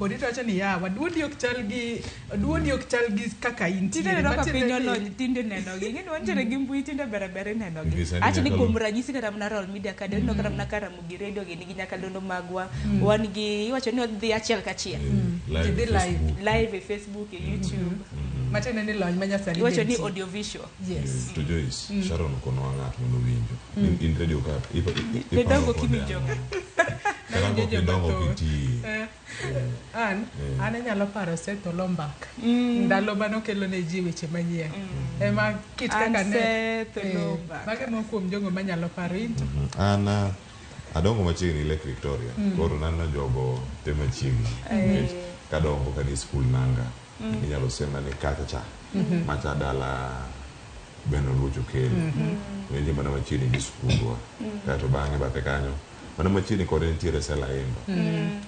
kodi to wacho ni yawa duodi ok chal gi kaka intiere tinde ka piny olony tinde neno gi ng'e wantiere gi mbui tinde bere neno gi acha ni kuom ranyisi kata mana Royal Media Academy no kata mana Karamogi gi radio gi nigi nyakalondo magwa wan gi iwacho ni odhi achiel kachiel live e Facebook e YouTube machene ni lony manyasani iwacho ni audio visual yes to Joyce Sharon kono ng'at mondo winjo in radio ka ipango kiwinjo Karango kidongo kiti an nyalo paro Seth Lombak ndalo mano kelo ne ji weche manyien ema kit kaka ne mage mo kuom jogo manyalo paro into an adongo machiegni Lake Victoria koro nano jogo te machiegni kadongo kadi school nanga inyalo sema ni kacha macha dala beno lucho kelo wendi mana machiegni gi skundwa kato bange bathe kanyo mana machiegni kod nitiere Sela Emba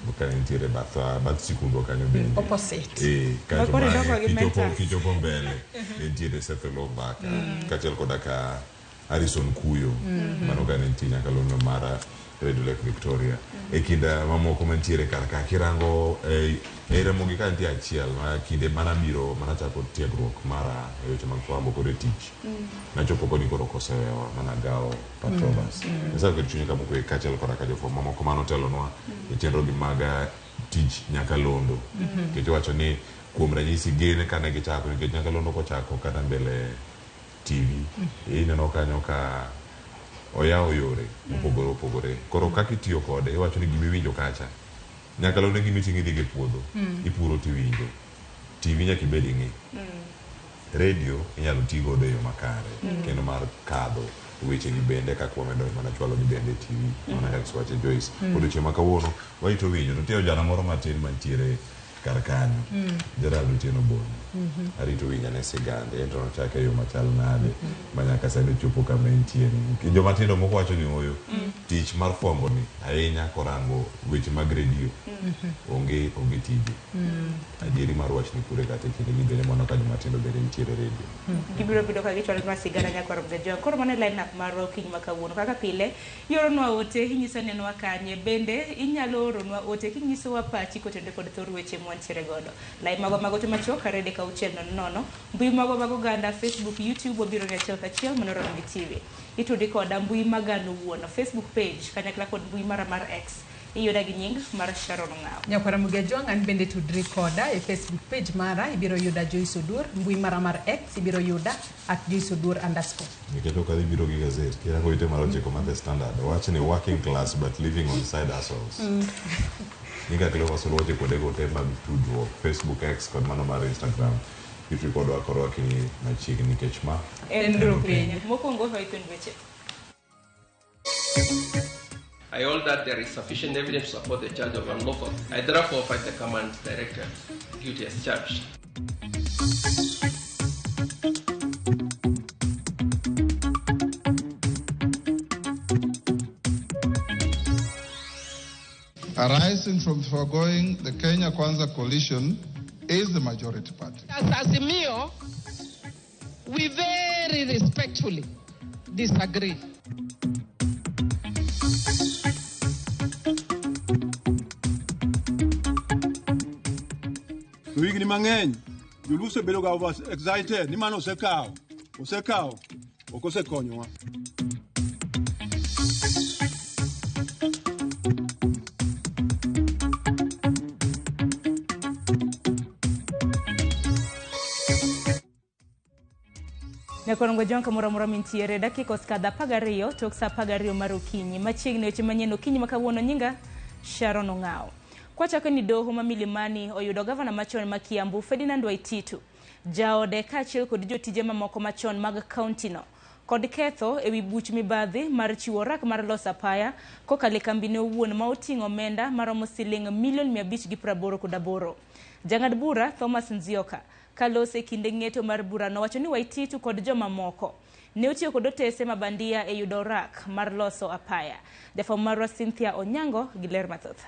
buka nitiere bath sikundwa kanyo bende opposite kanyo kichopo mbele nitiere Seth Lombak kachiel koda ka Harrison Kuyo mano ka nitie nyakalondo mara Radio Lake Victoria kinda mamoko mantiere kaka kirango Ramogi ka nitie achiel ma kinde mana biro mana chako tiegruok mara weche mag fwambo kod tich nachopo koni koro kosewewa mana gawo patrobas sasa kichunye kama kwa kachiel koda ka jofwambo mamoko mano telonwa e chenro gi maga tich nyakalondo kiwacho ni kuom ranyisi gene kana gichako nikech nyakalondo kochako kata mbele TV ineno kanyo ka oyawo yore opogore koro kaka itiyo kode iwacho ni gimiwinjo kacha nyakalondo gimitingi dige puodho ipuro tiwinjo TV nyaka ibed ing'e radio inyalo tigo godo yo makare kendo mar kadho weche gi bende ka kwa medo mana chwalo gi bende TV mana helps wache Joyce odiochieng' ma kawuono waito winjo to jana moro matin mantiere kar kanyo Gerald Otieno Boni arito winja ne sigande ento nochake yo machal nade manyaka sani chopo kama entiere joma tindo moko wacho ni oyo tich mar fwambo ni ahinya korango weche mag radio onge tije adieri mar wach ni kure kata kinde gi bende mono ka joma tindo bende nitiere radio gibiro bido ka gichwalo ma sigara nyakoro bejo koro mane line up mar kiny makawuono kaka pile yoronwa ote inyiso nenwa kanye bende inyalo oronwa ote kinyisowa pachi kotende kod thor weche mwantiere godo live mago te machoka rede ka uchiel nono mbui mago oganda Facebook YouTube obiro ni achiel kachiel mono Royal Media TV itudi koda mbui magano wuono Facebook page kanyakla kod mbui mara mar X iyuda gi nying mar Sharon Ngao nyakwara mugejong an bende tudri koda e Facebook page mara ibiro yuda Joyce Odur mbui mara mar X ibiro yuda @JoyceOdur_. Niketo kadi biro gi gazette kira ko ite maro cheko ma The Standard watch ni working class but living on side hustles Nika kilo wasolo wote kode gote mag tudruok Facebook X kod mano mar Instagram itu kodo akoro kini machiegni nikech ma endro penye mokwongo hoito weche I hold that there is sufficient evidence to support the charge of unlawful. I therefore find the command director guilty as charged. Arising from the foregoing, the Kenya Kwanza coalition is the majority party. As Azimio, we very respectfully disagree. Wigni mang'eny joluso bedo ga over excited ni mano osekawo ok osekonyowa. Nekorongo jonka mura mintiere dakika oskadha 12 tok sa 12 mar okinyi machiegni weche manyien okinyi makawuono nyinga Sharon Ngao. Kwachako ni doho ma Milimani oyudo gavana machon ma Kiambu Ferdinand Waititu jaode kaachiel kod jotije mamoko machon mag county no kod ketho ewi buch mibadhi mar chiwo rak mar loso apaya kokale kambine owuon ma oting'o omenda maromo siling $580,000. Jang'ad bura Thomas Nzioka kalose kinde ng'eto mar bura no wacho ni Waititu kod joma moko ne otiyo kod otese mabandia e yudo rak mar loso apaya. Jafwambo marwa Cynthia Onyango gi ler mathoth.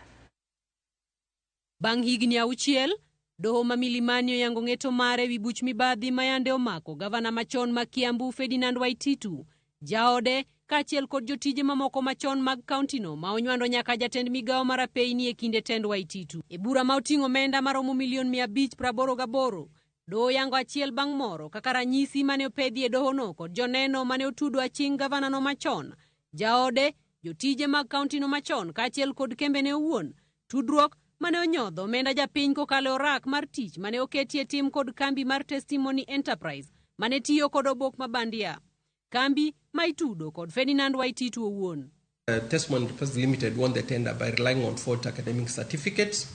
Bang' higni 6, doho ma Milimani oyango ng'eto mare wi buch mibadhi ma yande omako gavana machon ma Kiambu Ferdinand Waititu jaode kaachiel kod jotije mamoko machon mag kauntino ma onywando nyaka jatend migawo mar apeyni e kinde tend Waititu. E bura ma oting'o omenda maromo milion 588, doho yango achiel bang' moro kaka ranyisi mane opedhi e dohono kod joneno mane otudo aching gavanano machon, jaode, jotije mag kauntino machon kaachiel kod kembene owuon, tudruok mane onyodho omenda japiny kokalo orak mar tich mane oketie tim kod kambi mar Testimony Enterprise mane tiyo kod obok mabandia. Kambi maitudo kod Ferdinand Waititu owuon. Testimony Enterprise Limited won the tender by relying on forged academic certificates,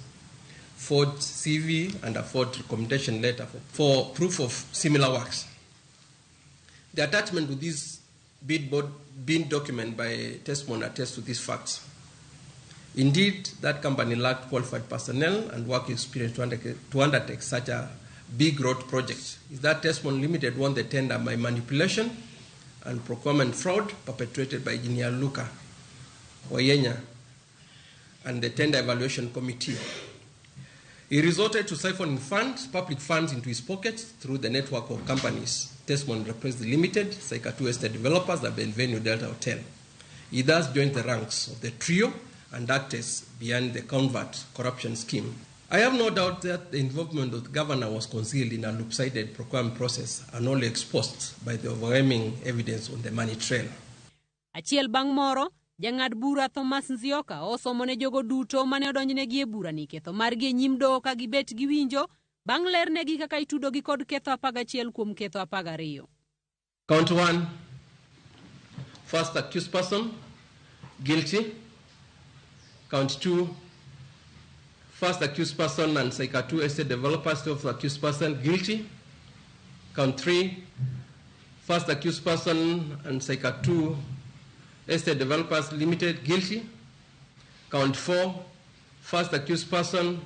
forged CV, and a forged recommendation letter for proof of similar works. The attachment to this bid document by Testimony attests to these facts. Indeed, that company lacked qualified personnel and work experience to undertake such a big road project. That Testimony Limited won the tender by manipulation and procurement fraud perpetrated by Engineer Luka Wayenya and the Tender Evaluation Committee. He resorted to siphoning funds, public funds, into his pockets through the network of companies, Testimony Enterprise Limited, Saika 2 Estate Developers, the Benvenue Delta Hotel. He thus joined the ranks of the trio and actors behind the covert corruption scheme. I have no doubt that the involvement of the governor was concealed in a lopsided procurement process and only exposed by the overwhelming evidence on the money trail. Achiel bang' moro, jang'ad bura Thomas Nzioka osomone jogo duto mane odonjnegi e bura ni ketho margi e nyim doho ka gibet giwinjo bang' lernegi kaka itudogi kod ketho 11 kuom ketho 12. Count 1, first accused person, guilty. Count 2, first accused person and Saika 2 Estate Developers of accused person, guilty. Count 3, first accused person and Saika 2 Estate Developers Limited, guilty. Count 4, first accused person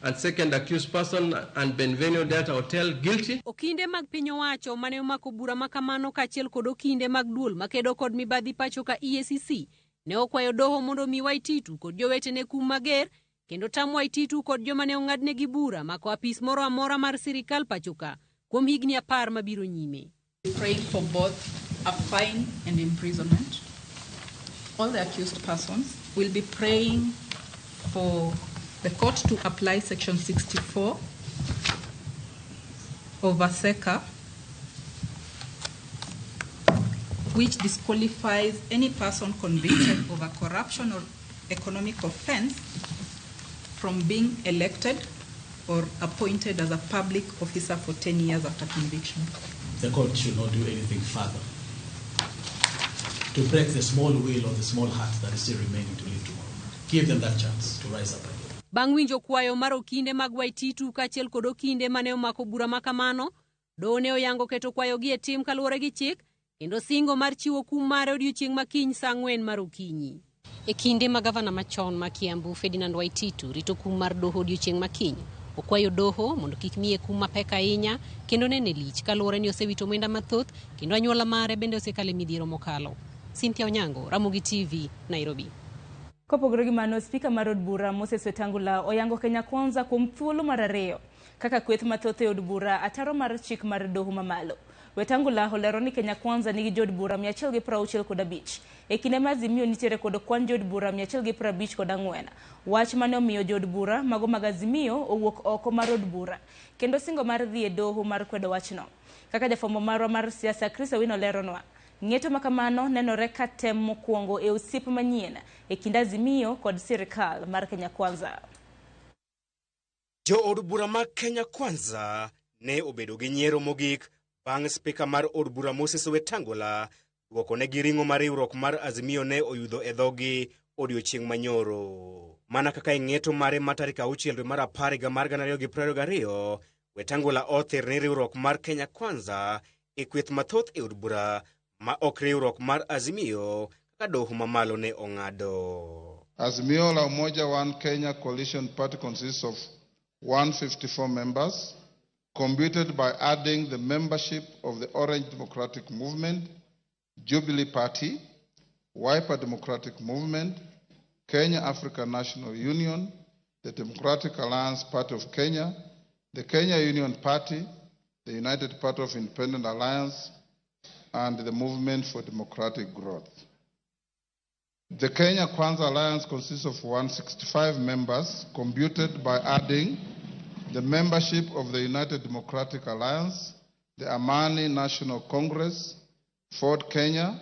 and second accused person and Benvenue Delta Hotel, guilty. Okinde mag piny owacho mane omako bura makamano kaachiel kod okinde mag duol makedo kod mibadhi pacho ka EACC ne okwayo doho mondo mi Waititu kod jowetene kum mager kendo tam Waititu kod joma ne ong'adnegi bura mako apis moro amora mar sirikal pachoka kuom higni 10 mabiro nyime. Praying for both a fine and imprisonment. All the accused persons will be praying for the court to apply Section 64 of ASECA, which disqualifies any person convicted of a corruption or economic offense from being elected or appointed as a public officer for 10 years after conviction. The court should not do anything further to break the small will or the small heart that is still remaining to live tomorrow. Give them that chance to rise up again. Bang' winjo kwayo mar okinde mag Waititu kaachiel kod okinde mane omako bura makamano, doho ne oyango keto kwayogi e tim kaluwore gi chik kendo singo mar chiwo kum mare odiochieng' makiny saa 4 mar okinyi. E kinde ma gavana machon ma Kiambu Ferdinand Waititu rito kum mar doho odiochieng' makiny, okwayo doho mondo kik miye kum mapek ahinya kendo nene lich kaluwore ni osewito omenda mathoth kendo anyuola mare bende osekale midhiero mokalo. Cynthia Onyango, Ramogi TV, Nairobi. Kopogore gi mano, spika mar od bura Moses Wetangula oyango Kenya Kwanza kuom thuolo mar 2 kaka kweth mathoth e od bura ataro mar chik mar doho mamalo. Wetangula olero ni Kenya Kwanza nigi jod bura 165 e kinde ma Azimio nitiere kod kwan jod bura 154. Wach mane omiyo jod bura mago mag Azimio owuok oko mar od bura kendo singo mar dhi e doho mar kwedo wachno. Kaka jafwambo marwa mar siasa Chris Owino leronwa, ng'eto makamano nenore ka tem mokwongo e osiep manyien e kind Azimio kod sirikal mar Kenya Kwanza. Jo od bura mag Kenya Kwanza ne obedo gi nyiero mogik bang' spika mar od bura Moses Wetangula duoko ne giringo mar riwruok mar Azimio ne oyudho e dhogi odiochieng' manyoro. Mana kaka ng'eto mare ma tarik 6 dwe mar 10 mar 2022, Wetangula othir ni riwruok mar Kenya Kwanza e kweth mathoth e od bura ma ok riwruok mar Azimio kaka doho mamalo ne ong'ado. Azimio la Umoja One Kenya Coalition Party consists of 154 members, computed by adding the membership of the Orange Democratic Movement, Jubilee Party, Wiper Democratic Movement, Kenya African National Union, the Democratic Alliance Party of Kenya, the Kenya Union Party, the United Party of Independent Alliance, and the Movement for Democratic Growth. The Kenya Kwanza Alliance consists of 165 members, computed by adding the membership of the United Democratic Alliance, the Amani National Congress, Ford Kenya,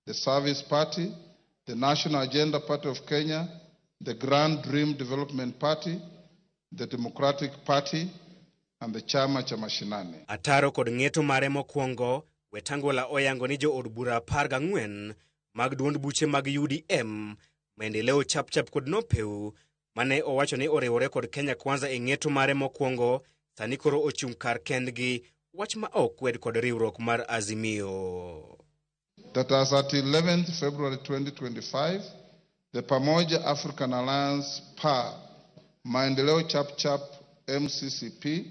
the Service Party, the National Agenda Party of Kenya, the Grand Dream Development Party, the Democratic Party, and the Chama cha Mashinani. Ataro kod ng'eto mare mokwongo, Wetangula oyango ni jo od bura 14 mag duond buche mag UDM, Maendeleo Chapchap kod Nopeu, mane owacho ni oriwore kod Kenya Kwanza e ng'eto mare mokwongo, sani koro ochung' kar kendgi, wach ma ok kwed kod riwruok mar Azimio. That as at 11th February 2025, the Pamoja African Alliance PA, Maendeleo Chapchap MCCP,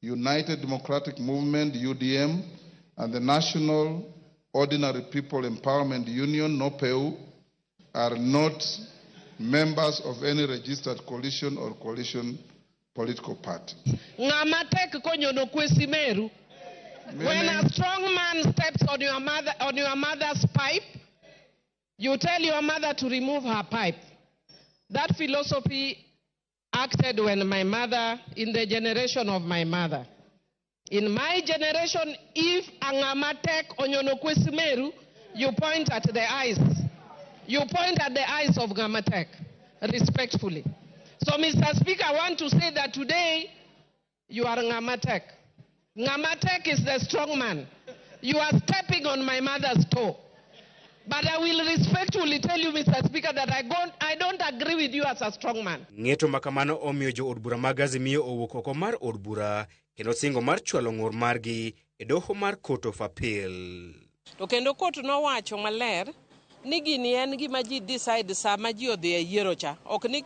United Democratic Movement UDM, and the National Ordinary People Empowerment Union NOPEU are not members of any registered coalition or coalition political party. Ngamatek konyono kwesimeru. When a strong man steps on your mother's pipe, you tell your mother to remove her pipe. That philosophy acted when my mother, in the generation of my mother. In my generation, if Angamatek onyono kwesimeru, you point at the eyes. You point at the eyes of Ngamatek, respectfully. So, Mr. Speaker, I want to say that today, you are Ngamatek. Ngamatek is the strong man. You are stepping on my mother's toe. But I will respectfully tell you, Mr. Speaker, that I don't agree with you as a strong man. Ng'eto makamano omiyo jo od bura mag Azimio owuok oko mar od bura, kendo singo mar chwalo ng'ur margi e doho mar Court of Appeal. To kendo court nowacho maler ni gini en gima ji decide sama ji odhi e yiero cha. Ok ni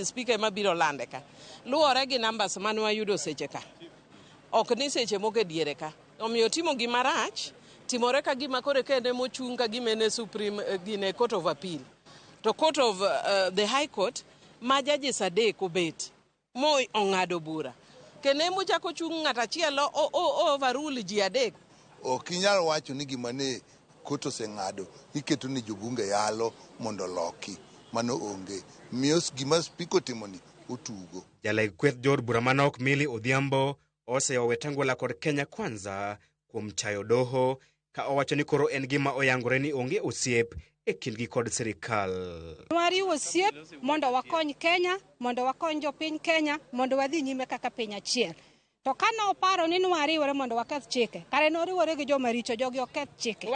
speaker ema biro lande ka. Luwore gi numbers mane wayudo seche ka. Ok ni seche moko e diere ka. Omiyo timo gima rach, timore ka gima kore kende mochung' ka gima ne Supreme gine Court of Appeal. To Court of the High Court, ma judges adek obet, mo ong'ado bura. Kene mochako chung' ng'at achiel overrule ji adek. Ok inyal wacho ni gima ne koto oseng'ado iketo ni jobunge yalo mondo loki. Mano onge. Miyo gima spiko timoni otugo. Jaleg kweth jo od bura manok Milly Odhiambo oseyo Wetangula kod Kenya Kwanza kuom chayo doho, ka owacho ni koro en gima oyangore ni onge osiep e kindgi kod sirikal. Nwariwo osiep mondo wakony Kenya, mondo wakony jopiny Kenya, mondo wadhi nyime kaka piny achiel. To kana oparo ni nwariwore mondo waketh chike, kare noriwore gi joma richo, jogi oketh chike.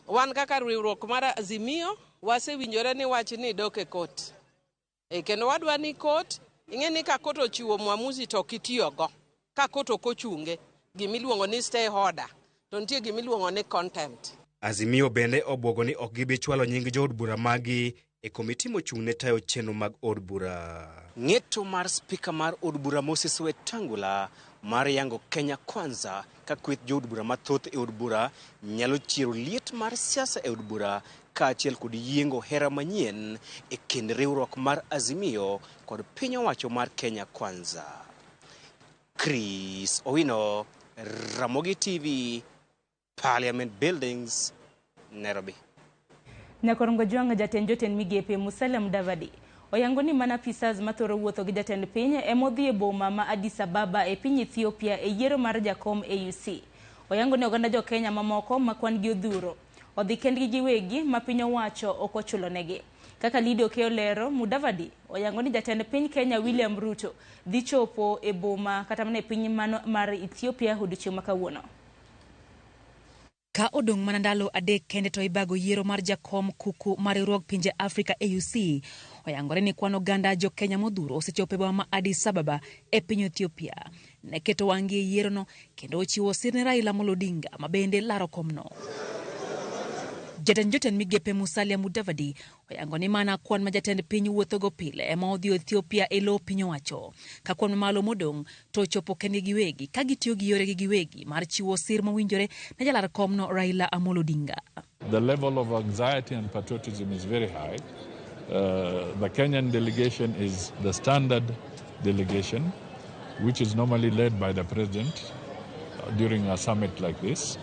Wan kaka riwruok mar Azimio wasewinjore ni wach ni dok e court. Kendo wadwa ni court, ing'e ni ka court ochiwo muamuzi to kitiyogo. Ka court ok ochunge, gimiluongo ni stay order, to nitie gimiluongo ni contempt. Azimio bende obwogo ni ok gibi chwalo nying jo od bura magi e komiti mochung' ne tayo chenro mag od bura. Ng'eto mar spika mar od bura Moses Wetangula mar yango Kenya Kwanza ka kweth jo od bura mathoth e od bura nyalo chiero liet mar siasa e od bura kaachiel kod yiengo hera manyien e kind riwruok mar Azimio kod piny owacho mar Kenya Kwanza. Chris Owino, Ramogi TV, Parliament Buildings, Nairobi. Nyakorongo Jwang' jatend jotend migepe Musalia Mudavadi oyango ni mana pisas mathoro wuotho gi jatend piny emodhi e boma ma Addis Ababa e piny Ethiopia e yiero mar jakom AUC. Oyango ni oganda jo Kenya mamoko makwan gi odhuro odhi kendgi giwegi ma piny owacho ok ochulo negi. Kaka Lidio Keolero, Mudavadi oyango ni jatend piny Kenya William Ruto dhi chopo e boma kata mana e piny mar Ethiopia odiechieng' ma kawuono. Ka odong' mana ndalo adek kende to ibago yiero mar jakom kuku mar riwruog pinje Afrika AUC, oyangore ni kwan oganda jo Kenya modhuro osechopo e boma ma Addis Ababa e piny Ethiopia. Ne keto wang'e yiero no kendo ochiwo sir ne Raila Amolo Odinga ma bende laro komno. Jatend jotend migepe Musalia Mudavadi oyango ni mana kwan ma jatend piny wuothogo pile ema odhi Ethiopia e lo piny owacho. Ka kwan malo modong' to chopo kendgi giwegi ka gitiyo gi yore gi giwegi mar chiwo sir mowinjore ne jalar komno Raila Amolo Odinga. The level of anxiety and patriotism is very high. The Kenyan delegation is the standard delegation, which is normally led by the president during a summit like this.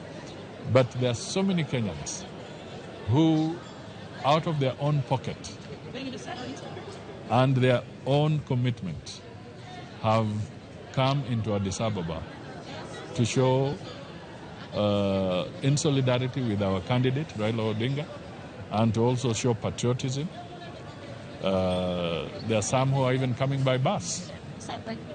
But there are so many Kenyans who, out of their own pocket and their own commitment, have come into Addis Ababa to show in solidarity with our candidate, Raila Odinga, and to also show patriotism. There are some who are even coming by bus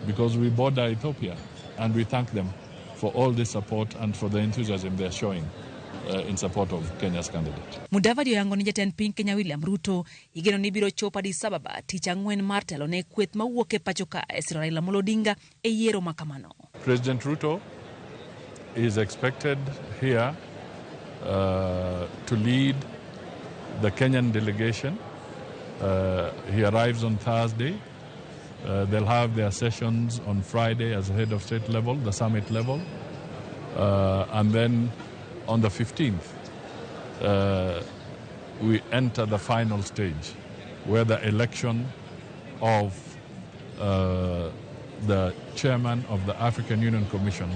because we border Ethiopia, and we thank them for all this support and for the enthusiasm they're showing in support of Kenya's candidate. Mudavadi oyango ni jatend piny Kenya William Ruto igeno ni biro chopo Addis Ababa tich ang'wen mar telo ne kweth mawuok e pacho ka e siro Raila Amolo Odinga e yiero makamano. President Ruto is expected here to lead the Kenyan delegation. He arrives on Thursday. They'll have their sessions on Friday as head of state level, the summit level. And then on the 15th, we enter the final stage where the election of the chairman of the African Union Commission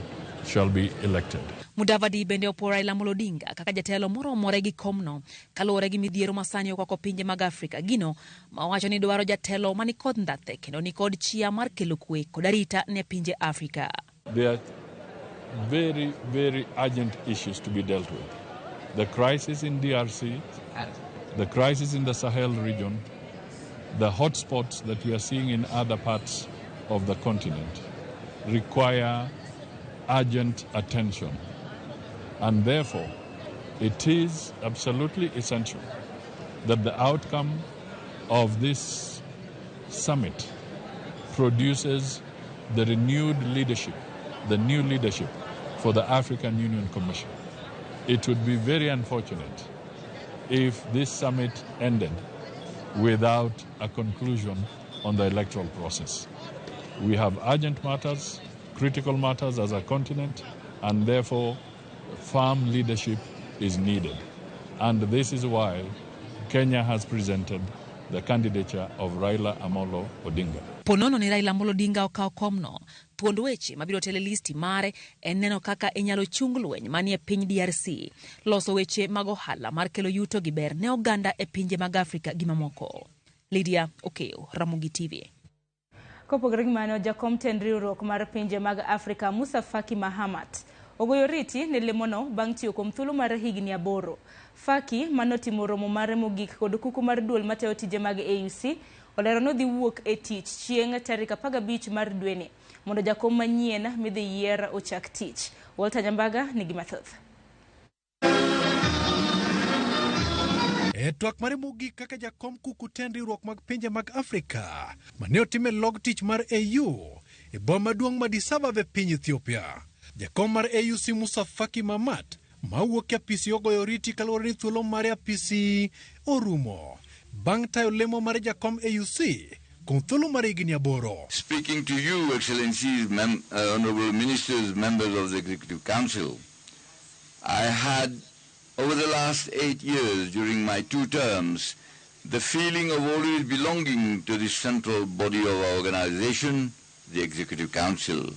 shall be elected. Mudavadi bende opo Raila Amolo Odinga kaka jatelo moromore gi komno kaluwore gi midhiero masani okoko pinje mag Afrika gino mawacho ni dwaro jatelo mani kod ndhathe kendo ni kod chia mar kelo kwe kod arita ne pinje Afrika. There are very, very urgent issues to be dealt with. The crisis in DRC, the crisis in the Sahel region, the hotspots that we are seeing in other parts of the continent require urgent attention. And therefore, it is absolutely essential that the outcome of this summit produces the renewed leadership, the new leadership for the African Union Commission. It would be very unfortunate if this summit ended without a conclusion on the electoral process. We have urgent matters, critical matters as a continent, and therefore firm leadership is needed. And this is why Kenya has presented the candidature of Raila Amolo Odinga. Ponono ni Raila Amolo Odinga okao komno. Thuond weche mabiro tele listi mare en neno kaka inyalo chung lweny manie piny DRC. Loso weche mag ohala mar kelo yuto gi ber ne oganda e pinje mag Afrika gi mamoko. Lydia Okeo, Ramogi TV. Kopogore gi mano, jakom tend riwruok mar pinje mag Afrika Musa Faki Mahamat ogoyo riti ne lemono bang' tiyo kuom thuolo mar higni 8. Faki manotimo romo mare mogik kod kuku mar duol mateo tije mag AUC olero no dhi wuok e tich chieng' tarik 15 mar dweni mondo jakom manyien midhi yier ochak tich. Walter Nyambaga nigi mathoth. Twak mare mogik kaka jakom kuku tend riwruok mag pinje mag Afrika mane otime log tich mar AU e boma maduong' ma Addis Ababa e piny Ethiopia. Jakom mar AUC Musa Faki Mahamat mawuok e apisi ogoyo riti kaluwore ni thuolo mare apisi orumo bang' tayo lemo mar jakom AUC kuom thuolo mar higni 8. Speaking to you, Excellencies, Honorable Ministers, members of the Executive Council, I had, over the last 8 years during my 2 terms, the feeling of always belonging to the central body of our organization, the Executive Council.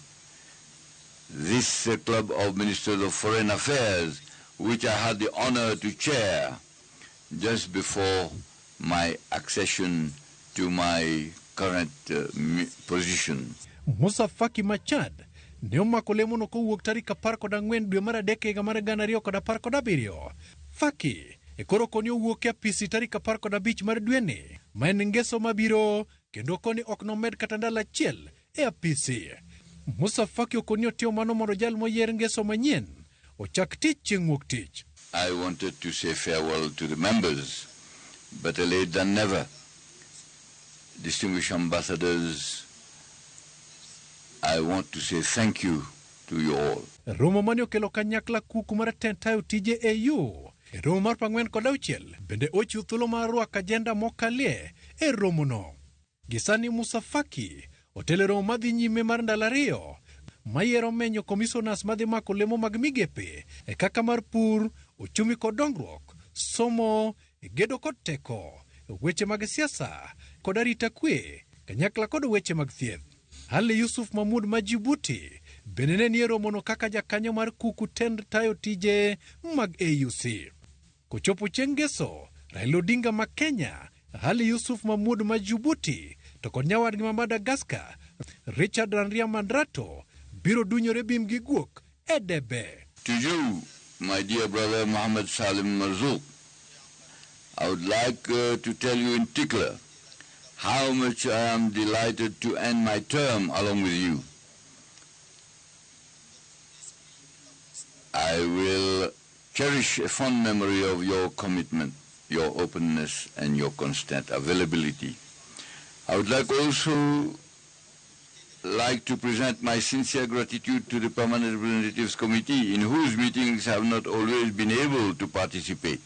This club of Ministers of Foreign Affairs, which I had the honor to chair just before my accession to my current position. Musa Faki Machad ne omako lemono kowuok tarik 14 dwe mar adek higa mar 2017. Faki e koro koni owuok e apisi tarik 15 mar dweni ma en ngeso mabiro kendo koni ok nomed kata ndalo achiel e apisi. Musa Faki okoni otiyo mano mondo jal moyier ngeso manyien ochak tich chieng' wuok tich. I wanted to say farewell to the members, better late than never. Distinguished ambassadors, I want to say thank you to you all. Romo mane okelo kanyakla kuku mar tayo tije AU e romo mar 46 bende ochiwo thuolo mar rwako ajenda mokalie e romono. Gisani Musa Faki otelo romo madhi nyime mar ndalo 2 mayiero menyo komisonas madhi mako lemo mag migepe e kaka mar pur, uchumi kod dongruok, somo, gedo kod teko, weche mag siasa kod arita kwe, kanyakla kod weche mag thieth. Ali Yusuf Mahmud Majibuti bende ne romono kaka jakanyo mar kuku tend tayo tije mag AUC. Kochopo chieng' ngeso, Raila Odinga ma Kenya, Ali Yusuf Mahmud ma Djibouti, to kod nyawadgi ma Madagascar, Richard Randriamandrato, biro dunyore bim gi guok e debe. To you, my dear brother Mohammed Salim Marzouk, I would like to tell you in particular how much I am delighted to end my term along with you. I will cherish a fond memory of your commitment, your openness, and your constant availability. I would also like to present my sincere gratitude to the Permanent Representatives Committee, in whose meetings I have not always been able to participate,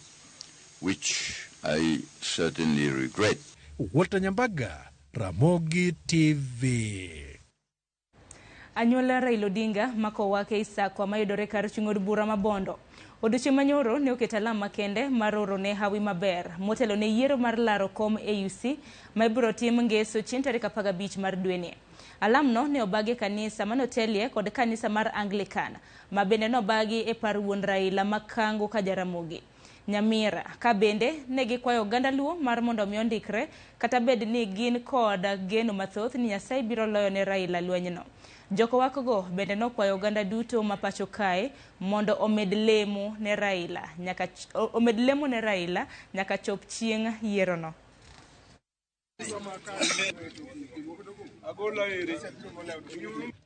which I certainly regret. Walter Nyambaga, Ramogi TV. Anyuola Raila Odinga mako wake Isakwa mayudore kar chung'od bura mabondo. Odiochieng' manyoro ne oketo alam makende mar oro ne hawi maber motelo ne yiero mar laro kom AUC ma ibiro tim ngeso chieng' tarik 15 mar dweni. Alam no ne obagi kanisa manotelie kod kanisa mar Anglican ma bende no bagi e par wuon Raila makango ka Jaramogi. Nyamira ka bende ne gikwayo oganda Luo mar mondo mi ondikre kata bed ni gin kod geno mathoth ni Nyasaye biro loyo ne Raila lwenyno. Joko wakogo bende no kwayo oganda duto mapacho kae mondo omed lemo ne Raila nyaka chop chieng' yiero no.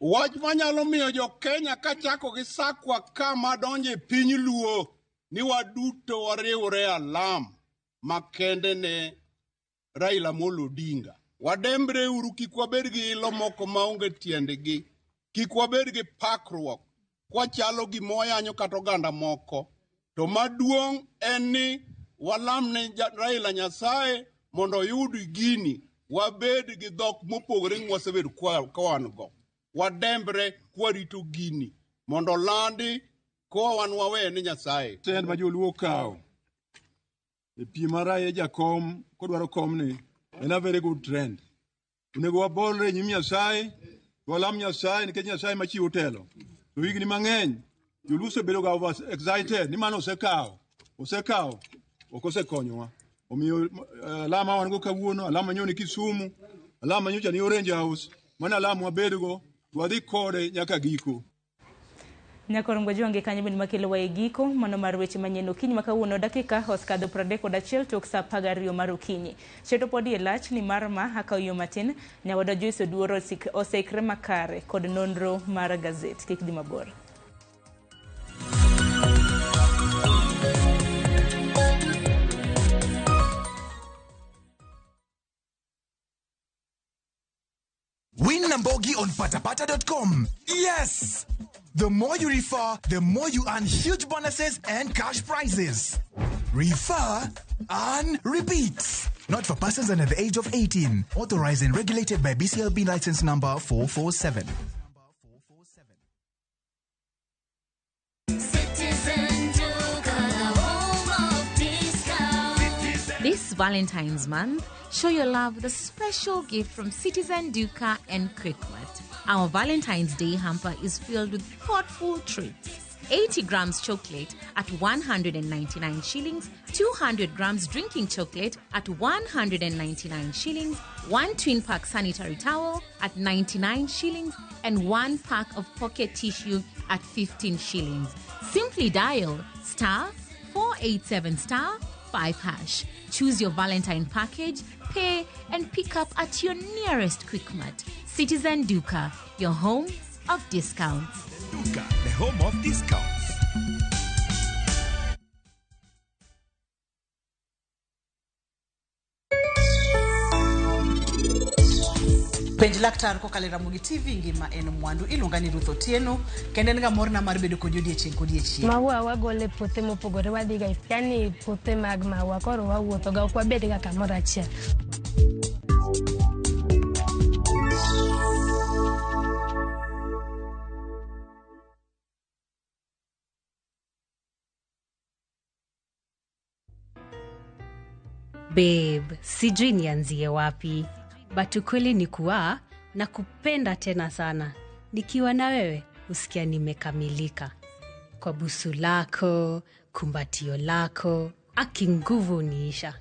Wach manyalo miyo jo Kenya kachako gi Sakwa kama donje piny Luo ni waduto wariwore alam makende ne Raila Amolo Odinga. Wadembre uru kik wabed gi ilo moko maonge tiendgi. Kik wabed gi pakruok kwachalo gi moyanyo kata oganda moko. To maduong' en ni walam ne Raila Nyasaye mondo oyud gini. Wabed gi dhok mopogore ng'wasebed kawan go. Wadembre kwarito gini mondo landi ko wan wawe ni Nyasaye. Tend ma joluo kawo. E pi maraye jakom kodwaro kom ni en a very good trend. Unego wabolre nyim Nyasaye, walam Nyasaye nikech Nyasaye machiwo telo. To higni mang'eny joluo osebedo ga over excited ni mano osekawo ok osekonyowa. Omiyo alama wan go kawuono, alama nyoni Kisumu, alama nyocha ni Orange House, mana alama wabedgo wadhi kode nyaka giko. Nyakorongo jonge kanyo bende makelo wa giko mano mar weche manyien okinyi makawuono dakika oskadho 31 tok saa 12 mar okinyi. Cheto podi e lach ni marma akawiyo matin nyawada Joyce Oduoro oseikre makare kod nonro mar gazet. Kik di mabor. Win Nambogi on patapata.com. Yes! The more you refer, the more you earn huge bonuses and cash prizes. Refer and repeat. Not for persons under the age of 18. Authorized and regulated by BCLB license number 447. This Valentine's month, show your love with a special gift from Citizen Duca and Quickmart. Our Valentine's Day hamper is filled with thoughtful treats. 80 grams chocolate at 199 shillings, 200 grams drinking chocolate at 199 shillings, 1 twin pack sanitary towel at 99 shillings, and 1 pack of pocket tissue at 15 shillings. Simply dial *487*5#. Choose your Valentine package, pay, and pick up at your nearest Quickmart. Citizen Duca, your home of discounts. Duca, the home of discounts. Penj laktar ko kalera mugi TV ngima en mwandu ilungani Ruth Otieno kende nga morna mar bedo ko jodiechieng kodiechieng. Maua wagole puothe mopogore wadhiga yani puothe mag maua koro wawuotho ga ok wabed ga kamoro achiel. Babe, sijui nianzie wapi. But ukweli ni kuwa na kupenda tena sana. Nikiwa na wewe, usikia nimekamilika. Kwa busu lako, kumbatio lako, aki nguvu uniisha.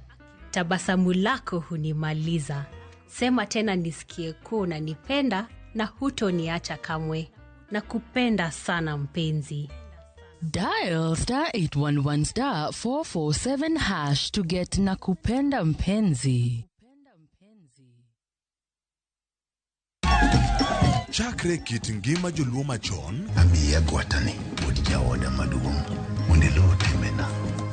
Tabasamu lako hunimaliza. Sema tena nisikie kuwa unanipenda na hutoniacha kamwe. Na kupenda sana mpenzi. Dial *811 447 hash to get nakupenda mpenzi. Chakre kit ngima joluo machon amiya gwatani od jaoda maduong' mondelo temena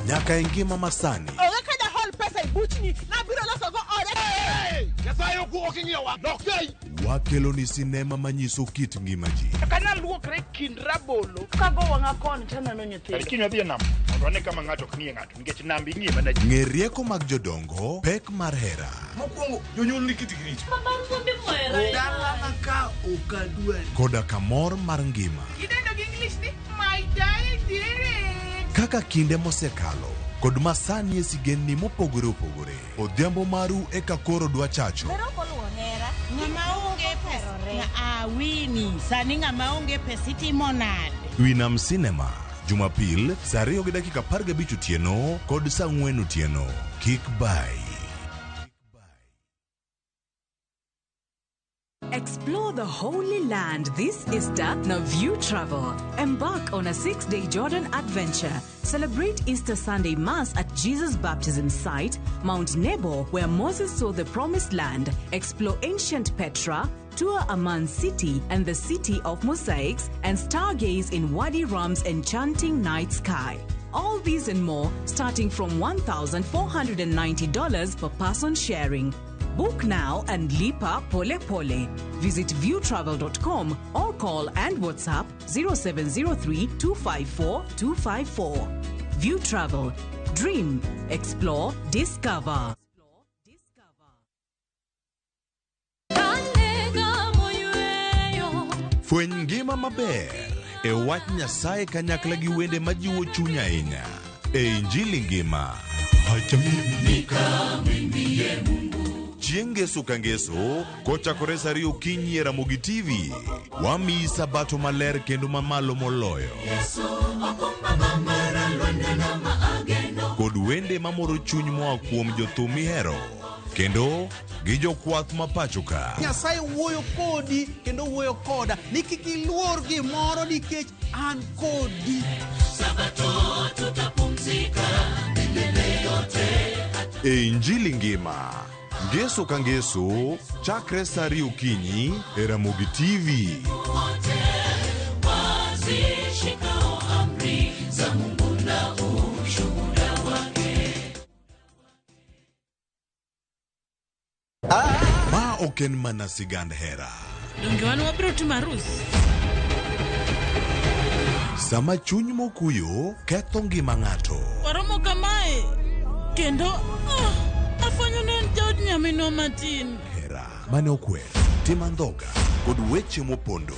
nyaka e ngima masani oge kada hol pesa ibuchni na biro loso go ore kasayo ku okinyo wa nokei wakelo ni sinema manyiso kit ngima ji kana luokre kind rabolo kago wanga kon tana no nyithindo kinyo dhi nam wane kama ng'ato knie ng'ato nikech nambi ng'ie mana ji ng'e rieko mag jodongo pek mar hera mokwongo jonyuol ni kit grich mabang fundi mwera dala maka okadwe koda kamor mar ngima idendo gi English ni my dear kaka kinde mosekalo kod masani e sigenni mopogore opogore odhiambo maru e kakoro dwa chacho ng'ama onge pesa wini sani ng'ama onge pesa itimo nade Winam Cinema Jumapil saa 2:15 otieno kod saa 4 otieno kik bai. Explore the Holy Land this Easter na View Travel. Embark on a 6-day Jordan adventure. Celebrate Easter Sunday Mass at Jesus Baptism Site, Mount Nebo, where Moses saw the Promised Land. Explore ancient Petra, tour Amman City and the City of Mosaics, and stargaze in Wadi Ram's enchanting night sky. All these and more starting from $1,490 per person sharing. Book now and lipa pole pole. Visit viewtravel.com or call and WhatsApp 0703 254 254. View Travel. Dream, explore, discover. Fweny ngima maber e wach Nyasaye kanyakla gi wende majiwo chuny ahinya. E Injili ngima. Chieng' Ngeso ka Ngeso, kochakore saa 2 okinyi e Ramogi TV, wamiyi sabato maler kendo mamalo moloyo. Kod wende mamoro chuny moa kuom jothum mihero, kendo gi jokwath ma pacho ka. Nyasaye wuoyo kodi kendo wuoyo koda ni kik iluor gimoro nikech an kodi. Sabato tutapumzika milele yote. E Injili ngima. Ngeso ka Ngeso, chakre saa 2 okinyi e Ramogi TV. Ma oken mana sigand hera. Donge wan wabiro timo arus. Sama chuny mokuyo ketho ngima ng'ato. Waromo kamae kendo afanyo ne jaod nyaminwa matin. Hera mane okwer, tim andhoga kod weche mopondo.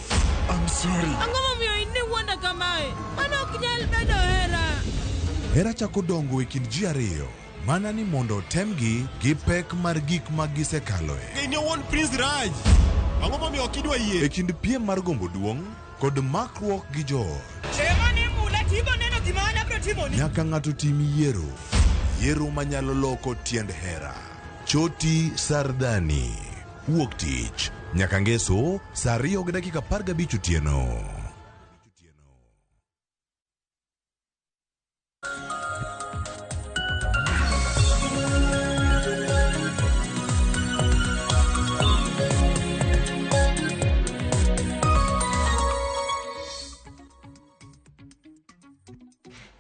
I'm sorry. Ang'o momiyo ine wanda kamae? Mano ok nyal bedo hera. Hera chako dongo e kind ji ariyo, mana ni mondo temgi gi pek mar gik ma gisekaloe. Ne won Prince Raj. Ang'o momiyo ok idwa yie? E kind piem mar gombo duong' kod makruok gi joot. Chema ni mula tibo neno gima ana bro timo ni. Nyaka ng'ato tim yiero. Yiero manyalo loko tiend hera. Choti Sardani. Wuok tich. Nyaka Ngeso saa 2:15 otieno.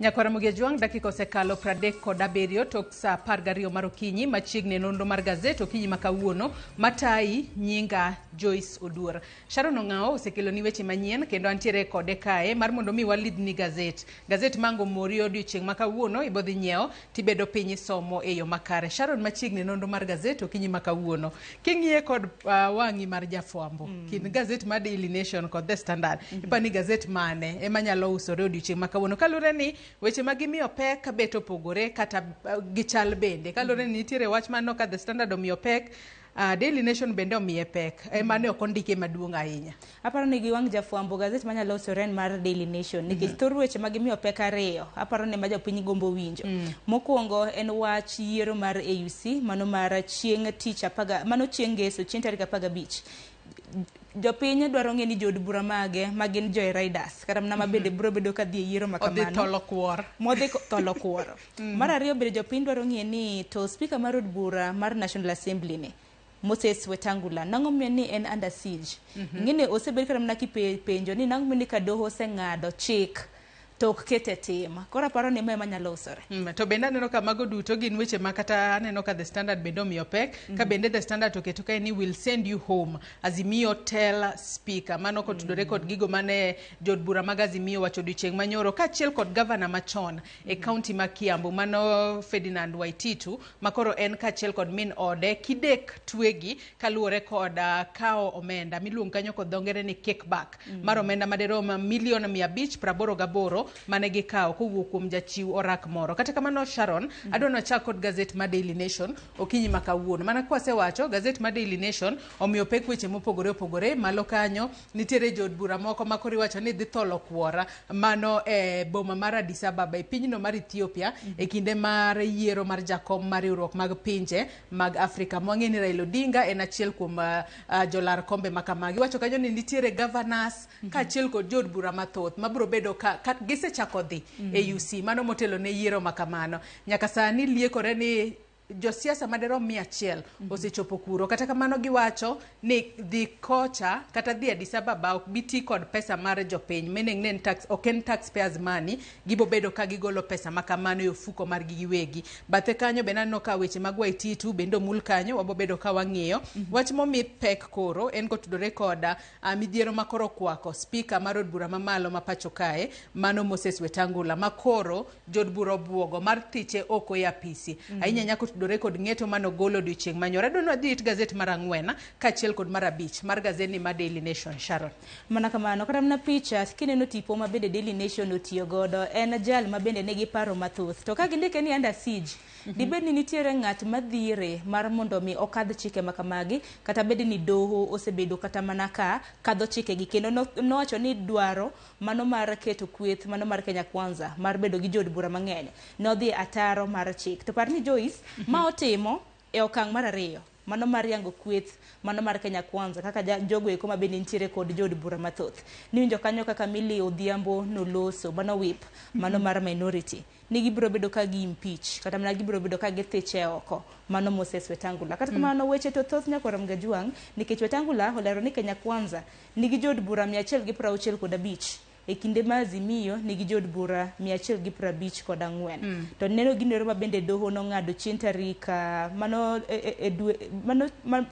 Nyakwara Mugejuang dakika osekalo 37 tok saa 12 mar okinyi machiegni nonro mar gazet okinyi makawuono matai nyinga Joyce Oduor. Sharon Ong'ao osekelo ni weche manyien kendo antiere kode kae mar mondo mi walidni gazet. Gazet mango mori odiochieng' makawuono ibodhi nyiewo tibedo piny somo e yo makare. Sharon machiegni nonro mar gazet okinyi makawuono. King'iye kod wang'i mar jafwambo. Kin gazet mar Daily Nation kod The Standard. Ipani gazet mane ema nyalo usore odiochieng' makawuono kalure ni weche magimiyo pek beto pogore kata gichal bende kalore ni nitiere wach mano ka The Standard omiyo pek Daily Nation bende omiye pek mane ok ondike maduong' ahinya. Aparo ni giwang' jafwambo gazet manyalo soren mar Daily Nation nikech thor weche mag gimiyo pek ariyo aparo ni ma jopiny gombo winjo. Mokwongo en wach yiero mar AUC mano mar chieng' tich mano chieng' ngeso chieng' tarik 15. Jopiny dwaro ng'e ni jood bura mage magin Joy Riders kata mana mabende biro bedo ka dhi yiero makamano odhi tolo kuor modhi tolo kuor. Mar ariyo bende jopiny dwaro ng'e ni to speaker mar od bura mar National Assembly ni Moses Wetangula nang'o miyo ni en under siege. Ng'ini osebed kata mana kipenjo ni nang'o miyo ni ka doho oseng'ado chik tok kete tim. Kora paro ni ma nyalo usore. To bende aneno ka mago duto gin weche ma kata aneno ka The Standard bende omiyo pek ka bende The Standard oketo ka ni will send you home Azimio tell speaker mano kotudore kod gigo mane jod bura mag Azimio wacho odiochieng' manyoro kaachiel kod governor machon e county ma Kiambu mano Ferdinand Waititu makoro en kaachiel kod min ode Kidek Twegi kaluwore kod kao omenda miluongo kanyo kod dhongere ni kickback mar omenda maderom $588,000 mane gikawo kowuok kuom jachiw orak moro. Kata kamano Sharon, adwa nachak kod gazet ma Daily Nation okinyi ma kawuono. Mana kwasewacho gazet ma Daily Nation omiyo pek weche mopogore opogore malo kanyo nitiere jod bura moko makori wacho ni dhi tholo kuora mano boma mar Addis Ababa e pinyno mar Ethiopia e kinde mar yiero mar jakom mar riwruok mag pinje mag Afrika. Mwang'e ni Raila Odinga en achiel kuom jolar kombe makamagi. Wacho kanyo ni nitiere governors kaachiel kod jod bura mathoth mabiro bedo ka gisechako dhi AUC mano motelo ne yiero makamano. Nyaka sani liekore ni josiasa maderom 100 osechopo kuro. Kata kamano giwacho ni dhi kocha kata dhi Addis Ababa ok biti kod pesa mar jopiny meaning ne tax ok en taxpayers money gibo bedo ka gigolo pesa makamano e ofuko mar giwegi. Bathe kanyo be naneno ka weche mag Waititu bendo mul kanyo wabo bedo ka wang'iyo. Wach momi pek koro en kotudore koda midhiero makoro kwako speaker mar od bura mamalo ma pacho kae mano Moses Wetangula makoro jod bura buogo mar thiche oko ya pisi. Ahinya nyako dore kod ng'eto manogolo odiochieng' manyoro. Adwa dhi it gazet mar ang'wen kaachiel kod mar abich mar gazet ni ma Daily Nation. Sharon. Mana kamano kata mana picha kineno tipo ma bende Daily Nation otiyo godo en jal ma bende nigi paro mathoth. To ka gindike ni under siege dibed ni nitiere ng'at madhire mar mondo mi okadh chike makamagi kata bed ni doho osebedo kata mana ka kadho chike gi kendo nowacho ni dwaro mano mar keto kweth mano mar Kenya Kwanza mar bedo gi jod bura mang'eny nodhi ataro mar chik. To par ni Joyce ma otimo e okang' mar ariyo mano mar yango kweth mano mar Kenya Kwanza kaka jogo eko ma bende nitiere kod jod bura mathoth niwinjo kanyo kaka Millie Odhiambo noloso mano whip mano mar minority ni gibiro bedo ka gi impeach kata mana gibiro bedo ka githiche oko mano Moses Wetangula. Kata kamano weche to thoth nyako ram gajuang nikech Wetangula olero ni Kenya Kwanza nigi jod bura 165 e kinde ma Azimio nigi jod bura 154. To neno ginero ma bende doho no ng'ado chieng' tarik mano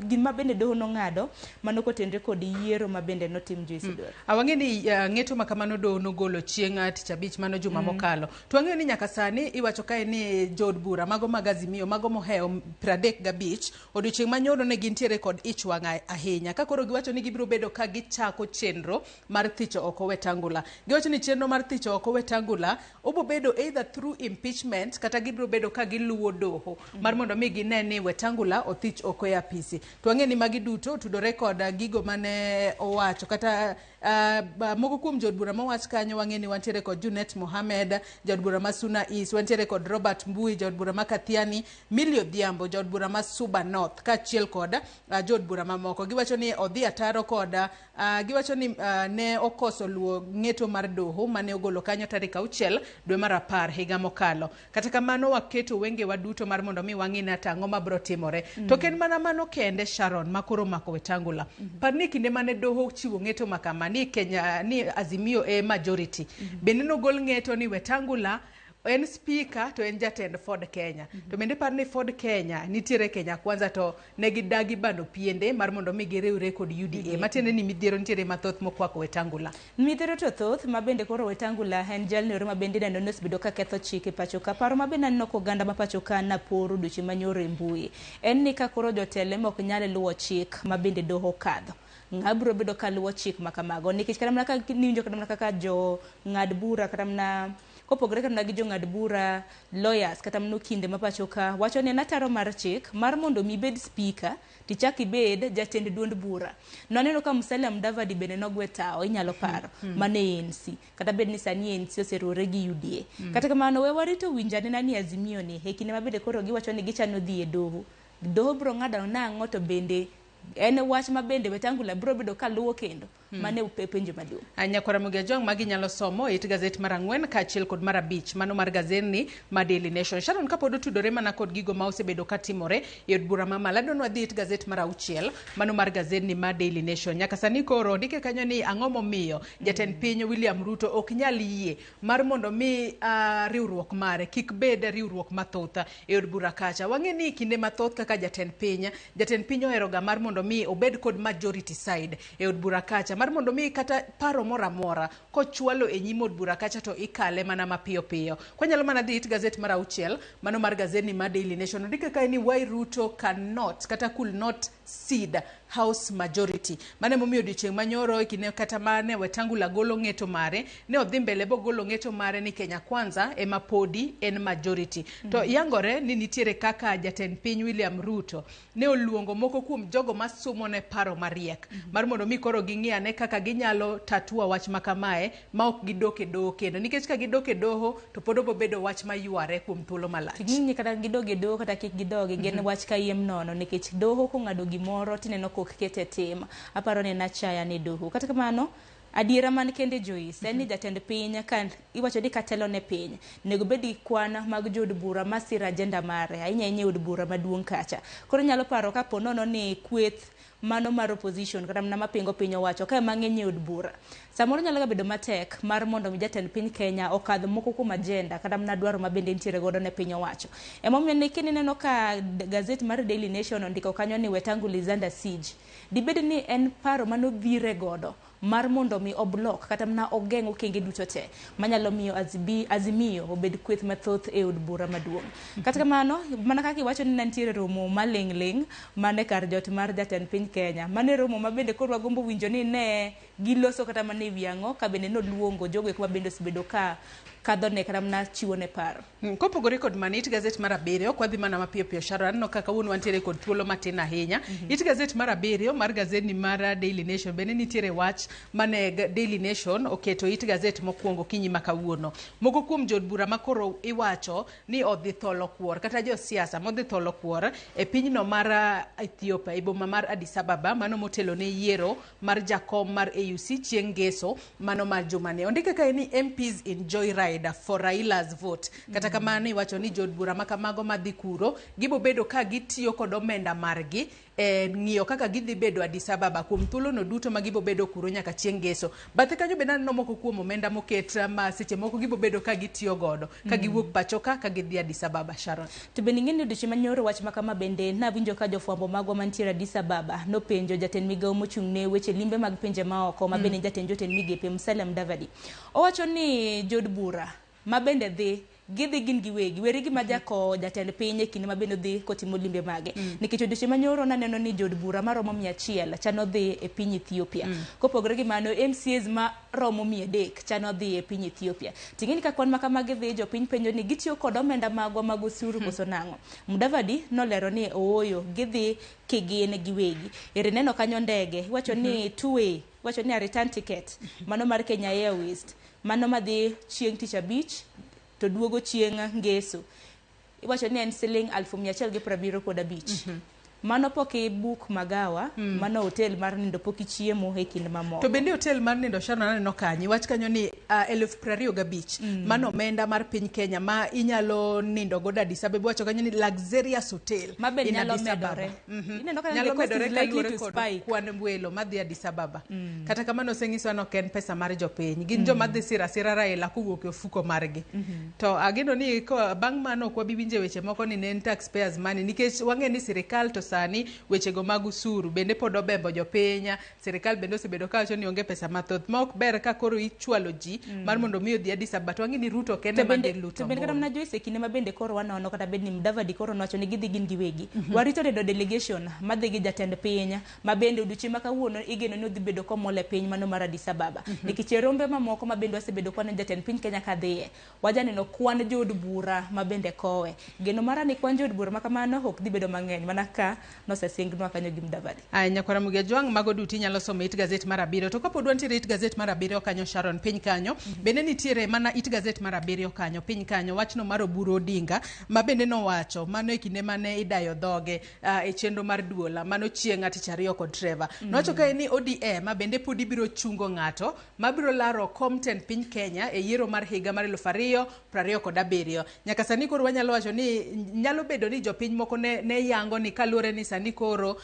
gima bende doho no ng'ado mano kotenre kod yiero ma bende notim Joyce Dwaro. Awang'e ni ng'eto makamano doho no golo chieng' tich abich mano juma mokalo. To wang'e ni nyaka sani iwacho kae ni jod bura mago mag Azimio mago moheo 35 odiochieng' manyoro ne gintiere kod ich wang' ahinya ka koro giwacho ni gibiro bedo ka gichako chenro mar thicho oko Wetangula. Giwacho ni chenro mar thicho oko Wetangula obo bedo either through impeachment kata gibiro bedo ka giluwo doho mar mondo mi gine ni Wetangula othich oko e apisi. To wang'e ni magi duto tudore kod gigo mane owacho kata moko kuom jod bura mowach kanyo. Wang'e ni wantiere kod Junet Mohamed jod bura ma Suna East, wantiere kod Robert Mbui jod bura ma Kathiani, Millie Odhiambo jod bura ma Suba North kaachiel kod jod bura mamoko. Giwacho ni odhi ataro kod giwacho ni ne okoso luwo ng'eto mar doho mane ogolo kanyo tarik 6 dwe mar 10 higa mokalo. Kata kamano waketo wenge waduto mar mondo mi wang'e na tang'o mabro timore. To ken mana mano kende Sharon makoro mako Wetangula. Parni kinde mane doho chiwo ng'eto makama ni Kenya ni Azimio e majority bende nogol ng'eto ni Wetangula en speaker to en jatend Ford Kenya. To bende parni Ford Kenya nitiere Kenya Kwanza to negi dagi bando piende mar mondo mi giriwre kod UDA matiende ni midhiero nitiere mathoth mokwako Wetangula. Midhiero to thoth ma bende koro Wetangula en jalno ma bende neno nos bedo ka ketho chike pacho ka paro ma bende neno ko ganda ma pacho ka na poro duchi manyoro mbui en ni ka koro jotele mok nyale luwo chik ma bende doho kadho ng'abro bedo ka luwo chik makamago nikech kata mana ka niwinjo kata mana kaka jo ng'ad bura kata mana kopogore kana gi jong'ad bura lawyers kata mno kinde mapachoka wacho ni nataro mar chik mar mondo mi bed speaker tichak ibed jatend duond bura. Noneno ka Musalia Mudavadi bende nogwe tao inyalo paro mane ANC kata bed ni sani ANC oserore gi UDA. Kata kamano we warito winjane nani Azimio ni hekine mabede koro giwacho ni gichano dhi e doho. Doho bro ng'ado nang'o to bende en wach mabende Wetangula bro bedo kaluwo kendo mane upepenjo maduong'. Anyakora mugia jong magi nyalo somo it gazet mar 4 kaachiel kod mar 5 mano mar gazeni ma Daily Nation. Sharon kapod otudore mana kod gigo ma osebedo katimore e od bura ma Malado no adhi it gazet mar 6 mano mar gazeni ma Daily Nation. Nyaka sani koro ndike kanyo ni ang'o momiyo jatend piny William Ruto ok nyal yie mar mondo mi riwruok mare kik bed riwruok mathoth e od bura kacha. Wang'e ni kinde mathoth kaka jatend piny ohero ga mar mondo mi obed kod majority side e od bura kacha mar mondo mi kata paro mora kochwalo e nyim od bura kacha to ikale mana mapiyo piyo. Kwanyalo mana dhi it gazet mar 6 mano mar gazeni ma Daily Nation. Ndike kae ni why Ruto cannot kata could not cede House majority. Mane momiyo odiochieng' manyoro kine kata mane Wetangula golo ng'eto mare ne odhi mbele bo golo ng'eto mare ni Kenya Kwanza ema podi en majority. To yangore ni nitiere kaka jatend piny William Ruto ne oluongo moko kuom jogo masumo ne paro mariek mar mondo mi koro ging'iane kaka ginyalo tatua wach makamae ma ok gidok e doho kendo nikech ka gidok e doho to pod obo bedo wach mayuare kuom thuolo malach. Ng'inyi kata gidog e doho kata kik gidog gen wach kayiem nono nikech doho kong'ado gimoro tineno kok kete tim aparo ni nachaya ni doho. Kata kamano adiera man kende Joyce en ni jatend piny kan iwacho ni katelo ne piny nego bedi kwana mag jod bura masira agenda mare ahinya od bura maduong' kacha. Koro nyalo paro ka ponono ni kweth mano mar opposition kata mna mapingo piny owacho ka mang'eny od bura samoro nyalo bedo matek mar mondo jatend piny Kenya okadh moko kuom agenda kata mna dwaro mabende nitiere godo ne piny owacho. Emomiyo ne kineno ka gazet mar Daily Nation ondiko kanyo ni Wetangula is under siege. Dibed ni en paro manodhire godo mar mondo mi oblok kata mna ogeng'o kenge duto te manyalo miyo Azimio obed kweth mathoth e od bura maduong'. Kata kamano mana kaka iwacho ni nitiere romo maling'ling mane kar jot mar jatend piny Kenya mane romo mabende koro wagombo winjo ni ne giloso kata mane wiang'o ka bende noluongo jogo ma bende osebedo ka kadhone kata mna chiwo ne paro. Kopogore kod manit gazet mar 7 ok wadhi mana mapiyo piyo Sharon no kaka wuon wantiere kod thuolo matin ahinya. It gazet mar 7 mar gazeni mar Daily Nation bende nitiere wach mane Daily Nation oketo it gazet mokwongo kinyi makawuono. Moko kuom jod bura makoro iwacho ni odhi tholo kuor kata jo siasa modhi tholo kuor e pinyno mar Ethiopia e boma mar Addis Ababa mano motelo ne yiero mar jakom mar AUC chieng' ngeso mano mar jumane. Ondike kae ni MPs enjoy ride for Raila's vote. Kata kamano iwacho ni jod bura makamago madhi kuro gibo bedo ka gitiyo kod omenda margi ng'iyo kaka gidhi bedo Addis Ababa kuom thuolo no duto ma gibo bedo kuro nyaka chieng' ngeso. Bathe kanyo be naneno moko kuom omenda moket ma seche moko gibo bedo ka gitiyo godo ka giwuok pachoka ka gidhi Addis Ababa Sharon. To bende ng'eni odiochieng' manyoro wach makama bende nawinjo ka jofwambo magwa mantiere Addis Ababa nopenjo jatend migawo mochung' ne weche limbe mag pinje maoko ma bende jatend migepe Musalia Mudavadi. Owacho ni jod bura ma bende dhi gidhi gin giwegi werigi ma jako jatend piny kinde mabende dhi kotimo limbe mage nikech odiochieng' manyoro naneno ni jod bura maromo 100 chano dhi e piny Ethiopia. Kopogore gi mano MCAs ma romo 300 chano dhi e piny Ethiopia. Ting'eni ka kwan makamagi dhi jopiny penjo ni gitiyo kod omenda magwa mag osuru koso nang'o. Mudavadi nolero ni ooyo gidhi kigin giwegi. Ere neno kanyo ndege iwacho ni two-way iwacho ni a return ticket mano mar Kenya Airways mano madhi chieng' tich abich to duogo chieng' ngeso iwacho ni en siling 175. Mano poki book magawa mano hotel mar nindo poki chiemo e kind mamoko. To bende hotel mar nindo Sharon aneno kanyi wach kanyo ni 25,000 mano omenda mar piny Kenya ma inyalo nindo godo Addis Ababa wacho kanyo ni luxurious hotel ma be nyalo medore. Ineno ka nyalo medore likely to spike kwan welo madhi Addis Ababa. Kata kamano sengiso no ken pesa mar jopiny gin joma dhi sira Raila kuwuok e ofuko margi. To ageno ni bang' mano kwa biwinje weche moko ni nen taxpayers money nikech wang'e ni sirikal to sani wechego mag usuru bende pod obembo jopiny. Sirikal bende osebedo ka wacho ni onge pesa mathoth ma ok ber ka koro ichwalo ji mar mondo mi odhi Addis Ababa. To wang'e ni Ruto kende ma de luto. To bende kata mna Joyce kinde ma bende koro wanono kata bed ni Mudavadi koro nowacho ni gidhi gin giwegi. Warito neno delegation madhi gi jatend piny ma bende odiochieng' ma kawuono igeno ni odhi bedo komole piny mano mar Addis Ababa. Nikech rombe mamoko ma bende wasebedo kwan jatend piny Kenya ka dhiye. Wajaneno kwan jood bura ma bende kowe. Geno mara ni kwan jood bura ma kamano ok dhi bedo mang'eny mana ka nosesingnwa kanyo gi Mudavadi. Nyakwara Mugia Jwang mago duto inyalo somo It Gazette mar 7. To kapod wantiere It Gazette mar 7 kanyo Sharon piny kanyo bende nitiere mana It Gazette mar 7 kanyo piny kanyo wachno mar Oburu Odinga ma bende nowacho mano e kinde mane idayo dhoge e chenro mar duola mano chieng' Tich Ariyo kod Trevor. Nowacho ka ni ODM bende pod ibiro chungo ng'ato mabiro laro content piny Kenya e yiero mar higa mar 2027. Nyaka sani koro wanyalo wacho ni nyalo bedo ni jopiny moko ne yango ni kaluore ni sani koro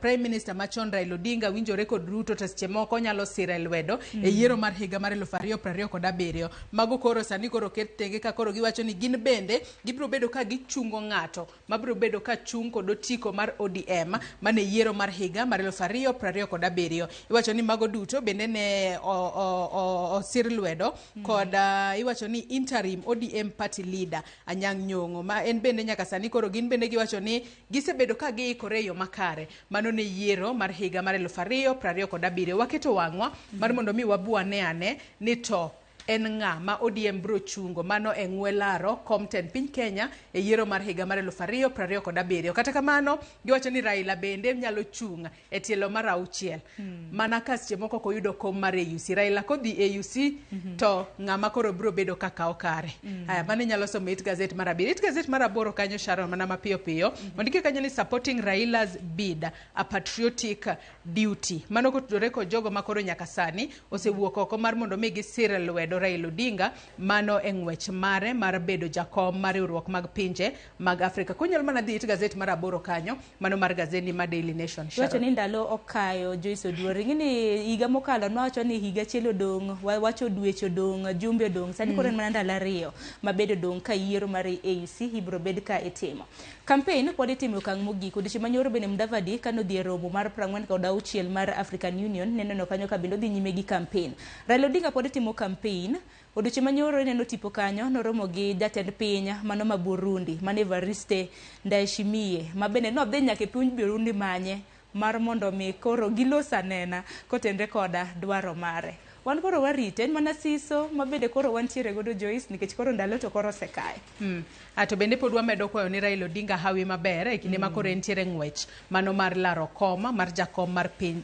Prime Minister machon Raila Odinga winjore kod Ruto to seche moko nyalo sire lwedo e yiero mar higa mar 2027. Mago koro sani koro ket tenge ka koro giwacho ni gin bende gibiro bedo ka gichungo ng'ato mabiro bedo ka chung kod otiko mar ODM mane yiero mar higa mar 2027. Iwacho ni mago duto bende ne osir lwedo kod iwacho ni interim ODM party leader Anyang' Nyong'o ma en bende nyaka sani koro gin bende giwacho ni gisebedo ka giikore yo makare mano ne yiero mar higa mar 2027. Waketo wang'wa mar mondo mi wabuane ane ni to en ng'a ma ODM bro chungo mano e ng'welaro Compton piny Kenya e yiero mar higa mar 2027. Kata kamano giwacho ni Raila bende nyalo chung e tielo mar 6 mana ka seche moko koyudo kom mar AUC. Raila kodhi AUC to ng'ama koro bro bedo kaka okare. Mano nyalo somo It Gazette mar 7. It Gazette mar 8 kanyo Sharon mana mapiyo piyo ondike kanyo ni supporting Raila's bid a patriotic duty. Mano kotudore kod jogo makoro nyaka sani osewuok oko mar mondo mi gisire lwedo Raila Odinga mano e ng'wech mare mar bedo jakom mar riwruok mag pinje mag Afrika. Kunyal mana dhi It Gazette mar 8 kanyo mano mar gazeti ma Daily Nation. Wacho ni ndalo okayo Joyce Oduor ngini higa mokalo nowacho ni higa chielo dong wacho dweche dong jumbe dong sani koro mana ndalo 2 ma bedo dong ka yiero mar AUC ibro bed ka itimo. Campaign pod itimo kang' mogik odiochieng' manyoro bende Mudavadi kano dhi e romo mar 46 mar African Union neno kanyo ka bende dhi nyime gi campaign. Raila Odinga pod itimo campaign odiochieng' manyoro neno tipo kanyo noromo gi jatend piny mano ma Burundi mane Evariste Ndayishimiye ma bende nodhi nyaka e piny Burundi manye mar mondo mi koro gilosa nena kotendre koda dwaro mare. Wan koro warite en mana siso ma bende koro wantiere godo Joyce nikech koro ndalo to koro sekae. To bende pod wamedo kwayo ni Raila Odinga hawi maber e kinde ma koro entiere ng'wech mano mar laro kom mar jakom mar piny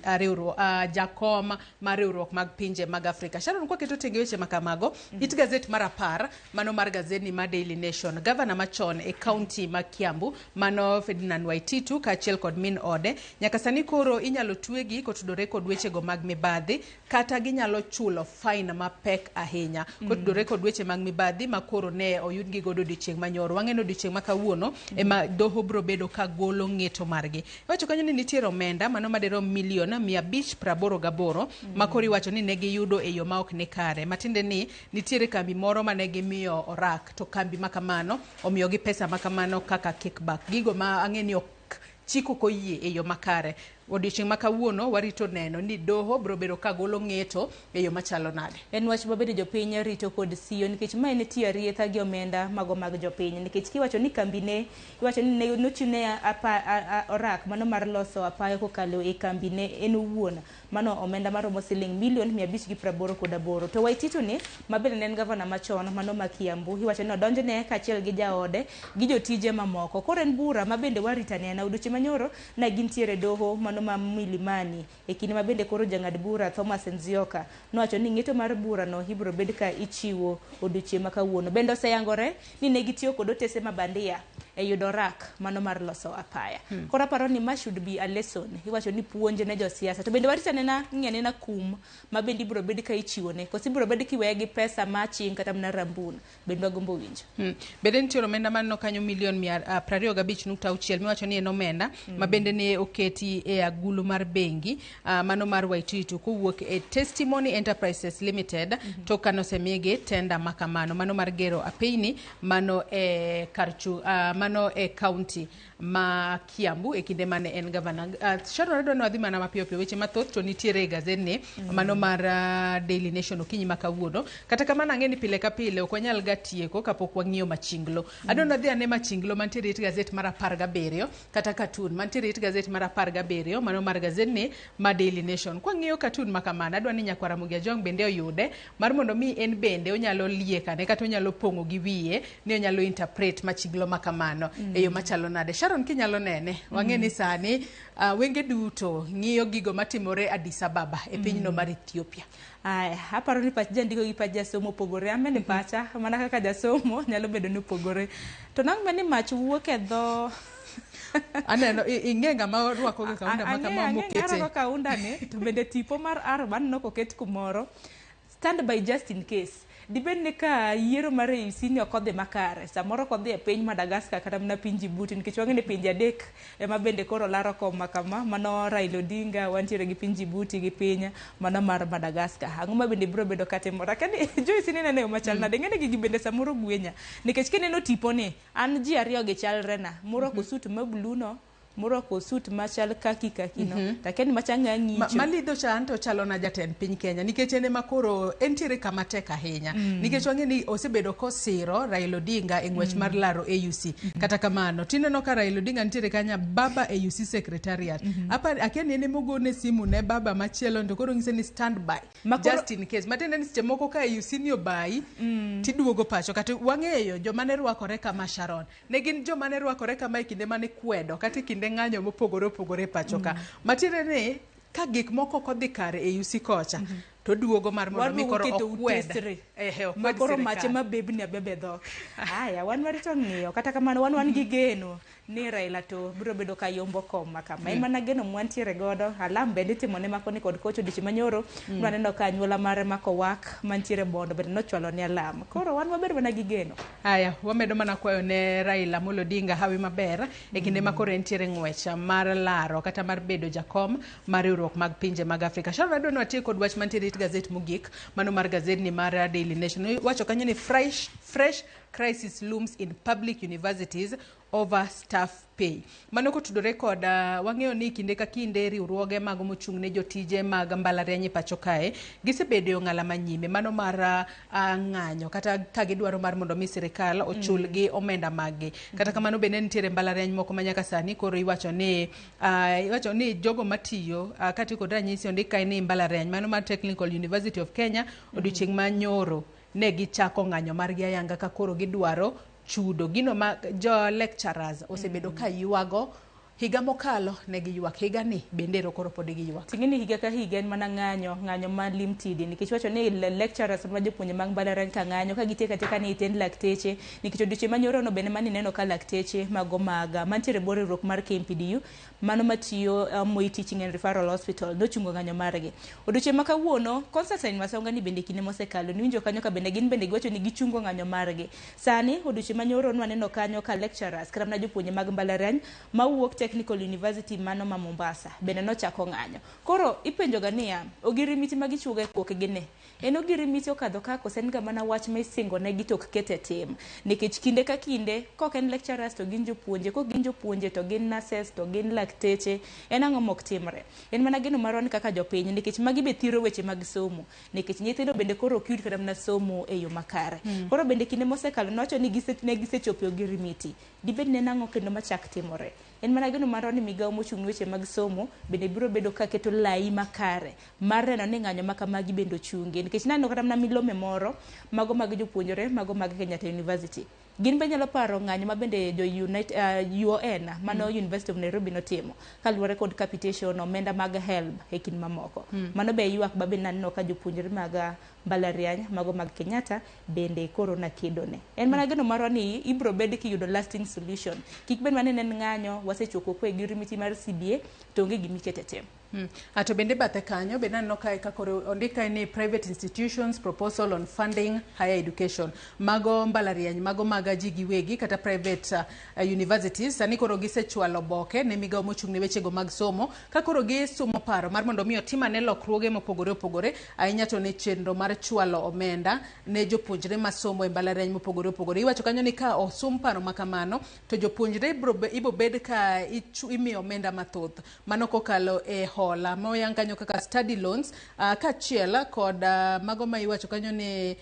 jakom mar riwruok mag pinje mag Afrika. Sharon kwa keto tenge weche makamago It Gazette mar 10 mano mar gazeti ma Daily Nation. Governor machon e county ma Kiambu mano Ferdinand Waititu kaachiel kod min ode nyaka sani koro inyalo twegi kotudore kod weche go mag mibadhi kata ginyalo chulo fine mapek ahinya kotudore kod weche mag mibadhi ma koro ne oyudgi godo odiochieng' manyoro. Wang'eno odiochieng' ma kawuono ema doho bro bedo ka golo ng'eto margi. Wacho kanyo ni nitiere omenda mano madero milion 588 ma koro iwacho ni ne giyudo e yo ma ok ne kare. Matinde ni nitiere kambi moro ma ne gimiyo orak to kambi makamano omiyo gi pesa makamano kaka kickback. Gigo ma ang'e ni ok chiko koyie e yo makare. Odiochieng' ma kawuono warito neno ni doho bro bedo ka golo ng'eto e yo machalo nade. En wach mabedo jopiny rito kod siyo nikech ma en tiyo rietha gi omenda mago mag jopiny nikech kiwacho ni kambine iwacho ni nochune orak mano mar loso apaya kokalo e kambine en wuon mano omenda maromo siling milion 588 to Waititu ni mabende ne en gavana machon mano ma Kiambu iwacho ni odonjne kaachiel gi jaode gi jotije mamoko koro en bura mabende warita nena odiochieng' manyoro na gintiere doho mano ma Milimani e kinde ma bende koro jang'ad bura Thomas Nzioka nowacho ni ng'eto mar bura no ibro bed ka ichiwo odiochieng' ma kawuono. Bende oseyangore ni ne gitiyo kod otese mabandia e yudo rak mano mar loso apaya. Koro aparo ni ma should be a lesson iwacho ni puonj ne josiasa to bende warita nena ng'ene na kum ma bende ibro bed ka ichiwo ne kosi ibro bed kiweye gi pesa ma ching kata mna rambun bende wagombo winjo. Bende nitiere omenda manno kanyo milion 25.6 miwacho ni en omenda ma bende ne oketi e agulu mar bengi mano mar Waititu kowuok e Testimony Enterprises Limited to kano semige tenda makamano mano mar gero apeyni mano e karchu mano e county ma Kiambu e kinde mane en governor. Sharon Redo no adhi mana mapiyo piyo weche mathoth to nitiere gazedni mano mar Daily Nation okinyi ma kawuono. Kata kamano ang'e ni pile ka pile ok wanyal ga tieko kapok wang'iyo machinglo. Adona dhi ane machinglo mantiere it gazet mar 17 kata cartoon mantiere it gazet mar 17 mano mar gazedni ma Daily Nation. Kwa ng'iyo cartoon ma kamano adwa ni Nyakwara Mugiajong bende oyude mar mondo mi en bende onyalo liekane kata onyalo pong'o gi wiye ni onyalo interpret machinglo ma kamano e yo machalo nade. Sharon kinyalo nene wang'e ni sani wenge duto ng'iyo gigo matimore Addis Ababa e pinyno mar Ethiopia. Aya, aparo ni pach jandiko gi pach jasomo pogore. Amene pacha mana kaka jasomo nyalo bedo ni pogore. To nang'e ni mach wuok e dho aneno ing'enga ma rwako ga kaunda ma kama mokete. Ang'e kaunda ni to bende tipo mar Arban no koket kumoro. Stand by just in case. Dibed ni ka yiero mar AUC ni ok odhi makare. Samoro kodhi e piny Madagascar kata mana piny Djibouti nikech wang'e ni pinje adek ema bende koro laro koma kama. Mano Raila Odinga wantiere gi piny Djibouti gi piny mano mar Madagascar. Ang'o ma bende biro bedo katimore. Kani Joyce ni nene machal nade ng'ene gigi bende samoro gwenya. Nikech kineno tipo ni an ji ariyo gi chalre na. Moro kosut ma blue no. Moro ko suit machal kaki no takeni machanga ng'icho malidho chan to chalo na jatend piny Kenya nikech ene makoro entiere kama tek ahinya nikech wang'e ni osebedo kosiro Raila Odinga e ng'wech mar laro AUC kata kamano tineno ka Raila Odinga nitiere kanya baba AUC secretariat apa akiani ene mogone simu ne baba machielo to koro ng'ise ni stand by just in case matende ni seche moko ka AUC ni obai tiduogo pacho kata wang'eyo joma ne rwakore kama Sharon ne gin joma ne rwakore kama e kinde mane kwedo kata ng'anyo mopogore pacho ka matiere ni ka gik moko kodhi kare e UC kocha to duogo mar mondo mi koro okwed makoro mache mabebni abebe dhok. Aya wan warito ng'iyo kata kamano wan gi geno ni Raila to biro bedo ka yombo koma kama en mana geno mwantiere godo alam bende timone makoni kod kocho dichi manyoro waneno ka anyuola mare mako wak mantiere bondo bende nochwalo ne alam koro wan wabedo mana gi geno. Aya wamedo mana kwayo ne Raila Amolo Odinga hawi maber e kinde makoro entiere ng'wecha mar laro kata mar bedo jakom mar riwruok mag pinje mag Afrika. Sharon Redo no atie kod wach mantiere it gazet mogik mano mar gazedni mar Daily Nation wacho kanyo ni fresh crisis looms in public universities over staff pay. Mano kotudore kod wang'eyo ni kinde ka kinde riwruoge mag mochung' ne jotije mag mbalariany pacho kae gisebedo ng'ala manyime mano mar ng'anyo kata ka gidwaro mar mondo mi sirikal ochul gi omenda maggi kata kamano bende nitiere mbalariany moko manyaka sani koro iwacho ni jogo matiyo kati kod ranyisi ondika ni mbalariany mano mar Technical University of Kenya odiochieng' manyoro ne gichako ng'anyo margi ayanga ka koro gidwaro chudo gino ma jo lecturers osebedo ka yuago higa mokalo ne giyuak higa ni bendero koro pod giyuak tingini higa ka higa en mana ng'anyo ma limtidi nikech wacho ni lecturers ma jopuonje mag mbalariany ka ng'anyo ka gitieka ni itend lakteche nikech odiochieng' manyoro no bende mani neno ka lakteche mago maga mantiere riwruok mar KMPDU mano matiyo Moi Teaching and Referral Hospital nochungo ng'anyo margi odiochieng' ma kawuono Constantine Wasonga ni bende kinde mosekalo ni winjo kanyo ka bende gin bende giwacho ni gichungo ng'anyo margi sani odiochieng' manyoro nwaneno kanyo ka lecturers kata na jopuonje mag mbalariany mawuok Technical University mano ma Mombasa bende nochako ng'anyo koro ipenjo ga niya ogirimiti magichuga koke gine en ogirimiti okadho ka kosen ga mana wach ma isingo ne gitok kete tim nikech kinde ka kinde kok en lecturers to gin jopuonje kok gin jopuonje to gin nurses to gin lakteche en ang'o mok timre en mana gino marwan kaka jopiny nikech magi be thiro weche mag somo nikech nyithindo bende koro ok yud kata mana somo e yo makare koro bende kinde mosekalo nocho ni gisechopo ogirimiti dibed ne nang'o kendo machak timore en mana gino marwan ni migawo mochung' weche mag somo bende biro bedo ka keto lai makare mar neno ni ng'anyo ma kamagi bende ochungi nikech naneno kata mana milome moro mago mag jopuonjore mago mag Kenyatta University gin be nyalo paro ng'anyo ma bende jo UN mano University of Nairobi notimo kaluwore kod capitation omenda mag HELB e kin mamoko mano be ywak ba bende naneno ka jopuonjore mag mbalariany mago mag Kenyatta bende koro na kedone en mana gino marwa ni ibro bed kiyudo lasting solution kik bed mana en ng'anyo wasechoko kwe gi rimiti mar CBA to onge gimikete tem. Ato bende bathe kanyo bende aneno kae kakoro ondika ni private institutions proposal on funding higher education. Mago mbalariany, mago maga ji giwegi kata private universities. Sani koro gisechwalo boke ne migao mochung' ne wechego mag somo. Kakoro gisumo paro mar mondo mi otimane lokruoge mopogore opogore. Ahinya to ne chenro mar chwalo omenda ne jopuonjre masomo e mbalariany mopogore opogore. Iwacho kanyo ni ka osum paro makamano to jopuonjre ibo bed ka imiyo omenda mathoth. Mano kokalo e hola moyang kanyo kaka study loans kachiel kod mago ma iwacho kanyo ni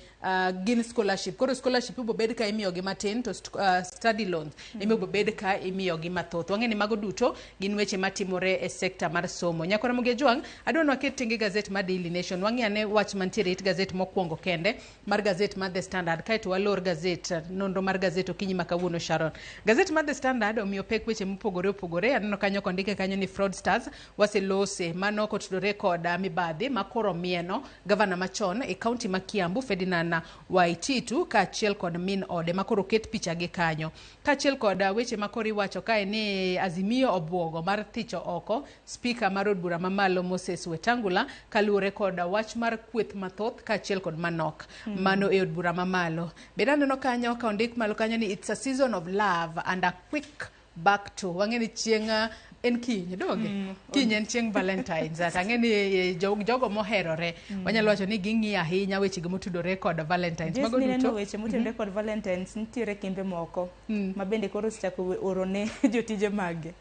gin scholarship. Koro scholarship ibo bed ka imiyo gi matin to study loans ibo bed ka imiyo gi mathoth. Wang'e ni mago duto gin weche matimore e sekta mar somo. Nyakora Muge Jwang adwano waket tenge gazet mar Daily Nation. Wang'e ane wach mantiere it gazet mokwongo kende mar gazet mar The Standard kaeto walor gazet nonro mar gazet okinyi makawuono Sharon. Gazet mar The Standard omiyo pek weche mopogore opogore. Aneno kanyo kondike kanyo ni fraudsters waselose mano kotudore kod mibadhi makoro mieno gavana machon e kaunti ma Kiambu Ferdinand Waititu kaachiel kod min ode makoro ket picha gi kanyo. Kaachiel kod weche makoro iwacho kae ni Azimio obwogo mar thicho oko speaker mar od bura mamalo Moses Wetangula kaluwore kod wach mar kweth mathoth kaachiel kod manok mano e od bura mamalo. Bende aneno kanyo ka ondik malo kanyo ni it's a season of love and a quick back to. Wang'e ni chieng' en kiny doge kiny en chieng' Valentines ang'e ni jogo moherore wanyalo wacho ni ging'i ahinya weche motudore kod Valentines mago duto weche motudore kod Valentines nitiere kembe moko ma bende koro sechako orone jotije mage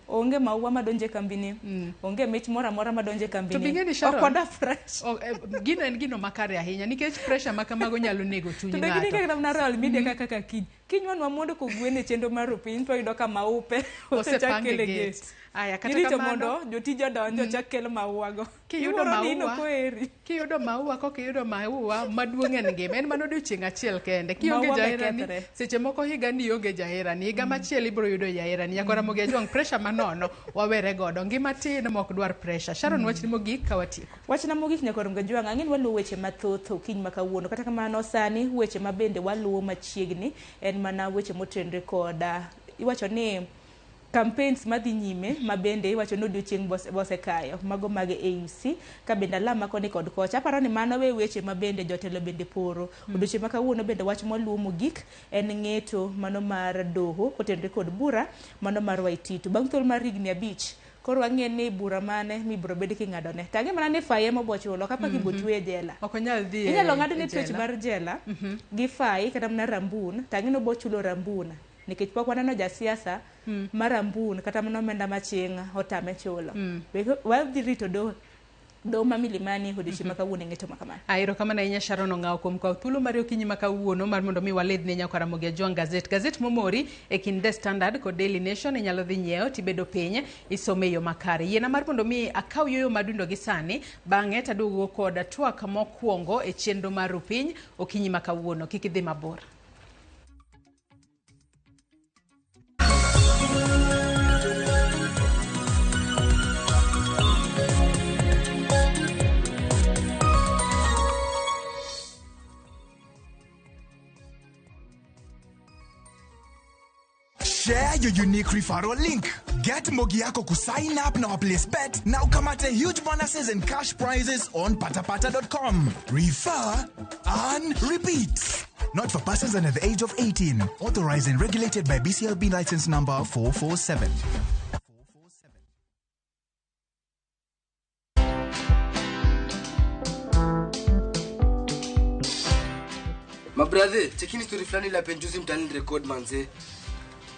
onge maua madonje kambini onge mich mora mora madonje kambini okoda fresh gino en gino makare ahinya nikech pressure makamago nyalo nego chuny ng'ato. To bende kaka na real media kaka kiny wan wamondo kogwene chenro mar rupiny to yudo ka maupe osechakele gate. Aya kata kamano mondo jotije donjo chakel mauago. Kiyudo maua kokiyudo maua maduong' en ngima en mano odiochieng' achiel kende. Kionge jaherani seche moko higa ni onge jaherani higa machielo ibiro yudo jaherani. Nyakora Muge Jwang pressure manono wawere godo ngima tin mok dwar pressure. Sharon wachni mogik ka watieko. Wachna mogik Nyakora Muge Jwang ang'en waluwo weche mathoth okiny makawuono kata kamano sani weche mabende waluwo machiegni en mana weche motenre kod iwacho ni campaigns madhi nyime mabende iwacho ni odiochieng' bose kayo mago mag AUC ka bende alama koni kod kocha. Aparo ni mano weche mabende jotelo bende poro odiochieng' makawuono bende wach mwaluwo mogik en ng'eto mano mar doho kotenre kod bura mano mar Waititu bang' thuolo mar higni 5 koro wang'e ni bura mane mibiro bed king'adone. Tange mana ni faye mobochulo kapa kibochwe jela. Ok onyal dhi. Inyalo ng'adne twech mar jela gi fai kata mana rambun tange no bochulo rambun. Nikech pok waneno jasiasa marambun kata mano omenda maching' otame chulo. Wadhi rito do ma Milimani odiochieng' makawuono ng'eto makamano. Airo kama na inya Sharon Ong'aw kuom kwa thuolo mar okinyi makawuono mar mondo mi waled ne Nyakora Muge Jwang gazet momori e kind The Standard kod Daily Nation inyalo dhi nyiewo tibedo piny isome yo makare. Yiena mar mondo mi akaw yoyo madundo gi sani bang'e taduogo kod twak mokwongo e chenro mar rupiny okinyi makawuono kik idhi mabor. Share your unique referral link. Get Mogi Yako to sign up now, place bet. Now come at huge bonuses and cash prizes on patapata.com. Refer and repeat. Not for persons under the age of 18. Authorized and regulated by BCLB license number 447. My brother, chekini story flani la penjuzi mtani record manze.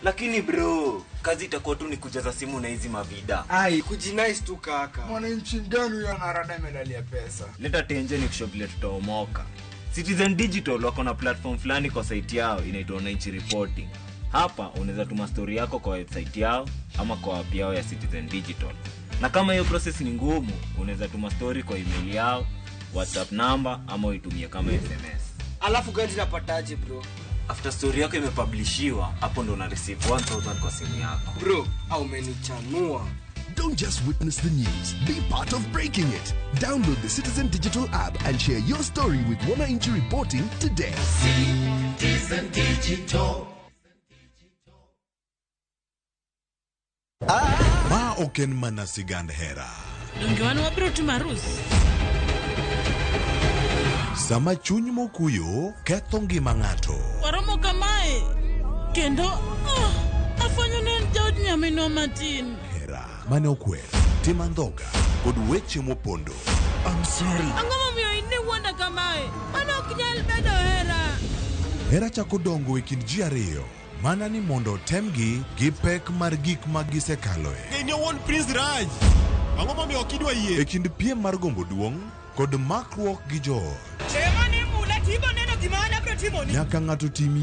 Lakini bro, kazi itakuwa tu ni kujaza simu na hizi mavida. Ai, kujinice tu kaka. Mwananchi gani huyo anarada medali ya pesa? Leta tenje ni kushobile tutaomoka. Citizen Digital wako na platform fulani kwa site yao inaitwa Wananchi Reporting. Hapa unaweza tuma story yako kwa website yao ama kwa app yao ya Citizen Digital. Na kama hiyo process ni ngumu, unaweza tuma story kwa email yao, WhatsApp number ama uitumie kama SMS. Alafu gani napataje bro? After story yako imepublishiwa, hapo ndo una receive 1000 kwa simu yako. Bro, au umenichanua. Don't just witness the news, be part of breaking it. Download the Citizen Digital app and share your story with Wananchi Reporting today. Citizen Digital. Ma oken mana sigand hera. donge wan wabiro timo arus. Sama chuny mokuyo ketho ngima ng'ato. Waromo kamae kendo afanyo ne jaod nyaminwa matin. Hera mane okwer, tim andhoga kod weche mopondo. I'm sorry. Ang'o miyo ine wanda kamae? Mano ok nyal bedo hera. Hera chako dongo e kind ji ariyo, mana ni mondo temgi gi pek mar gik ma gisekaloe. Ng'e won Prince Raj. Ang'o miyo ok idwa yie? E kind piem mar gombo duong' kod makruok gi joot. Chemani mula tibo neno gimana bro timoni. Nyaka ng'ato tim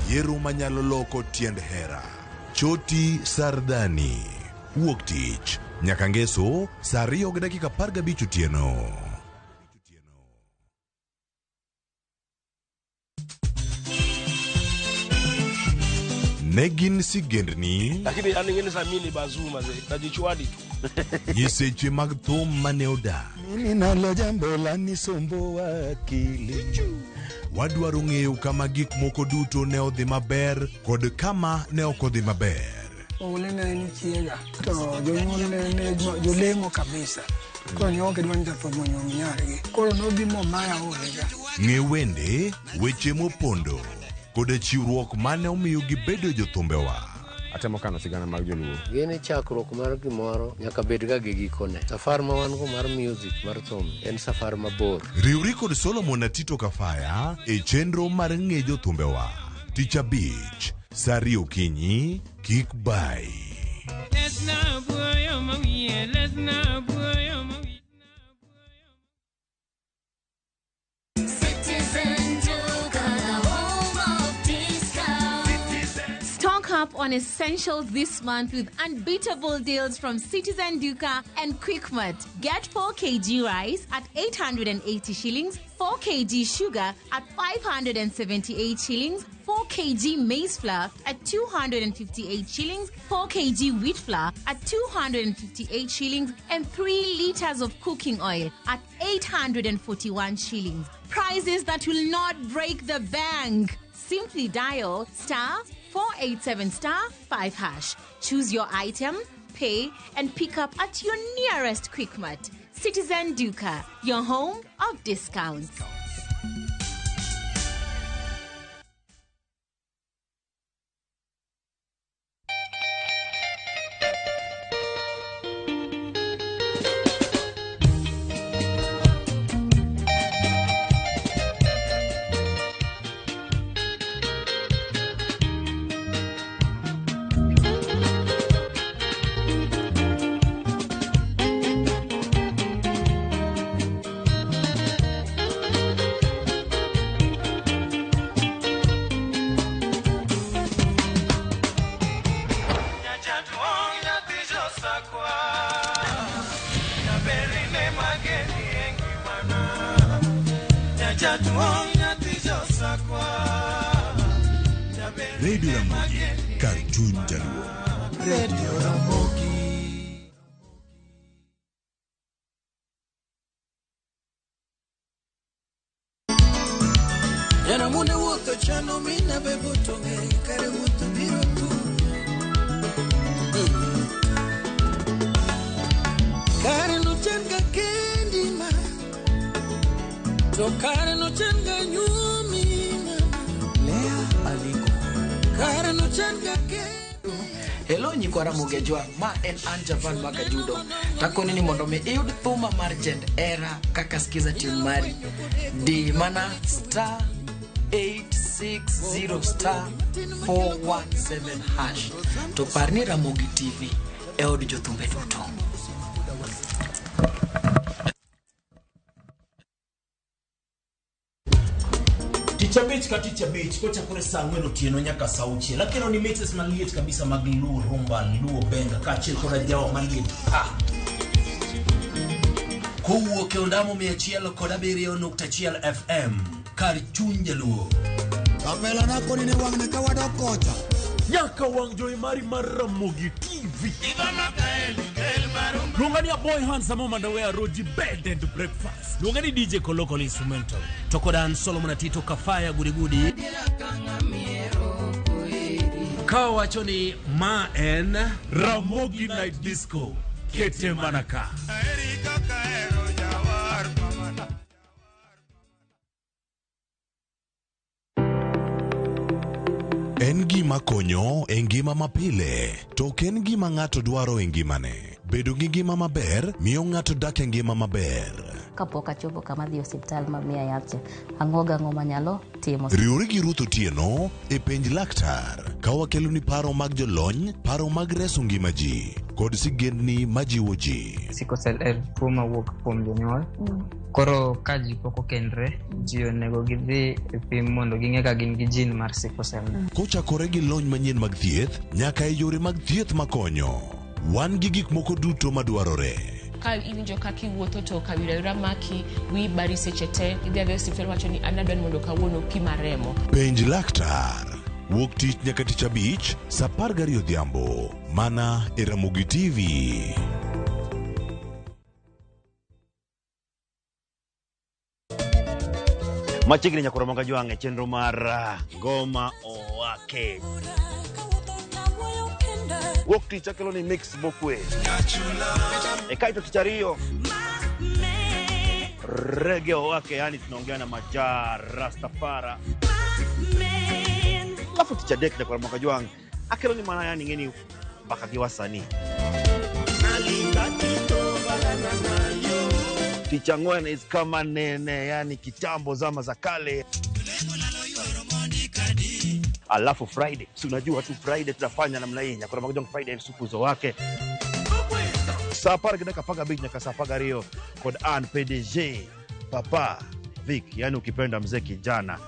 yiero manyalo loko tiend hera. Choti Sardani. Wuok tich nyaka ngeso saa 2:15 otieno. Negin sigendni lakini aningene samini bazuma ze najichwadi tu. Nyiseche mag thum mane oda. Mimi nalo jambo la nisombo wakili. Wadwaro ng'eyo kama gik moko duto ne odhi maber kod kama ne ok odhi maber. Ole ni chiega to jonyuol ne jolemo kabisa. Koro ni oke dwani to monyo nyargi. Koro no bimo maya olega. Ng'e wende, weche mopondo kod chiwruok mane omiyo gibedo jothumbewa. Atemo kano sigana mag joluo. Gene chakruok mar gimoro nyaka bed ga gi gikone. Safar ma wan go mar music mar thum en safar mabor. Riwri kod Solomon Atito Kafaya e chenro mar ng'e jothumbewa. Tich Abich, saa 2 okinyi, kik bai. Up on essentials this month with unbeatable deals from Citizen Duka and Quickmart. Get 4 kg rice at 880 shillings, 4 kg sugar at 578 shillings, 4 kg maize flour at 258 shillings, 4 kg wheat flour at 258 shillings, and 3 liters of cooking oil at 841 shillings. Prices that will not break the bank. Simply dial *487*5#. Choose your item, pay, and pick up at your nearest Quickmart. Citizen Duka, your home of discounts. Radio Ramogi, Cartoon Jaluo. Radio Ramogi. Yana mune wuotho chano mina bebo tonge kare wuotho biro tu. Kare no chenga kendi ma. To kare no chenga nyumi ma. Lea aliko. Kare no chenga kendi. Hello nyikwa Ramogi jwa, ma en Anjavan Magajudo. Takoni ni mondo me iyud thuma mar Jend Era kaka skiza tune mari. Di mana *860*417#. To parni Ramogi TV e od jothumbe duto. Teacher Beach kocha kure saa ngweno tieno nyaka saa uche. Lakini ni mixes maliet kabisa magluo rumba luo benga kache kora jawa maliet. Kowuok e ondamo 107.1 FM kar chuny jaluo. Kamela na koni ne wangne ka wadokocha. Nyaka wang joy mari mar Ramogi TV. Lungani a boy handsome underwear roji bed and breakfast. Lungani DJ Kolokolo instrumental. Tokodan Solomon Atito Kafaya gudi. Kawa wachoni ma en Ramogi Night Disco. kete manaka. En gima konyo e ngima mapile, to ok en gima ng'ato dwaro e ngimane. Bedo gi ngima maber miyo ng'ato dak e ngima maber. Kapok achopo kama dhi osiptal mamiya yath, ang'o gang'o manyalo timo. Riwri gi Ruth Otieno e penj laktar, ka wakelo ni paro mag jolony, paro mag reso ngima ji, kod sigendni majiwo ji. Sickle cell en tuo mawuok kuom jonyuol. Koro ka ji pok okendre, ji onego gidhi e pim mondo ging'e ka gin gi jin mar sickle cell. Kochakore gi lony manyien mag thieth, nyaka e yore mag thieth makonyo. Wan gi gik moko duto madwarore. Ka iwinjo kaka iwuotho to kawira maki wi bari seche te idhi adhi osiptal wacho ni anadwani mondo kawuono pima remo. Penj laktar wuok tich nyaka tich abich saa 12 odhiambo mana e Ramogi TV. Machiegni nyakoro Ramogi Jwang' e chenro mar ngoma owake. Wuok tich akelo ni mix bokwe. E kaito tich ariyo reggae owake, yani tunaongea na Majar Rastafara. Alafu tich adek nyakoro Ramogi Jwang' akelo ni mana, yani ngeni mpaka kiwasani. Tich ang'wen is kama nene, yani kitambo zama za kale. Alafu Friday, si unajua tu Friday tunafanya namna hii, nyakoro Ramogi Jwang' Friday siku zo wake. Saa para kidaka paga big nyaka saa paga rio kod an PDG Papa Vic, yani ukipenda mzee kijana.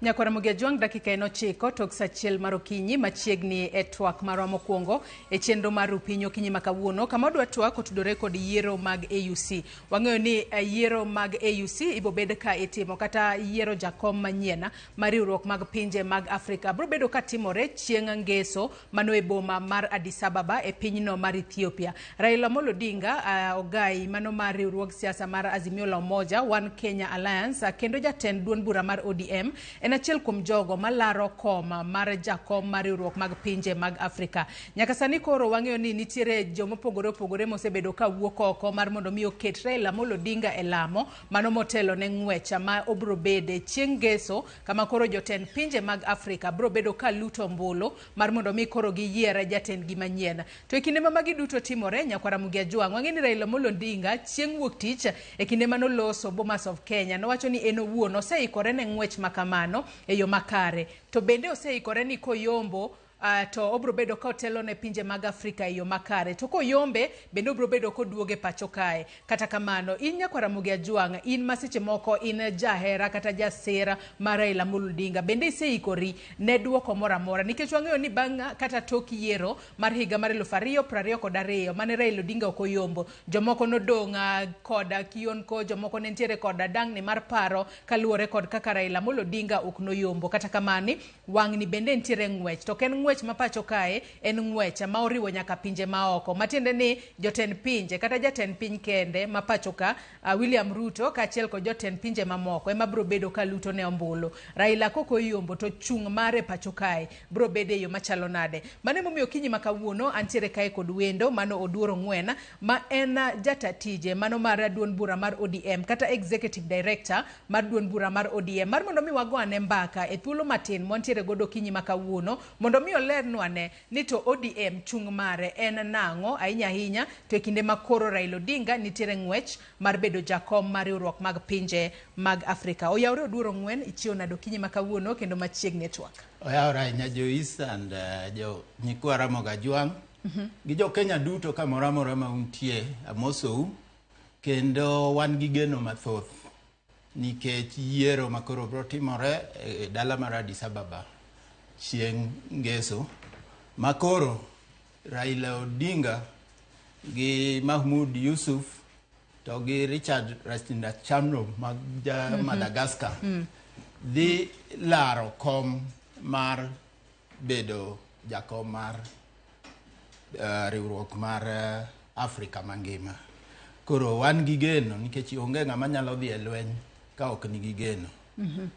Nyakoro Ramogi Jwang' dakika 9 tok saa 1 mar okinyi machiegni e twak marwa mokwongo e chenro mar Rupiny okinyi makawuono. Kama odwa twak otudore kod yiero mag AUC. Wang'eyo ni yiero mag AUC ibo bed ka itimo, kata yiero jakom manyien mar riwruok mag pinje mag Afrika bro bedo ka timore chieng' ngeso mano e boma mar Addis Ababa e pinyno mar Ethiopia. Raila Amolo Odinga ogai mano mar riwruok siasa mar Azimio la Umoja One Kenya Alliance kendo jatend duond bura mar ODM en achiel kuom jogo malaro koma mar jakom mar riwruok mag pinje mag Afrika. Nyaka sani koro wang'eyo ni nitiere joma opogore mosebedo ka wuok oko mar mondo mi oket Raila Amolo Odinga e lamo mano motelo ne ng'wecha ma obro bede chieng' ngeso, kama koro jotend pinje mag Afrika bro bedo ka luto mbulu mar mondo mi koro giyiera jatend gi manyien. To e kinde ma magi duto timore, nyakoro Ramogi Jwang' wang'e ni Raila Amolo Odinga chieng' wuok tich e kinde manoloso Bomas of Kenya nowacho ni en owuon oseikore ne ng'wech makamano e yo makare, to bende oseikore ni koyombo to obro bedo ka otelo ne pinje mag Afrika e yo makare, to koyombe bende obro bedo koduoge pacho kae. Kata kamano in nyakoro Ramogi Jwang', in masiche moko in jahera kata jasera mar Raila Amolo Odinga, bende iseikori ne duoko moramora, nikech wang'eyo ni bang' kata tok yiero mar higa mar 2022 mane Raila Odinga okoyombo, jomoko nodong' koda kionko, jomoko ne ntiere koda dang'ni mar paro kaluwore kod kaka Raila Amolo Odinga ok noyombo. Kata kamani wang'ni bende ntiere ng'wech, to ken ng'wech ma pacho kae en ng'wech ma oriwo nyaka pinje maoko, matiende ni jotend pinje kata jatend piny kende ma pacho ka William Ruto ka achiel kod jotend pinje mamoko ema bro bedo ka luto ne ombulu. Raila koko yombo to chung' mare pacho kae bro bede yo machalo nade. Mane momiyo okinyi makawuono antiere kae kod wendo mano Oduoro Ng'wen ma en jatatije mano mar duond bura mar ODM kata executive director mar duond bura mar ODM mar mondo mi wago ane mbaka e thuolo matin montiere godo okinyi makawuono mondo mi olernwane ni to ODM chung' mare en nang'o ahinya to e kinde makoro Raila Odinga nitiere ng'wech mar bedo jakom mar riwruok mag pinje mag Afrika. Oyawre Oduoro Ng'wen ichiwo nado okinyi makawuono kendo machiegni e twak. Oyawre ahinya Joyce and jo nyikwa Ramogi Jwang' gi jo Kenya duto kamoro amora ma untie, amosou kendo wan gi geno mathoth nikech yiero makoro bro timore e dala mar Addis Ababa chieng' ngeso makoro Raila Odinga gi Mahmoud Yusuf to gi Richard Rastindachamno mag Madagascar dhi laro kom mar bedo jakom mar riwruok mar Afrika mangima. Koro wan gi geno nikech onge ng'ama nyalo dhi e lweny ka ok nigi geno.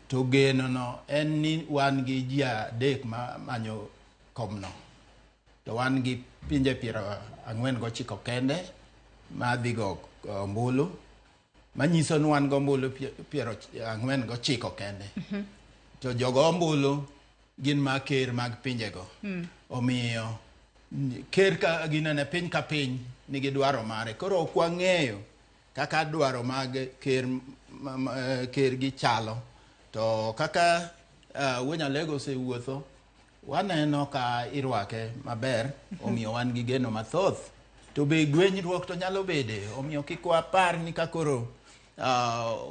To geno no en ni wan gi ji adek ma manyo komno. To wan gi pinje 49 kende ma dhi go ombulu, manyiso ni wan go ombulu 49 kende. To jogo ombulu gin ma ker mag pinjego. Omiyo ker ka ginene piny ka piny nigi dwaro mare. Koro ok wang'eyo kaka dwaro mag ker gi chalo. To kaka Wuonyalego osewuotho, waneno ka irwake maber, omiyo wan gi geno mathoth. To be gwenyruok to nyalo bede, omiyo kik wapar ni ka koro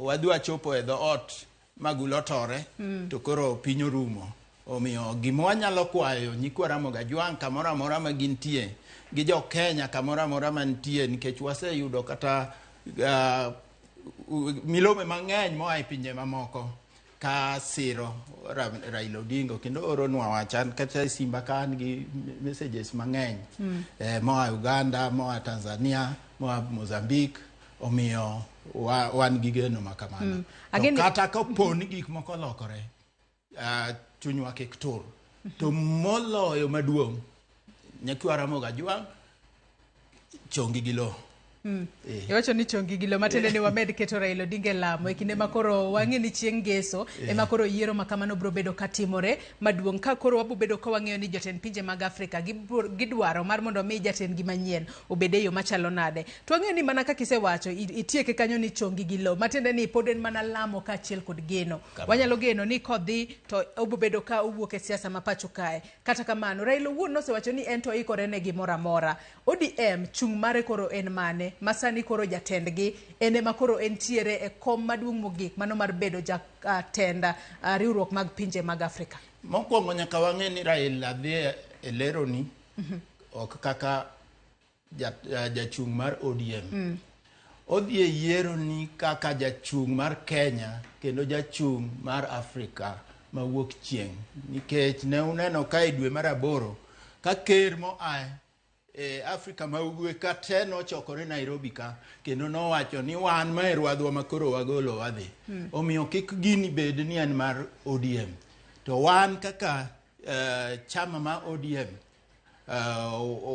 wadwa chopo e dhoot Magulo tore, to koro piny orumo. Omiyo gima wanyalo kwayo nyikwa Ramogi Ajwang' kamoro amora ma gintie, gi jo Kenya kamoro amora mantie, nikech waseyudo kata milome mang'eny moa e pinje mamoko ka siro Raila Odinga, kendo oronwa wachan kata simba kan gi messages mang'eny moa Uganda, moa Tanzania, moa Mozambique. Omiyo wan gi geno makamano. To kata koponi gik moko lokore, chunywa kik tur. To moloyo maduong', nyakwa Ramogi Ajwang' chongi gi lo. Iwacho ni chongi gilo matende ni wamed keto Raila Odinga lamo e kinde makoro wang'e ni chieng' ngeso ema koro yiero makamano bro bedo katimore maduong' ka koro wabo bedo ka wang'eyo ni jotend pinje mag Afrika gidwaro mar mondo mi jatend gi manyien obede yo machalo nade. To wang'eyo ni mana kaka isewacho itieke kanyo ni chongi gilo matende ni pod en mana lamo ka achiel kod geno. Wanyalo geno ni kodhi to obo bedo ka owuok e siasa ma pacho kae. Kata kamano Raila wuon nosewacho ni en to ikore ne gimoro amora. ODM chung' mare koro en mane? Masani koro jatendgi ene makoro entiere e kom maduong' mogik mano mar bedo jatenda riwruok mag pinje mag Afrika. Mokwongo nyaka wang'e ni Raila dhi e lero ni ok kaka jachung' mar ODM. Odhi e yiero ni kaka jachung' mar Kenya kendo jachung' mar Afrika ma wuok chieng'. Nikech ne uneno ka e dwe mar 8 ka ker moa Afrika ma ugwe ka te nochokore Nairobi ka kendo nowacho ni wan ma irwadhwa makoro wagolo wadhi. Omiyo kik gini bed ni en mar ODM. To wan kaka chama ma ODM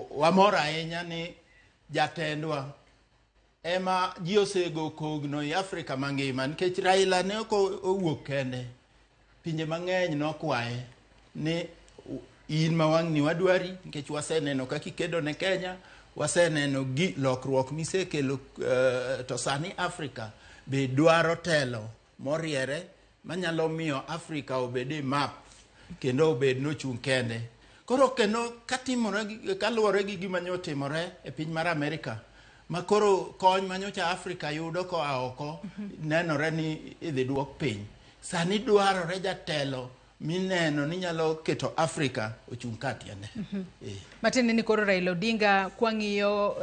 wamor ahinya ni jatendwa ema ji osego kogno i Afrika mangima, nikech Raila ne ok owuok kende. Pinje mang'eny nokwaye ni in ma wang' ni wadwari, nikech waseneno kaka ikedo ne Kenya, waseneno gi lokruok misekelo to sani Afrika be dwaro telo moriere manyalo miyo Afrika obede map kendo obed nochung' kende. Koro kendo kaluwore gi gima nyotimore e piny mar Amerika, ma koro kony manyocha Afrika yudo koa oko nenore ni idhi duok piny. Sani dwarore jatelo mineno ni nyalo keto Afrika ochung' katiende. Matende ni koro Raila Odinga kwang'iyo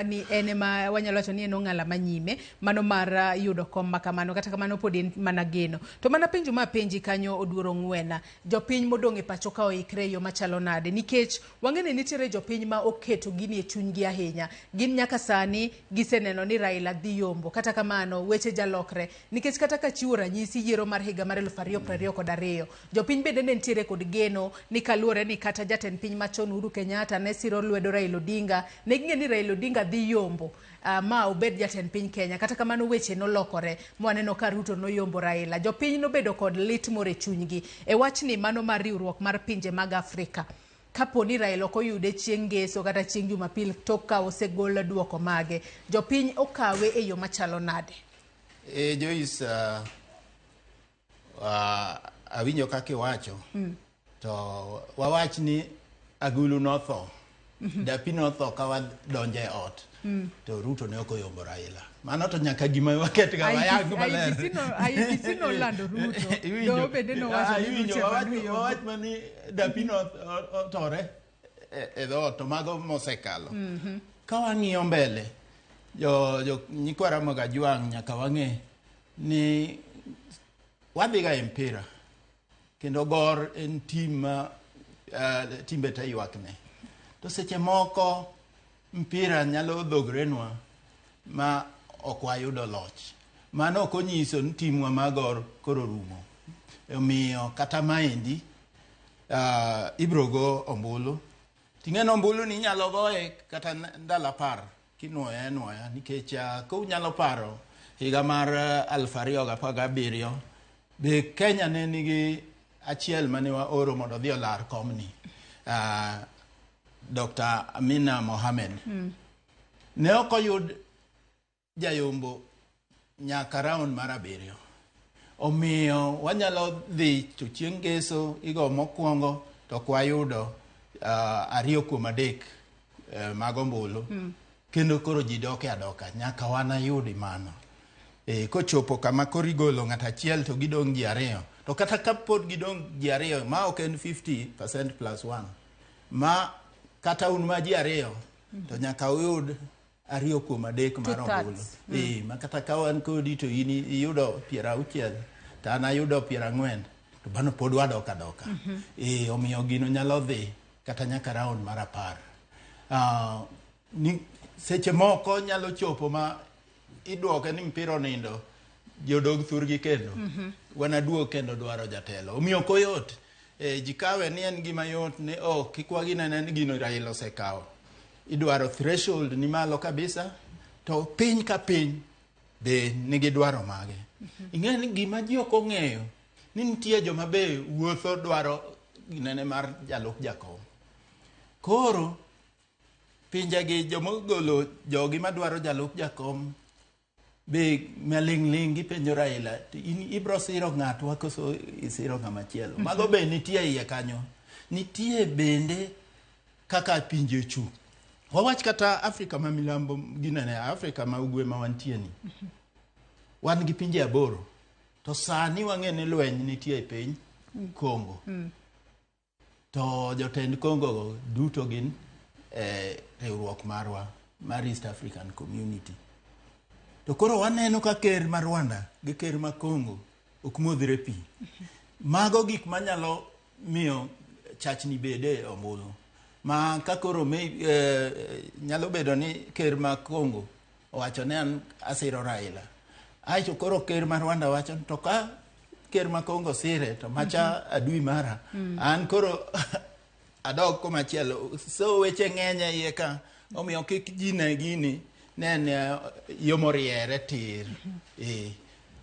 ni ene ma wanyalo wacho ni en ong'ala manyime mano mar yudo kom makamano, kata kamano pod en mana geno. To mana penjo ma penji kanyo Oduoro Ng'wena, jopiny modong' e pacho ka oikre yo machalo nade, nikech wang'ene nitiere jopiny ma oketo gini e chunygi ahinya. Gin nyaka sani giseneno ni Raila dhi yombo, kata kamano weche jalokre, nikech kata ka chiwo ranyisi yiero mar higa mar 2022 jopiny bende ne nitiere kod geno ni kaluwore ni kata jatend piny machon Uhuru Kenyatta ne siro lwedo Raila Odinga, ne ging'e ni Raila Odinga dhi yombo ma obed jatend piny Kenya. Kata kamano weche nolokore mwaneno ka Ruto noyombo Raila. Jopiny nobedo kod lit more chunygi e wach ni mano mar riwruok mar pinje mag Afrika. Kapo ni Raila ok oyude chieng' ngeso kata chieng' Jumapil tok ka osegol duoko mage, jopiny okawe e yo machalo nade? Joyce, awinjo kaka iwacho, to wawach ni agulu notho, dapi notho ka wadonje e ot, to Ruto ne ok oyombo Raila. Mano to nyaka gima waket ga wayangu maler. IEBC no lando Ruto, do bende no wacho ni Ruto wawach mani dapi notore e dhoot, to mago mosekalo. Ka wang'iyo mbele, nyikwa Ramogi Ajwang' nyaka wang'e ni wadhiga e mpira. Kendo gor en tim ma timbe te ywakne. To seche moko mpira nyalo dhogrenwa ma ok wayudo loch. Mano ok onyiso ni timwa magor koro rumo. Omiyo kata maendi ibrogo ombulu. Ting'eno ombulu ni nyalo goye kata ndalo 10 kinwoya nikech kunyalo paro higa mar 2017 be Kenya ne nigi achiel mane waoro mondo dhi olar komni, Dr. Amina Mohamed. Ne ok oyud jayombo nyaka round mar 7. Omiyo wanyalo dhi to chieng' ngeso igo mokwongo to kwayudo 2 kuom 3 mag ombulu. Kendo koro ji doke adoka nyaka wana yudi mano. Kochopo kama koro igolo ng'at achiel to gidong' ji 2. To kata kapod gidong' ji 2 ma ok en 50% plus 1. Ma kata un ma ji 2 to nyaka uyud 2 kuom 3 mar ombulu. Ma kata ka wan kodi to in iyudo 60 to an ayudo 40 to bano pod wadok adoka. Omiyo gino nyalo dhi kata nyaka round mar 10. Ni seche moko nyalo chopo ma idwoke ni mpira nindo jodog thurgi kendo. Wana duo kendo dwaro jatelo. Omiyo koyot jikawe ni en gima yot ni kikwagi nene ni gino Raila osekawo. Idwaro threshold ni malo kabisa to piny ka piny be nigi dwaro mage. Ing'e ni gima ji ok ong'eyo ni nitie joma be wuotho dwaro ginene mar jalup jakom. Koro pinjegi jomogolo jogi madwaro jalup jakom be maling' gipenjo Raila in ibro siro ng'atwa koso isiro ng'ama chielo. Mago be nitie iye kanyo. Nitie bende kaka pinje chu. Wawach kata Afrika ma milambo ginene Afrika ma ugwe ma wantie ni. Wan gi pinje 8. To sani wang'e ni lweny nitie e piny Kongo. To jotend Kongo duto gin riwruok marwa mar East African Community. To koro waneno ka ker mar Rwanda gi ker ma Kongo ok modhre pi. Mago gik manyalo miyo chachni bede ombulu. Ma ka koro nyalo bedo ni ker ma Kongo owacho ne an asiro Raila. Aito koro ker mar Rwanda wacho to ka ker ma Kongo sire to macha adui mara. An koro adog komachielo. So weche ng'eny iye ka omiyo kik ji ne gini ne yomoriere tir.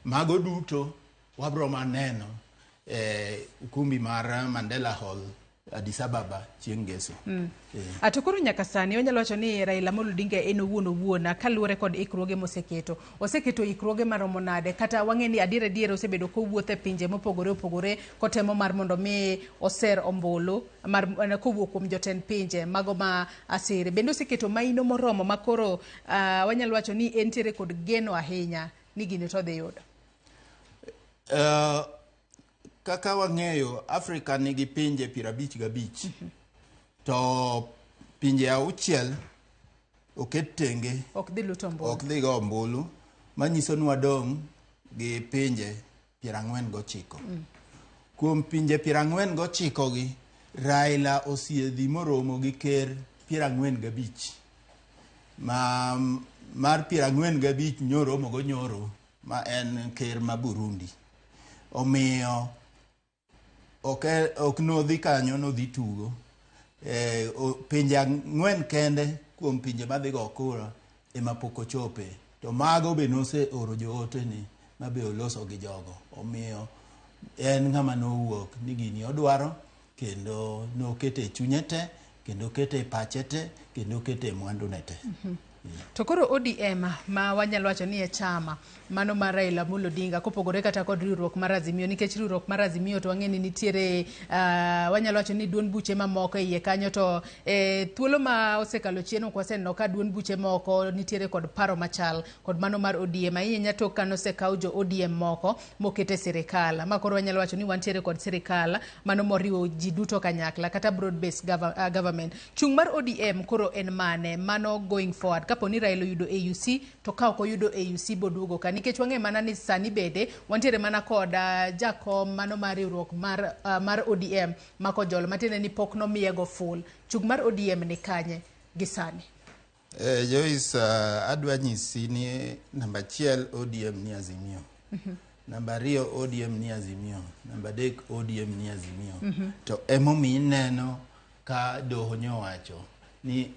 Mago duto wabro maneno ukumbi mar Mandela Hall Addis Ababa chieng' ngeso. Atokoro nyaka sani onyalo wacho ni Raila Amolo Odinga en owuon kaluwore kod ikruoge oseketo ikruoge maromo nade kata wang'e ni adier osebedo kowuotho e pinje mopogore opogore kotemo mar mondo mi oser ombulu mar kowuok kuom jotend pinje mago ma asire. Bende oseketo maino moromo makoro wanyalo wacho ni entiere kod geno ahinya ni gini to dhi yudo. Kaka wang'eyo Afrika nigi pinje 55 to pinje 6 oket tenge ok dhi go ombulu manyiso ni wadong' gi pinje 49. Kuom pinje 49 gi Raila osiedhi moromo gi ker 45 mar 45 nyoromo go nyoro ma en ker ma Burundi. Omiyo ok nodhi kanyo nodhi tugo. Pinje 4 kende kuom pinje madhi go kura ema pok ochope. To mago be nose oro joote ni mabe oloso gi jogo. Omiyo en ng'ama nowuok ni gini odwaro kendo nokete chunye te kendo kete pache te kendo kete mwandu ne te. To koro ODM ma wanyalo wacho ni e chama mano mar Raila Amolo Odinga kopogore kata kod riwruok mar Azimio nikech riwruok mar Azimio to wang'e ni nitiere wanyalo wacho ni duond buche mamoko iye kanyo to thuolo ma osekalo chien ok waseneno ka duond buche moko nitiere kod paro machal kod mano mar ODM ahinya tok kano osekaw jo ODM moko mokete sirikal ma koro wanyalo wacho ni wantiere kod sirikal mano moriwo ji duto kanyakla kata broad based government. Chung mar ODM koro en mane mano going forward kapo ni Raila oyudo AUC to ka ok oyudo AUC boduogo ka nikech wang'e mana ni sani bede wantiere mana kod jakom mano mar riwruok mar ODM Makojolo matiende ni pok nomiego full chung mar ODM ni kanye gi sani. Joyce, adwa nyisi ni namba 1 ODM ni Azimio. Namba 2 ODM ni Azimio. Namba 3 ODM ni Azimio. To emomi neno ka doho nyowacho ni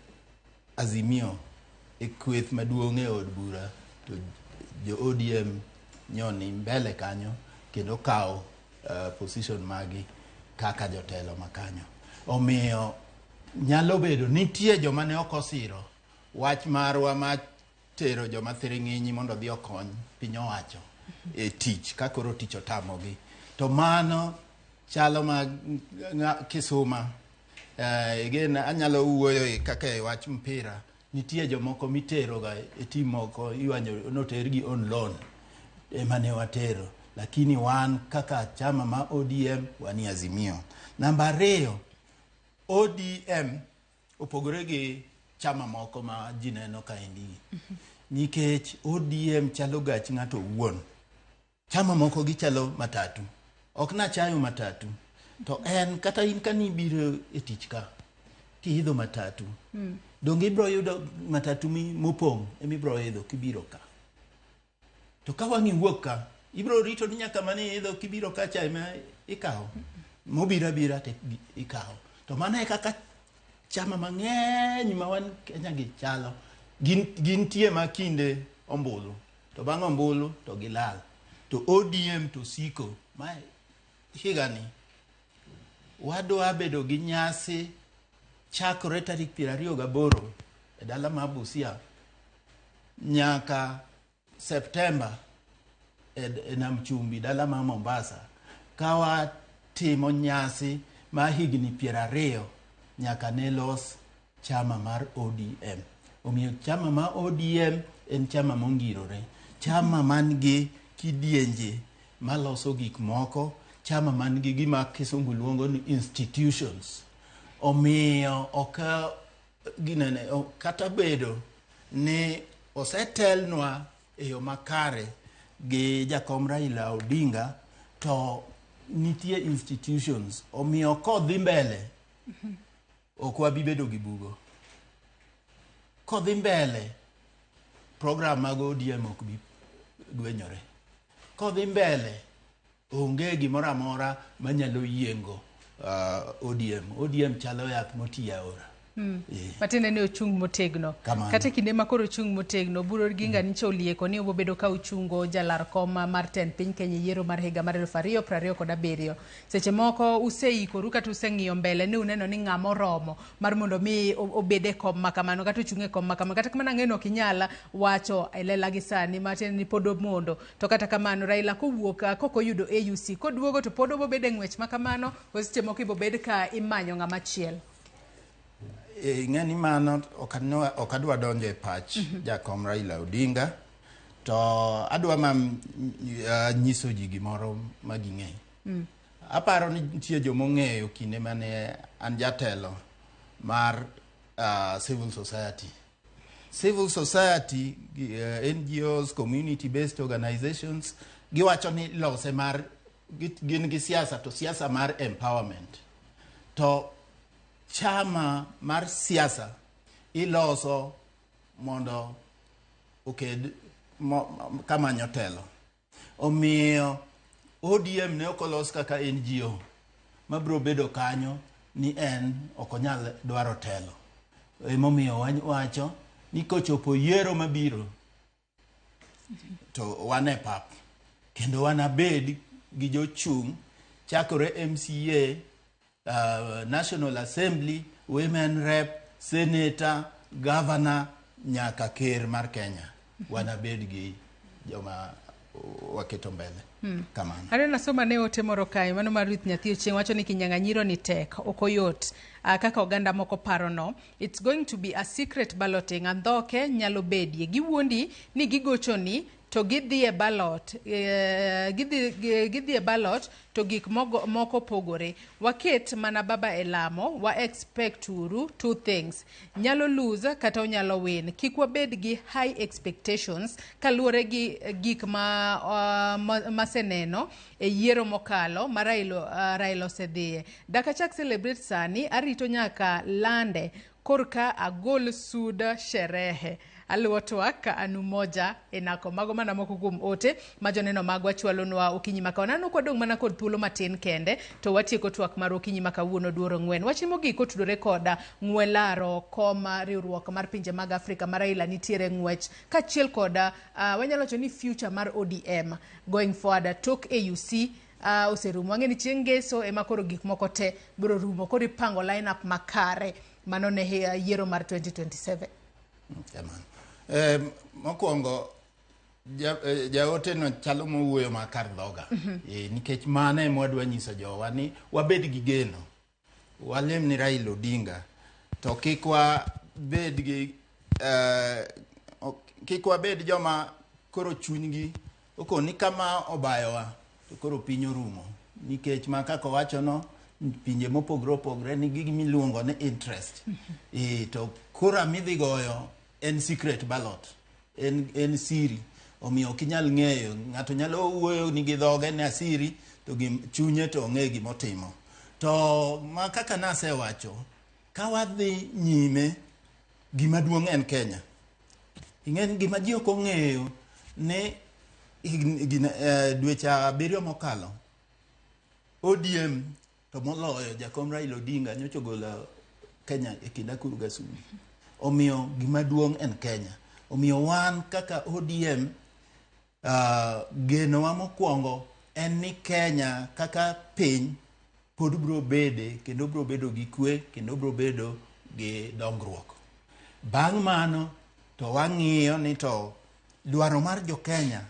Azimio e kweth maduong' e od bura to jo ODM nyoni mbele kanyo kendo kao position magi kaka jotelo makanyo. Omiyo nyalo bedo nitie joma ne okosiro wach marwa ma tero joma thiring'inyi mondo dhi okony piny owacho e tich ka koro tich otamogi. To mano chalo ma Kisuma again anyalo wuoyo kaka e wach mpira nitie jomoko mitero ga e tim moko iwanyo notergi on loan emane watero lakini wan kaka chama ma ODM wani Azimio. Namba 2 ODM opogore gi chama moko ma jineno kaendi nikech ODM chalo gach ng'ato wuon. Chama moko gichalo matatu. Ok na chayo matatu. To en kata in kani biro e tich ka kiidho matatu. Donge ibro yudo matatu mopong' emibro idho kibiro ka. To ka wang'i wuok ka ibro rito ni nyaka mane idho kibiro ka cha ema ikawo. Mobira bira te ikawo. To mana e kaka chama mang'eny ma wan Kenya gi chalo gin tie makinde ombulu to bang' ombulu to gilal to ODM to siko ma higani wadwa bedo gi nyasi chakore tarik 28 e dala ma Busia nyaka Septemba e Nam Chumbi dala ma Mombasa kawa timo nyasi ma higni 20 nyaka ne los chama mar ODM. Omiyo chama ma ODM en chama mongirore, chama man gi kidienje maloso gik moko, chama man gi gima kisungu luongo ni institutions. Omiyo oka ginene kata bedo ni osetelnwa e yo makare gi jakom Raila Odinga to nitie institutions. Omiyo kodhi mbele okwa bibedo gi bugo. Kodhi mbele program mag ODM ok bi gwenyore. Kodhi mbele onge gimoro amora manyalo yiengo ODM chalo yath moti aora. Matende ni ochung motegno. Kata kinde makoro ochung motegno buro ginga nicho lieko ni obobedo ka ochungo jalar kom mar ten piny Kenya yiero mar higa mar 2027. Seche moko useikoru kata useng'iyo mbele ni uneno ni ng'amo romo mar mondo mi obede kom makamano kata ochunge kom makamano kata kamano ng'eno kinyala wacho elela gi sani matende ni podo mondo to kata kamano Raila kowuok koko yudo AUC koduogo to podo obede ng'wech makamano seche moko ibobed ka imanyo ng'ama chiel. Ng'ani mano okadwa donjo e pach jakom Raila Odinga to adwa nyiso ji gimoro maging'e. Aparo ni nitie jomong'eyo kinde mane an jatelo mar civil society. Civil society, NGOs, community based organizations giwacho ni lose mar gin gi siasa to siasa mar empowerment. To chama mar siasa iloso mondo oked kamanyo telo. Omiyo ODM ne okolos kaka NGO mabro bedo kanyo ni en okonyal dwaro telo. Emomiyo wacho ni kochopo yiero mabiro to wane pap kendo wanabed gi jochung' chakore MCA, National Assembly, Women Rep, Senator, Governor, nyaka ker mar Kenya. Wanabed gi joma waketo mbele. Kamano. Are nasoma ne ote moro kae mano mar Ruth Nyathi Ochieng wacho ni kinyang'anyiro ni tek okoyot kaka oganda moko paro no. It's going to be a secret balloting and thoke nyalo bedie giwuondi ni gigochoni to gidhi e ballot gidhi e ballot to gik moko pogore. Waket mana baba e lamo, wa expect uru two things. Nyalo lose kata onyalo win. Kik wabed gi high expectations kaluwore gi gik maseneno e yiero mokalo ma Raila osedhiye. Daka chak celebrate sani, arito nyaka lande korka agol suda sherehe. Aluwo twak ka anu moja enako mago mana moko kuom ote ma joneno magwa chwalonwa okinyi maka nano kodong mana kod thuolo matin kende to watieko twak mar okinyi maka wuono duoro ngwen. Wachimo giko tudore koda ngwelaro koma riwruok mar pinje mag Afrika mar Raila nitiere ngwech kachiel koda wanyalo wacho ni future mar ODM going forward tok AUC oserumo. Wang'eni chieng' ngeso ema koro gik moko te biro rumo koro ipango lineup makare mano ne yiero mar 2027. Mokwongo jaote no chalo mowuoyo makar dhoga nikech mane mwadwa nyiso jowa ni wabed gi geno, walem ni Raila Odinga, to kik wabed joma koro chunygi okoni kama obayowa to koro piny orumo, nikech makako wacho no pinje mopogre opogre ni gigi miluongo ni interest to kura midhi goyo en secret ballot, en siri, omiyo ok inyal ng'eyo. Ng'ato nyalo wuoyo ni gi dhoge ne asiri to chunye to ong'e gimotimo. To ma kaka nasewacho, ka wadhi nyime, gima duong' en Kenya. Ing'en gima ji ok ong'eyo ni dweche 7 mokalo ODM to moloyo jakom Raila Odinga nyocha golo Kenya e kind akuru gasuni. Omiyo gima duong' en Kenya. Omiyo wan kaka ODM genowa mokwongo en ni Kenya kaka piny pod bro bede kendo bro bedo gi kwe kendo bro bedo gi dongruok. Bang' mano to wang'iyo ni to dwaro mar jo Kenya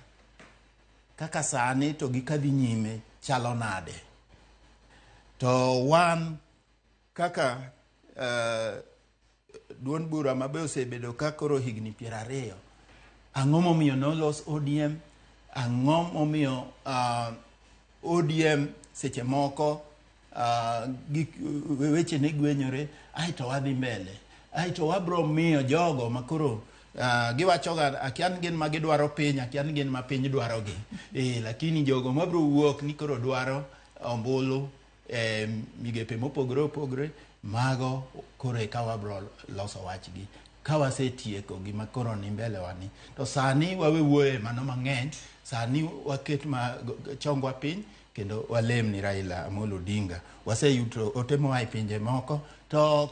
kaka sani to gi kadhi nyime chalo nade. To wan kaka duond bura mabe osebedo ka koro higni 20, ang'o momiyo nolos ODM, ang'o momiyo ODM seche moko weche ne gwenyore, aito wadhi mbele, aito wabro miyo jogo makoro giwachoga akian gin ma gidwaro piny, akian gin ma piny dwaro gi lakini jogo mabro wuok ni koro dwaro ombulu migepe mopogre opogre mago koro eka wabro loso wachgi ka wasetieko gima koro ni mbele wani. To sani wawe wuoye mano mang'eny, sani waket chongwa piny kendo walem ni Raila Amolo Odinga. Waseyuto ote moa pinje moko, to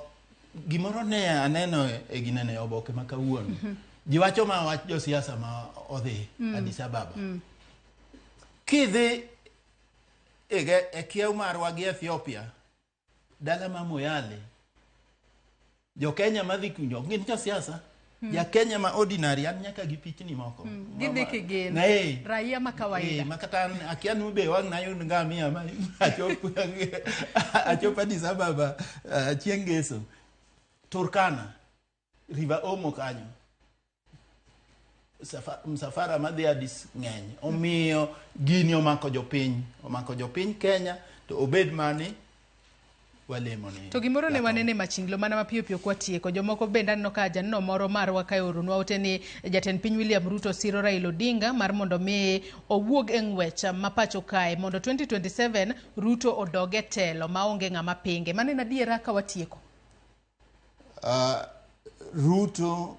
gimoro ne aneno e ginene oboke makawuono. Jiwacho ma wach jo siasa ma odhi Addis Ababa. Kidhi e kiew marwa gi Ethiopia, dala ma Moyale, jo Kenya madhi kunyo gin jo siasa, ja Kenya ma ordinary an nyaka gi pichni moko gidhi kigin raia ma kawaida makata akian ube wang na yun ngamia ma achop Addis Ababa chieng' ngeso. Turkana, River Omo kanyo, msafara madhi Addis ng'eny, omiyo gini omako jopiny Kenya to obed mani walemoni. To gimoro ne wanene machinglo mana mapiyo piyo kwa tieko. Jomoko benda no ka janno moro marwa ka orunwa oteni jatend piny William Ruto siro Raila Odinga mar mondo mi owuog eng'wech mapacho kae mondo 2027 Ruto odoge telo maonge ng'ama pinge. Mane na diera ka watieko. Ruto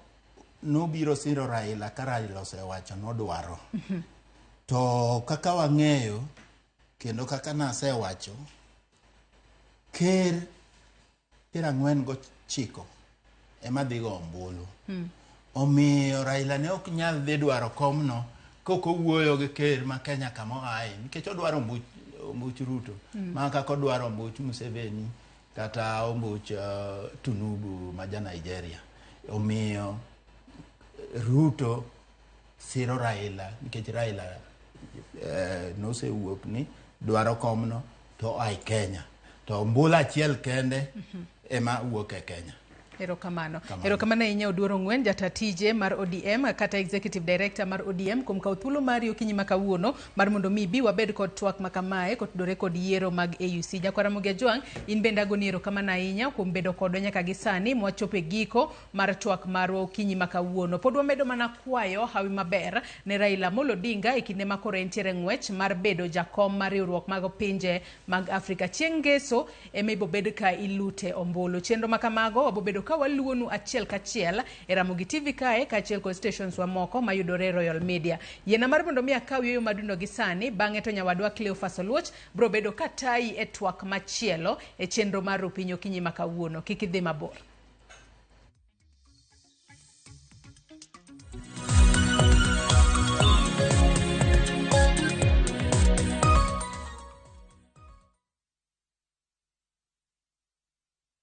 nobiro siro Raila ka Raila osewacho nodwaro. To kaka wang'eyo kendo kaka nasewacho, ker 49 ema dhi go ombulu. Omiyo Raila ne ok nyal dhi dwaro komno koko wuoyo gi ker ma Kenya kamo ae, nikech odwaro ombuch Ruto ma kaka odwaro ombuch Museveni kata ombuch Tunubu ma ja Nigeria. Omiyo Ruto siro Raila nikech Raila nosewuok ni dwaro komno to ai Kenya. To mbula achiel kende ema wuok e Kenya. Erokamano inya Oduoro Ngwen jatatije mar ODM kata executive director mar ODM kum kauthulo mari okinyi makawuono mar mondo mi bi wabed kod twak makamae kotudore kod yiero mag AUC. Jakwara Muge Jwang in bende agoni erokamano inya kum bedo kodwa nyaka gisani mwachope giko mar twak marwa okinyi makawuono. Pod wamedo mana kwayo hawi maber ne Raila Amolo Odinga ikinde makoro entiere ng'wech mar bedo jakom mar riwruok mag pinje mag Afrika. Chieng' ngeso emebo bed ka ilute ombulu. Chenro makamago wabobedo ka waluonu achiel kachiel e Ramogi TV kae kachiel kod stations wa moko mayudore Royal Media. Yena mar mondo mi akaw yoyo madundo gisani bang'e to nyawadwa Cleophas Oluoch bro bedo katai e twak machielo e chenro mar Rupinyo Okinyi makawuono. Kik idhi mabor.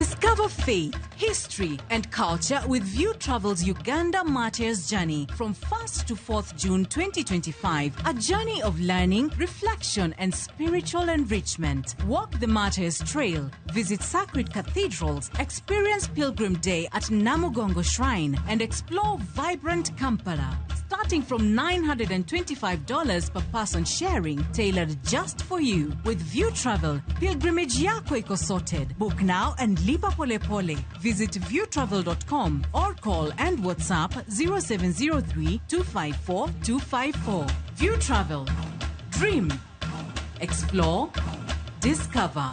Discover faith, history, and culture with View Travel's Uganda Martyrs Journey from 1st to 4th June 2025. A journey of learning, reflection, and spiritual enrichment. Walk the Martyrs Trail, visit sacred cathedrals, experience Pilgrim Day at Namugongo Shrine, and explore vibrant Kampala. Starting from $925 per person sharing, tailored just for you. With View Travel, pilgrimage yako iko sorted. Book now and lipa pole pole. Visit viewtravel.com or call and WhatsApp 0703 254 254. View Travel. Dream. Explore. Discover.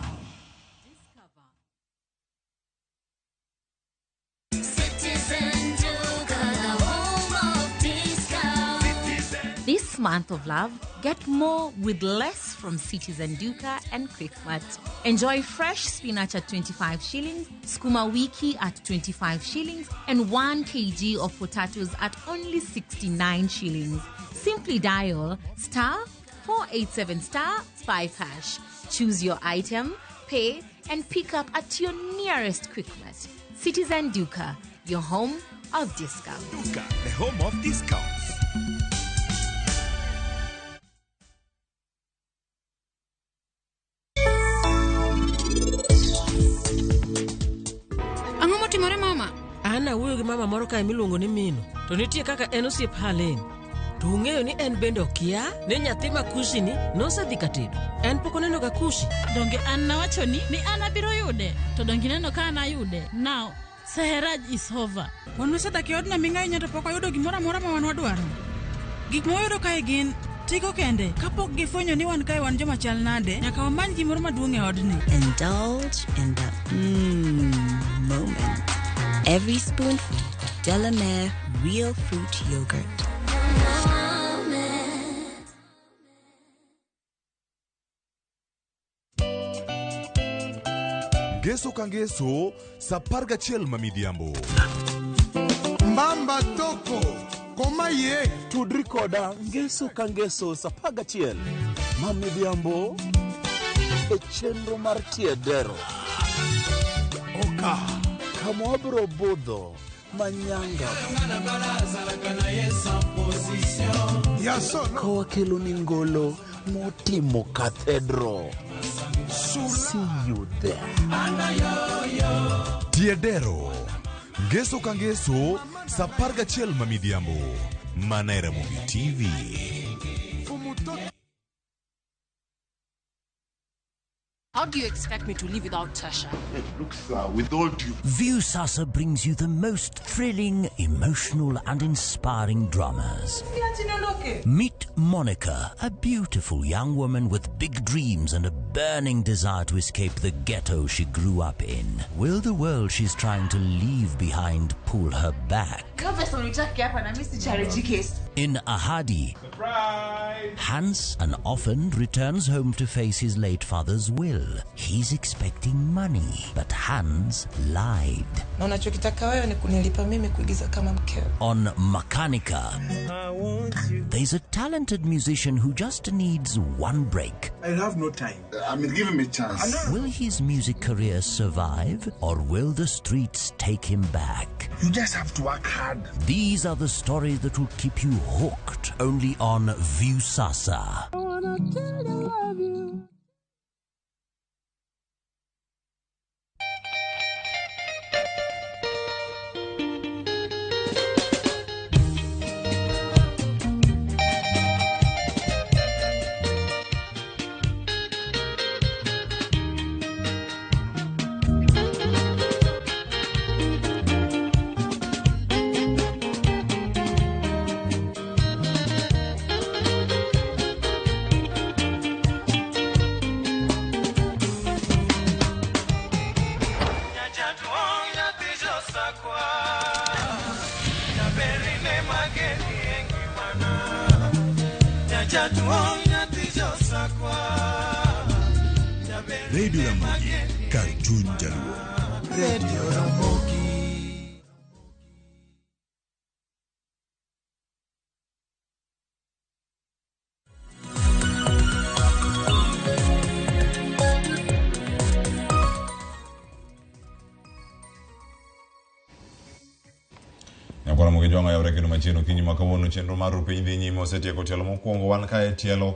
This month of love, get more with less from Citizen Duka and Quickmart. Enjoy fresh spinach at 25 shillings, skuma wiki at 25 shillings, and 1 kg of potatoes at only 69 shillings. Simply dial *487*5#. Choose your item, pay, and pick up at your nearest Quickmart. Citizen Duka, your home of discount. Duka, the home of discounts. Ana wuoyo gi mama moro kae miluongo ni Mino. To nitie kaka en osiep Halen. To ung'eyo ni en bende okia ni nyathi ma Kushi ni nosedhi katedo. En pok oneno ga Kushi. Donge an nawacho ni an abiro yude. To donge neno ka an ayude. Now, Seheraj is over. Wan wasedak e odno ming'ahinya to pok wayudo gimoro amora ma wan wadwaro. Gik ma wayudo kae gin tiko kende. Kapok gifwenyo ni wan kae wan joma chal nade, nyaka wamany gimoro maduong' e odni. Indulge in the moment. Every spoonful, Delamere real fruit yogurt. Geso kangeso, saparga chiel mamidhiambo. Mbamba toko, koma ye. Tudri koda ngeso kangeso sapaga chiel mamidhiambo e chenro mar tiedero. Oka. Kamwabro budho manyanga kowa kelo ni ngolo motimo cathedral. See you there. Tiedero Geso kangeso saparga chiel mamidhiambo mana Ramogi TV. How do you expect me to live without Tasha? Look, sir, with all due... Viusasa brings you the most thrilling, emotional and inspiring dramas. Meet Monica, a beautiful young woman with big dreams and a burning desire to escape the ghetto she grew up in. Will the world she's trying to leave behind pull her back? In Ahadi, surprise! Hans, an orphan, returns home to face his late father's will. He's expecting money, but Hans lied. On Makanika, there's a talented musician who just needs one break. I have no time. Give him a chance. Will his music career survive, or will the streets take him back? You just have to work hard. These are the stories that will keep you hooked only on Viusasa. I wanna tell you I love you. Radio Ramogi, Cartoon Jaluo. Radio Ramogi. Nyakora mugi jonga ya urekedo machino kinyi makawono chenro maru pindi nyimo setieko tielo mokwongo wan kae tielo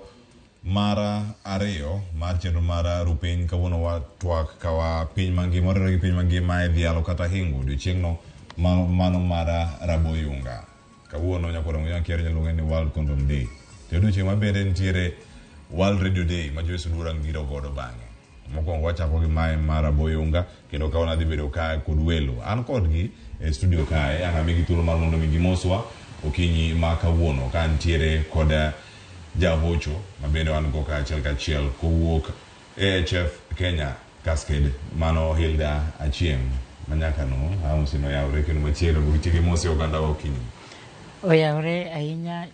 mara ariyo mar chenro mara rupiny kawono watwak kawa piny mangima orero gi piny mangima dhialo kata hingu odiochieng'no mano mara raboyunga kawono nyakora mugi jonga kiero nyaluonge ni World Condom Day to odiochieng' mabende nitiere World Radio Day ma jowesu dura ngiro godo bang'e mokwongo wachako gi mae mar raboyunga kendo kawono adhi bedo kae kod welo an kodgi e studio kae angamigi thuolo mar mondo migi moswa okinyi ma kawuono ka ntiere koda javocho mabende wan go kachiel kowuok AHF Kenya Cascade mano Hilda Achieng manyaka no ausino yawre kendo machielo gitigi mosi oganda okinyi oyawre ahinya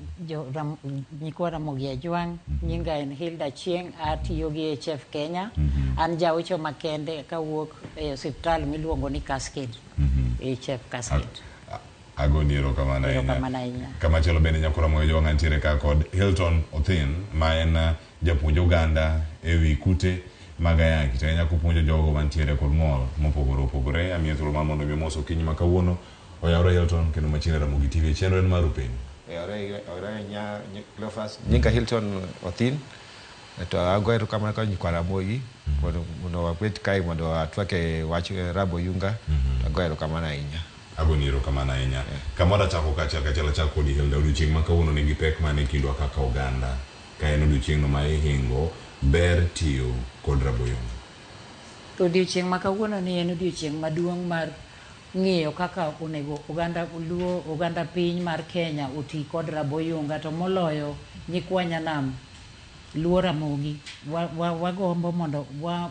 nyikwa Ramogi Ajwang nyinga en Hilda Achieng atiyo gi AHF Kenya an javocho makende kawuok e osiptal miluongo ni Cascade AHF Cascade agoniero kamana inya kama chelo bende nyakora moyo jonga ntiere ka kod Hilton Othin ma en japuonjo Uganda ewi kute magayaki to nyako puonjo jogo mantiere kod mol mopogore amiyo thuolo ma mondo mimoso kinyi makawuono oyawre Hilton kendo machine Ramogi TV chenro en maru piny oyawre nya Cleophas nyinga Hilton Othin to agoero kama ka nyikwa Ramogi mondo wabet kai mondo atwake wach Raboyunga agoero kama na inya agoniero kama na inya kamora chako kachela chako di Hilda odiochieng' makawuono nigi pek mane kindwa kaka Uganda ka en odiochieng'no ma ihingo ber tiyo kod Raboyunga odiochieng' makawuono ni en odiochieng' maduong' mar ng'iyo kaka onego oganda piny mar Kenya oti kod Raboyunga to moloyo nyikwa Nyanam Luo Ramogi wagombo mondo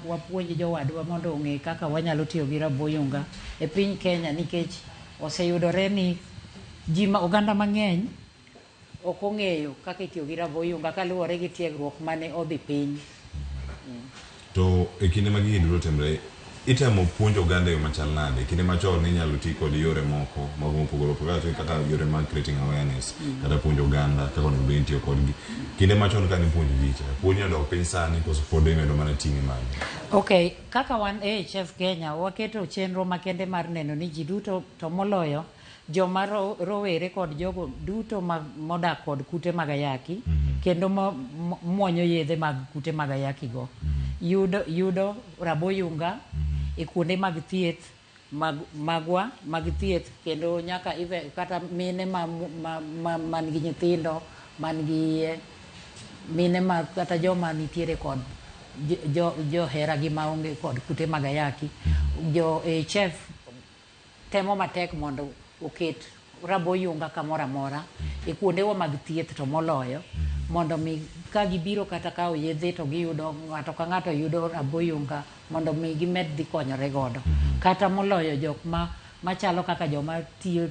wapuonj jowadwa mondo ong'e kaka wanyalo tiyo gi Raboyunga e piny Kenya nikech oseyudore ni oganda mang'eny ok ong'eyo kaka itiyo gi Raboyunga kaluwore gi tiegruok mane odhi piny to e kinde ma gini duto temre itemo puonjo oganda yo machal nade kinde machon ni nyalo ti kod yore moko mag mopogore opogore kata yore mag creating awareness kata puonjo oganda kaka onego bed tiyo kodgi kinde machon ka ni puonjo ji puonjo odok piny sani koso pod imedo mana ting'e malo kaka wan AHF Kenya waketo chenro makende mar neno ni ji duto to moloyo joma rowere kod jogo duto modak kod kute mag ayaki kendo muonyo yedhe mag kute mag ayaki go yudo Raboyunga e kuonde mag thieth magwa mag thieth kendo nyaka kata mine man gi nyithindo man gi mine kata joma nitiere kod johera gi maonge kod kute mag ayaki jo AHF temo matek mondo oket Raboyunga kamoro amora e kuondewa mag thieth to moloyo mondo mi ka gibiro kata kawo yedhe to giyudo ng'ato ka ng'ato yudo Raboyunga mondo mi gimed dhi konyore godo kata moloyo jok machalo kaka joma tiyo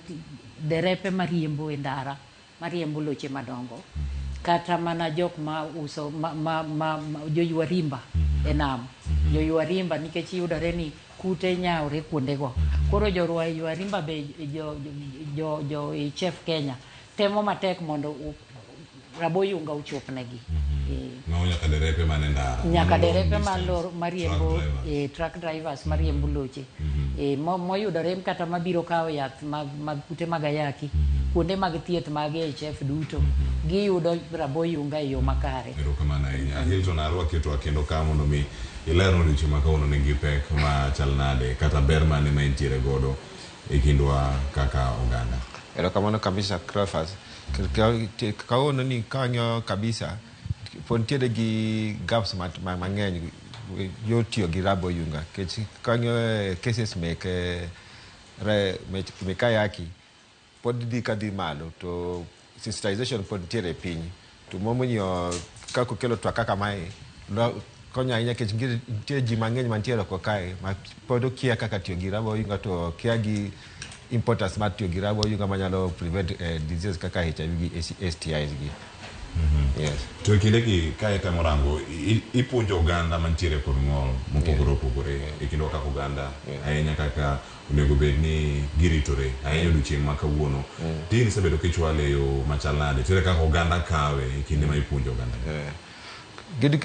derepe mariembo e ndara mariembo loche madongo kata mana jok ma uso joywa rimba e nam joywa rimba nikech yudore ni kute nyawre kuondego koro joywa rimba be jo AHF Kenya temo matek mondo Raboyunga uchopnegi nyaka derepe mane ndara nyaka derepe mariembo truck drivers mariembo loche moyudore kata mabiro kawo yath mag kute mag ayaki kuonde mag thieth mag AHF duto giyudo Raboyunga e yo makare erokamano ahinya Hilton arwaketwa kendo ka mondo mi ilero odiochieng' makawuono nigi pek ma chal nade kata ber mane ma intiere godo e kindwa kaka oganda erokamano kabisa Cleophas kawuono ni kang'iyo kabisa pod ntiere gi gaps mang'eny yo tiyo gi Raboyunga kech kang'iyo cases meke ayaki pod dhi kadhi malo to sensitization pod ntiere piny to momonyo kaka okelo twak kaka mae konyo ahinya kech ntiere ji mang'eny mantiere oko kae ma pod okia kaka tiyo gi Raboyunga to kia gi importance mar tiyo gi Raboyunga manyalo prevent disease kaka HIV gi STIs gi Yes. To kindegi kae temo rango ipuonjo oganda mantiere kod ng'ol mopogore opogore e kendo kaka oganda ahinya kaka onego bed ni giritore ahinya odiochieng' ma kawuono. Tin isebedo kichwale yo machal nade tere kaka oganda kawe e kinde ma ipuonjo oganda. Gidi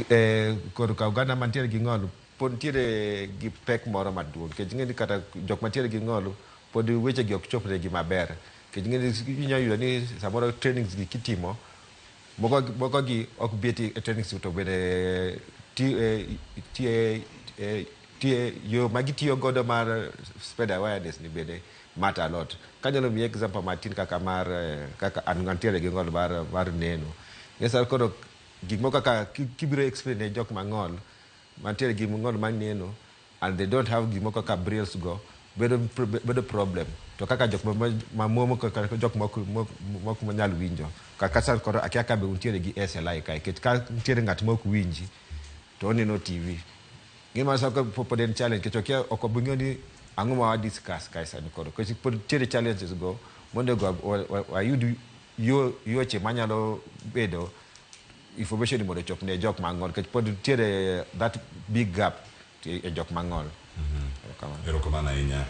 kod ka oganda mantiere gi ng'ol pod ntiere gi pek moro maduong' kech ng'eni kata jok mantiere gi ng'ol pod weche gi ok chopre gi maber kech ng'eni inyalo yudo ni samoro trainings gi kitimo moko gi ok beti e trainings to bede yo magitiyo godo mar spread awareness ni bede matter a lot. Kanyalo miye example matin kaka mar kaka antiere gi ng'ol mar neno. Yesa koro gik moko kaka kibiro explain ne jok mang'ol mantiere gi ng'ol mar neno and they don't have gik moko kaka brailles go bedo problem to kaka jok mamuomo kaka jok moko manyalo winjo kaka sa koro akia ka be untiere gi SLI kai ket ka ntiere ng'at mok winji to oneno TV gima sa ko poden challenge ke chokia okobunyo ni ang'o ma discuss kai sa koro ko pod tiere challenges go mondo go ayudu yo che manyalo bedo information mondo chop ne jok mang'ol ke pod tiere that big gap e jok mang'ol. Erokamano ahinya.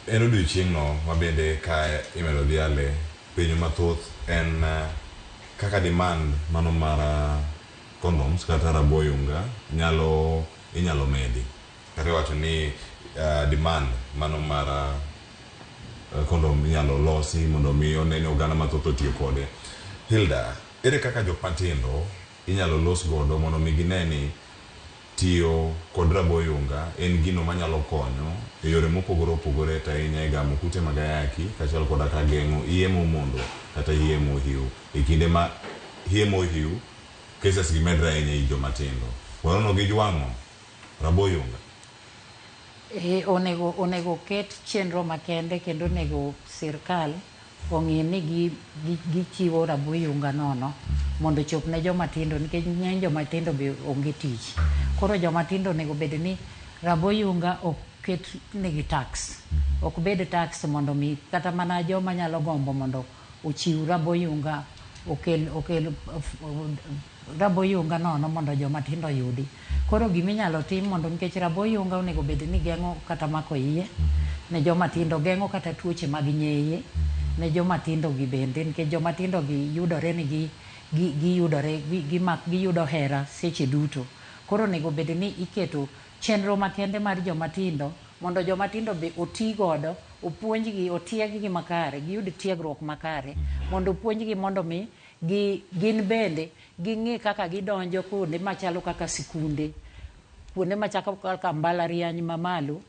En odiochieng' no mabende ka imedo dhiale penjo mathoth en kaka demand mano mar condoms kata raboyunga inyalo medi. Kata wacho ni demand mano mar condom inyalo losi mondo mi onene oganda mathoth otiyo kode. Hilda, ere kaka jok matindo inyalo los godo mondo mi gineni tiyo kod raboyunga en gino manyalo konyo e yore mopogore opogore ta ahinya e gamo kute mag ayaki kaachiel koda ka geng'o iemo mondo kata iemo hiu e kinde ma iemo hiu cases gi medre ahinya i joma tindo. Warono gi jwang'o raboyunga. Onego ket chenro makende kendo onego sirkal ong'e ni gichiwo raboyunga nono mondo chop ne joma tindo nikech ng'eny joma tindo be onge tich. Koro joma tindo onego bed ni raboyunga oket negi tax. Ok bed tax mondo mi kata mana joma nyalo gombo mondo ochiw raboyunga okel raboyunga nono mondo joma tindo yudi. Koro giminyalo tim mondo nikech raboyunga onego bed ni geng'o kata mako iye ne joma tindo, geng'o kata tuoche mag nyeye ne joma tindo gi bende nikech joma tindo gi yudore ni giyudo hera seche duto. Koro onego bed ni iketo chenro makende mar joma tindo mondo joma tindo be oti godo, opuonjgi, otieggi makare, giyud tiegruok makare mondo opuonjgi mondo mi gin bende ging'e kaka gidonjo kuonde machalo kaka sikunde, kuonde machalo kaka mbalariany mamalo,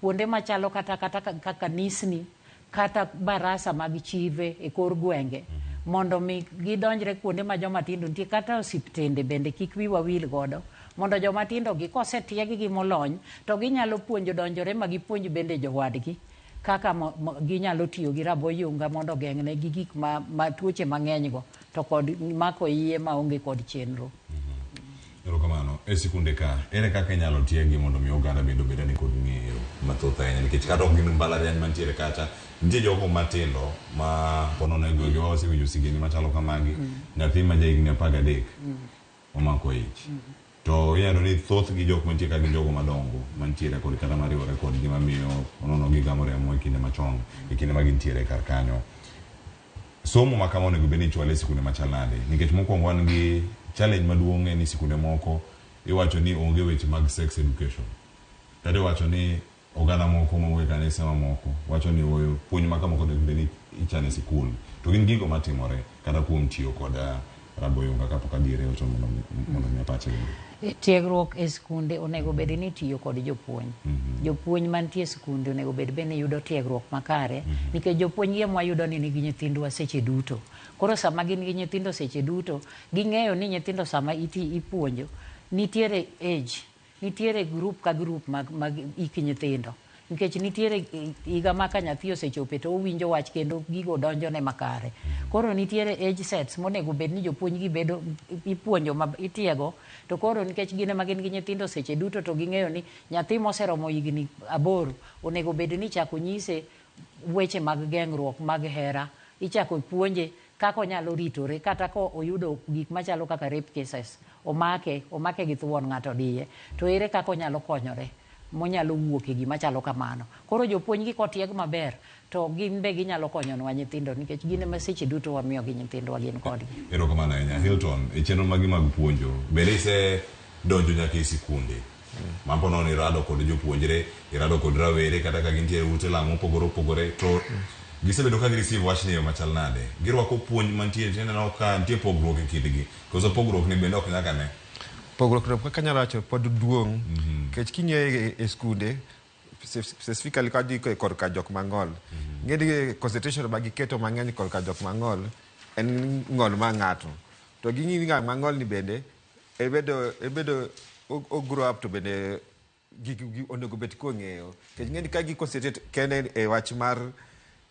kuonde machalo kata kaka nisni kata barasa mag chive e kor gwenge mondo mi gidonjre kuonde ma joma tindo nitie kata osiptende bende kik wiwa wil godo mondo joma tindo gi kosetiegi gi molony to ginyalo puonjo donjore ma gipuonj bende jowadgi kaka ginyalo tiyo gi raboyunga mondo geng'ne gi gik ma tuoche mang'eny go to kod mako iye maonge kod chenro. Erokamano. E sikunde ka ere kaka inyalo tiegi mondo mi oganda bende obed ni kod ng'eyo mathoth ahinya nikech kata ok gin mbalariany mantiere kacha nitie jogo matindo ma ponono e gwenge wa osewinjo signi machalo kamagi nyathi ma jahigni 13 omako ich. To inyalo ni thoth gi jok mantie ka gin jogo madongo mantiere kod kata mariwore kod gima miyo onono gigamo remo e kinde machon e kinde ma gintiere kar kanyo. Somo ma kama onego bed ni ichwale e sikunde machal nade nikech mokwongo wan gi challenge maduong' en ni sikunde moko iwacho ni onge weche mag sex education. Kata iwacho ni oganda moko mawuok kanisa mamoko wacho ni oyo puonj ma kama onego bed ni ichane sikul. To gin gigo matimore kata kuom tiyo kod raboyunga kapok adiere ocho mondo mi apache. Tiegruok e sikunde onego bed ni tiyo kod jopuonj. Jopuonj mantie sikunde onego bed ni yudo tiegruok makare nikech jopuonj ye mwayudo ni nigi nyithindwa seche duto. Koro sama gin gi nyithindo seche duto ging'eyo ni nyithindo sama ipuonjo nitiere age, nitiere group ka group mag ik nyithindo nikech nitiere higa ma ka nyathi osechope to owinjo wach kendo gigo donjone makare. Koro nitiere age sets monego bed ni jopuonj gi bedo ipuonjo itiego to koro nikech gin ema gin gi nyithindo seche duto to ging'eyo ni nyathi moseromo higni 8 onego bed ni chako nyise weche mag geng'ruok mag hera, ichako puonje kaka onyalo ritore kata ko oyudo gik machalo kaka rape cases omake gi thuon ng'ato diye to ere kaka onyalo konyore monyalo wuok e gima chalo kamano. Koro jopuonj gi kotieg maber to gin be ginyalo konyowa nyithindo nikech gin ema seche duto wamiyo gi nyithindwa gin kodgi. Erokamano ahinya Hilton, e chenro magi mag puonjo bende ise donjo nyaka e sikunde mampo nono irado kod jopuonjre, irado kod rawere kata ka gintie ute lamo mopogore opogore to gisebedo ka receive wach ni machal nade, girwako puonj mantie tineno ka nitie pogruok e kindgi koso pogruok ni bende ok nyaka ne pogruok kaka nyalo wacho pod duong' kech kinye e skunde specifically ka di korka jok mang'ol ng'edi concentration ma giketo mang'eny korka jok mang'ol en ng'ol ma ng'ato to ging'i ng'a mang'ol ni bende ebedo o grow up to bende onego bet kong'eyo kech ng'edi ka gi concentrate kende e wach mar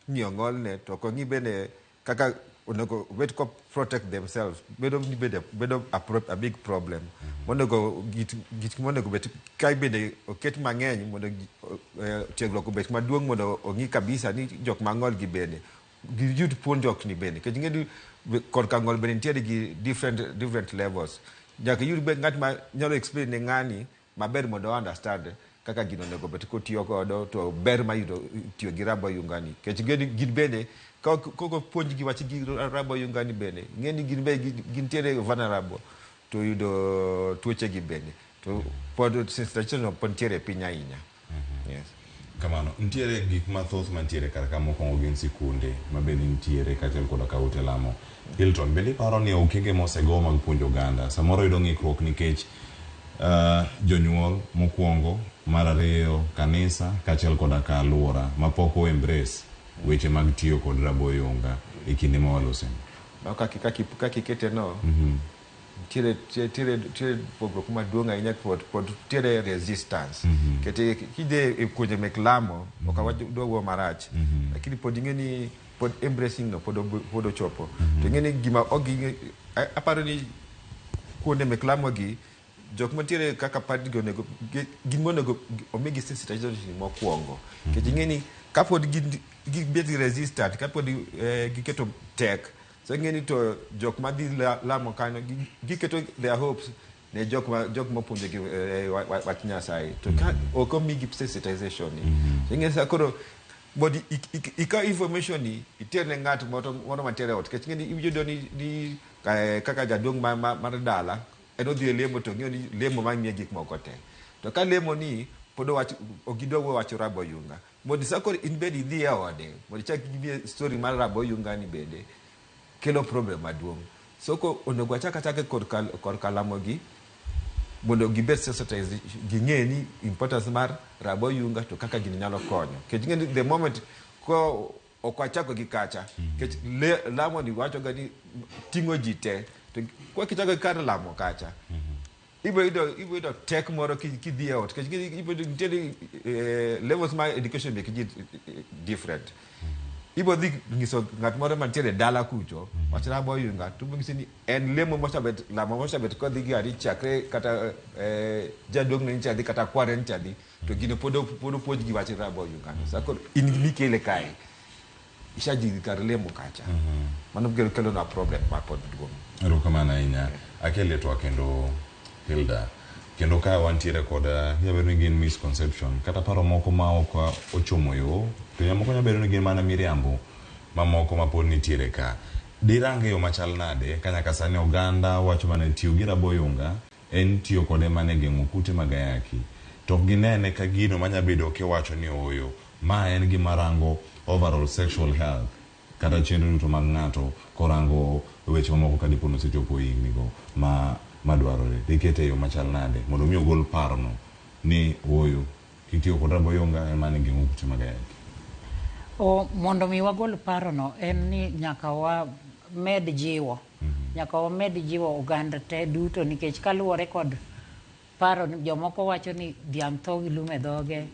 ng'iyo ng'ol ne to kong'i bende kaka onego bet ko protect themselves bedo a big problem monego git monego bet kai bende oket mang'eny mondo tiegruok obet maduong' mondo ong'i kabisa ni jok mang'ol gi bende giyud puonjruok ni bende kech ng'edi korka ng'ol bende nitiere gi different levels nyaka yud ng'at ma nyalo explain ne ng'ani maber mondo understand kaka gino onego bet kotiyo godo to ber mayudo tiyo gi rabo yungani kech gin bende koko puonj gi wach gi rabo yungani bende ng'eni gin tiere vulnerable to yudo tuoche gi bende to pod sensitization pod ntiere piny ahinya. Yes. Kamano, ntiere gik mathoth mantiere kar ka mokwongo gin sikunde ma bende ntiere kaachiel koda ka ute lamo. Hilton, bende iparo ni okenge mosego mag puonjo oganda samoro yudo ng'ikruok nikech jonyuol mokwongo, mar ariyo kanisa kaachiel koda ka alwora mapok o embrace weche mag tiyo kod rabo yunga e kinde ma waloseni. Kaka ikete no tiere pogruok maduong' ahinya pod tiere resistance kete kide e kuonde mek lamo ok awadwa wuo marach lakini pod ing'eni pod embracing no pod ochopo to ing'eni gima aparo ni kuonde mek lamo gi jok mantiere kaka pad gi onego gin monego omigi sensitization mokwongo kech ing'eni kapod gibet resistant kapod giketo tek so ng'eni to jok madhi lamo kanyo giketo their hopes ne jok mopuonjo gi wach Nyasaye to ka ok omigi sensitization so ng'eni sa koro body ika information ni itere ne ng'at moro mantiere ot kech ng'eni iyudo ni kaka jaduong' mar dala en odhi e lemo to ng'eyo ni lemo mamiye gik moko te to ka lemo ni pod ogidwa wacho rabo yunga mondo sa koro in bed idhi e ode mondo chak gibi story mar rabo yunga ni bende kelo problem maduong' so ko onego achaka korka lamo gi mondo gibet sensitized ging'e ni importance mar rabo yunga to kaka gini nyalo konyo kech ng'eni the moment ko ok wachako gi kacha kech lamo ni wacho ga ni ting'o ji te to kwa kichako kar lamo kacha ibo yudo tek moro kidhi e ot kech ibo nitiere levels ma education mek ji different ibo dhi nyiso ng'at moro mantiere dala kucho wach rabo yunga to ng'isi ni en lemo lamo mosabet kodhi gi ari chakre kata jaduong' ne nchadhi kata kware nchadhi to gino pod puonj gi wach rabo yunga sa koro in mikele kae ishaji kar lemo kacha mano kelo na problem ma pod duong'. Erokamano ahinya. Akele to kendo Hilda kendo ka wantiere kod yabedo ni gin misconception kata paro moko ma ok ochomo yo to moko nyabedo ni gin mana miriambo mamoko mapod nitiere ka dirange yo machal nade ka nyaka sani oganda wacho mana tiyo gi rabo yunga en tiyo kode mana geng'o kute mag ayaki to ginene ka gino manyabedo kiwacho ni oyo ma en gima rango overall sexual health kata chenro duto mag ng'ato korango weche mamoko ka dipo nosechopo hignigo madwarore ikete yo machal nade mondo mi ogol parono ni oyo kitiyo kod rabo yunga en mana geng'o kute mag ayaki. Mondo mi wagol parono en ni nyaka wamed jiwo nyaka wamed jiwo oganda te duto nikech kaluwore kod paro jomoko wacho ni dhiang' tho gi lum e dhoge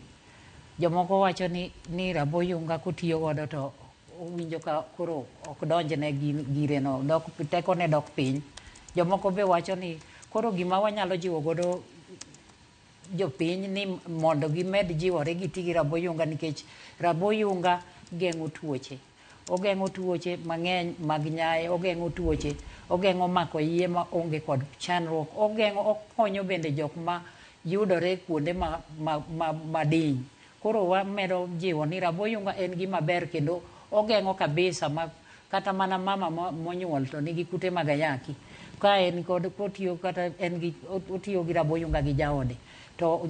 jomoko wacho ni rabo yunga kotiyo godo to winjo ka koro ok donjne gireno tekone dok piny. Jomoko be wacho ni koro gima wanyalo jiwo godo jopiny ni mondo gimed jiwore giti gi rabo yunga nikech rabo yunga geng'o tuoche ogeng'o tuoche mang'eny mag nyaye, ogeng'o tuoche, ogeng'o mako iye ma onge kod chandruok, okonyo bende jok ma yudore kuonde madiny. Koro wamedo jiwo ni raboyunga en gima ber kendo ogeng'o kabisa kata mana mama monyuol to nigi kute mag ayaki. Ka en kod kotiyo kata otiyo gi raboyunga gi jaode, to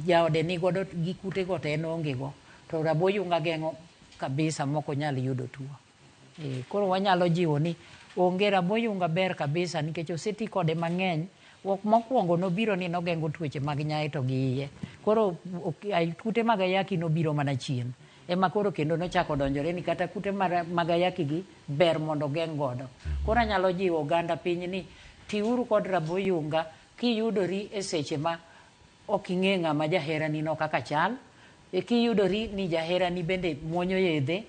jaode ni godo gi kute go to en onge go, to raboyunga geng'o kabisa moko nyal yudo tuo. Koro wanyalo jiwo ni onge raboyunga ber kabisa nikech oseti kode mang'eny. Mokwongo nobiro ni nogeng'o tuoche mag nyaye to gi iye. Koro kute mag ayaki nobiro mana chien. Ema koro kendo nochako donjore ni kata kute mag ayaki gi ber mondo geng' godo. Koro anyalo jiwo oganda piny ni tiuru kod raboyunga kiyudori e seche ma ok ing'e ng'ama jaherani no kaka chal. Kiyudori ni jaherani bende muonyo yedhe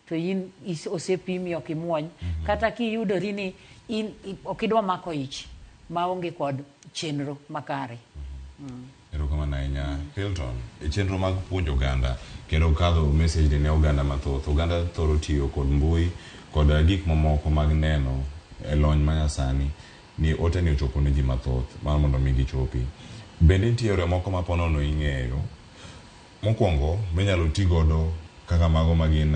to in osepimi ok imuony. Kata kiyudori ni in ok idwa mako ich maonge kod chenro makare. Erokamano ahinya Hilton. E chenro mag puonjo oganda kendo kadho message ne oganda mathoth. Oganda thoro tiyo kod mbui kod gik mamoko mag neno e lony manyasani ni ote ni ochopo ne ji mathoth mar mondo mi gichopi. Bende nitie yore moko ma ponono ing'eyo. Mokwongo minyalo ti godo kaka mago magin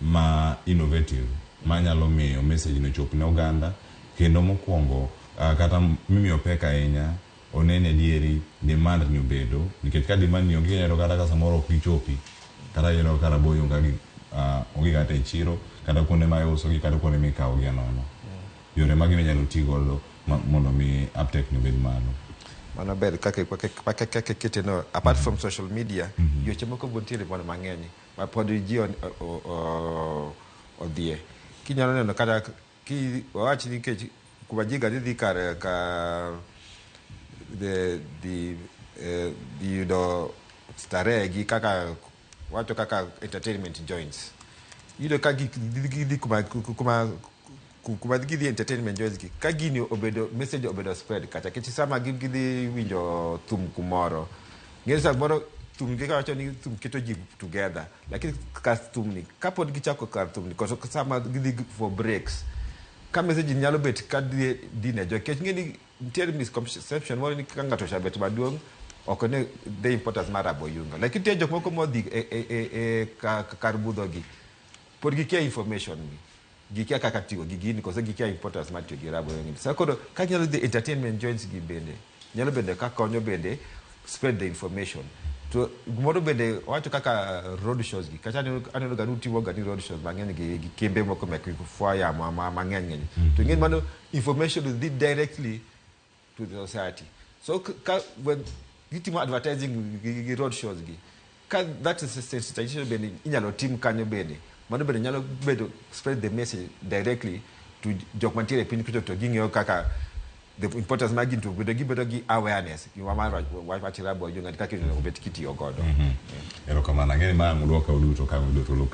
ma innovative manyalo miyo message no chop ne oganda. Kendo mokwongo kata mimiyo pek ahinya onene dieri demand ni obedo nikech ka demand ni onge nyalo kata ka samoro ok gichopi kata yeno kara raboyunga gi onge kata e chiro kata kuonde ma iuso gi kata kuonde mikawo gi nono. Yore mag minyalo ti godo mondo mi uptake ni obed malo. Mano ber kaka keteno apart from social media yoche moko bontiere mondo mang'eny ma pod ji odhie. Kinyalo neno kata ki wawach nikech kuma ji gadi dhi kar ka yudo starehe gi kaka wacho kaka entertainment joints. Yudo ka gidhi kuma gidhi entertainment joints gi ka gini obedo message obedo spread kata kech sama gidhi winjo thum kumoro. Ng'e samoro thum gi kawacho ni thum keto ji together lakini ka thum ni kapod gichako kar thum ni koso sama gidhi for breaks ka message nyalo bet ka dine jo kech ng'eni nitiere misconception moro ni ka ng'ato osebet maduong' ok ne the importance mar raboyunga lakini tie jok moko modhi kar budho gi pod gikia information ni gikia kaka tiyo gi gini koso gikia importance mar tiyo gi raboyunga. Sa koro ka nyalo the entertainment joints gi bende nyalo bende ka konyo bende spread the information to gumoro bende wacho kaka road shows gi kata aneno ga nutiwo ga ni road shows mang'eny gi kembe moko mek fwaya mang'eny to ng'en mano information is directly to the society. So when gitimo advertising gi road shows gi ka that is sensitization bende inyalo tim kanyo bende mano bende nyalo bedo spread the message directly to jok mantiere piny kucho to ging'eyo kaka the importance magin to bedo gi awareness iwamara wachira raboyunga kaka kino obet kitiyo godo. Erokamano ng'eni ma mudoka uduto ka uduto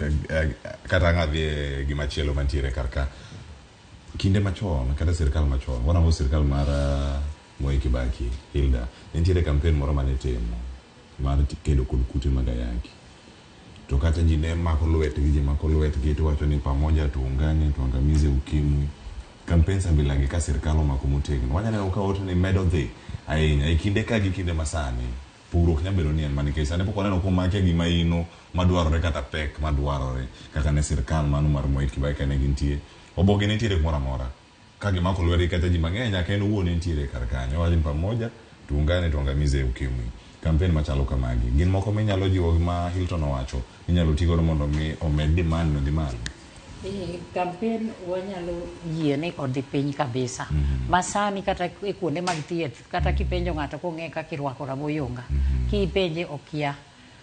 kata ng'adhi gimachielo mantiere karka kinde machon kata sirkal machon wanamo sirkal mar Mwai Kibaki Hilda nitiere campaign moro mane timo mar kedo kod kute mag ayaki to kata ji ne mako lwetgi to wacho ni pamoja tuungane tuangamize ukimwi. Campaigns ambilagi ka sirkal omako motegno wanyalo ka ote ni medo dhi ahinya e kinde ka gi kinde masani puro knya bedo ni en manike sane pok waneno ko make gima ino madwarore kata pek madwarore kaka ne sirkal manu mar Mwai Kibaki ne gintie oboge nitiere kumoro amora ka gimako lwetgi kata ji mang'eny akendo wuone nitiere kar kanyo wajin pamoja tuungane tuangamize ukimwi. Campaign machalo kamagi gin moko minyalo jiwo ma Hilton owacho inyalo ti godo mondo mi omed demand no malo. Campaign wanyalo yie ni odhi piny kabisa. Masani kata e kuonde mag thieth kata kipenjo ng'ato kong'e kaka irwako raboyunga kipenje okia.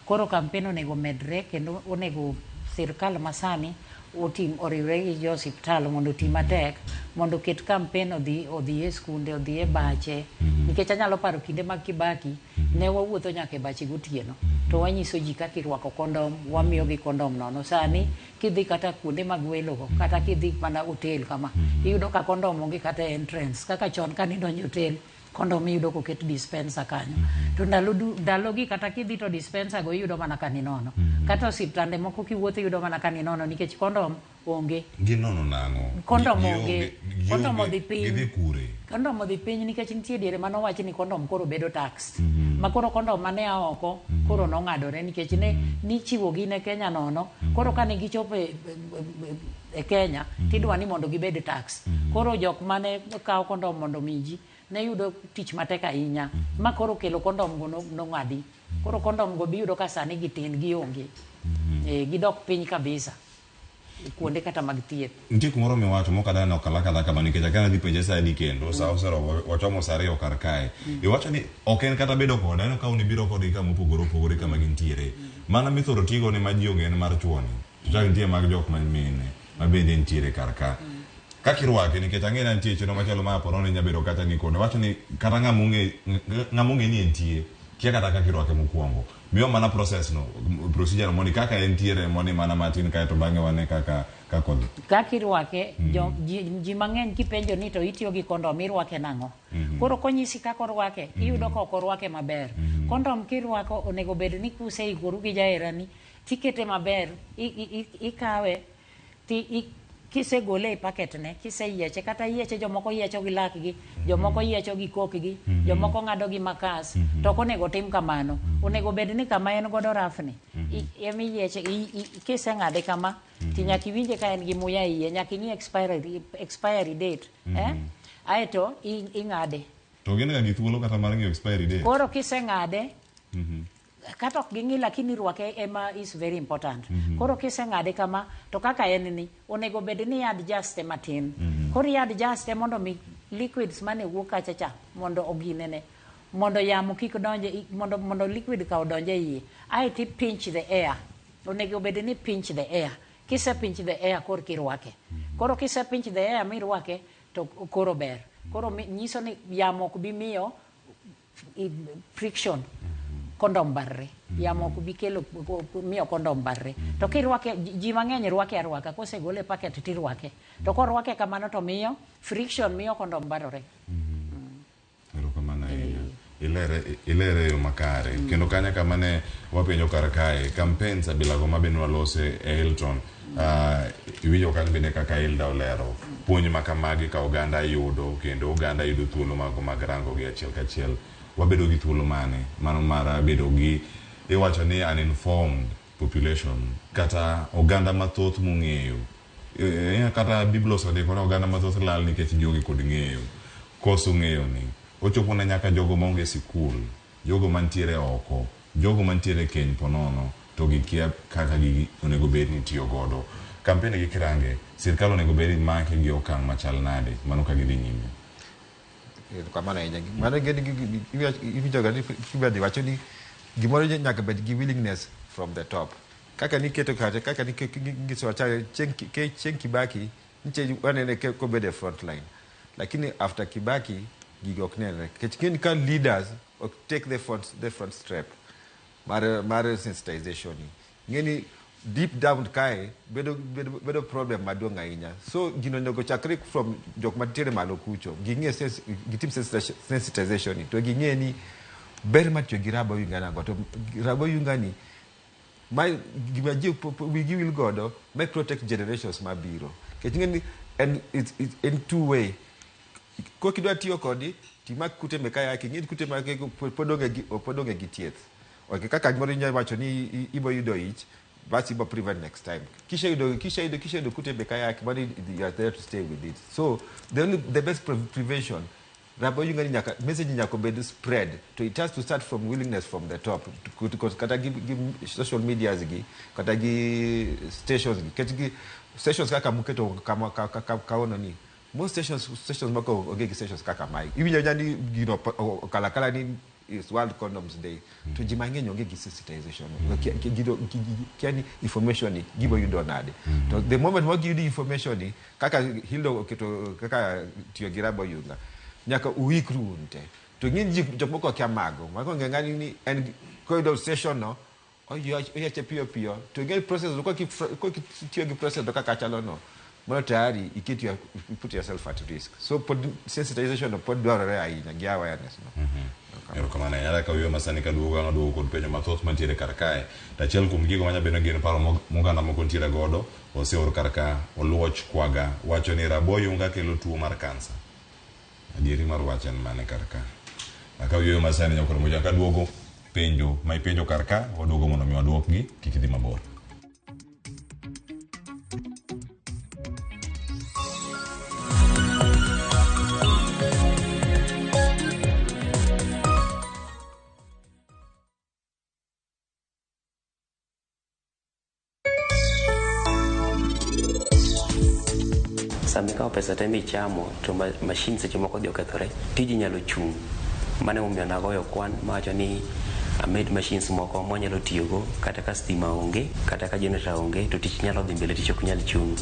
Koro campaign onego medre kendo onego sirkal masani oriwre gi jo osiptal mondo oti matek mondo ket campaign odhi e skunde odhi e bache nikech anyalo paro kinde mag Kibaki ne wawuotho nyaka e bache gotieno to wanyiso ji kaka irwako kondom wamiyo gi kondom nono. Sani kidhi kata kuonde mag welogo kata kidhi mana hotel kama iyudo ka kondom onge kata entrance kaka chon ka nidonjo hotel kondom iyudo koket dispenser kanyo to ndalogi kata kidhi to dispenser go iyudo mana ka ni nono kata osiptande moko kiwuotho iyudo mana ka ni nono nikech kondom onge. Ginono nango. Kondom onge. Kondom odhi piny. Gidhi kure. Kondom odhi piny nikech nitie diere mano wacho ni kondom koro bedo tax. Ma koro kondom mane oko koro nong'adore nikech ni chiwo gi ne Kenya nono. Koro kane gichopo e Kenya tidwa ni mondo gibed tax. Koro jok mane kawo kondom mondo miji ne yudo tich matek ahinya. Ma koro kelo kondom go nong'adi. Koro kondom go biyudo ka sani gitin gionge. Gidok piny kabisa. Kuonde kata mag thieth. Nitie kumoro miwacho mokadha no kala kama nikech akana dhi penje sa ni kendo sa osero wachomo sare okar kae. Iwacho ni ok en kata bedo koda no ka unibiro kod kama opogore kama gintiere. Mana mithoro tigo ne maji onge en mar chuoni. Tutangi nitie mag jok manyine mabende ntiere kar ka. Kakirwake nikech ang'ena nitie chino machalo ma porone nyabedo kata ni kono. Wacho ni kata ng'amunge ni entie. Kia kata kakirwake mokwongo. Miyo mana process no procedure moni kaka entiere moni mana matin kae to bang'e wane kaka kodhi. Kakirwake ji mang'eny kipenjo ni to itiyo gi kondom irwake nang'o. Koro konyisi kaka orwake iyudo ka ok orwake maber. Kondom kirwako onego bed ni kuseigoru gi jaherani tikete maber ikawe kisegole e paket ne kiseyieche kata yieche jomoko yiecho gi lakgi jomoko yiecho gi kokgi jomoko ng'ado gi makas to onego tim kamano onego bed ni kama en godo rafni emi yieche kiseng'ade kama ti nyaka iwinje ka en gi muya iye nyaka ing'i expiry date aeto ing'ade to gin ga gi thuolo kata mar ng'iyo expiry date koro kiseng'ade kata ok ging'i lakini rwake ema is very important. Koro kiseng'ade kama to kaka en ni onego bed ni adjust matin. Koro adjust mondo mi liquids mane wuok kacha mondo oginene mondo yamo kik donje mondo liquid ka odonje iye. Aeti pinch the air. Onego bed ni pinch the air. Kise pinch the air kor kirwake. Koro kise pinch the air mirwake to koro ber. Koro nyiso ni yamo ok bi miyo friction kondom barre yamo ku bikelo miyo kondom barre to kirwake ji mang'eny rwake arwaka kosegole paket tirwake to korwake kamano to miyo friction miyo kondom barore. Ero kamano ilere yo makare kendo kanya kamane wapenjo kar kae campaigns abilago mabenwa lose e Hilton iwijo kan bende kaka Hilda olero puonj makamagi ka oganda yudo kendo oganda yudo thuolo mag rango gi achiel kachiel wabedo gi thuolo mane mano mara bedo gi iwacho ni uninformed population kata oganda mathoth mong'eyo kata biblos odiko na oganda mathoth lal nikech gionge kod ng'eyo koso ng'eyo ni ochopo na nyaka jogo maonge sikul jogo mantiere oko jogo mantiere keny ponono to gikia kaka onego bed ni tiyo godo kampeni gi kirange sirkal onego bed ni make gi okang' machal nade mano ka gidhi nyime. Kwa maana yenye maana gani ivijo gani kibadi wacho ni gimoro nyaka bed gi willingness from the top kaka ni keto kaka ni ngiso cha chen Kibaki nche wanene ko bede front line lakini after Kibaki gigoknene ketkin kan leaders or take the front step mare sensitization ngeni deep down kai bedo problem madonga inya so gino nyogo chakre from jok matiere malo kucho ginge gitim sensitization to ginge ni ber matyo girabo yungana goto rabo yungani my gimaji we give godo make protect generations mabiro ketingen and it's in two way ko kidwa tiyo kodi timak kute mekaya yake ngid kute make podonge gitieth okay kaka gimoro nya wacho ni ibo yudo ich but ibo prevent next time kisha ido kute mekaya yake but you are there to stay with it so the best prevention rabo yungani nyaka message nyako be spread to it has to start from willingness from the top because kata give social media zigi kata gi stations gi stations kaka muketo kama kaona ni most stations mako ogegi stations kaka mai ibi nyani gino kala ni is World Condoms Day to jimangenyo ogegi sensitization gido kiani information ni gibo you don't add to the moment what you do information ni kaka hildo keto kaka tiyo girabo yunga nyaka uikru nte to ngin jokmoko kya mago mako ngani ni and koido station no oya chepio to get process ko tiyo gi process doka kachalo no mono tayari ikiti you put yourself at risk so pod sensitization no pod dwarore ahinya gi awareness no Erokamano yara ka yo masani ka duogo kod penjo mathoth mantiere kar kae. Tachiel kuom gigo manya bedo gin paro moganda moko ntiere godo oseor kar ka Oluoch Kwaga wacho ni raboyunga kelo tuo mar kansa. Adieri mar wacho en mane kar ka. Aka yo masani nyakoro moja ka duogo penjo ma ipenjo kar ka oduogo mondo mi waduokgi kik idhi mabor. Sami kao pesa temi chamo to machine seche moko dhi okethore tiji nyalo chung'. Mane omiyo nagoyo kwan mawacho ni amed machines moko mwanyalo tiyogo kata ka stima onge kata ka generator onge to tich nyalo dhi mbele, tich ok nyal chung'.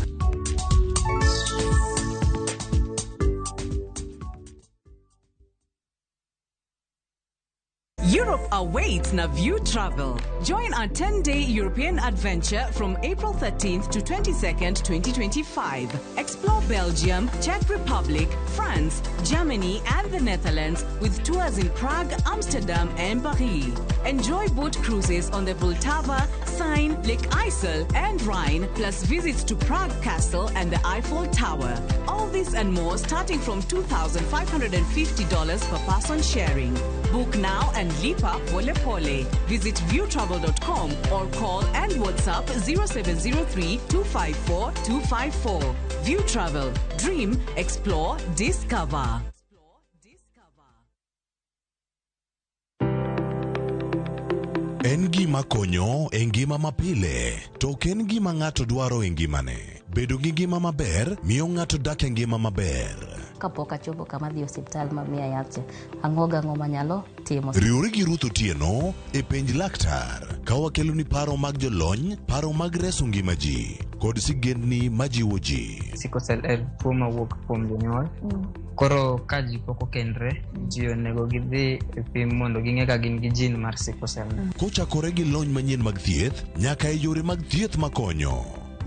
Europe awaits na View Travel. Join our 10-day European adventure from April 13th to 22nd, 2025. Explore Belgium, Czech Republic, France, Germany, and the Netherlands with tours in Prague, Amsterdam, and Paris. Enjoy boat cruises on the Vltava, Seine, Lake Isle, and Rhine, plus visits to Prague Castle and the Eiffel Tower. All this and more starting from $2,550 per person sharing. Book now and lipa pole pole. Visit viewtravel.com or call and WhatsApp 0703 254 254. View Travel. Dream, explore, discover. En gima konyo e ngima mapile, to ok en gima ng'ato dwaro e ngimane. Bedo gi ngima maber miyo ng'ato dak e ngima maber. Kapok achopo kama dhi osiptal mamiya yath, ang'o manyalo timo. Riwri gi Ruth Otieno e penj laktar ka wakelo ni paro mag jolony, paro mag reso ngima ji kod sigendni majiwo ji. Sickle cell en tuo mawuok kuom jonyuol. Koro ka ji pok okendre, ji onego gidhi e pim mondo ging'e ka gin gi gene mar sickle cell. Kochakore gi lony manyien mag thieth nyaka e yore mag thieth makonyo.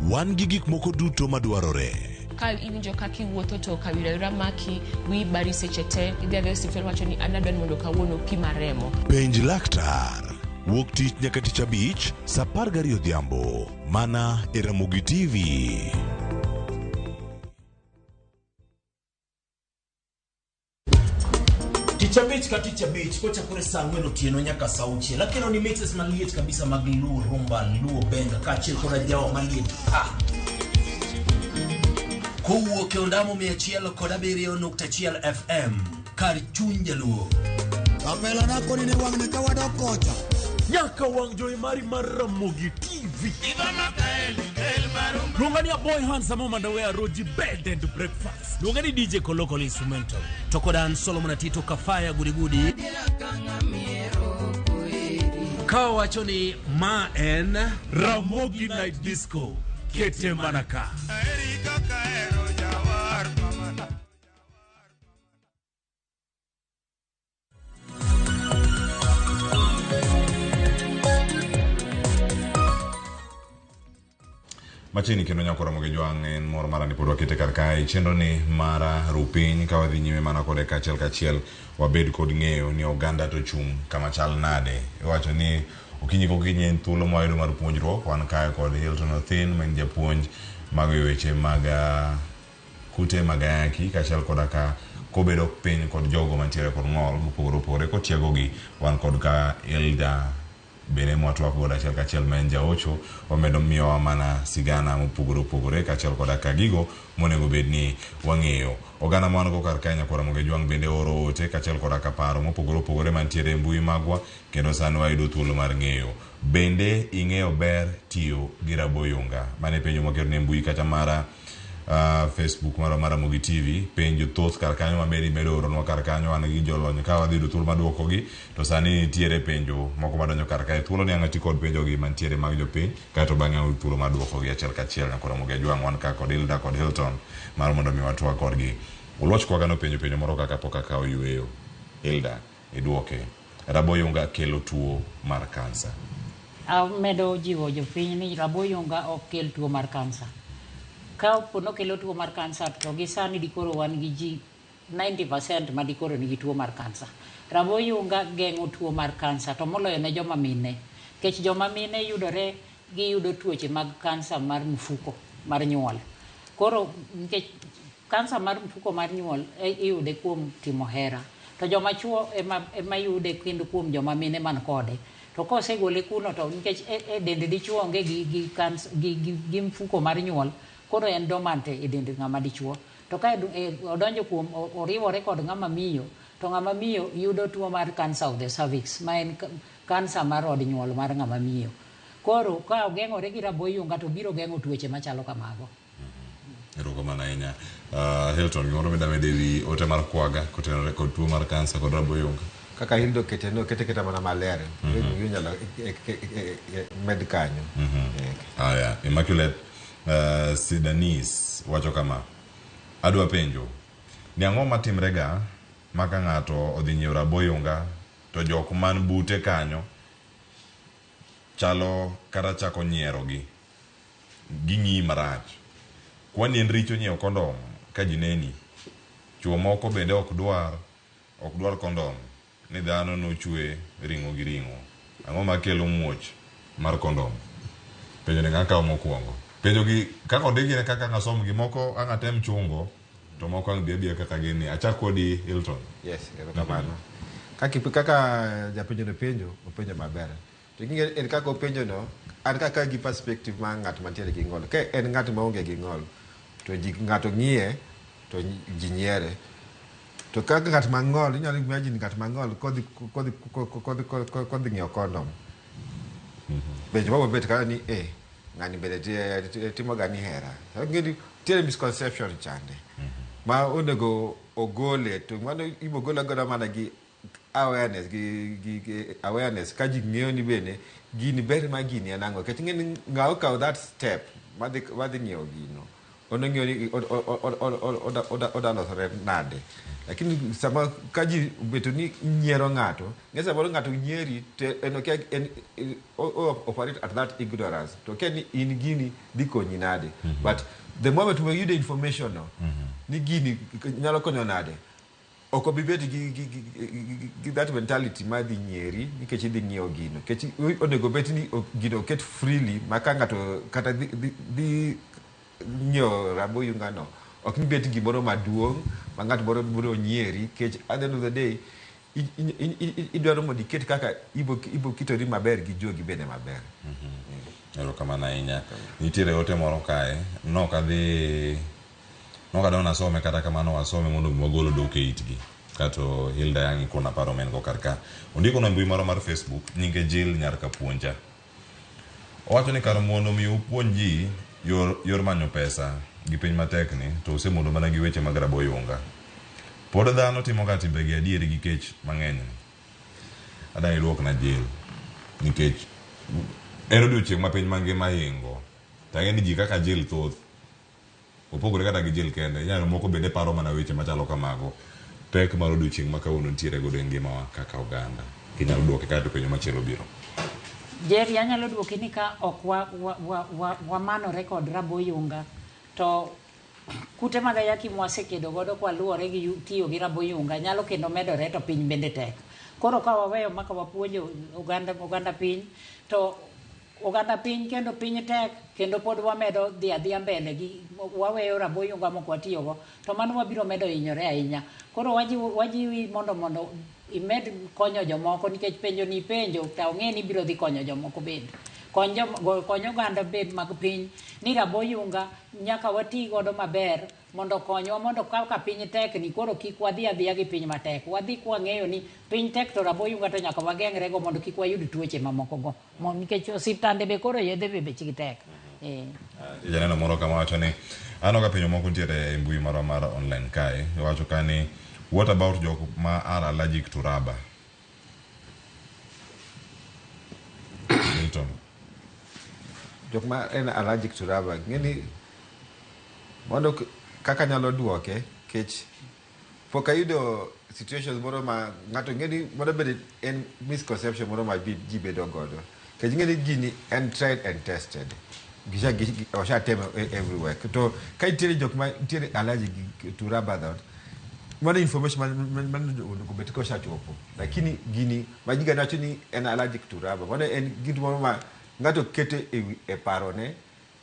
Wan gi gik moko duto madwarore. Ka iwinjo kaka iwuotho to kawira maki wi bari seche te idhi adhi osiptal wacho ni anadwa ni mondo kawuono pima remo. Penj laktar wuok tich nyaka tich abich saa 12 odhiambo mana e Ramogi TV. Tichabich ka tichabich kocha kure saa 4 otieno nyaka saa 6 lakini ni mixes maliet kabisa mag Luo Rumba, Luo Benga kaachiel koda jawa maliet. Kowuok e ondamo 107.1 FM kar chuny jaluo. Kapela nako ni wang'ne ka wadok kocha. Nyaka wang' joy mari mar Ramogi TV. Lungani ya boy handsome Mandawea Roji bed and breakfast. Lungani DJ Kolokolo instrumental. Tokodan Solomon Atito Kafaya Gurigudi. Kawa wachoni ma en Ramogi Night Disco. Kete Manaka. Machini kendo nyakora Ramogi Jwang' en moro mara ni pod wakete kar kae chenro ni mara rupiny ka wadhi nyime mana kode kachiel wabed kod ng'eyo ni oganda to chung' kama chal nade. Iwacho ni okinyi kokinyi en thuolo mwayudo mar puonjruok. Wan kae kod Hilton Othin ma en japuonj mag weche mag kute mag ayaki kachiel koda ka kobedo piny kod jogo mantiere kod ng'ol mopogore opogore kotiegogi. Wan kod ka Elda bene mwatwak goda achiel kachiel ma en jaocho omedo miyowa mana sigana mopogore opogore kachiel koda ka gigo monego bed ni wang'eyo. Oganda ma wan go kar kae nyakora Ramogi Jwang' bende oro ote kachiel koda ka paro mopogore opogore mantiere e mbui magwa kendo sani wayudo thuolo mar ng'eyo. Bende ing'eyo ber tiyo gi raboyunga? Mane penjo mokero ne mbui kata mara Facebook mara Ramogi TV penjo thoth kar kanyo mabedi medo oronwa kar kanyo wan gi jolony ka wadhi yudo thuolo maduoko gi to sani tiere penjo moko madonjo kar kae thuolo ni ang'ati kod penjo gi mantiere mag jopiny kae to bang'e thuolo maduoko gi achiel kachiel nyakora Ramogi Jwang' wan ka kod Hilda kod Hilton mar mondo mi watwak kodgi. Oluoch Kwaga no penjo moro kaka pok akawo yweyo. Hilda iduoke, raboyunga kelo tuo mar kansa. Medo jiwo jopiny ni raboyunga ok kel tuo mar kansa. Ka opono kelo tuo mar kansa to gi sani dikoro wan gi ji 90% madikoro nigi tuo mar kansa. Rabo yunga geng'o tuo mar kansa to moloyo ne joma mine. Kech joma mine giyudo tuoche mag kansa mar mfuko mar nyuol. Koro nikech kansa mar mfuko mar nyuol iyude kuom timo hera. To joma chuo ema yude kendo kuom joma mine man kode. To kosegole kuno to nikech dende dichuo onge gi mfuko mar nyuol, koro en domante e dende ng'ama dichuo. To ka odonjo kuom oriwore kod ng'ama miyo, to ng'ama miyo yudo tuo mar cancer of the cervix, ma en kansa mar od nyuol mar ng'ama miyo. Koro ka ogeng'ore gi rabo yunga to biro geng'o tuoche machalo kamago. Erokamano ahinya. Hilton, gimoro midamede wi ote mar kwaga kotenore kod tuo mar kansa kod rabo yunga? Kaka Hildo kete mana maler. Nyalo med kanyo. Aya, Immaculate Sidanis wacho kama. Adwa penjo. Ni ang'o matimrega maka ng'ato odhi nyiewo rabo yunga to jok man bute kanyo chalo kata chako nyierogi. Ging'i marach. Kwani en richo nyiewo kondom ka jineni. Chuo moko bende ok dwar kondom. Ni dhano nochwe ring'o gi ring'o. Ang'o makelo muoch mar kondom? Penjo ni ng'aka mokwongo. Penjo gi kaka ondigi ne kaka ng'asom gi moko ang'atem chungo to moko ang' bia kaka gini. Achak kodi Hilton. Yes, erokamano. Kaka japenjo no penjo, openjo maber. To en kaka openjo no, an kaka gi perspective ma ng'at mantiere gi ng'ol. Ka en ng'at maonge gi ng'ol, to ng'ato ng'iye to ji nyiere. To kaka ng'at mang'ol, inyalo imagine ng'at mang'ol kodhi ng'iewo kondom. Benjo babo bet kaka ni ng'ani bende timo gani hera. Tiere misconception chande. Ma onego ogole, to mano ibo gola goda mana gi awareness ka ji ng'eyo ni bende gini ber ma gini anang'o. Kech ng'eni ng'awo kawo that step madhi ng'iewo gino. Ono ng'eyo ni odalosore nade. Lakini sama ka ji beto ni nyiero ng'ato, ng'esa boro ng'ato nyieri to en operate at that ignorance. To ke ni in gini dhi konyi nade. But the moment we you the information no, ni gini nyalo konyo nade. Oko bibeti gi that mentality ma dhi nyieri nikech idhi ng'iewo gino. Kech onego bet ni gino ket freely maka ng'ato kata dhi ng'iewo rabo yunga no. Ok ni bet gimoro maduong' ma ng'at moro biro nyieri. Kech at the end of the day idwaro mondo iket kaka ibo kitori maber gi jogi bende maber. Erokamano ahinya. Nitiere ote moro kae. Nokadona some kata kamano wasome mondo magolo doke itgi. Kato Hilda yangi kuna paro men go karka. Ondiko na mbui moro mar Facebook nyinge Jill Nyarka Puonja. Owacho ni kar mondo mi upuonji yor manyo pesa gi piny matekni to osemondo mana gi weche mag rabo yunga. Pod dhano timo ga timbegi adieri gi kech mang'eny. Adani luok na Jill nikech en odiochieng' ma piny mangima hingo. Tang'eni ji kaka Jill thoth opogore kata gi Jill kende. Nyalo moko bende paro mana weche machalo kamago. Pek mar odiochieng' ma kawuono nitiere godo e ngimawa kaka oganda. Kinyalo duoke kata penjo machielo biro. Jerry, anyalo duoke ni ka ok wamanore kod rabo yunga to kute mag ayaki mwasekedo godo kwa luwore gi tiyo gi rabo yunga nyalo kendo medore to piny bende tek. Koro ka waweyo maka wapuonjo oganda piny to oganda piny kendo piny tek kendo pod wamedo dhi adhiya mbele gi waweyo rabo yunga mok watiyogo to mano wabiro medo hinyore ahinya. Koro wajiwi mondo imed konyo jomoko nikech penjo ni penjo to ong'e ni biro dhi konyo jomoko bende. Konyo oganda bed mag piny ni rabo yunga nyaka wati godo maber mondo konywa mondo kaka piny tek ni koro kik wadhi adhiya gi piny matek. Wadhi kwa ng'eyo ni piny tek to rabo yunga to nyaka wageng're go mondo kik wayud tuoche mamoko go. Nikech osiptande be koro yedhe be bechgi tek. Janeno moro kama wacho ni ano ka penjo moko nitiere e mbui moro mar online kae. Wacho ka ni what about jok ma are allergic to rubber? Hilton. Jok ma en allergic to rubber. Ngeni mondo kaka nyalo duoke kech poka yudo situations moro ma ng'ato ngeni mondo bede en misconception moro ma ji bedo godo. Kech ngeni gini en tried and tested. Osha tema everywhere. To ka itiere jok ma itiere allergic to rubber that Mana information man kubetiko shachopo. Lakini gini majiga nacho ni en allergic to rubber. Mana en gitu mama ngato kete e parone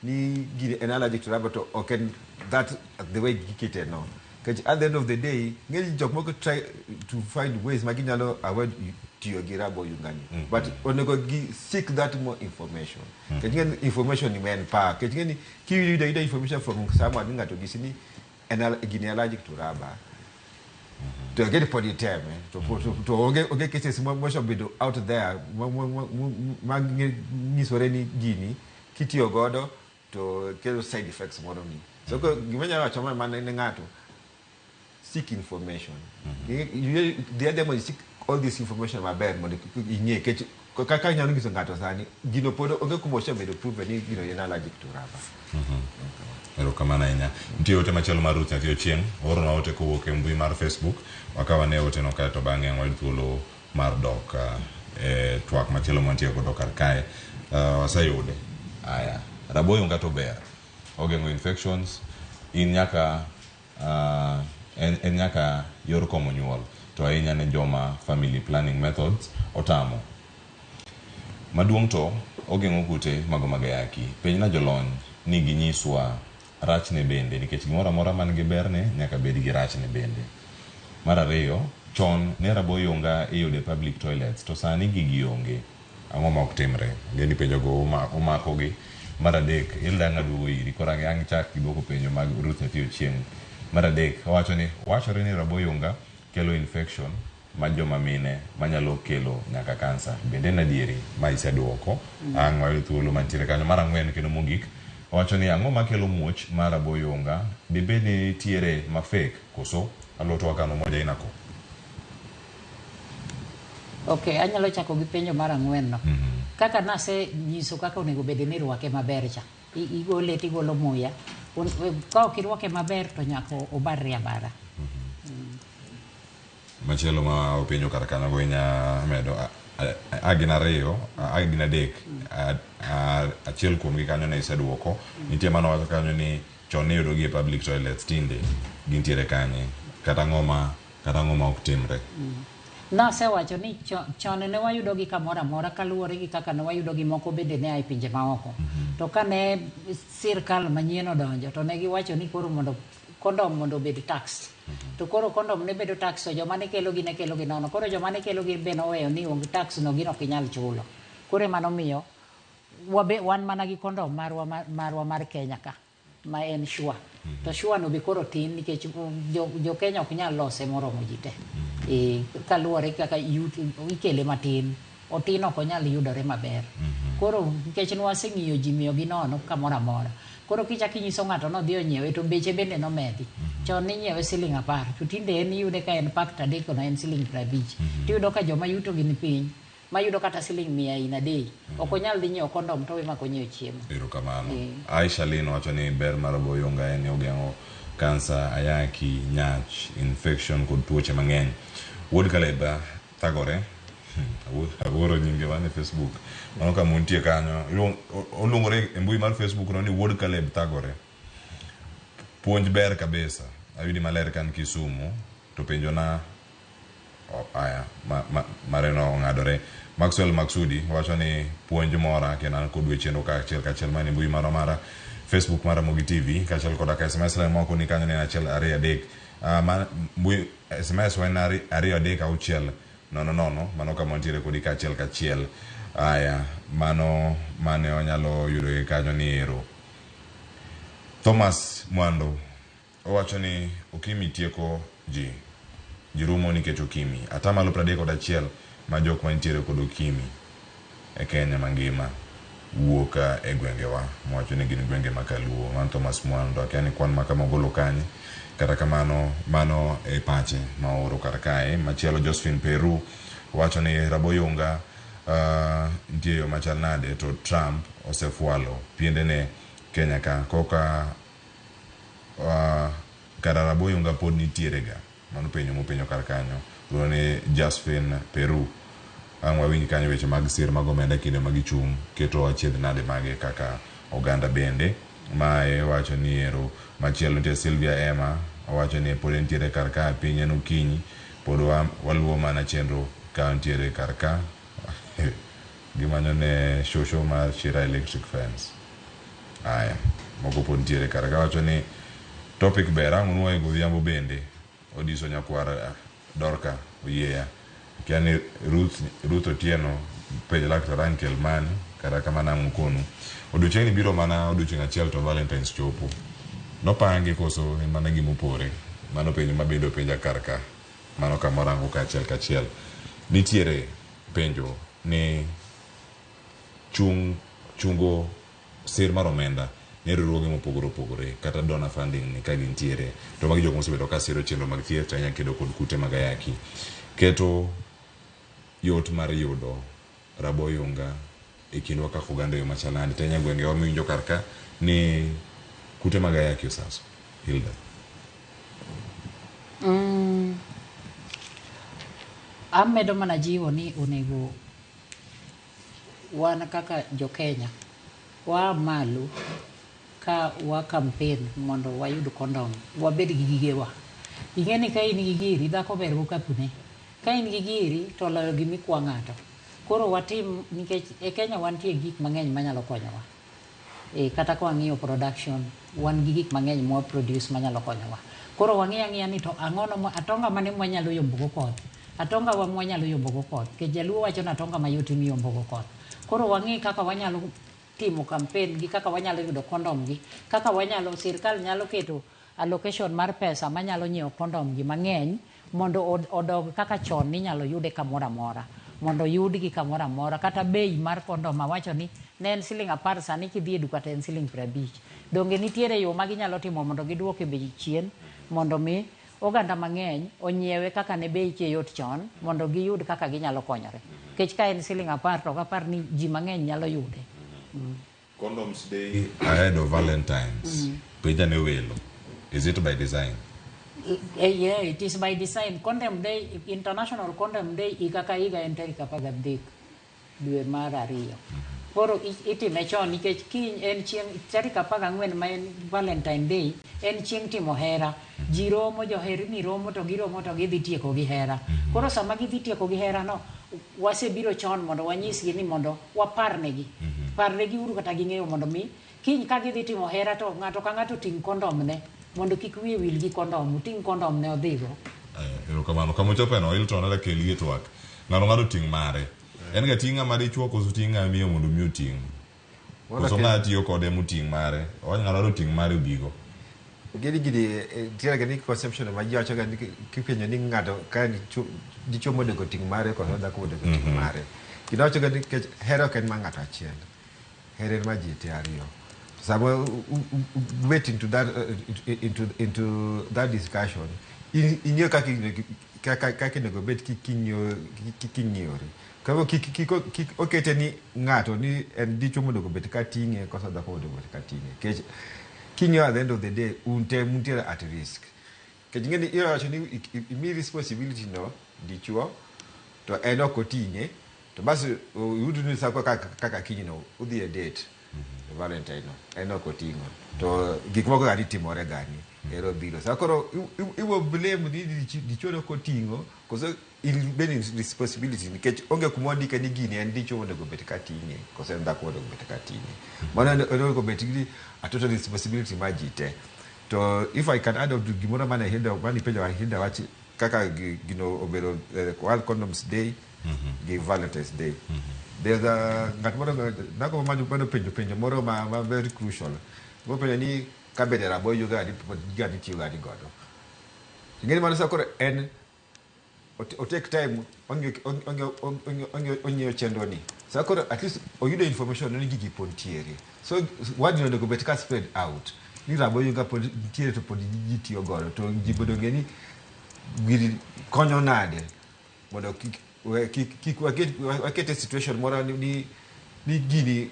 ni gini en allergic to rubber to okay that the way gikete no. Because at the end of the day, ngeli job moko try to find ways maginyalo avoid to your girabo yungani. But onego seek that more information. Because information ni men pa. Because ki the information from someone ngato gisini en gini allergic to rubber. To get it for the term, to cases most of it out there. Ni soreni gini kiti ogodo to get side effects more on me. So gimenya wa chama man ngato seek information. The other one is seek all this information about bad money. Inye kechi kaka nyalo ngiso ngato sani gino podo oge kumosha be prove ni gino yana allergic to rubber. Ero kamana inya ntie ote machielo mar Ruth Nyathi Ochieng oro na ote kowuok e mbui mar Facebook wakawa ne ote no kae to bang'e wayud thuolo mar dok e twak machielo mantie godo kar kae wasayude aya rabo yunga to ber ogeng'o infections in nyaka en nyaka yor komo nyuol to ahinya ne joma family planning methods otamo maduong' to ogeng'o kute mago magayaki piny na jolony ni ginyiswa rachne bende nikech gimoro amora man gi berne nyaka bed gi rachne bende. Mar ariyo, chon ne rabo yunga iyude public toilets to sani gigi onge. Ang'o ma ok timre? Geni penjo go omako gi. Mar adek, ildanga duogo iri kora ang' chak giduoko penjo mag Ruth Nyathi Ochieng. Mar adek, wachore ni rabo yunga kelo infection ma joma mine manyalo kelo nyaka kansa. Bende na dieri ma iseduoko. Ang' wayud thuolo mantiere kanyo. Mar ang'wen kendo mogik wacho ni ang'o makelo muoch mar rabo yunga dibeni tiere ma fake koso aloto wakano moja inako. Okay, anyalo chako gi penjo mar ang'wen no. Kaka nase nyiso kaka onego bed ni rwake maber cha. Igole tigolo muya. Ka ok irwake maber to nyaka obarre abara. Machielo ma openjo kar kanyo go inya medo agina reyo agina dek achiel kuom gi kanyo ne iseduoko nitie mano wacho kanyo ni chon ne yudo gi public toilets tinde gintiere kanye kata ng'oma ok timre. Nasewacho ni chon ne wayudo gi kamoro amora kaluwore gi kaka ne wayudo gi moko bende ne ai pinje maoko. To kane sirkal manyien odonjo to ne giwacho ni koro mondo kondom mondo obed tax. To koro kondom ne bedo tax to joma ne kelo gi nono. Koro joma ne kelo gi be noweyo ni onge tax no gino ok inyal chulo. Koro mano miyo wan mana gi kondom marwa mar Kenya ka ma en Sure. To Sure no be koro tin nikech jo Kenya ok nyal lose moromo ji te. Kaluwore kaka ikele matin otin ok onyal yudore maber. Koro nikech nwaseng'iyo ji miyo gi nono kamoro amora. Koro kichaki nyiso ng'ato no dhi onyiewe to beche bende nomedi. Chon ni nyiewe siling' 10 to tinde en yude ka en pack adek no en siling' 50. Tiyudo ka joma yuto gi ni piny mayudo kata siling' 100 in a day. Ok onyal dhi nyiewo kondom to we mako nyiewo chiemo. Erokamano. Aisha Lin wacho ni ber mar rabo yunga en ogeng'o kansa, ayaki, nyach, infection kod tuoche mang'eny. Wuod Kaleba thagore agoro nyinge wane Facebook mano ka muntie kanyo oluongore e mbui mar Facebook no ni Wuod Kaleb thagore. Puonj ber kabisa ayudi maler kan Kisumu to penjo na aya mareno ng'adore. Maxwell Maksudi wacho ni puonj mora kenan kod wechendo ka achiel mane mbui mara Facebook mara Mogi TV kachiel koda ka SMS line moko ni kanyo ne achiel 2-3 mbui SMS wan 2-3 auchiel no mano ka montiere kodi kachiel aya mano mane onyalo yudo kanyo ni ero. Thomas Mwando owacho ni okimi tieko ji rumo nikech okimi atamalo 31 ma jok mantiere kod okimi e Kenya mangima wuoka e gwengewa mwacho ni gin gwenge makaluo. Man Thomas Mwando akiani kwan makamogolo kanye kata kamano mano e pache maoro kar kae. Machielo Josephine Peru wacho ni rabo yunga ntie yo machal nade to Trump osefualo piende ne Kenya ka koka kara rabo yunga pod nitiere ga mano penjo kar kanyo ni Josephine Peru ang'wa winj kanyo weche mag sir mag omenda kinde magichung' keto achiedh nade mage kaka oganda bende mae wacho ni ero. Machielo nitie Sylvia Emma owacho ni pod entiere kar ka piny en okinyi pod waluwo mana chenro ka entiere kar ka gimanyo ne shosho mar Shira Electric Fence. Aya moko pod entiere kar ka wacho ni topic ber ang'o wago dhiambo bende odiso nyakwar Dorka Oyeya kiani Ruth Otieno penjo Dr. Rankel Man kata kamana mukonu odiochieng' ni biro mana odiochieng' achiel to Valentine's chopo nopangi koso en mana gimopore mano penjo mabedo penja kar ka mano kamorango kachiel nitiere penjo ni chungo sir mar omenda ne riwruoge mopogore kata donor funding ni ka gintiere to magi jok mosebedo ka siro chenro mag thieth ahinya kedo kod kute mag ayaki keto yot mar yudo raboyunga e kindwa kaka oganda yo machalani tenya gwenge wa miwinjo kar ka ni kute mag ayaki osaso. Hilda. Amedo mana jiwo ni onego wan kaka jo Kenya wa malu ka wa campaign mondo wayud kondom wabed gi gigewa. Ingeni ka in gi giri dhako ber go kapune. Ka in gi giri to loyo gimi kwa ng'ato. Koro watim nikech e Kenya wantie gik mang'eny manyalo konyowa. Kata kwa ng'iyo production wan gi gik mang'eny mo produce manyalo konyowa. Koro wang'iya ni to ang'ono atonga mane mwanyalo yombogo koth. Atonga wa mwanyalo yombogo koth. Ke jaluo wacho na atonga mayoti mi yombogo koth. Koro wang'i kaka wanyalo timo campaign gi kaka wanyalo yudo kondom gi kaka wanyalo sirkal nyalo keto allocation mar pesa manyalo nyiewo kondom gi mang'eny mondo odog kaka chon ni nyalo yude kamoro amora mondo yudgi kamoro amora kata bei mar kondom awacho ni ne en $10 sani kidhi e duka to en $50. Donge nitiere yo ma ginyalo timo mondo giduoke bei chien mondo mi oganda mang'eny onyiewe kaka ne bei che yot chon mondo giyud kaka ginyalo konyore. Kech ka en $10 to kapar ni ji mang'eny nyalo yude. Condoms Day ahead of Valentine's. Peja ne welo. Is it by design? Yeah, it is by design. Condom Day, International Condom Day, ikaka iga enteri kapagabdik dwe mar ariyo. Koro itime chon nikech kiny en chieng' tarik 14 ma en Valentine Day, en chieng' timo hera. Ji romo, joherni romo to giromo to gidhi tieko gi hera. Koro sama gidhi tieko gi hera no, wasebiro chon mondo wanyisgi ni mondo waparnegi. Parnegi uru kata ging'eyo mondo mi kiny ka gidhi timo hera to ng'ato ka ng'ato ting' kondom ne mondo kik wiye wil gi kondom, ting' kondom ne odhigo. Erokamano kamochopo no Hilton ala kelie twak. Ng'ato ting' mare. En ga tinga ma dichuo koso tinga miyo mondo mi oting'. Koso ng'ato tiyo kode muting' mare. Ng'ato ting' mare ubigo. Gidi tiara gani conception ma ji wacho ga kipenjo ni ng'ato ka dichuo modego ting' mare koso dhako modego ting' mare. Kida wacho ga ni hero ken ma ng'ato achiel. Hero ma ji te ariyo. So wait into that discussion. Inyo kaki nego bet kikinyori. Kamo okete ni ng'ato ni en dichuo mondo bet ka ting'e koso dhako mondo bet ka ting'e. Kech kinyo at the end of the day muntiere at risk. Kech ngeni iyo wacho ni imi responsibility no dichuo to en ok oting'e to basi yudu ni sako kaka kinyo no udhi e date. Valentine no en ok oting'o to gik moko ga timore gani ero biro sa koro iwo blame ni dichuo no koting'o koso il beni responsibility nikech onge kumodike ni gini en dichuo mondo go bet ka ting'e koso en dhako mondo go bet ka ting'e mano ero go bet gi a total responsibility ma jite to if I can add up to gimoro mane Hilda mani penjo Hilda wachi kaka gino obero World Condoms Day gi Valentine's Day. There's a nako maju penjo moro ma very crucial. Go penjo ni kabede rabo yoga di tiyo gadi godo. Ngeni mano sakore en o take time onye chendo ni. Sakore at least o yudo information ni gigi pontieri. So what you know go better spread out. Ni rabo yoga pontieri to podigi tiyo godo to jibodo ngeni giri konyo nade. Modo wakete situation mora ni gini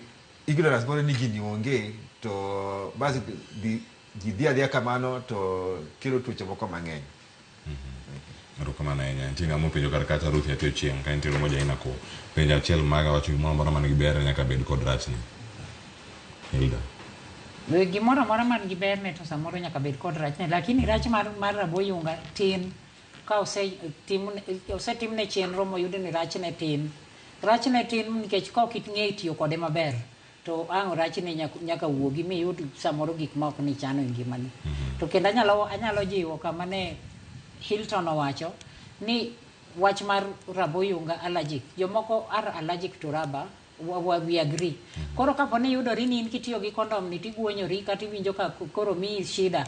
ignorance mora ni gini onge to basi di dia kamano to kilo tuche moko mang'eny. Erokamano ahinya. Tinga mo penjo kar kata Ruth yatio chieng' ka entero moja ina ko penjo achiel maga wacho gimoro moro man gi ber nyaka bed kod rachne. Hilda. Gimoro amora man gi berne to samoro nyaka bed kod rachne, lakini rach mar rabo yunga tin ka osetimne chenro moyud ni rachne tin. Rachne tin nikech ka ok ing'e tiyo kode maber to ang' rachne nyaka wuogi miyud samoro gik ma ok ni chano e ngimani. To kendo anyalo jiwo kama ne Hilton owacho ni wach mar rabo yunga allergic. Jomoko are allergic to rubber. We agree. Koro kapo ni yudori ni in kitiyo gi kondom ni tiguonyori kata iwinjo ka koro mi shida,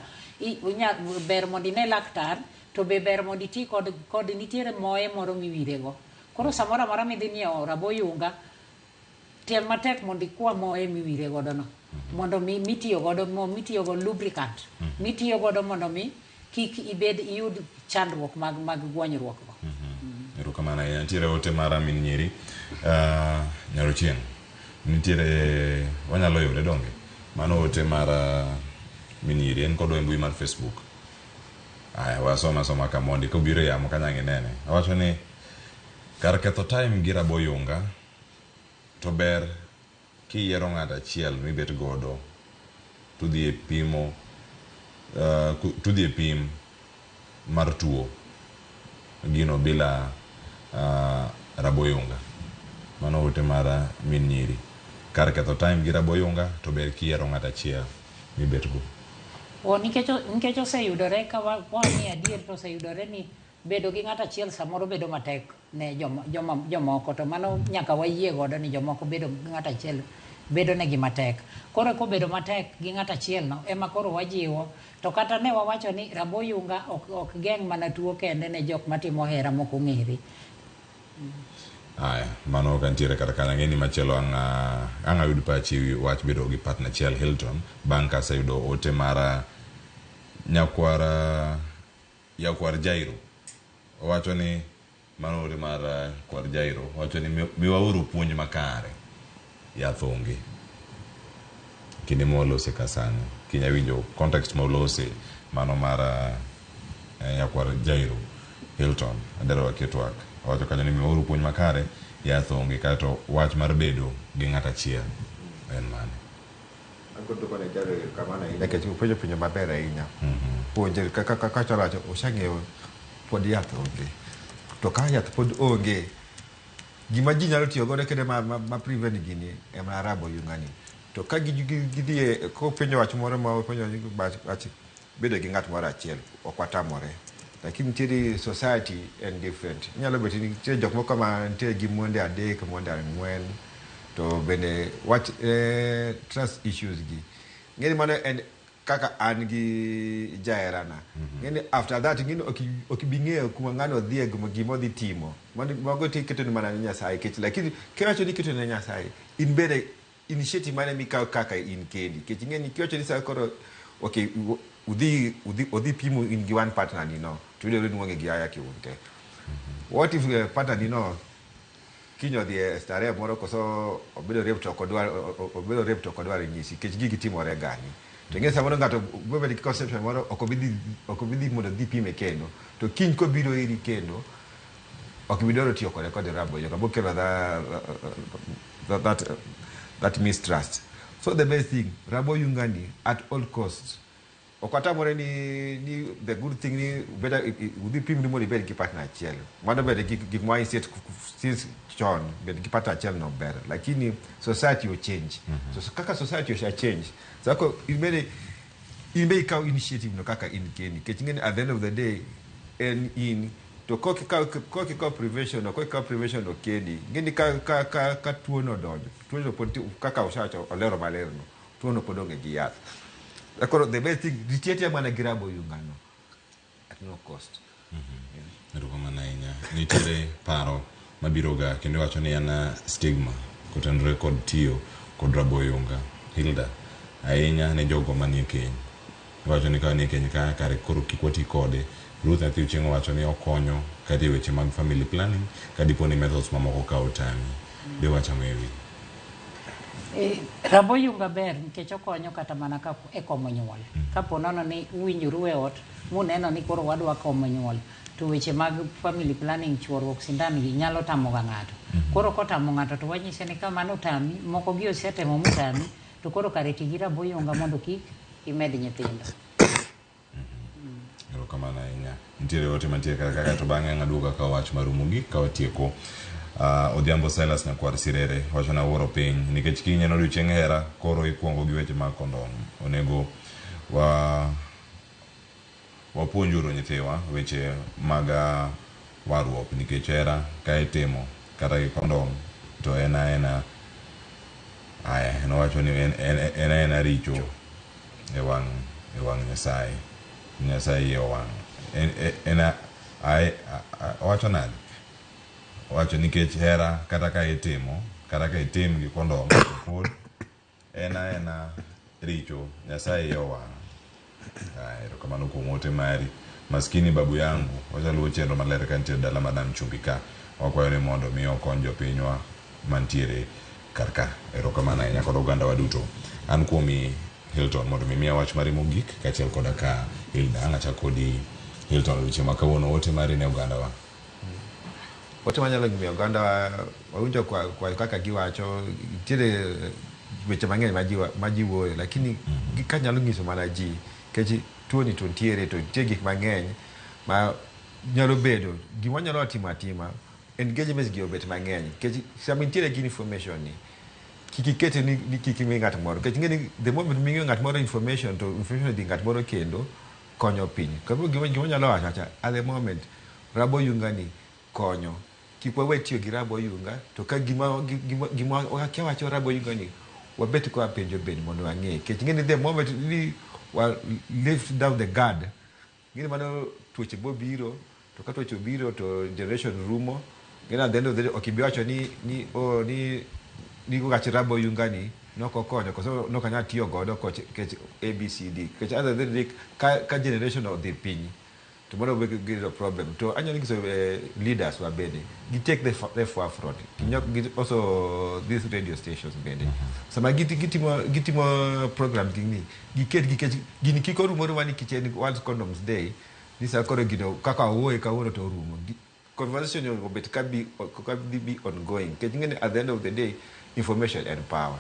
ber mondo ine laktar, to be ber mondo iti kod nitiere moye moro miwirego. Koro samoro amora midhi nyiewo rabo yunga, tem matek mondo ikwa moye miwire godo no. Mondo mitiyo godo lubricant. Mitiyo godo mondo mi kik iyud chandruok mag guonyruok go. Erokamano ahinya. Nitiere ote mara min nyiri nyaro chieng'. Nitiere wanyalo yude donge. Mano ote mara min nyiri en kodwa e mbui mar Facebook. Aya wasoma kamondi kobiro yamo kanyange nene. Awacho ni kar ketho time gi rabo yunga to ber kiyiero ng'ato achiel mibet godo tudhi e pim mar tuo gino bila rabo yunga. Mano ote mara min nyiri. Kar ketho time gi rabo yunga to ber kiyiero ng'ato achiel mibet go. Nikech oseyudore ka wang'i adier to oseyudore ni bedo gi ng'ato achiel samoro bedo matek ne jomoko, to mano nyaka wayie godo ni jomoko bedo gi ng'ato achiel bedo negi matek. Koro kobedo matek gi ng'ato achiel no ema koro wajiwo, to kata ne wawacho ni rabo yunga ok geng' mana tuo kende ne jok matimo hera moko ng'ere. Aya, mano kantiere kata kanyange ni machielo ang' ayud pachi wach bedo gi partner achiel Hilton bang' ka aseyudo ote mara yakwar Jairo. Owacho ni mano ote mara kwar Jairo. Owacho ni miwauru puonj makare yath onge. Kinde molose kasani kinya winjo context molose mano mara yakwar Jairo Hilton adero waketwak. Owacho kanyo ni miwauru puonj makare yath onge, kato wach mar bedo gi ng'ato achiel en mane. Ankoto kone jaro kamana ina ke puonjo maber ahinya. Puonje kaka chalacho osang'eyo pod yath onge. To ka yath pod onge, gima ji nyalo tiyo godo kende ma prevent gini ema rabo yungani. To ka gidhie ko penjo wach moro ma penjo wach bedo gi ng'at moro achiel ok watamore. Lakini nitiere society and different. Nyalo bet ni nitiere jok moko ma nitiere gi monde adek, monde ang'wen, to bende wach trust issues gi. Ngeni mano en kaka an gi jaherana. Ngeni after that ngini okibing'eyo kuma ng'ano dhie gimo dhi timo. Mago tiketo ni mana ni Nyasaye kech, lakini kiwacho ni keto ni Nyasaye in bede initiative mane mikawo kaka in kendi. Kech ngeni kiwacho ni sa koro okay udhi pimo in gi one partner ni no. Tuwile uri nuwange giaya kiunte. What if partner ni no kinyo dhie starehe moro koso obedo rape to kodwar nyisi kech gigi timore gani. To ngeni samoro ngato bebe di concept moro okobidhi mondo dhi pime kendo. To kiny kobiro iri kendo okibidoro tiyo kode rabo yunga. Bokelo that mistrust. So the best thing, rabo yunga ni at all costs. Okatamore ni the good thing ni better udhi pim ni mori bed ki partner achiel. Mano bed gik mwa set since John bed ki partner achiel no better. Lakini society will change. So kaka society will change. Sako imbe ikaw initiative no kaka in keni. Kechingeni at the end of the day in to koki ka prevention no kedi. Ngeni ka tuo no donjo. Tuo no ponti kaka ushacho olero malero no. Tuo no podonge gi yath. The best thing, ritiete mana girabo yungano at no cost. Erokamano ahinya. Nitiere paro mabiroga kendo wacho ni en stigma kotenore kod tiyo kod rabo yunga. Hilda ahinya ne jogo manie keny. Wacho ni ka nie keny kare koro kik wati kode. Ruth Matthew Chengo wacho ni okonyo kata weche mag family planning kadipo ni methods mamoko ka otami. De wacho mewi. Rabo yunga ber nikech okonyo kata mana ka e komo nyuol. Kapo nono ni uwinjoru e ot, muneno ni koro wadwa komo nyuol, to weche mag family planning chuoruok sindan gi nyalo tamo ga ng'ato. Koro kotamo ng'ato to wanyise ni kamano tami, moko gi osetemo mutami, to koro kare ti gi raboyunga mondo kik imed nyithindo. Erokamano ahinya. Nitiere ote mantie kaka to bang'e ng'aduoga ka wach marumo gi ka watieko. Odhiambo Silas Nyakwar Sirere wacho na wuoro piny nikech kinye no odiochieng' hera koro ikuongo gi weche mag kondom. Onego wapuonjuru nyithiwa weche mag warruok nikech hera ka itimo kata gi kondom to ena nowacho ni ena richo e wang' Nyasaye. Nyasaye ena wacho nade? Wacho nikech hera kata ka itimo kata ka itim gi kondom pod ena richo Nyasaye wang'. Erokamano kuom ote mari. Maskini babu yangu wachaluwo chenro maler ka nitie dala Madam Chumbi ka. Wakwayo ni mondo mi okony jopinywa mantiere karka. Erokamano ahinya kod oganda waduto. An kuomi Hilton mondo mi miya wach mari mogik kachiel koda ka Hilda ang'acha kodi Hilton weche ma kawuono ote mari ne oganda wa. Ote manyalo miyo oganda wawinjo kwa kaka giwacho nitiere weche mang'eny ma ji wuoyo lakini ka nyalo nyiso mana ji kech tuoni to nitiere to nitie gik mang'eny ma nyalo bedo gima nyalo timo atima engagement gi obet mang'eny kech sama nitiere gi information ni kikikete ni kikimi ng'at moro kech ng'eni the moment mingiyo ng'at moro information to information di ng'at moro kendo konyo piny kabo gima nyalo wacho acha at the moment raboyunga ni konyo kik wawe tiyo gi raboyunga to ka gima wakiawacho raboyunga ni wabet kwa penjo ben mondo wang'e kech ng'eni the moment ni wa lift down the guard ng'eni mano tuoche biro to ka tuoche biro to generation rumo ng'eni at the end of the day okibiwacho ni gach raboyunga ni nokokonyo koso nokanya tiyo godo kech ABCD kech other than the ka generation of the piny to mondo we get a problem to anyalo ngiso leaders wa bende gi take the forefront also these radio stations bende sama gitimo program gini gini kiko rumoro wani kicheni World Condoms Day ni sa koro gino kaka wuoye ka wuoro to rumo conversation will be ongoing kech ngene at the end of the day information and power.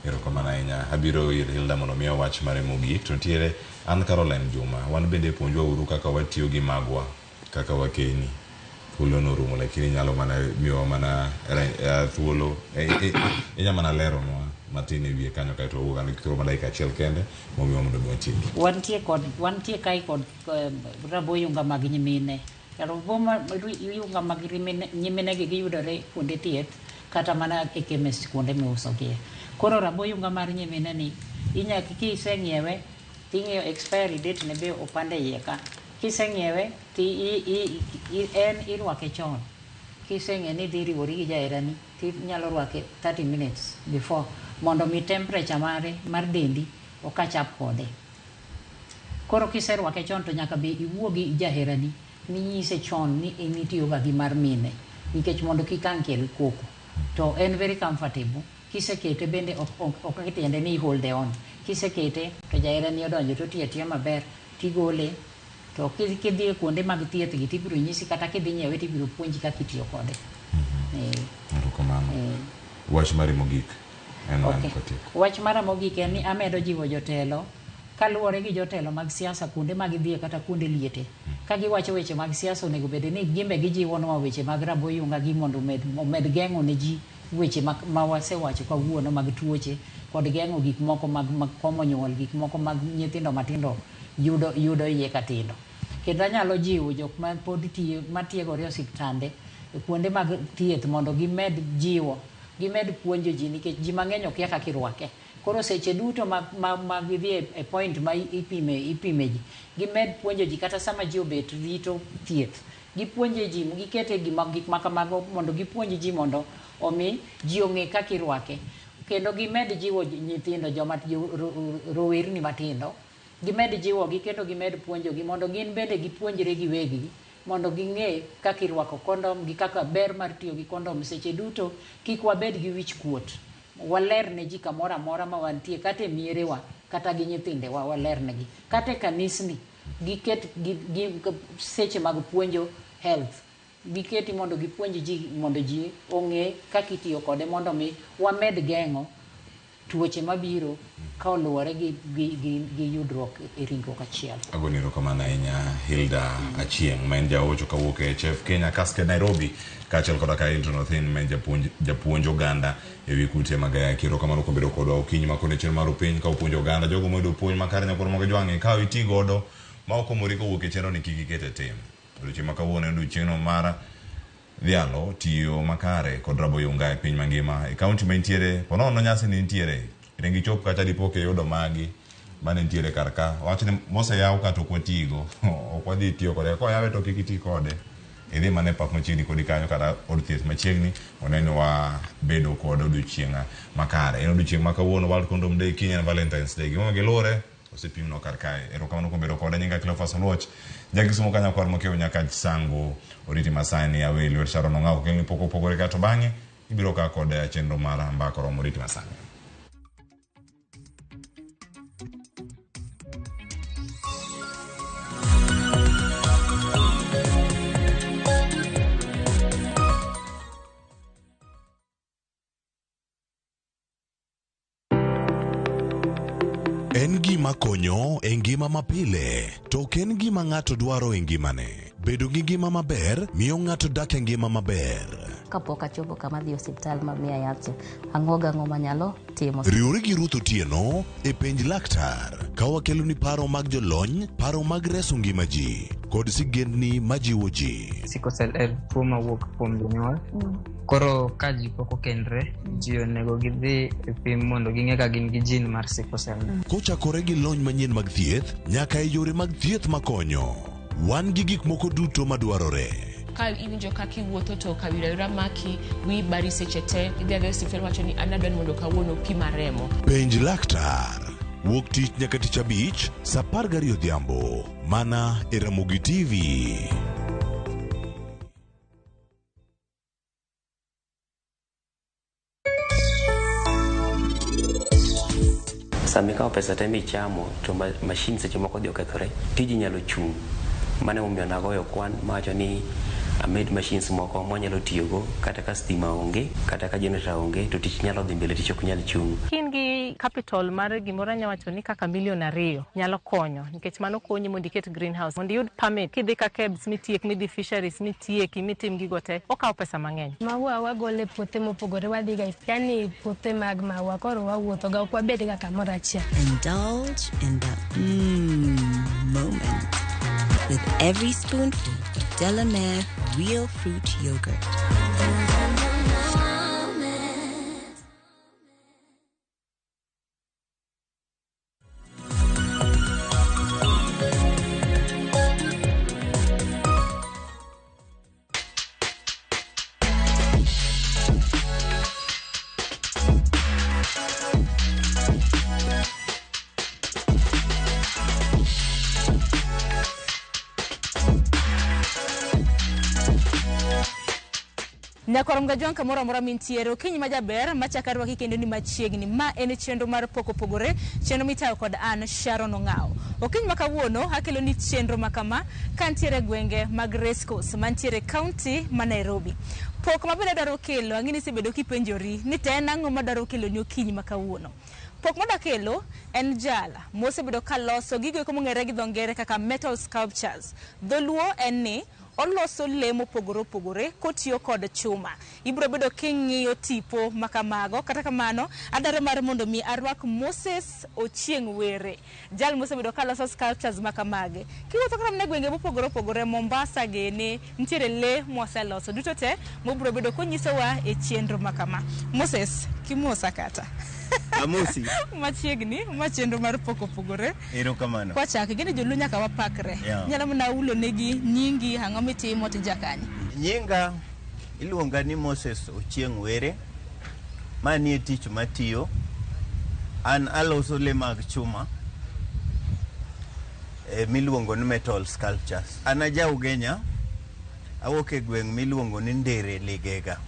Erokamano ahinya. Abiro ir Hilda mondo miya wach mare mogik to nitiere an Caroline Juma wan bende puonjwa uru kaka watiyo gi magwa kaka wakeni thuolo norumo lakini nyalo mana miwa mana thuolo inya mana lero nwa matin ewiye kanyo kaeto wuoga ni kiro mana dakika achiel kende momiwa mondo mi watieki. Wantie kai kod raboyunga mag nyimine raboyunga mag nyimine gi giyudore kuonde thieth kata mana e chemist kuonde miusogie. Koro raboyunga mar nyimine ni inya kiseng'iewe ting'eyo expiry date ne be opande iye ka. Kiseng'iewe ti en irwake chon. Kiseng'e ni dhi riwori gi jaherani ti nyalo rwake 30 minutes before mondo mi temperature mare mar dendi okachap kode. Koro kiserwake chon to nyaka be iwuo gi jaherani ni nyise chon ni initiyoga gi mar mine nikech mondo kik ang' kel koko. To en very comfortable. Kisekete bende ok tiende ni hold on. Kisekete to jaherani odonjo to tiyo maber tigole to kidhi kuonde mag thieth gi tibiro nyisi kata kidhi nyiewe tibiro puonji kaka itiyo kode. Erokamano. Wach mari mogik en wan kotieko. Wach mara mogik en ni amedo jiwo jotelo kaluwore gi jotelo mag siasa kuonde mag dhie kata kuonde liete ka giwacho weche mag siasa onego bed ni gimbe gijiwonwa weche mag raboyunga gi mondo omed geng'o ne ji weche ma wasewacho kawuono mag tuoche kod geng'o gik moko mag komo nyuol gik moko mag nyithindo matindo yudo iye katindo. Kendo anyalo jiwo jok ma pod matiegore e osiptande kuonde mag thieth mondo gimed jiwo gimed puonjo ji nikech ji mang'eny okia kaka irwake. Koro seche duto mag dhi e point ma ipime ji gimed puonjo ji kata sama ji obet rito thieth gipuonje ji gikete gik makamago mondo gipuonj ji mondo omi ji ong'e kaka irwake kendo gimed jiwo nyithindo joma rowerni matindo gimed jiwogi kendo gimed puonjogi mondo gin bende gipuonjre giwegi mondo ging'e kaka irwako kondom gi kaka ber mar tiyo gi kondom seche duto kik wabed gi wich kuot waler ne ji kamoro amora ma wantie kata e mierewa kata gi nyithindewa waler negi kata e kanisni giket seche mag puonjo health giketi mondo gipuonj ji mondo ji ong'e kaka itiyo kode mondo mi wamed geng'o tuoche mabiro ka oluwore gi yudruok e ringruok achiel. Agoniro kamana inya Hilda Achieng' ma en jaocho kawuok e Chef Kenya Cascade Nairobi kaachiel koda ka Hilton Othin ma en japuonj oganda ewi kute mag ayaki. Erokamano kuom bedo kodwa okinyi ma kone chenro mar piny ka opuonjo oganda jogo moyudo puonj makare nyakoro mag jwang'e ka iti godo ma ok omori kowuok e chenro ni kik ikete tim. Odiochieng' ma kawuono en odiochieng'no mar dhialo tiyo makare kod rabo yunga e piny mangima e kaunti ma intiere ponono nyasi ni nitiere rengi chop kata dipoke yudo magi mane nitiere karka wachne mose yaw kata ok watigo ok wadhi tiyo kode ko yawe to kik iti kode idhi mane pak machiegni kodi kanyo kata od thieth machiegni oneno wa bedo kod odiochieng' makare. En odiochieng' ma kawuono World Condom Day, kiny en Valentine's Day. Gima gilure osepimno kar kae. Erokamano kuom bedo koda. Nyinga Cleophas Oluoch jagisomo kanya kwar mokeo nyaka sango oriti masani awe lwer Sharon Ong'ao kelni poko pogore kato bang'e ibiro ka kod chenro mar mbaka romo oriti masani. En gima konyo e ngima mapile, to ok en gima ng'ato dwaro e ngimane. Bedo gi ngima maber miyo ng'ato dak e ngima maber. Kapok achopo kama dhi osiptal mamiya yath, ang'o gang'o manyalo timo. Riwri gi Ruth Otieno e penj laktar ka wakelo ni paro mag jolony, paro mag reso ngima ji kod sigendni majiwo ji. Sickle cell en tuo mawuok kuom jonyuol. Koro ka ji pok okendre, ji onego gidhi e pim mondo ging'e ka gin gi jin mar sickle cell. Kochakore gi lony manyien mag thieth nyaka e yore mag thieth makonyo. Wan gi gik moko duto madwarore. Ka iwinjo kaka iwuotho to kawira yura maki wi bari seche te idhi aga osiptal wacho ni anadwa ni mondo kawuono pima remo. Penj laktar wuok tich nyaka tich abich saa 12 odhiambo mana e Ramogi TV. Sami kao pesa te michamo to machine seche moko dhi okethore, tiji nyalo chung'. Mane omiyo nagoyo kwan mawacho ni amed machines moko mwanyalo tiyogo kata ka stima onge kata ka generator onge to tich nyalo dhi mbele, tich ok nyal chung'. Kin gi capital mar gimoro nyawacho ni kaka $2 million nyalo konyo nikech mano konyi mondo iket greenhouse mondo iyud permit kidhi ka KEBS mitiek midhi fisheries mitieki mitim gigo te okawo pesa mang'eny. Maua wagole puothe mopogore wadhi ga yani puothe mag maua koro wawuotho ga ok wabed ga kamoro achiel. Indulge in that moment with every spoonful of Delamere real fruit yogurt. Nyakoromga jwan kamoro amora mintiere okinyi majaber machakarwa kikendo ni machiegni ma en chenro mar poko pogore, chenro mitayo kod an Sharon Ong'ao. Okinyi makawuono akelo ni chenro makama kantiere gwenge mag Race Course mantiere kaunti ma Nairobi. Pok mabende daro kelo ang'ini sebedo kipenjori ni te en ang'o madaro kelo ni okinyi makawuono. Pok madakelo en jala mosebedo kaloso gigo eko mong'ere gi dho ngere kaka metal sculptures. Dholuo en ni oloso lemo pogore kotiyo kod chuma. Ibro bedo king'iyo tipo makamago. Kata kamano adaro mar mondo mi arwak Moses Ochieng' Were, jal mosebedo kaloso sculptures makamage. Kiwuotho kata mne gwenge mopogore Mombasa gene nitiere le moseloso duto te mobro bedo konyisowa e chenro makama. Moses kimosa kata Amosi. Machiegni machenro mar poko pogore. Erokamano. Kwa chak gene jolu nyaka wapakre. Nyalo mna ulo negi nyingi ang'o mitimo tijakani. Nyinga iluonga ni Moses Ochieng' Were. Manie tich matiyo. An aloso le mag chuma. Miluongo ni metal sculptures. An aja Ugenya. Awuok e gweng' miluongo ni Ndere Ligega.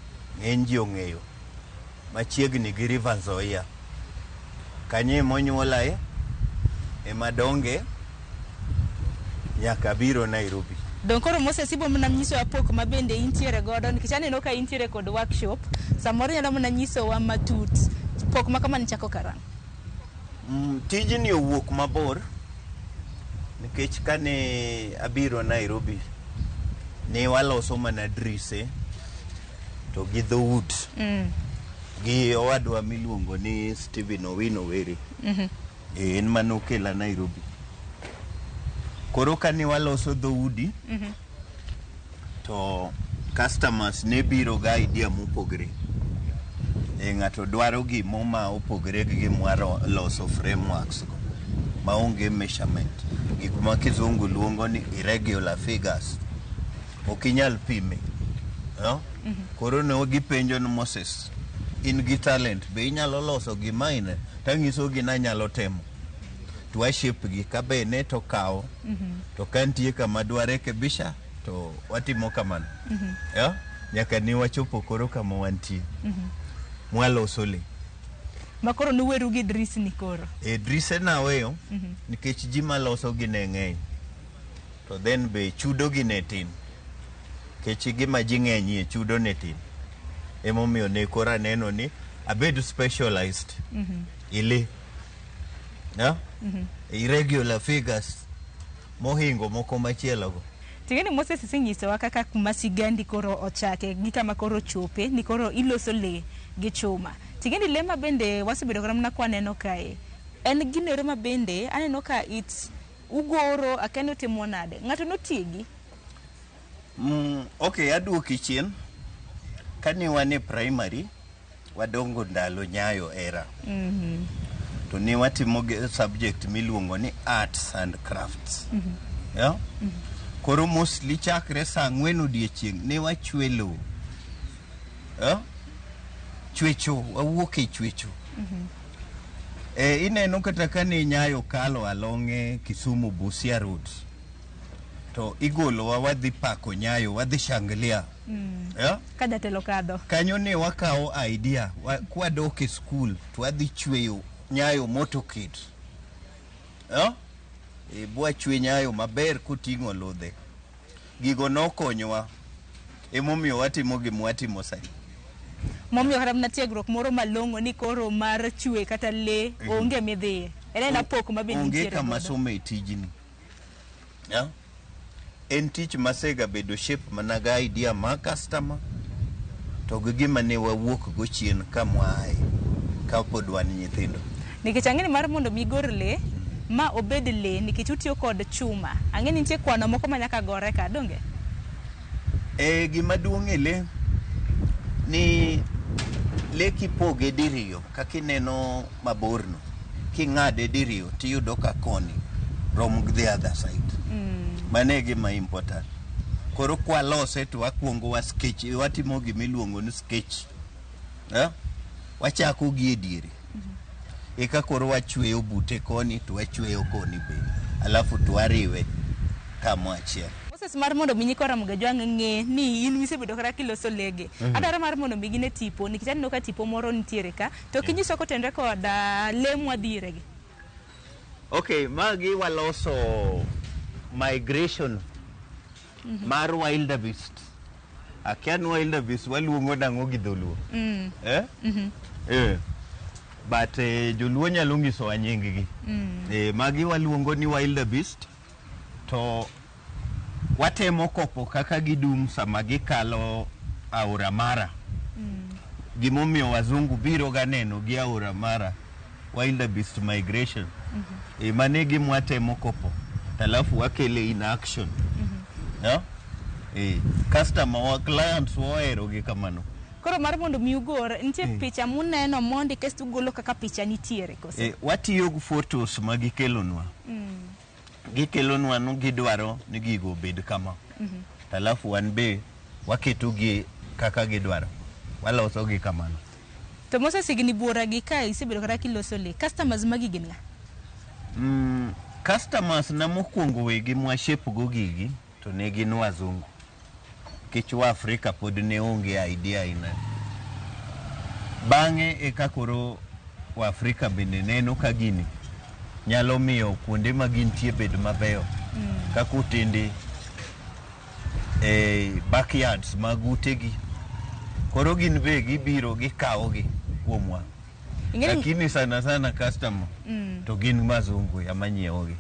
Ng'eny ji ong'eyo. Machiegni gi River Nzoia. Kanye monyuolae e madonge nyaka biro Nairobi. Don koro Moses ibo mna nyiso apoko mabende intiere godo nikech aneno ka intiere kod workshop samoro nyalo mna nyiso wa matut pok makama ni chako karang. Tijni owuok mabor nikech kane abiro Nairobi ne waloso mana drise to gi dhout gi owadwa miluongo ni Stephen Owino Were en manokela Nairobi. Koro kane waloso dhoudi to customers ne biro ga idea mopogre ng'ato dwaro gimo ma opogre gi gimwaro loso frameworks maonge measurement gik ma kizungu luongo ni irregular figures okinyal pime no? Koro ne gipenjo ni Moses in gi talent be inyalo loso gima ine tangiso gi na nyalo temo twaship gi kabene to kao to kantie kama dware ke bisha to watimo kamano nyaka ni wachopo koro kama wantie mwaloso le makoro nuweru gi dris ni koro drise na weyo nikech ji maloso gi ne ng'eny to then be chudo gi ne tin kechi gima ji ng'enyie chudo ne tin emomiyo ne kora neno ni abed specialized ile irregular figures mohingo moko machielo go. Tingeni Moses isinyiso wa kaka Masigandi koro ochake gi kama koro chope ni koro iloso le gi chuma. Tingeni le mabende wasebedo kora mna kwa neno kae. En ginero mabende aneno ka it ugoro akeno timo nade. Ng'ato notigi. Okay, aduoki chien. Kani wane primary wadongo ndalo Nyayo era. To ne watimo subject miluongo ni arts and crafts. Koro mostly chakre saa 4 odiechieng' ne wachwelo. Chwecho, wawuok e chwecho. Ineno kata kane Nyayo kalo alonge Kisumu Busia Road. To igolo wadhi pako Nyayo, wadhi Shangilia. Kada telo kado. Kanyo ne wakao idea, kwa doke school, to wadhi chweyo Nyayo motorcade. Bua chwe Nyayo maber kuting'o lodhe. Gigo nokonyowa. Emomiyo watimo gimwatimo sani. Momiyo kata mna tiegruok moro malongo ni koro mar chwe kata le onge midhiye. Ena pok mabende onge kama somo e tijni. En tich masega bedo shape managa idea ma customer to gima ne wawuok go chien kamwae ka pod wan nyithindo. Nikech ang'eni mar mondo migor le ma obed le nikech utiyo kod chuma. Ang'eni nitie kwano moko manyaka gore ka donge? Gima duong' e le ni le kipoge diriyo kakineno maborno king'ade diriyo tiyudo ka koni rom the other side. Mane gima important. Koro kwa lose to wakuongo wa sketch watimo gimiluongo ni sketch. Wachako gi ediere. Eka koro wachweyo bute koni to wachweyo koni be. Alafu tuwariwe kama achiel. Moses mar mondo minyikora mugajwa ng'e ni in misebedo kara kiloso lege. Adara mar mondo migine tipo nikech aneno ka tipo moro nitiere ka to kinyiso ko tendre kod le mwadhire gi. Okay, magi waloso migration mar wildebeest. Akian wildebeest waluongo dango gi dholuo. But joluo nyalo nyiso anying gi. Magi waluongo ni wildebeest to watemo kopo kaka gidum sama gikalo Aora Mara. Gimomiyo wazungu biro ga neno gi Aora Mara wildebeest migration. Mane gimwatemo kopo talafu wakele in action. Customer wa clients woero gi kamano. Koro mar mondo miugor nitie picha muneno mondi kestu golo kaka picha nitiere kose. Watiyo gi photos magikelonwa. Gikelonwa no gidwaro ni gigo bed kama. Talafu wan be waketo gi kaka gidwaro. Waloso gi kamano. To Moses igni buora gi kai isebedo kara kiloso le. Customers magi gin nga? Customers na mokwongo wegi mwashepo go gigi to ne gin wazungu. Kichwa Afrika pod ne onge idea ina. Bang'e eka koro wa Afrika bende neno ka gini nyalo miyo kuonde ma gintie bed mabeyo. Kaka utende backyards mag utegi. Koro gin be gibiro gikawogi kuomwa. Lakini sana customer to gin mazungu yamanyiewogi.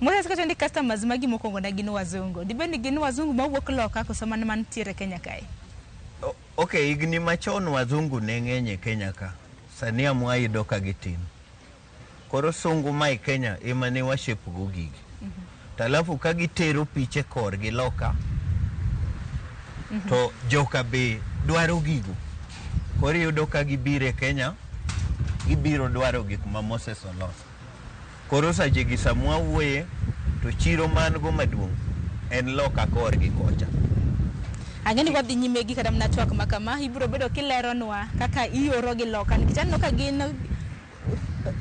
Moses kacho ndi customers magi mokongo na gin wazungu. Dibeni gin wazungu mawuok loka koso man mantiere Kenya kae. Okay, igni machon wazungu ne ng'eny Kenya ka. Sani amwa yudo ka gitin. Koro sungu mai Kenya ema ne washepo go gigi. Talafu ka gitero piche kor gi loka. To joka be dwaro gigo. Koro yudo ka gibire Kenya, gibiro dwaro gik ma Moses oloso. Koro saje gi samwa wuoye to chiro man go maduong' en loka kor gi kocha. Angeni wadhi nyime gi kada mnachwak makama ibro bedo kileronwa kaka ioro gi loka nikech anno ka gin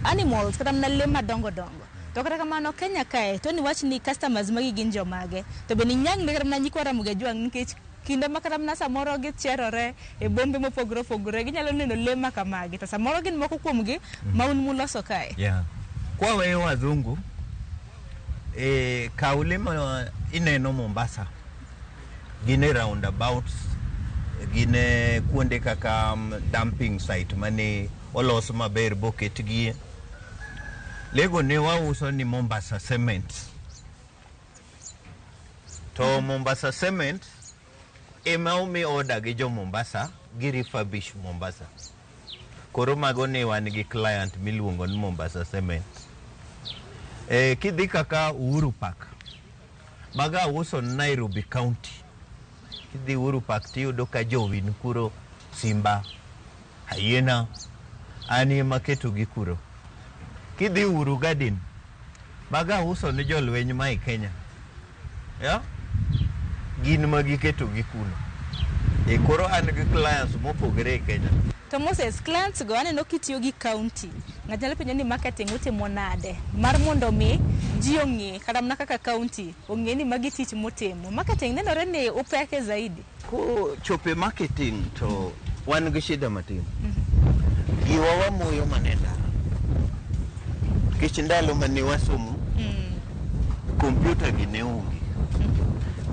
animals kada mnalle madongo dongo. To kata kamano Kenya kae to ni wach ni customers magi gin jomage to be ni nyang ne kada mnanyikwara mugejwang nikech kinde makata mna samoro gi cherore e bombe mopogore ginyalo neno le makamagi to samoro gin moko kuomgi maun muloso kae. Yeah. Kwa wewe wazungu kaule ma ineno Mombasa gine roundabouts gine kuonde kaka dumping site mane oloso maber boket gi lego ne wauso ni Mombasa cement to Mombasa cement ema umi order gi jo Mombasa gi refurbish Mombasa. Koro mago ne wan gi client miluongo ni Mombasa cement. Kidhi kaka Uhuru Park baga uso Nairobi County. Kidhi Uhuru Park tiyudo ka jowin kuro simba hyena ani maketo gi kuro. Kidhi Uhuru Garden baga uso ni jolweny mai Kenya. Yeah? Gin magiketo gi kuno. Koro an gi clients mopogore Kenya. To Moses, clients go aneno kitiyo gi county. Ng'anyalo penjo ni marketing utimo nade mar mondo mi ji ong'e kada mna kaka county ong'e ni magi tich motimo. Marketing nenore ni upeke zaidi. Ko chope marketing to wan gi shida matin. Giwa wamoyo manenda. Kich ndalo mane wasomo. Computer gi ne onge.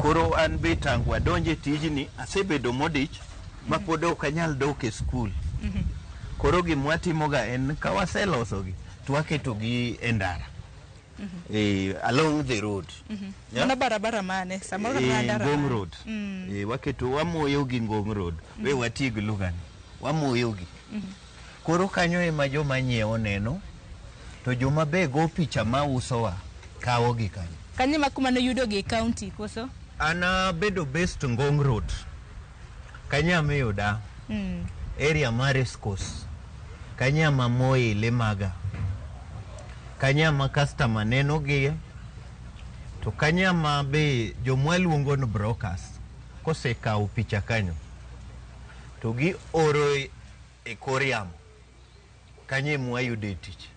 Koro an be tangu adonje tijni asebedo modich mapod ok anyal dok e school. Koro gimwatimoga en ka waseloso gi to waketo gi e ndara. Along the road. Mana barabara mane samoro na ndara. Ngong road. Waketo wamoyo gi Ngong road. We watig lugani. Wamoyo gi. Koro kanyo ema joma nyiewo neno to joma be go picha ma usowa kawo gi kanyo. Kanyo makuma no yudo gi county koso? Ana bedo based Ngong road. Kanyama yuda. Area Marescos. Kanyama Moi Lemaga. Kanyama customer neno gi. To kanyama be jomwaluongo no brokers. Kose kawo picha kanyo. To gi oro e koriam. Kanyemu wayude tich.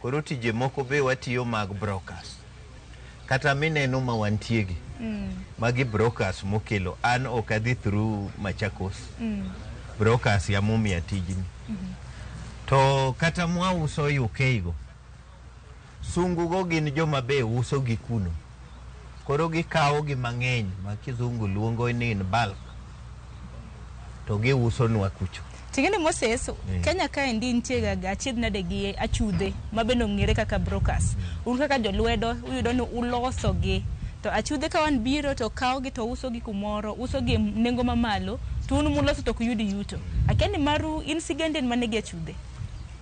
Koro tije moko be watiyo mag brokers. Kata mineno ma wantiegi. Magi brokers mokelo an okadhi through Machakos. Brokers ya mumia tijini. To kata mwa uso UK go. Sungu go gin joma be uso gi kuno. Koro gi kawo gi mang'eny ma kizungu luongo ni in bulk. To gi uso nwa kucho. Tingene Moses, Kenya kae ndi ntiega ga achiedh nade gi achudhe mabeno ng'ere kaka brokers. Un kaka jolwedo uyudo ni uloso gi. To achudhe ka wan biro to kawo gi to uso gi kumoro, uso gi nengo mamalo, to unu muloso to kuyudi yuto. Akeni maru insigende mane gi achudhe.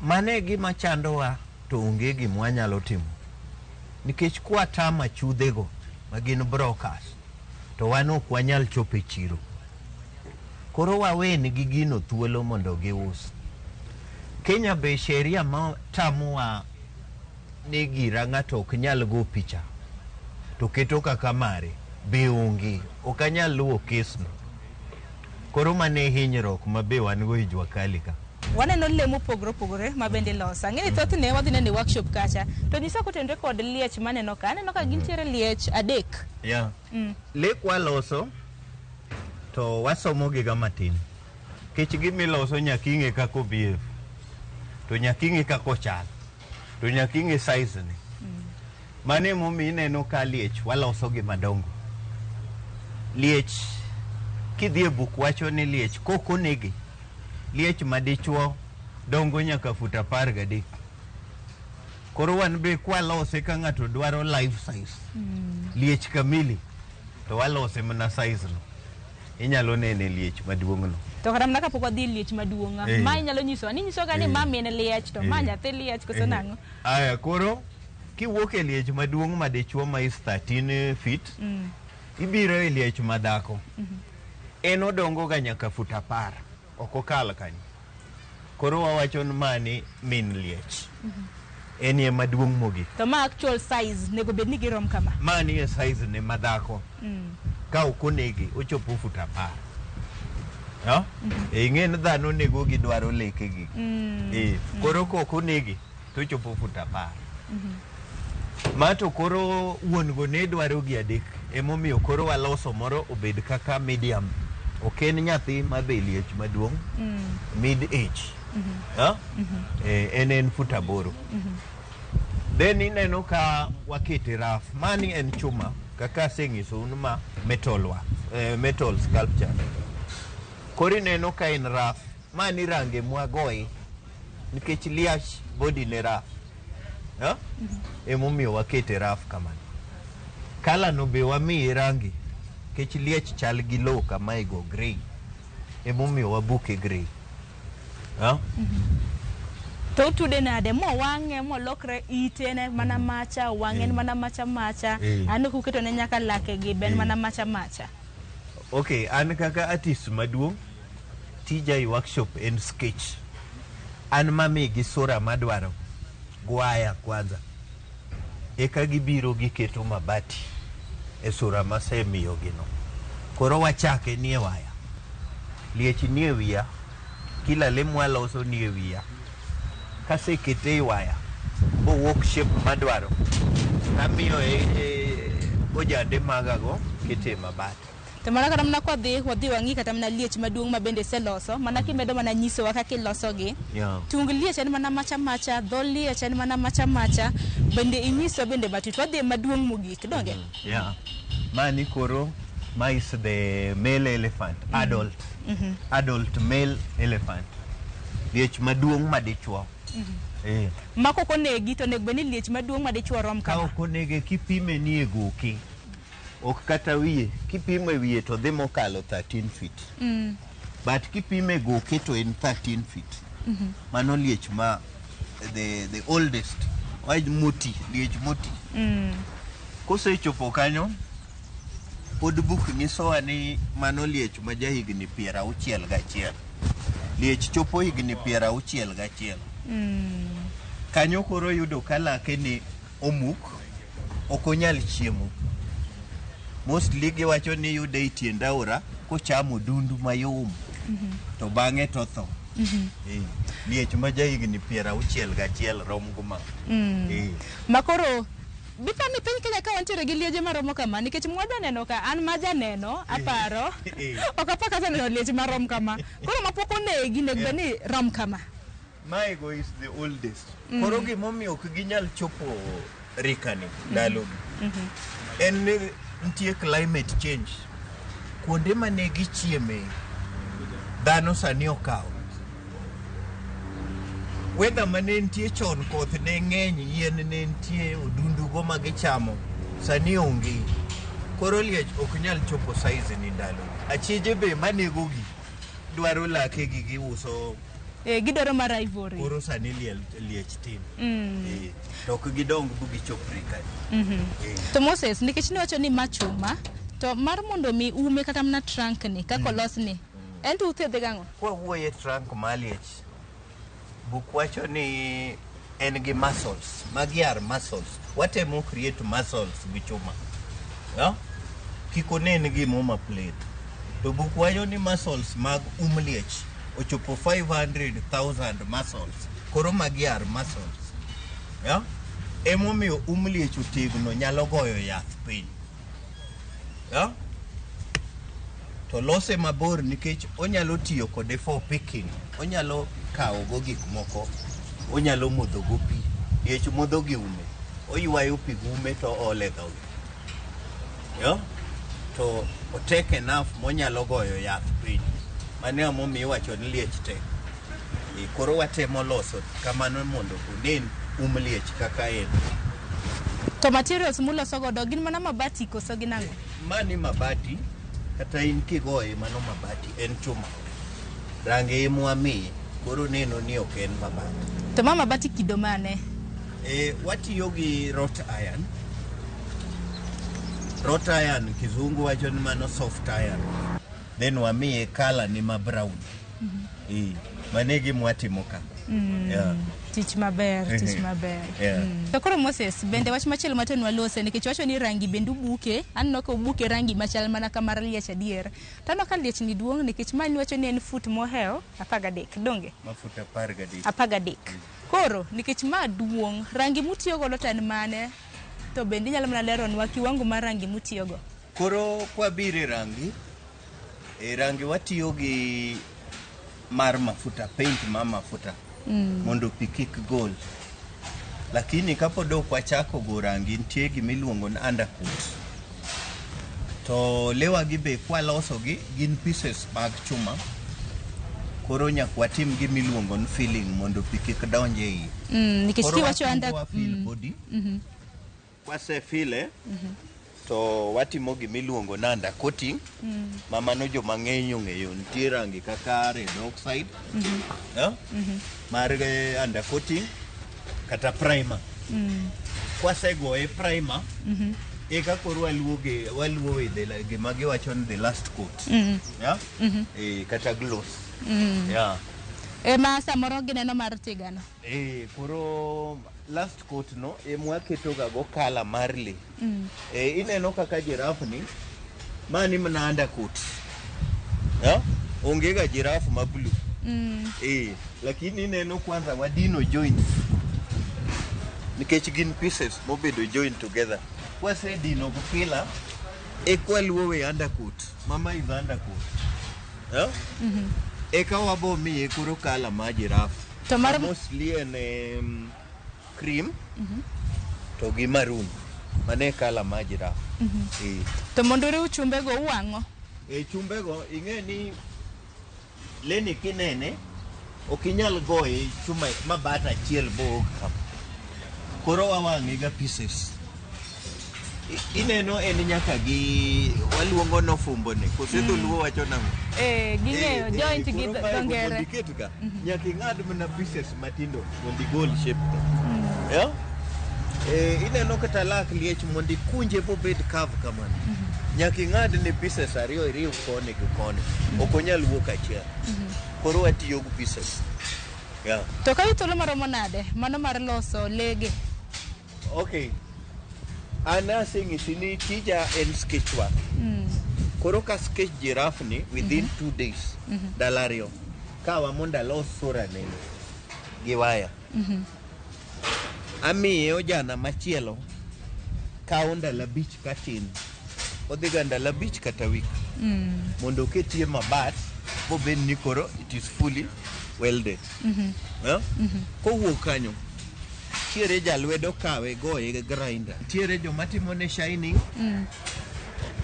Mane gi machandowa to onge gi mwanyalo timo. Nikech kwa tama achudhe go magin brokers to wan ok wanyal chopo e chiro. Koro waweni gi gino thuolo mondo gius. Kenya be sheria ma tamuwa ni gira ng'ato ok nyal go picha to keto kaka mare be onge. Ok anyal luwo kesno. Koro mane hinyruok ma be wan go Jua Kali ka. Waneno le mopogore mabende losa. Ng'eni thothne wadhi nene workshop kacha. To nyisa kotenre kod liech maneno ka. Aneno ka gintiere liech adek. Yeah. Lek waloso to wasomo giga matin. Kech gimiloso nyaking'e kako behave. To nyaking'e kako chal. To nyaking'e size ne. Mane momi ineno ka liech waloso gi madongo. liech kidhie buk wacho ni liech kokonegi liech madichuo dongo nyaka fut 13. Koro wan be kwalose ka ng'ato dwaro life size liech kamili to walose mana size no, inyalo nene liech maduong' no. To kata mana kapok wadhi liech maduong' ma inyalo nyiso ni nyisoga ni ma min liech to ma nyathi liech koso nang'o. Aya, koro kiwuok e liech maduong' madichuo ma is 13 feet ibiro e liech madhako en odongo ga nyaka fut 10 ok okal kanyo. Koro wawacho ni mani min liech en ye maduong' mogik. To ma actual size nego bed ni girom kama. Mani e size ne madhako ka okonegi ochopo fut 10. No? Ing'e ni dhano nego gidwaro lekegi. Koro kokonegi to chopo fut 10. Mato koro wuon go ne dwaro gi adek emomiyo koro waloso moro obed kaka medium. Ok en nyathi madhi liech maduong', mid age. En fut 8. Then ineno ka wakete raf. Mani en chuma kaka seng'iso un ma metal sculpture. Koro ineno ka en raf. Mani range mwagoye nikech liech body ne raf. Emomiyo wakete raf kamano. Kala no be wamiye rangi kech liech chal gi low kama go grey. Emomiyo wabuke grey. To tude nade mo wang'e mo lokre ite ne mana macha wang'e mana macha anu kuketo ne nyaka lake gi ben mana macha. Okay, an kaka artist maduong' tija i workshop en sketch. An mami gi sura madwaro gwaya kwanza eka gibiro giketo mabati e sura masemiyo gino. Koro wachake nie waya liech nie wiya kila lemwa loso nie wiya kase kete waya bo walk shape madwaro kamiyo ojande magago kete mabati. To mana kata mana wadhi wang'i kata mana liech maduong' ma bende seloso mana kimedo mana nyiso kaka iloso gi. Tung liech en mana macha dho liech en mana macha bende inyiso bende matut wadhi maduong' mogik donge. Mani koro ma is the male elephant, adult male elephant. Liech maduong' madichuo. Ma kokonegi to nego ni liech maduong' madichuo rom kama. Ka okonege kipime ni e goki ok kata wiye kipime wiye to dhi mokalo 13 feet. But kipime goke to in 13 feet. Mano liech ma the oldest wide moti liech moti. Kosechopo kanyo pod buk nyisowa ni mano liech ma jahigni 61. Liech chopo higni 61. Kanyo koro yudo kalake ni omuk ok onyal chiemo. Mostly giwacho ni yude itiend aora kochamo dundu mayom to bang'e to tho. Liech ma jahigni 61 rom guma. Makoro bipani piny Kenya ka wantiere gi lieje maromo kama nikech mwadwa neno ka an ma janeno aparo ok apaka saneno liech marom kama koro mapok onegi nego ni rom kama. Maigo is the oldest. Koro gimomiyo ok ginyal chopo rikani ndalogi en ntie climate change. Kuonde mane gichieme dhano sani okawo. Weather mane ntie chon koth ne ng'eny yien ne ntie odundu go magichamo sani onge. Koro liech ok nyal chopo size ni ndalo. Achije be manego gi dwaro lake gi giuso gidoro mar ivory. Koro sani liech tin. To ok gidong bugi chopre kanyo. To Moses nikech niwacho ni machuma to mar mondo mi ume kata mana trunk ni kako los ni en to uthiedhe gang'o? Kwa wuoye trunk maliech buk wacho ni en gi muscles. Magi are muscles. Watemo create muscles gi chuma. Kiko ne en gimo ma plate. To buk wacho ni muscles mag liech ochopo 500,000 muscles. Koro magi are muscles. Emomiyo liech otegno nyalo goyo yath piny. To lose mabor nikech onyalo tiyo kode for picking. Onyalo kawo go gik moko. Onyalo modho go pi. Liech modho gi ume. Oywayo pi ume to ole dhoge. to otek enough monyalo goyo yath piny. Mane momiyo wacho ni liech tek. Koro watemo loso kamano mondo unen liech kaka en. To materials muloso godo gin mana mabati koso gin ang'o? Mani mabati, kata in kigoye mano mabati, en chuma. Range mwamiye, koro neno ni ok en mabati. To mabati kido mane? Watiyo gi wrought iron. Wrought iron kizungu wacho ni mano soft iron. Then wamiye color ni ma brown. Mane gimwatimo ka. Yeah. Tich maber. Yeah. To koro Moses, bende wach machielo matin walose nikech wacho ni rangi bende ubuke, anno ko ubuke rangi machal mana kamar liech adier. Tano ka liech ni duong nikech mani wacho ni en fut moheo 13 donge. Mafuta 13. 13. Koro nikech ma duong, rangi mutiyo godo tan mane? To bende nyalo mana leronwa kiwango mar rangi mutiyo go. Koro kwa bire rangi, rangi watiyo gi mar mafuta, paint ma mafuta. Mondo pikik gold. Lakini kapodo kwa chako go rangi nitie gimiluongo ni undercoat. To lewa gi be kwa loso gi gin pieces mag chuma. Koro nyakwatim gimiluongo ni filling mondo pikik donje yi. Nikech kiwacho undercoat body. Kwa se file to watimo gimiluongo ni undercoating. Mamano jo mang'eny ong'eyo nitie rangi kaka red oxide. Mar undercoating kata primer. Kwa se goe primer eka koro waluo wedhe gima giwacho ni the last coat. Kata gloss. Ma samoro gineno mar tigano. Koro last coat no emwaketo ga go kala marley. Ineno kaka giraffe ni mani mana undercoat. Onge ga giraffe ma blue. Lakini ineno kwanza wadino joints. Nikech gin pieces mobedo joined together. Kwase dino go kila kwa luowe undercoat. Mama is undercoat. Eka wabo miye kuro kala ma giraffe. To mar mostly en cream to gi maroon. Mane kala ma giraffe. To mondo rew chumbe go uwang'o? Chumbe go ing'e ni leni kinene okinyal goye chuma mabata achiel bo ka. Koro wawang'e ga pieces. Ineno en nyaka gi waluongo no fumbo ne. Kosedho luo wacho nango. Ging'eyo joint gi dongere. Nyaka ing'ad mana pieces matindo mondo igol shape to. Ineno kata lak liech mondo ikunje bobed curve kamano. Nyaka ing'ad ne pieces ariyo kone gi kone. Ok onyal wuok achiel. Koro watiyo gi pieces. To ka thuolo maromo nade mano mar loso lege? Okay. Ana sing'isi ni tija en sketch work. Koro ka sketch giraffe ni within 2 days. Dalario. Kawa monda los sura neno. Gi waya. Amiye ojana machielo kawo ndalo 5 katin. Odhi ga ndalo 5 kata wik. Mondo ketie mabat bobed ni koro it is fully welded. Kowuok kanyo tiere jalwedo kawe goye gi grinder. Tiere joma timo ne shining.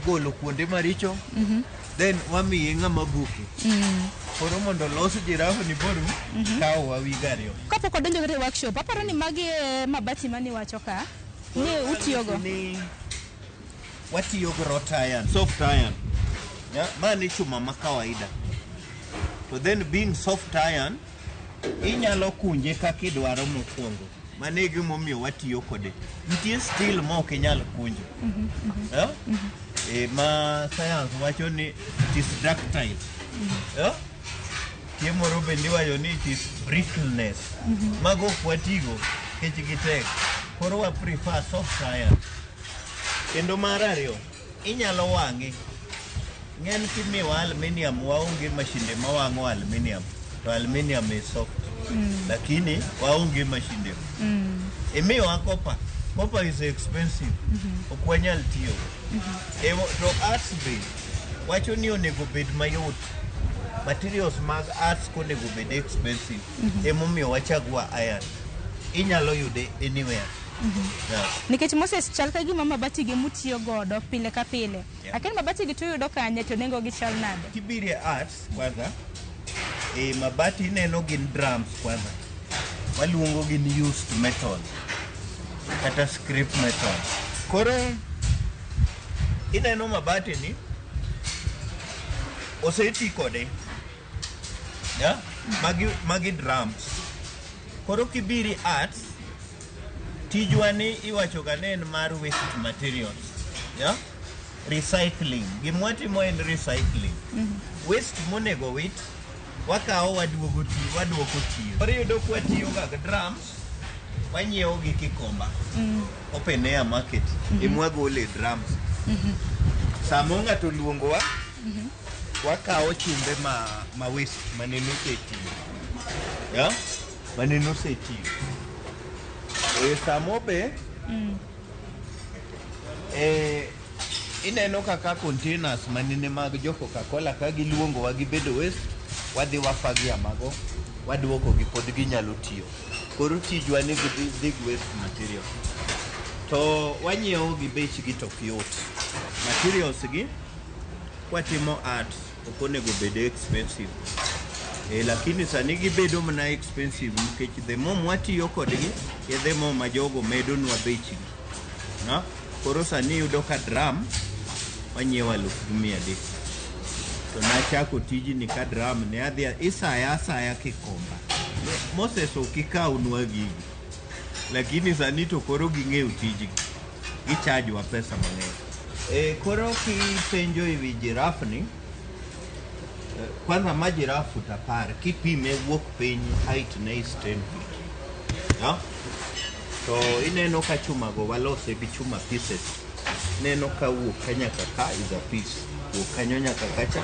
Golo kuonde maricho. Then wamiye ng'ama buke. Koro mondo los giraffe ni boru kawo wawi gario. Kapok odonjo e workshop, aparo ni magi mabati mani wacho ka ni utiyo go. Watiyo go wrought iron, soft iron. Mani chuma ma kawaida. To then being soft iron, inyalo kunje kaka idwaro mokwongo. Mane gimomiyo watiyo kode. Nitie steel ma ok inyal kunjo. Ma science wacho ni it is ductile. Kiemoro bende wacho ni it is brittleness. Mago kwatigo kech gitek. Koro wa prefer soft iron. Kendo mar ariyo, inyalo wang'e. Ng'en kimiwa aluminium waonge mashinde ma wang'o aluminium. To aluminium is soft. Lakini waonge mashinde. Imiwa copper. Copper is expensive. Ok wanyal tiyo. To arts be wacho ni onego bed mayot. Materials mag arts konego bed expensive. Emomiyo wachagua iron. Inyalo yude anywhere. Nikech Moses chal ka gima mabati gi mutiyo godo pile ka pile. Lakini mabati gi tuyudo kanye to nengo gi chal nade? Kibiri arts kwanza mabati ineno gin drums kwanza. Waluongo gin used metal kata scrap metal. Koro ineno mabati ni oseti kode. Magi drums. Koro kibiri arts tijwa ni iwacho ga nen mar waste materials. Recycling. Gimwatimo en recycling. Waste monego wit wakao waduoko tiyo. Koro yudo kwa tiyo ga drums wanyiewo gi Kikomba. Open air market. Imwagole drums. Samo ng'ato luongowa wakao chumbe ma waste maneno setiyo. Maneno setiyo. Samobe ineno kaka containers manene mag jo Coca-Cola ka giluongo wa gibedo waste wadhi wafagia mago waduoko gi pod ginyalo tiyo. Koro tijwa ni big waste material. To wanyiewo gi bechgi to yot. Materials gi kwatimo art okonego bede expensive. Lakini sani gibedo mana expensive nikech the more mwatiyo kodgi the more majogo medo nwa bechgi. Koro sani yudo ka drum wanyiewa 1,300. To nachako tiji ni ka drum ne adhi isaya Kikomba. Moses okikao nwa gigi. Lakini sani to koro ging'eyo tiji. Gichajwa pesa mang'eny. Koro kipenjo ewi giraffe ni kwanza majirafu utapare kipime wuok piny height ne is 10 feet. To ineno ka chuma go walose gi chuma pieces. Neno ka wuok kanyaka ka is a piece. Wuok kanyo nyaka kacha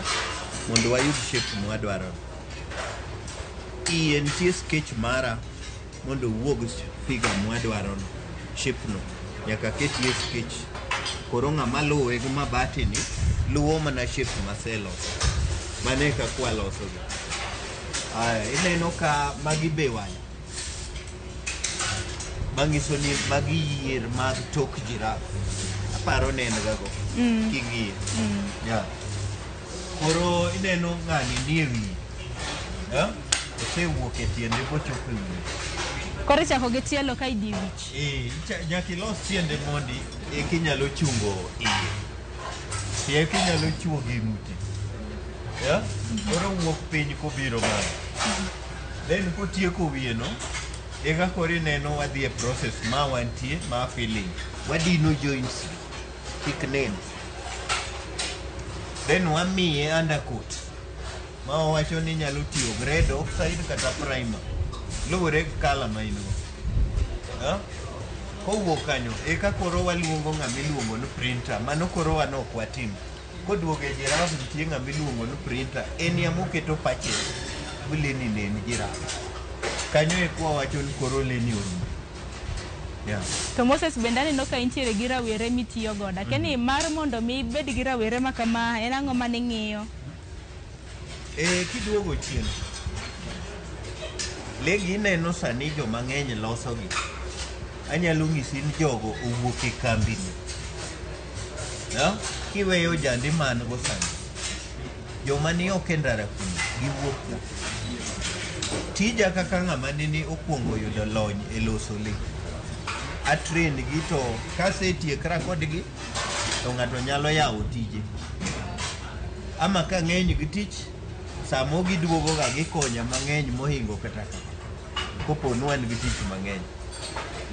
mondo wayud shape mwadwaro. Nitie sketch mara mondo wuog figure mwadwaro shape no. Nyaka ketie sketch. Koro ng'ama luwe gi mabati ni luwo mana shape maselo. Maneka kwa loso gi. Ineno ka magi bewanya. Mangiso ni magi yier mag tok giraffe. Aparo neno gago. King'iye. Koro ineno ng'ani ni ewi. Osewuok e tiende bochopo ewi. Koro chako gi tielo ka idi wich. Nyaka ilos tiende mondi kinyalo chungo iye. Kinyalo chuo gi ng'ute. Koro wuok piny kobiro malo. Then kotieko wiye no eka koro ineno wadhi e process ma wantie ma filling. Wadino joints kik nen. Then wamiye undercoat. Ma wacho ni nyalo tiyo grade oxide kata primer. Luwore gi color ma in go. Kowuok kanyo eka koro waluongo ng'amiluongo ni printer. Mano koro wan ok watimo. Koduoge giraffe nitie ng'amiluongo ni printer. En ya moketo patches buleni nen giraffe. Kanyo e kwa wacho ni koro leni orumo. To Moses bende aneno ka intiere gi rawere mitiyo godo. Keni mar mondo mi ibed gi rawere ma kama en ang'o mane ng'iyo? Kiduogo chien. Legi ineno sani jo mang'eny loso gi. Anyalo ng'isi ni jogo owuok e kambi ni. Kiweyo jandi man go sani. Joma ni ok e ndara kuno giwuok ga. Tija kaka ng'ama nini okuongo yudo lony e loso le. Atrain gi to kasetiekra kodgi to ng'ato nyalo yawo tije. Ama ka ng'eny gi tich samo giduogo ga gikonya mang'eny mohingo kata kopo nwan gi tich mang'eny.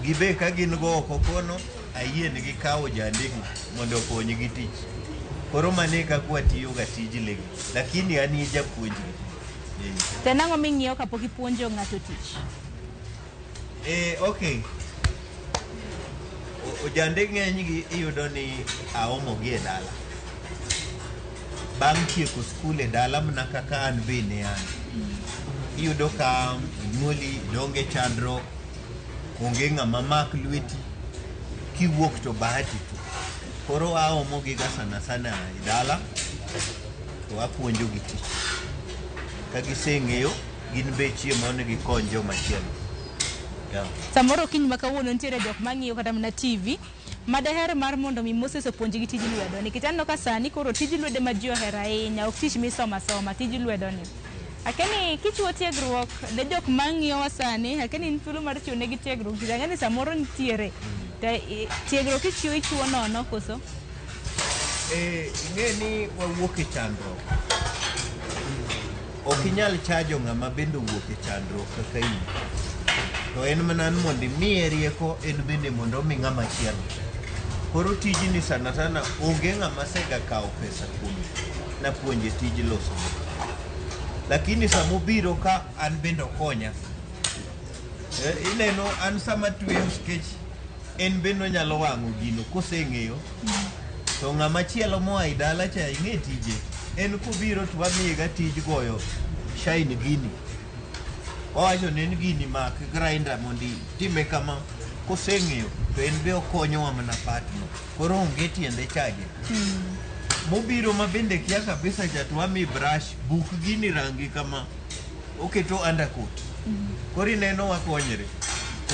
Gibe ka gin go oko kono ayien gi kawo jandigi mondo okony gi tich. Koro mane ka kwa tiyo ga tij legi. Lakini ani japuonjgi. Tenang'o ming'iyo kapok ipuonjo ng'ato tich? Okay. Ojande ng'eny gi iyudo ni aomo gi e dala. Bang' tieko skul e dala mana kaka an bende an. Iyudo ka nyuoli donge chandro onge ng'ama mak lweti kiwuok to bahati to. Koro aomo gi ga sana sana e dala to apuonjo gi tich. Ka giseng'eyo gin be chiemo ne gikony joma chielo. Samoro kiny makawuono nitiere jok mang'iyo kata mana TV madaher mar mondo mi Moses opuonji gi tij lwedo nikech aneno ka sani koro tij lwedo ma ji ohero ahinya ok tich misoma soma tij lwedo ni akeni kichiwo tiegruok ne jok mang'iyowa sani akeni in thuolo mar chiwo negi tiegruok ang'eni samoro nitiere tiegruok ichiwo nono koso ing'e ni wawuok e chandruok ok inyal chajo ng'ama bende wuok e chandruok kaka in to en mana mondo imiye rieko en bende mondo omi ng'ama chielo koro tijni sana onge ng'ama sega kawo pesa kuome napuonje tij loso lakini samobiro ka an bende okonya ineno an sama tweyo sketch en bende onyalo wang'o gino koseng'eyo to ng'ama chielo moa e dala cha ing'e tije en kubiro to wamiye ga tij goyo shine gini owacho ne en gini mak grinder mondo time kama koseng'eyo to en be okonyowa mana patno koro onge tiende chaje mobiro ma bende kia kabisa cha to wami brush buk gini rangi kama oketo undercoat koro ineno wakonyre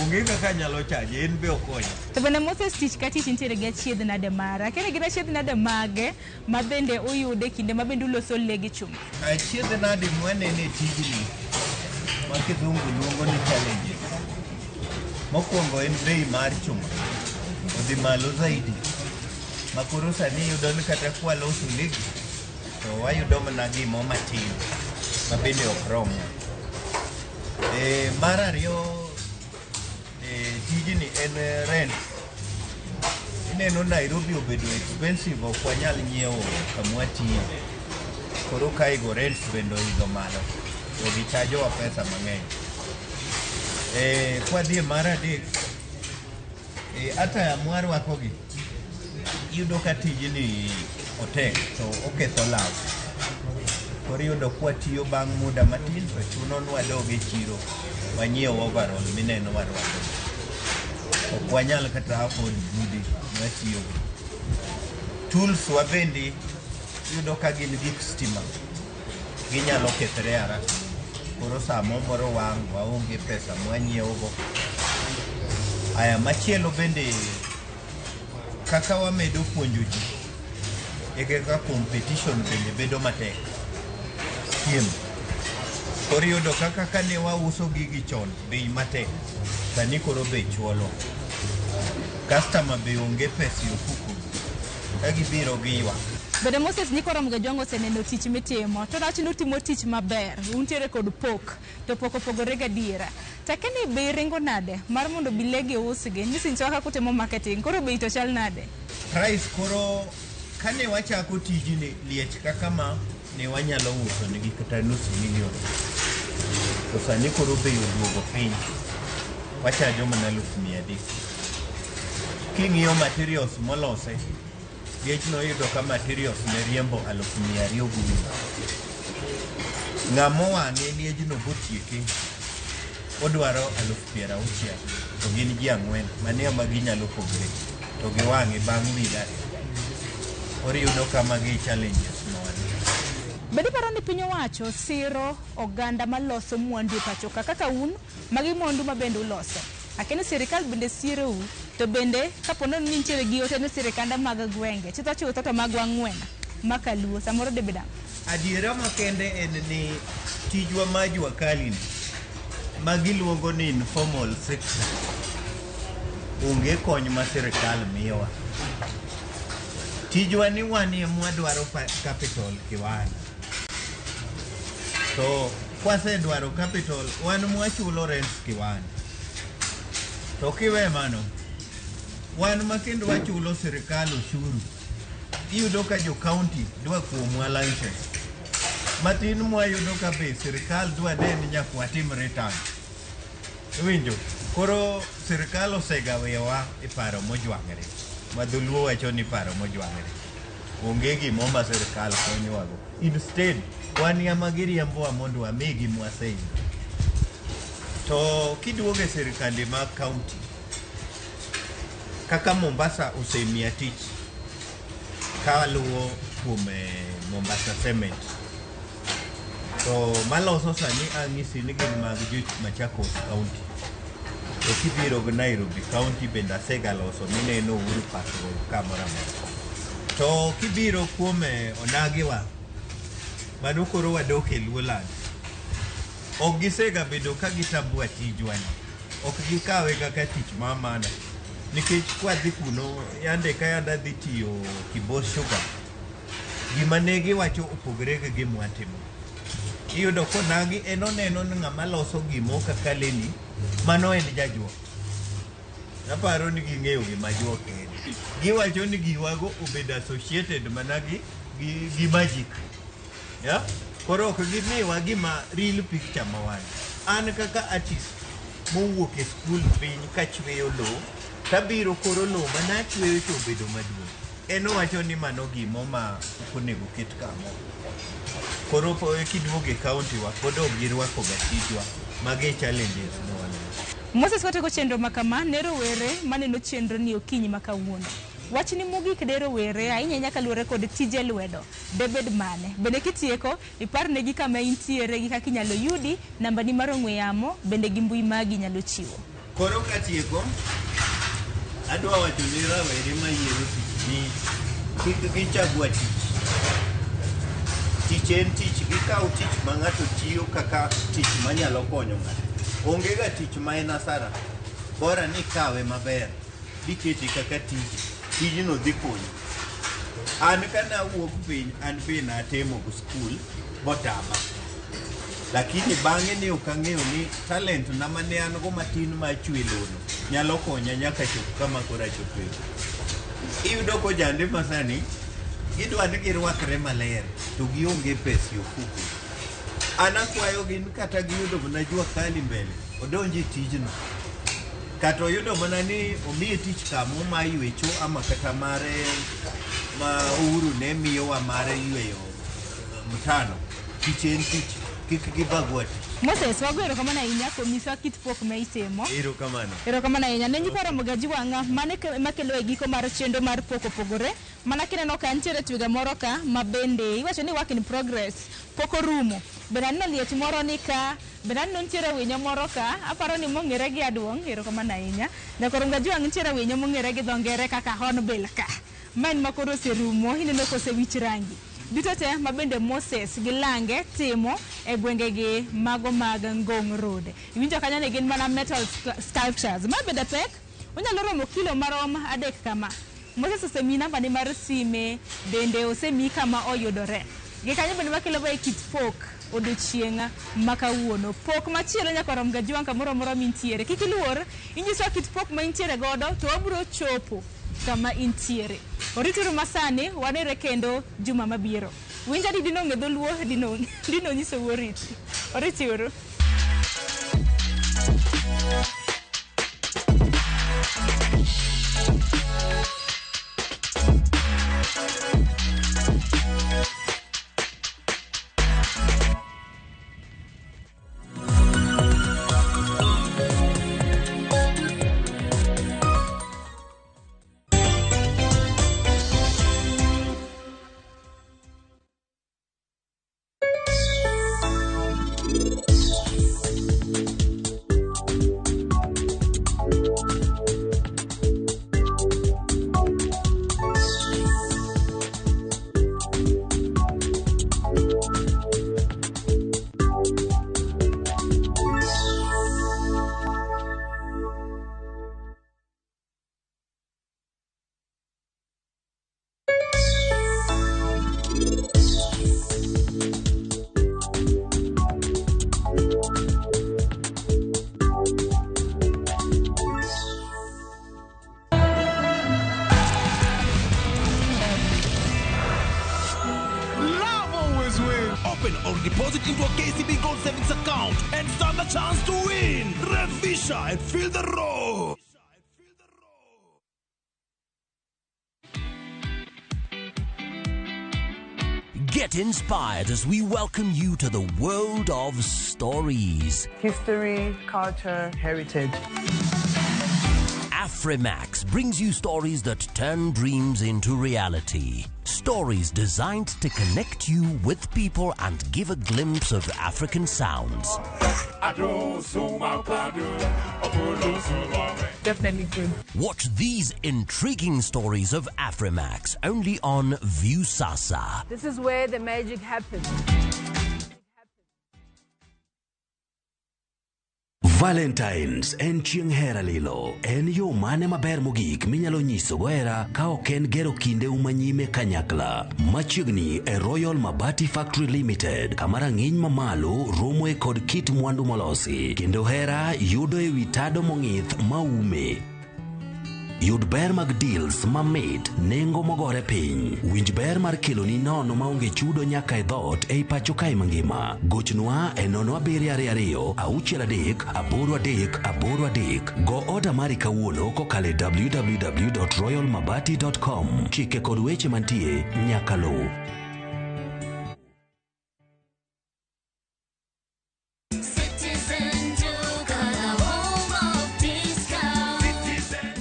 onge kaka nyalo chaje en be okonya to bende Moses tich ka tich nitiere gi achiedh nade mara kene gin achiedh nade mage ma bende uyude kinde ma bende uloso le gi chuma achiedh nade mwanene tijni ma kizungu luongo ni challenge mokwongo en bei mar chuma odhi malo zaidi makoro sani yudo ni kata kwaloso legi to wayudo mana gimo matin ma bende ok romo mar ariyo tijni en rent ineno Nairobi obedo expensive ok wanyal nyiewo kamwatiye koro kaigo rent bende oidho malo to gichajowa pesa mang'eny kwadhi mar adek ata mwarwakogi iyudo ka tijni otek to oketho law koro iyudo kwatiyo bang' muda matin to chuno nwadog e chiro wanyiew overall mineno warwako ok wanyal kata afford budi matiyogo tools wa bende iyudo ka gin gik stima ginyalo kethre haraka koro samo moro wang' waonge pesa mwanyiewogo aya machielo bende kaka wamedo puonjo ji e kaka competition bende bedo matek piem koro iyudo kaka kane wauso gigi chon bei matek sani koro bei chuolo customer be onge pesa e ofuko ka gibiro giwa bende Moses ni koro mga jongo oseneno tich mitimo to nachi nutimo tich maber untiere kod pok to pok opogore gadiera takeni bei ringo nade mar mondo bilege usgi nyisi nchwa kaka utimo marketing koro bei to chal nade price koro kane wachako tijni liech kaka ma ne wanyalo uso nigi kata $500,000 to sani koro bei oduogo piny wachajo mana $100,000 king'iyo materials molose liech noyudo ka materials ne riembo $200,000 gudu ng'amo wang'e liejno botieke odwaro $60,000 to gin ji 4 mane ma ginyalo pogre to giwang'e bang' wiga koro iyudo kama gi challenges mwan bende paro ni piny owacho siro oganda maloso mwandu e pacho kaka un magi mwandu ma bende uloso akeni sirikal bende sirou to bende kapono ni nitiere gi ote ne sirikanda mag gwenge chutho to mag wang'wena makaluo samoro de bedang adiera makende en ni tijwa ma jwakali ni magiluongo ni informal sector onge kony ma sirikal miyowa tijwa ni wanie mwadwaro capital kiwanda to kwasedwaro capital wan mwachulo rent kiwanda to kiwe mano wan makendo wachulo sirikal ushuru iyudo ka jo county dwa kuomwa license matin mwayudo ka be sirikal dwa ne nyakwatim return winjo koro sirikal osegawewa e paro mojwang're madhuluo wacho ni paro mojwang're onge gimo ma sirikal konyowago instead wan ema giriembowa mondo wamigi mwaseyudo to kiduogo e sirikande mag county kaka Mombasa osemiya tich kaluwo kuom Mombasa Cement to maloso sani ang'isi ni gin mag Machakos County to kibiro go Nairobi County bende asegaloso mineno Uhuru Park kamoro amora. To kibiro kuom onagiwa mano koro wadok e Luoland. Ok gisega bedo ka gitabua tijwani. Ok gikawe kaka tich mamana. Nikech kwadhi kuno yande ka yanda dhi tiyo Kibos Sugar. Gima ne giwacho opogore gi gima watimo. Iyudo konagi enoneno ni ng'ama loso gimo kaka leni mano en jajuok. Naparo ni ging'eyo gima juok en. Giwacho ni giwago obedo associated mana gi magic. Ya? Koro ok gimiwa gima real picture mawan. An kaka artist mowuok e school piny kachweyo lo, tabiro koro lo mana chweyo to obedo maduong'. Enowacho ni mano gimo ma onego ket kamo. Koro kiduoge county wa pod ok girwako gatijwa mage challenges mwaneno. Moses watego chenro makama ne rowere maneno chenro ni okinyi makawuono. Wach ni mogik ne rowere ahinya nyaka luwore kod tije lwedo debed mane. Bende kitieko iparnegi kama intiere gi kaka inyalo yudi nambani mar ong'we yamo bende gi mbui magi nyalo chiwo. Koro katieko adwa wacho ni rawere mayiero tich ni kik gichagua tich. Tich en tich, gikaw tich ma ng'ato tiyo kaka tich manyalo konyo ng'ato. Onge ga tich ma en asara. Bora ni kawe maber. Diketi kaka tich. Tijno dhi konyo. An kana wuok piny, an be natemo go school botama. Lakini bang'e ne ok ang'eyo ni talent na mane an go matin ma chwelono nyalo konya nyaka chop kama kora chope. Iyudo ko jande masani gidwa ni girwakre maler to gionge pesa ofuko. An akwayo gin kata giyudo mana jua kali mbele odonji tijno. Kata oyudo mana ni omiye tich kamo ma ywecho ama kata mare ma Uhuru ne miyowa mare yweyo mtano. Tich en tich, kik gibagwa tich. Moses wagwero kamana inya komisa kit pok ma itemo. Ero kamano. Ero kamana inya ne nyiparo mogaji wanga mane makelo e giko mar chendo mar poko pogore mana kineno ka ntiere twiga moro ka mabende iwacho ni work in progress poko rumo. Bena no liet moro ni ka bena no ntiere winyo moro ka aparo ni mongere gi aduong. Ero kamana inya na koro mogaji wanga ntiere winyo mongere gi dhongere kaka hornbill ka. Man makoro serumo hineno ko se wich rangi. Dutote mabende Moses gilange timo e gwengegi mago mag Ngong Road. Iwinjo kanyo ne gin mana metal sculptures. Mabende pek onyalo romo kilo marom 3 kama. Moses osemi namba ni mar sime bende osemi kama oyudore. Gi kanyo bende makelo ba kit folk odiochienga makawuono. Pok machielo nyaka rom gajuan kamoro moro mintiere. Kik iluor inyiso kit pok ma intiere godo to obro chopo kama intiere. Orituru masani wanere kendo juma mabiro. Winja di dino ng'edho luo dino nyiso woriti. Oritiuru. Or deposit into a KCB Gold Savings account and stand a chance to win. Revisha and feel the roar. Get inspired as we welcome you to the world of stories. History, culture, heritage. Afrimax brings you stories that turn dreams into reality. Stories designed to connect you with people and give a glimpse of African sounds. Definitely good. Watch these intriguing stories of Afrimax only on Viusasa. This is where the magic happens. Valentines en chieng' hera lilo. En yo mane maber mogik minyalo nyiso goera ka ok en gero kinde umanyime kanyakla. Machiegni e Royal Mabati Factory Limited, kama rang'iny mamalo romoe kod kit mwandu molosi. Kendo hera yudo e wi tado mong'ith maume. Yud ber mag deals mamit, nengo mogore piny. Winj ber mar keloni nono maonge chudo nyaka e dhot ei pacho kae mangima. Gochnwa e 07223 Go order mari kawuono kokale www.royalmabati.com. Chike kod weche mantie nyaka lu.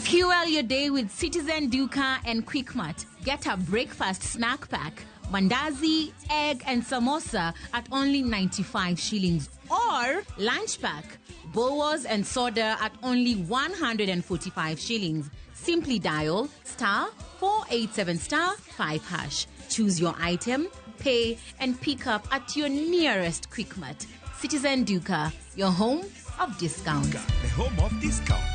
Fuel your day with Citizen Duka and Quickmart. Get a breakfast snack pack, mandazi, egg and samosa at only 95 shillings. Or lunch pack, bowls and soda at only 145 shillings. Simply dial *487*5#. Choose your item, pay and pick up at your nearest Quickmart. Citizen Duka, your home of discounts. The home of discounts.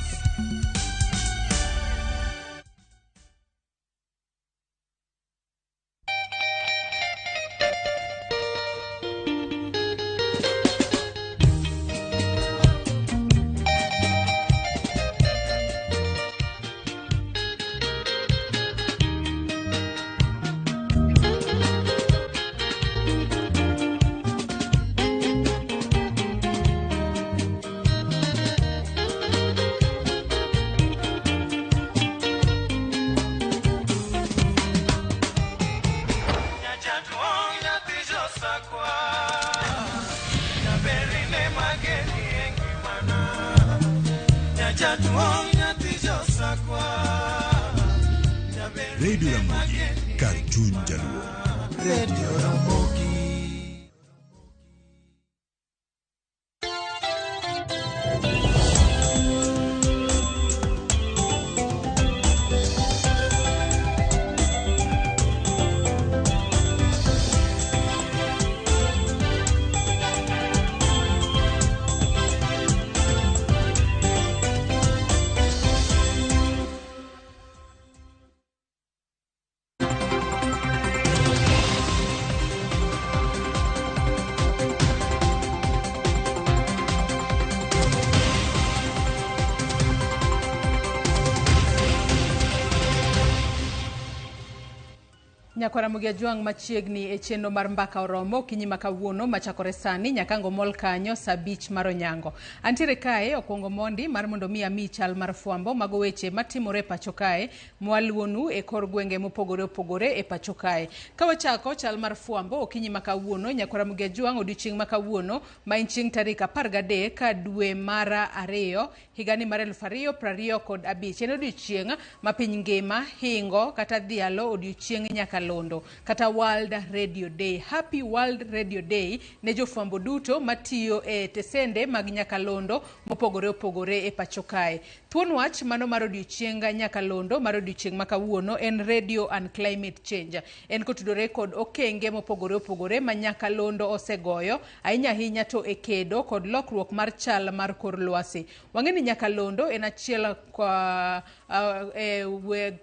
Radio Ramogi, Cartoon Jaluo. Radio Ramogi. Nyakwara Mugia Juang machiegni e chenro mar mbaka oromo kinyi makawuono machakore sani nyakango mol kanyo sabich maronyango. Antiere kae okwongo mondi mar mondo mi ami chal mar fuambo mago weche matimore pacho kae mwaluonu e kor gwenge mopogore opogore e pacho kae. Kawachako chal mar fuambo okinyi makawuono Nyakwara Mugia Juang odiochieng' makawuono ma en chieng' tarik 13 dwe mar 2 higani mar 2025 en odiochieng' ma piny ngima hingo kata dhialo odiochieng' nyakalondo kata World Radio Day. Happy World Radio Day ne jofwambo duto matiyo e tesende mag nyakalondo mopogore opogore e pacho kae. Thuon wach mano mar odiochieng' nyakalondo mar odiochieng' makawuono en Radio and Climate Change. En kotudore kod okenge mopogore opogore ma nyakalondo osegoyo ahinya to e kedo kod lokruok mar chal mar kor lwasi. Wang'eni nyakalondo en achiel kwa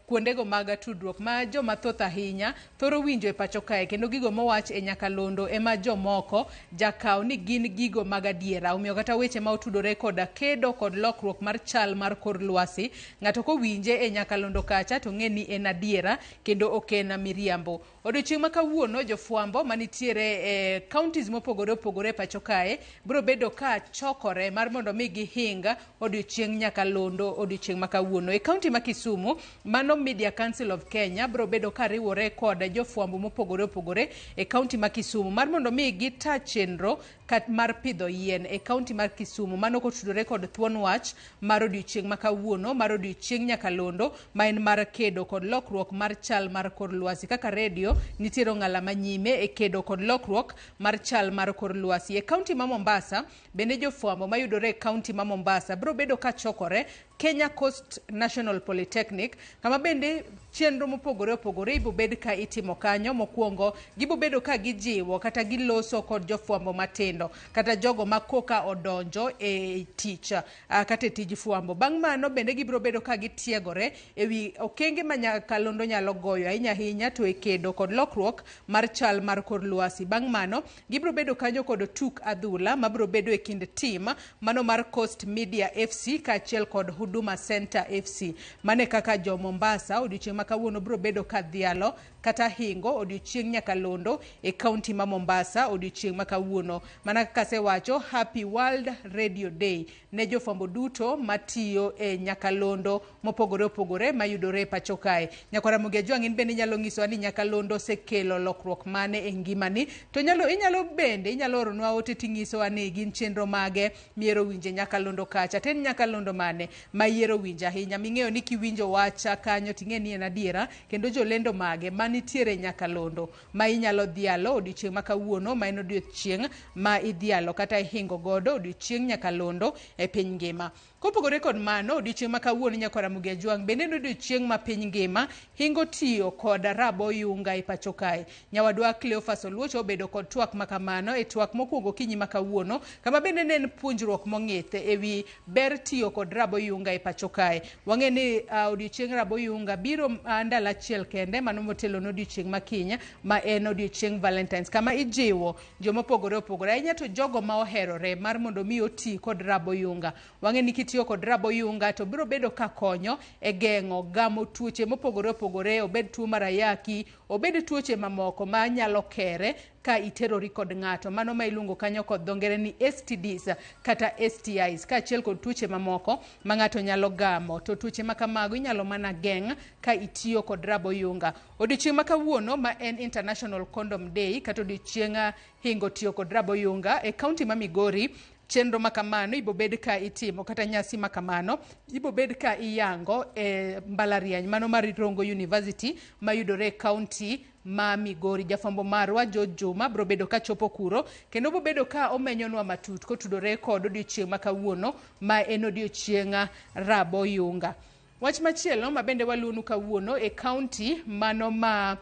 kuondego mag tudruok ma joma thoth ahinya thoro winjo e pacho kae kendo gigo mowach e nyakalondo ema jomoko jakao ni gin gigo mag adiera. Omiyo kata weche ma otudore kod kedo kod lokruok mar chal mar kor lwasi ng'ato kowinje e nyakalondo kacha to ng'eni en adiera kendo ok en miriambo. Odiochieng' makawuono jofwambo manitiere e counties mopogore opogore pacho kae biro bedo ka chokore mar mondo mi gihinga odiochieng' nyakalondo odiochieng' makawuono. E county ma Kisumu, Mano Media Council of Kenya biro bedo ka riwore kod jofwambo mopogore opogore e kaunti ma Kisumu mar mondo mi gita chenro mar pidho yien e kaunti mar Kisumu. Mano kotudore kod thuon wach mar odiochieng' ma kawuono mar odiochieng' nyakalondo ma en mar kedo kod lokruok mar chal mar kor lwasi. Kaka redio nitiere ng'ala manyime e kedo kod lokruok mar chal mar kor lwasi. E kaunti ma Mombasa bende jofwambo mayudore e kaunti ma Mombasa bro bedo ka chokore Kenya Coast National Polytechnic kama bende chenro mopogore opogore ibo bed ka itimo kanyo. Mokwongo gibo bedo ka gijiwo kata giloso kod jofwambo matindo kata jogo makoka odonjo e tich kata e tij fwambo. Bang' mano bende gibro bedo ka gitiegore ewi okenge ma nyakalondo nyalo goyo ahinya ahinya to e kedo kod lokruok mar chal mar kor lwasi. Bang' mano gibro bedo kanyo kod tuk adhula mabro bedo e kind team mano mar Coast Media FC kaachiel kod Huduma Center FC. Mane kaka jo Mombasa odiochieng' ma kawuono bro bedo ka dhialo kata hingo odiochieng' nyakalondo e kaunti ma Mombasa odiochieng' ma kawuono. Mana kaka sewacho, Happy World Radio Day ne jofwambo duto matiyo e nyakalondo mopogore opogore mayudore e pacho kae. Nyakwara Mugia Jwang' in bende nyalo nyiso ni nyakalondo sekelo lokruok mane e ngimani to inyalo oronwa ote tinyiso ani gin chenro mage miero winje nyakalondo kacha. Ten nyakalondo mane ma yiero winjo ahinya ming'eyo ni kiwinjo wacha kanyo ting'e ni en adiera kendo jolendo mage manitiere nyakalondo ma inyalo dhialo odiochieng' ma kawuono ma en odiochieng' ma idhialo kata hingo godo odiochieng' nyakalondo e piny ngima. Kopogore kod mano odiochieng' ma kawuono Nyakwara Mugia Jwang' bende en odiochieng' ma piny ngima hingo tiyo kod rabo yunga e pacho kae. Nyawadwa Cleophas Oluocho obedo kod twak makamano e twak mokwongo kinyi ma kawuono kama bende ne en puonjruok mong'ith ewi ber tiyo kod rabo yunga e pacho kae. Wang'e ni odiochieng' rabo yunga biro ndalo achiel kende mano motelo odiochieng' ma kinya ma en odiochieng' Valentines kama ijiwo jomopogore opogore ahinya to jogo ma oherore mar mondo mi oti kod rabo yunga. Wang'e ni kitiyo kod rabo yunga to biro bedo ka konyo e geng'o gamo tuoche mopogore opogore, obed tuo mar ayaki, obed tuoche mamoko ma nyalo kere ka iterori kod ng'ato, mano ma iluongo kanyo kod dho ngere ni STDs kata STIs, kaachiel kod tuoche mamoko ma ng'ato nyalo gamo. To tuoche ma kamago inyalo mana geng' ka itiyo kod rabo yunga. Odiochieng' ma kawuono ma en International Condom Day kata odiochieng' hingo tiyo kod rabo yunga e kaunti ma Migori. Chenro makamano ibo bed ka itimo kata nyasi makamano ibo bed ka iyango e mbalariany mano mar Rongo University mayudore e kaunti ma Migori. Jafwambo marwa George Juma bro bedo ka chopo kuro kendo bro bedo ka omenyonwa matut kotudore kod odiochieng' ma kawuono ma en odiochieng' rabo yunga. Wach machielo ma bende waluonu kawuono e kaunti mano ma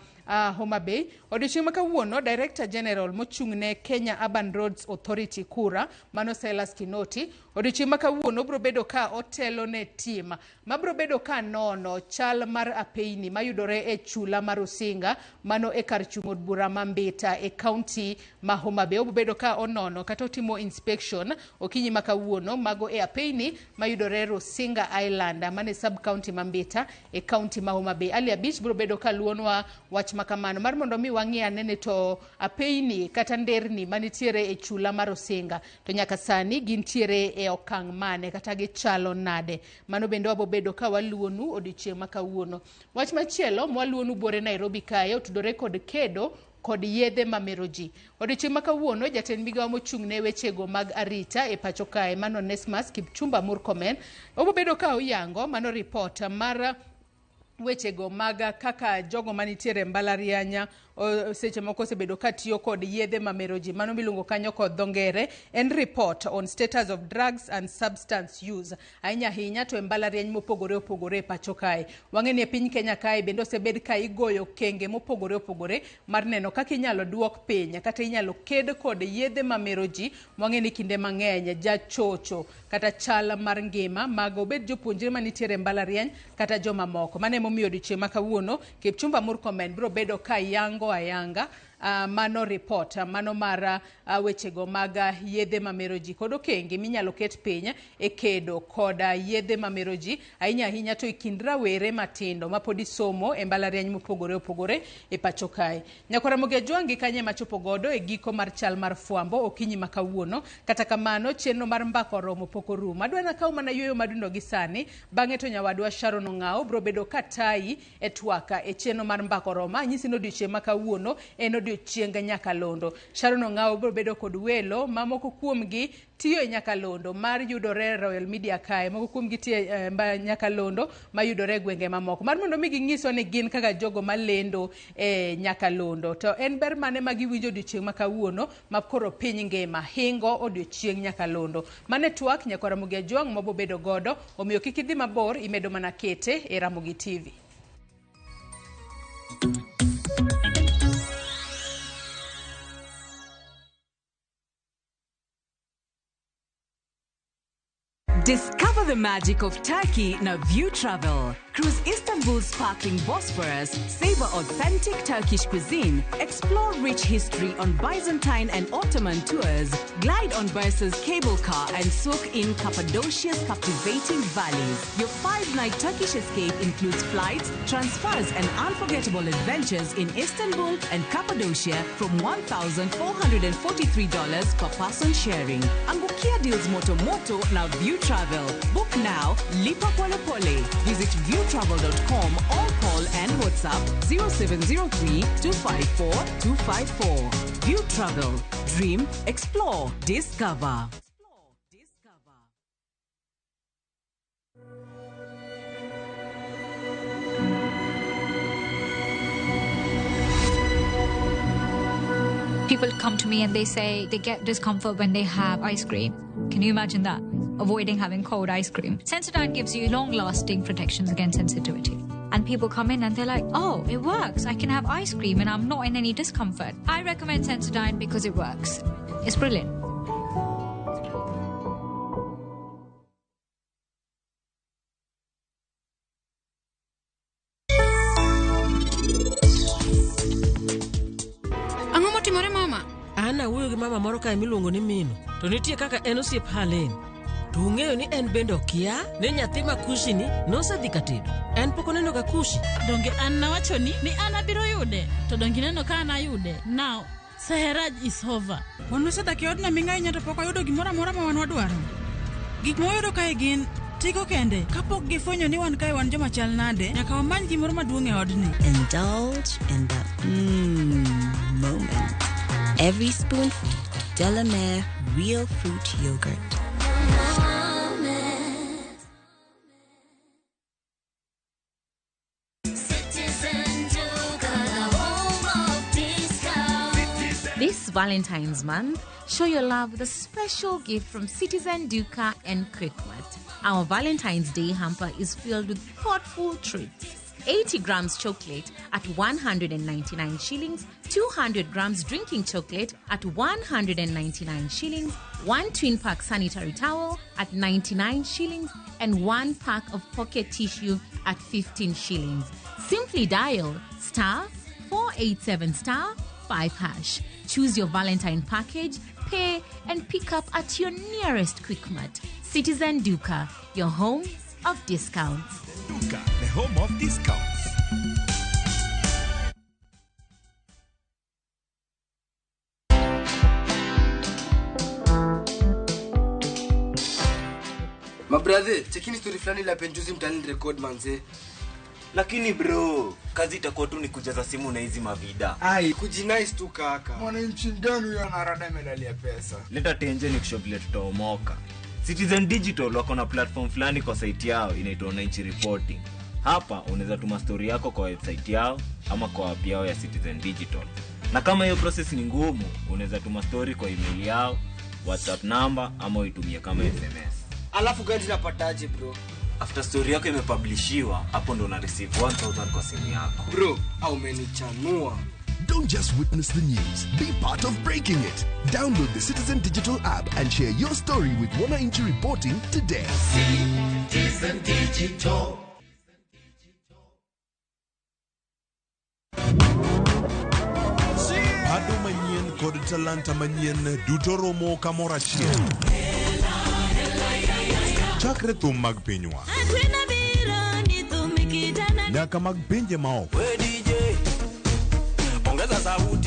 Homa Bay. Odiochieng' ma kawuono Director General mochung'ne Kenya Urban Roads Authority kura mano Silas Kinoti odiochieng' ma kawuono bro bedo ka otelo ne team ma bro bedo ka nono chal mar apeini mayudore e chula mar Osinga mano e kar chung' od bura ma Mbita e kaunti ma Homa Bay. Obro bedo ka onono kata otimo inspection okinyi ma kawuono mago e apeini mayudore Rosinga Island mane sub county ma Mbita e kaunti ma Homa Bay. Ali Abich bro bedo ka luonwa wach makamano mar mondo mi wang'e anene to apeini kata nderni manitiere e chula mar Osinga to nyaka sani gintiere e okang' mane kata gichalo nade. Mano bende wabo bedo ka waluonu odiochieng' ma kawuono. Wach machielo mwaluonu bore Nairobi kae otudore kod kedo kod yedhe mameroji. Odiochieng' ma kawuono jatend migawo mochung'ne wechego mag arita e pacho kae mano Nesmas Kipchumba Murkomen obo bedo ka oyango mano report mar wechego mag kaka jogo manitiere mbalarianya seche moko osebedo ka tiyo kod yedhe mameroji mano miluongo kanyo kod dho ngere en report on status of drugs and substance use ahinya ahinya to mbalariany mopogore opogore e pacho kae. Wang'e ni e piny Kenya kae bende osebed ka igoyo kenge mopogore opogore mar neno kaka inyalo duok piny kata inyalo ked kod yedhe mameroji. Wang'e ni kinde mang'eny jachocho kata chal mar ngima mag obed jopuonjre manitiere mbalariany kata joma moko. Mane momiyo odiochieng' ma kawuono Kipchumba Murkomen bro bedo ka yango ayanga mano report mano mar wechego mag yedhe mamero ji kod okenge minyalo ket piny e kedo kod yedhe mamero ji ahinya to ikind rawere matindo mapodi somo e mbalariany mopogore opogore e pacho kae. Nyakora Mogi Jwangi kanye machopo godo e giko mar chal mar fwambo okinyi makawuono. Kata kamano chenro mar mbako romo poko rum. Adwana kaw mana yueyo madundo gi sani bang'e to nyawadwa Sharon Ong'ao bro bedo katai e twaka e chenro mar mbako romo. Anyisi no odiochieng' makawuono en odiochieng' Nyakalondo. Sharon Ong'ao bro bedo kod welo mamoko kuomgi tiyo e Nyakalondo mar yudore Royal Media kae, moko kuomgi tiyo e Nyakalondo ma yudore gwenge mamoko. Mar mondo mi ginyiso ni gin kaka jogo malendo e Nyakalondo. To en ber mane ma giwinjo odiochieng' makawuono ma koro piny ngima hingo odiochieng' Nyakalondo. Mane twak Nyakora Mogi Jwang' mobo bedo godo, omiyo kik idhi mabor, imedo mana kete e Ramogi TV. Discover the magic of Turkey now View Travel. Cruise Istanbul's sparkling Bosphorus, savor authentic Turkish cuisine, explore rich history on Byzantine and Ottoman tours, glide on Bursa's cable car and soak in Cappadocia's captivating valleys. Your 5-night Turkish escape includes flights, transfers and unforgettable adventures in Istanbul and Cappadocia from $1,443 per person sharing. Angukia deals Moto now View Travel. Book now, Lipa Pole Pole. Visit viewtravel.com or call and WhatsApp 0703 254 254. View Travel. Dream, explore, discover. People come to me and they say they get discomfort when they have ice cream. Can you imagine that? Avoiding having cold ice cream. Sensodyne gives you long-lasting protection against sensitivity. And people come in and they're like, oh, it works. I can have ice cream and I'm not in any discomfort. I recommend Sensodyne because it works. It's brilliant. Ana wuoyo gi mama moro kae miluongo ni Mino. To nitie kaka en osiep Halen. To ung'eyo ni en bende okia ni nyathi ma Kushi ni nosedhi katedo. En pok oneno ka Kushi. Donge an nawacho ni an abiro yude. To donge neno ka an ayude. Now, Seheraj is over. Wan osedak e odno ming'ahinya to pok ayudo gimoro amora ma wan wadwaro. Gik moyudo kae gin tiko kende. Kapok gifwenyo ni wan kae wan joma chal nade, nyaka wamany gimoro maduong' e odni. Indulge in the moment. Every spoonful, Delamere Real Fruit Yogurt. This Valentine's month, show your love with a special gift from Citizen Duca and Quickmart. Our Valentine's Day hamper is filled with thoughtful treats. 80 grams chocolate at 199 shillings, 200 grams drinking chocolate at 199 shillings, 1 twin pack sanitary towel at 99 shillings, and 1 pack of pocket tissue at 15 shillings. Simply dial *487*5#. Choose your Valentine package, pay, and pick up at your nearest Quickmart. Citizen Duca, your home of discounts. Duca, the home of discounts. Mabrother, chekini story fulani la penjuzi mtani record manze. Lakini bro, kazi itakuwa tu ni kujaza simu na hizi mavida. Ai, kujinice tu kaka. Mwananchi gani huyo anarada medali ya pesa? Leta tenje ni kushow vile tutaomoka. Citizen Digital wako na platform fulani kwa site yao inaitwa Wananchi Reporting. Hapa unaweza tuma story yako kwa website yao ama kwa app yao ya Citizen Digital. Na kama hiyo process ni ngumu, unaweza tuma story kwa email yao, WhatsApp number ama uitumie kama SMS. Alafu gani napataje bro? After story yako imepublishiwa, hapo ndo una receive 1000 kwa simu yako. Bro, au umenichanua. Don't just witness the news, be part of breaking it. Download the Citizen Digital app and share your story with Wananchi Reporting today. Citizen Digital. kod talanta manyien duto romo kamoro achiel. Chakre thum mag pinywa nyaka mag pinje maoko.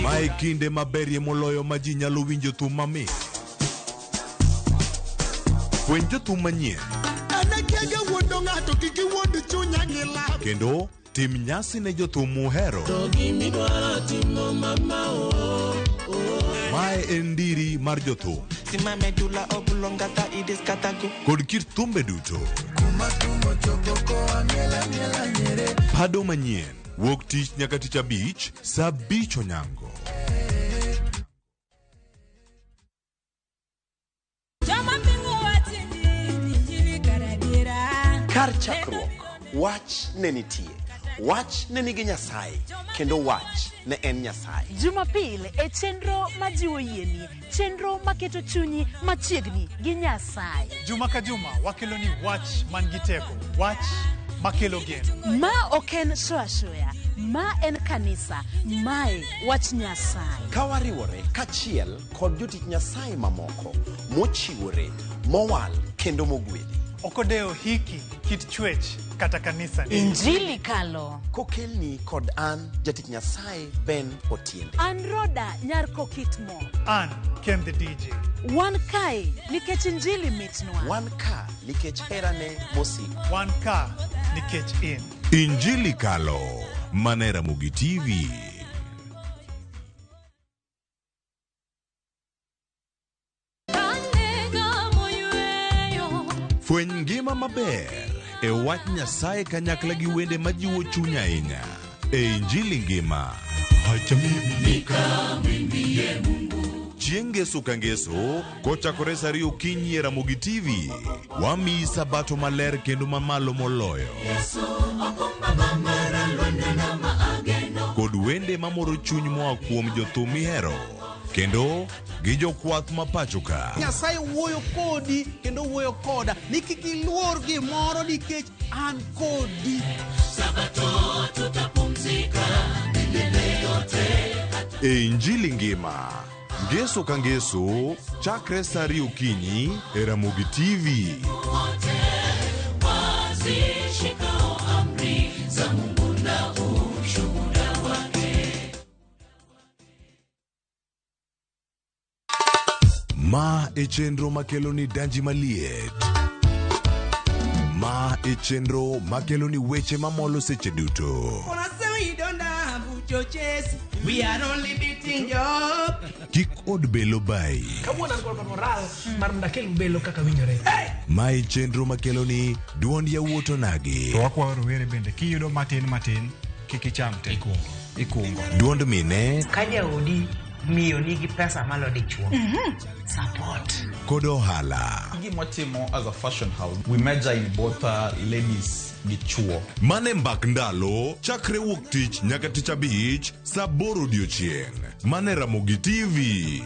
Mae kinde maberie moloyo ma ji nyalo winjo thum mamit. Puonj jothum manyien kendo tim nyasi ne jothum muhero. Mae en ndiri mar jothum kod kit thumbe duto. Pado manyien wuok tich nyaka tich abich saa 5 onyango. Kar chakruok wach ne nitie, wach ne nigi Nyasaye, kendo wach ne en Nyasaye. Jumapil e chenro majiwo yieni, chenro maketo chunyi machiegni gi Nyasaye. Juma ka juma wakelo ni wach man gi teko, wach makelo geno. Ma oken shoya, ma en kanisa, mae wach Nyasaye. Kawariwore kachiel kod jotich Nyasaye mamoko mochiwore, mowal kendo mogwedhi. Okodeo hiki kit chwech kata kanisa ni. Injili kalo. Kokelni kod an jatich Nyasaye Ben Otiende. An Roda nyar Kokitmo. An Ken the DJ. Wan kai nikech injili mitnwa. Wan ka nikech herane mosiko. Wan ka nikech in. Injili kalo manera Mugi TV. Fweny ngima maber e wach Nyasaye kanyakla gi wende majiwo chuny ahinya. E Injili ngima. Chieng' ngeso ka ngeso, kochakore saa 2 okinyi e Ramogi TV, wamiyi sabato maler kendo mamalo moloyo. Kod wende mamoro chuny moa kuom jothum mihero, kendo gi jokwath ma pacho ka. Nyasaye wuoyo kodi kendo wuoyo koda ni kik iluor gimoro nikech an kodi. Sabato tutapumzika milele yote. E Injili ngima, ngeso ka ngeso, chakre saa 2 okinyi e Ramogi TV. Wazishikao amri za Mungu na ushuhuda wake. Ma e chenro makelo ni danji maliet. Ma e chenro makelo ni weche mamolo seche duto. We are only beating job. Kik od belo bai. Kawuono an kod moral mar ndakel belo kaka winjore. Ma e chenro makelo ni duond yawuoto nagi. To wakwayo rowere bende kiyudo matin kik icham te ikungo. Duond mine Ka jaodi miyo nigi pesa malo dichuo. Support. kod ohala. Gimotimo as a fashion house, we measure in both ladies gi chuo. Mane mbak ndalo chakre wuok tich nyaka tich abich saa 8 odiochieng'. Mane Ramogi TV.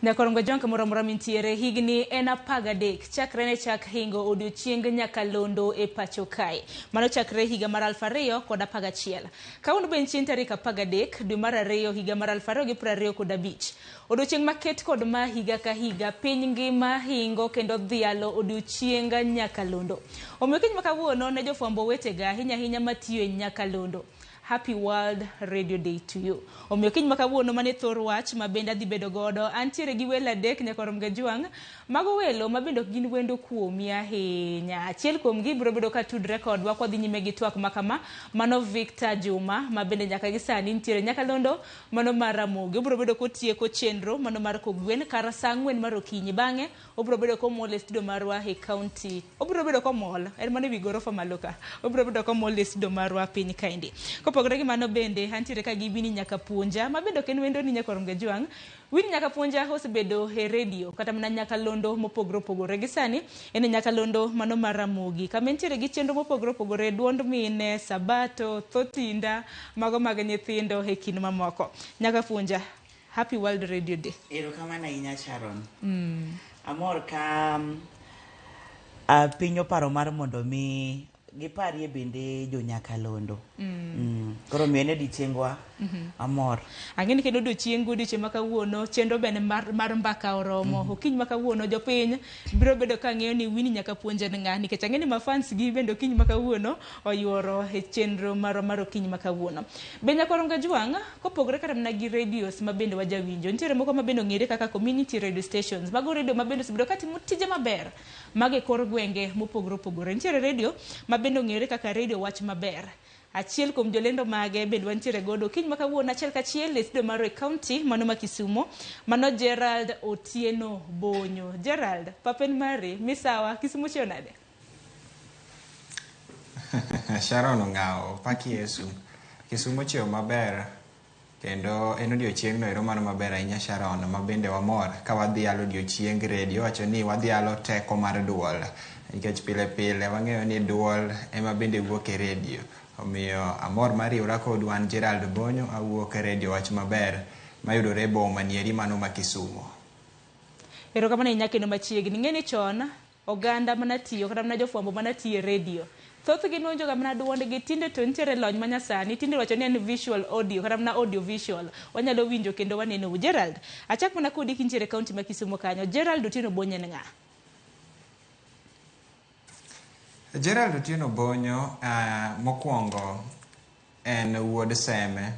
Nyakorongo jonka mora mintiere higni en 13 chakre ne chak hingo odiochieng nyakalondo e pacho kae. Mano chakre higa mar 2011. Kauno benchien tarik 13 dwe mar 2 higa mar 2025. Odiochieng maket kod ma higa ka higa piny ngima hingo kendo dhialo odiochieng nyakalondo. Omiyo kiny makawuono ne jofwambo wetega hinya matiyo e nyakalondo. Happy World Radio Day to you. Omiyo kiny makawuono mane thor wach mabenda dhi bedo godo antiere gi welo adek Nyakorom Gajwang mago welo mabendo gin wendo kuomi ahinya. Achiel kuom gi biro bedo ka tudre kodwa kwa dhi nyime gi twak makama mano Victor Juma mabende nyaka gi sani ntiere Nyakalondo mano mar Ramogi. Obiro bedo kotieko chenro mano mar Kogwen kar saa 4 mar okinyi bang'e obiro bedo komol e studio marwa e county. Obiro bedo komol en mano wi gorofa maloka. Obiro bedo komol e studio marwa piny kaindi. Kopogore gi mano bende antiere ka gibini nyaka puonja mabendo ken wendo ni Nyakorom Gajwang. Wini nyaka puonja osebedo e radio kata mana Nyakalondo mopogore gi sani en Nyakalondo mano mar Ramogi. Kama ntiere gi chenro mopogore duond mine, sabato, thotinda, mago mag nyithindo e kin mamoko. Nyaka puonja Happy World Radio Day. Erokamano ahinya Sharon. Amor ka piny oparo mar mondo mi giparie bende jonyakalondo. Koro miene odiochiengwa amor. Ang'eni kendo odiochieng ma kawuono chenro bende mar mbaka oromo. Okiny ma kawuono jopiny biro bedo ka ng'eyo ni Winnie nyaka puonje ng'a nikech ang'eni ma fans gi bende okiny ma kawuono oyuoro e chenro mar okiny ma kawuono. Be nyakoro Ngajwang' kopogore kata mana gi radios ma bende wajawinjo, nitiere moko ma bende ong'ere kaka community radio stations. Mago radio ma bende osebedo ka timo tije maber mag e kor gwenge mopogore opogore. Nitiere radio ma bende ong'ere kaka radio wach maber. Achiel kuom jolendo mage bende wantiere godo kiny ma kawuono achiel kachiel e studio mar county mano ma Kisumo, mano Gerald Otieno Bonyo. Gerald, papen mari misawa Kisumo chionade. Sharon Ong'ao, paki Yesu. Kisumo chio maber kendo en odiochieng'no ero mano maber ahinya Sharon, ma bende wamor ka wadhialo odiochieng radio, wacho ni wadhialo teko mar duol nikech pile pile wang'eyo ni duol ema bende wuok e radio. Omiyo amor mariwra kod wan Gerald Bonyo awuok e radio wach maber mayudore boma nieri mano ma Kisumo. Erokamano ahinya kendo machiegni. Ng'eni chon oganda manatiyo kata mana jofwambo manatiyo e radio thothgi nonjoga mana duondgi, tinde to nitiere lony manyasani, tinde wacho ni en visual audio kata mana audio visual, wanyalo winjo kendo waneno. Gerald, achak mana kodi kintiere kaunti ma Kisumo kanyo. Gerald Otieno Bonyo en ng'a? Gerald Otieno Bonyo mokwongo en wuod Seme,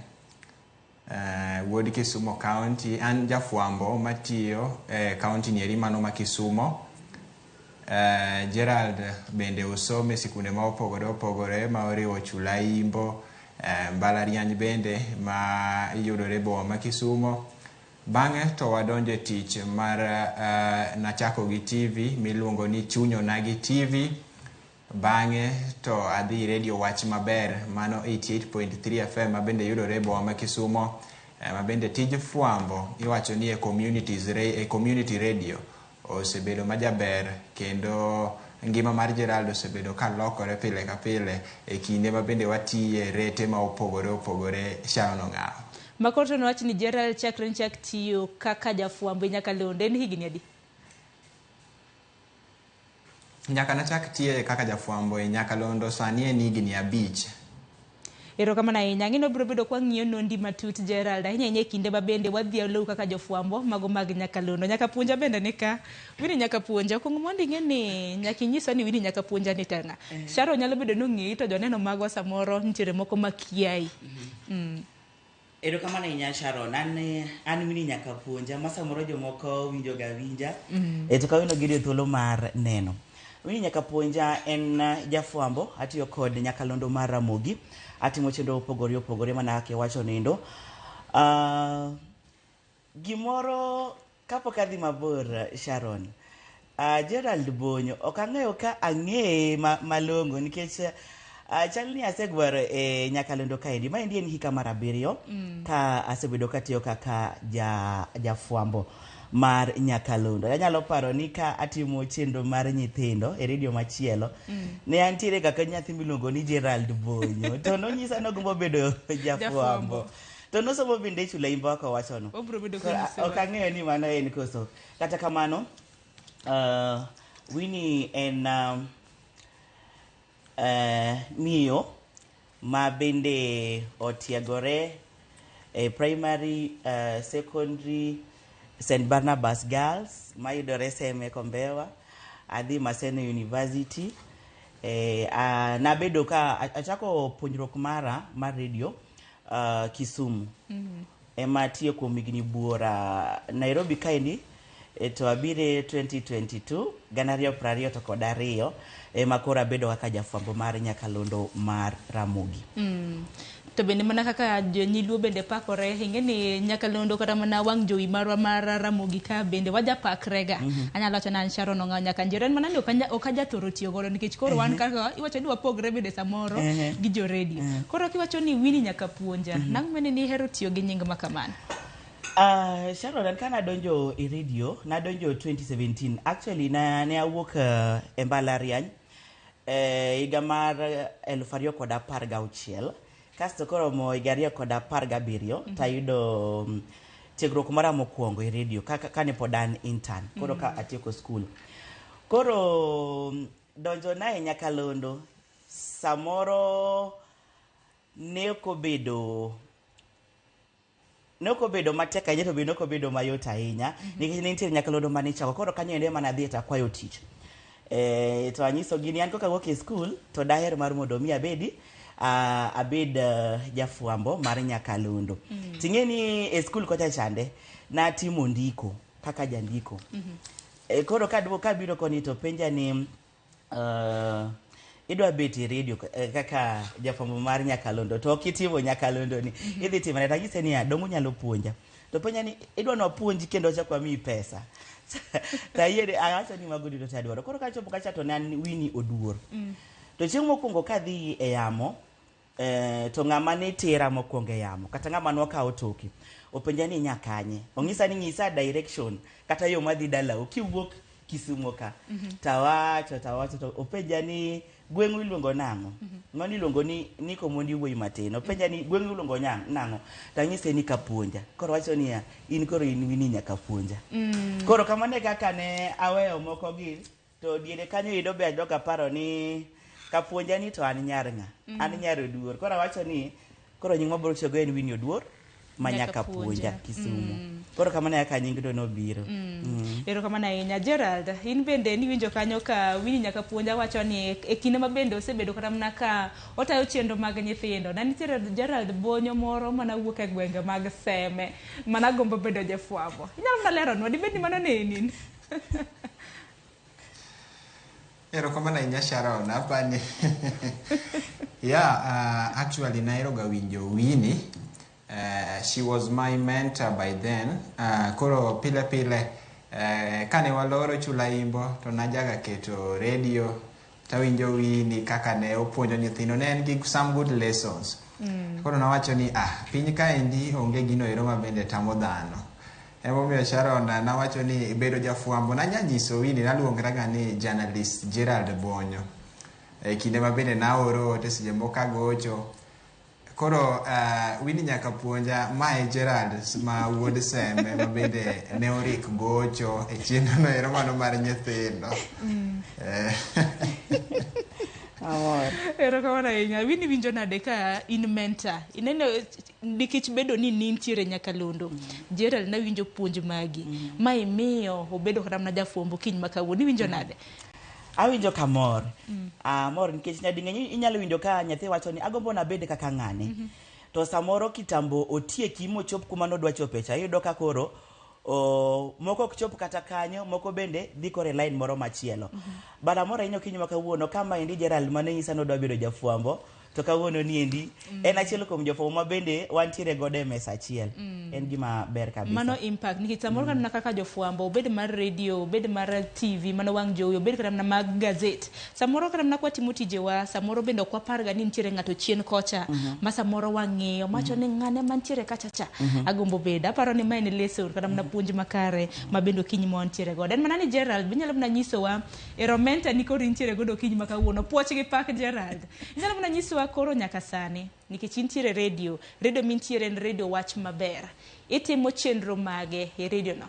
wuod Kisumo County. An jafwambo matiyo county nieri mano ma Kisumo. Gerald bende osome sikunde ma opogore opogore ma oriwo Chulaimbo, mbalariany bende ma yudore boma ma Kisumo. Bang'e to wadonjo tich mar nachako gi TV miluongo ni Chunyona gi TV. Bang'e to adhi radio wach maber mano 88.3 FM ma bende yudore boma ma Kisumo. Ma bende tij fwambo iwacho ni community radio osebedo majaber kendo ngima mar Gerald osebedo ka lokore pile ka pile e kinde ma bende watiye rete ma opogore opogore. Sharon Ong'ao. Makoto no wach ni Gerald chakre nchak tiyo kaka jafwambo Nyakalondo en higni adi? Nyaka nachak tiye kaka jafwambo e Nyakalondo sani en higni 5. Erokamano ahinya. Ng'ino biro bedo kwa ng'iyo nondi matut Gerald ahinya e kinde ma bende wadhialo kaka jofwambo mago mag Nyakalondo. Nyaka puonja bende ni ka Winnie nyaka puonja kuongo mondo ing'eni nyaka inyisa ni Winnie nyaka puonja ni tanga. Sharon nyalo bedo no ng'i to joneno magwa samoro nitiere moko makiai. Erokamano ahinya Sharon, an Winnie nyaka puonja ma samoro jomoko winjo ga winja. To kawino gide thuolo mar neno. Winnie nyaka puonja en jafwambo atiyo kod Nyakalondo mar Ramogi. Atimo chenro opogore opogore mana kaka wacho nindo. Gimoro kapok adhi mabor Sharon. Gerald Bonyo ok ang'eyo ka ang'eye malongo nikech chal ni asegwaro e Nyakalondo kaendi. Maendi en hika mar 7 ka asebedo katiyo kaka jafwambo mar Nyakalondo. Anyalo paro ni ka atimo chenro mar nyithindo e radio machielo ne antiere kaka nyathi miluongo ni Gerald Bonyo to nonyisa nogombo bedo jafwambo to nosomo bende Chulaimbo aka wacho no. Ok ang'eyo ni mano en koso. Kata kamano Winnie en miyo ma bende otiegore e primary, secondary St. Barnabas Girls mayudore Seme Kombewa. Adhi Maseno University. Nabedo ka achako puonjruok mara mar radio Kisumu. Ema tiyo kuom higni buora Nairobi kaendi to abire 2022 2022 to kod 2 ema koro abedo kaka jafwambo mar Nyakalondo mar Ramogi. To bende mana kaka jonyiluo bende pakore ing'eni Nyakalondo kata mana wang' jowi marwa mar Ramogi ka bende wajapakrega. Anyalo wacho nan Sharon Ong'ao nyaka njiren mana ni ok ajathoro tiyo godo nikech koro wan kaka iwacho ni wapogre bende samoro gi jo radio. Koro kiwacho ni Winnie nyaka puonja. Nang'o mane ni hero tiyo gi nying makamano? Sharon, kan adonjo e radio, nadonjo 2017. Actually ne awuok e mbalariany higa mar 2016. Kasto koro mo higa 2017 tayudo tiegruok mara mokwongo e radio kane pod an intern koro ka atieko skul. Koro donjo na e Nyakalondo samoro ne okobedo matek ahinya to bende okobedo mayot ahinya nikech ne nitiere Nyakalondo mane chako koro kanyo ende mana dhi takwayo tich. To anyiso gini an koka wuok e skul to daher mar mondo mi abed jafwambo mar Nyakalondo. Ting'eni e skul kocha chande natimo ndiko kaka jandiko. Koro kabiro koni to penja ni idwa bet e radio kaka jafwambo mar Nyakalondo to kitimo Nyakalondo ni idhi timo na tagise ni dongo nyalo puonja to penja ni idwa no puonji kendo chakwa mi pesa ta yede awacho ni magudi to tadwaro koro kachopo kacha to nan Winnie Oduor to chieng' mokwongo kadhi e yamo to ng'ama ne tera mokwongo e yamo kata ng'ama nokawo toki openja ni nyakanye ong'isa ni ng'isa direction kata yo madhi dala kiwuok Kisumo ka tawacho to openja ni gweng'u iluongo nang'o ng'oni iluongo ni Niko Mondi wuoyi matin openja ni gweng'u iluongo nang'o tanyise ni Kapuonja koro wacho ni in koro in Winnie nyaka puonja koro kamane kaka ne aweyo moko gi to diere kanyo ido be adoka paro ni Kapuonja ni to an nyar Oduor koro wacho ni koro nying mabiro chogo en Winnie Oduor manyaka puonja Kisumu koro kamane kaka nying do nobiro erokamano ahinya. Gerald, in bende niwinjo kanyo ka Winnie nyaka puonja wacho ni e kinde mabende osebedo kata mana ka otayo chenro mag nyithindo na nitiere Gerald Bonyo moro mana wuok e gwenge mag Seme mana gombo bedo jafwambo. Inyalo mana leronwa dibed ni mano neni? Erokamano ahinya Sharon, apani actually nairoga winjo Winnie. She was my mentor by then. Koro pile kane waloro Chulaimbo to najaga keto radio tawinjo Winnie kaka ne opuonjo nyithindo ne en gi some good lessons. Koro nawacho ni piny kaendi onge gino ero mabende tamo dhano. Emomiyo Sharon nawacho ni bedo jafwambo nanyanyiso Winnie naluongeraga ni journalist Gerald Bonyo. Kinde mabende naoro te seche moko agocho. Koro Winnie nyaka puonja mae Gerald ma wuod Seme mabende ne orik gocho e chenro no ero mano mar nyithindo. Erokamano ahinya. Winnie winjo nade ka in mentor ineno nikech bedo ni nintiere Nyakalondo Gerald na winjo puonj magi mae miyo obedo kata mana jafwambo kiny makawuono winjo nade? Awinjo kamor mor nikech nyading'eny inyalo winjo ka nyathi wacho ni agombo na bed kaka ng'ane to samoro kitambo otieki mochop kuma nodwa chope cha iyudo ka koro moko ok chop kata kanyo moko bende dhi kore line moro machielo bada moro ahinya kiny makawuono kama endi Gerald mane nyisa nodwa bedo jafwambo to kawuono ni endi en achiel kuom jofwambo ma bende wantiere godo e mesa achiel en gima ber kabisa mano impact nikech samoro kana kaka jofwambo obed mar radio obed mar TV mano wang' jowi obed kata mana mag gazet samoro kata mana kwa timo tijewa samoro bende ok waparga ni nitiere ng'ato chien kocha ma samoro wang'iyo macho ni ng'ane mantiere kacha cha agombo beda aparo ni mae en lesson kata mana puonj makare ma bende kiny ma wantiere godo en mana ni Gerald binyalo mana nyisowa eromenta ni koro nitiere godo kiny makawuono puoch gi pak Gerald nyalo mana nyisowa koro nyaka sani nikech intiere radio mintiere en radio wach maber itimo chenro mage e radio no.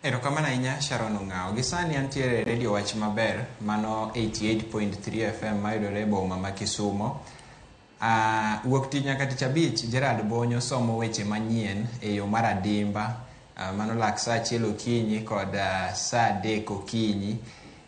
Erokamano ahinya Sharon Ong'ao. Gisani antiere radio wach maber mano 88.3 FM mayudore e boma ma Kisumo. Wuok tich nyaka tich abich Gerald Bonyo somo weche manyien e yo mar adimba mano lak saa achiel okinyi kod saa 3 okinyi.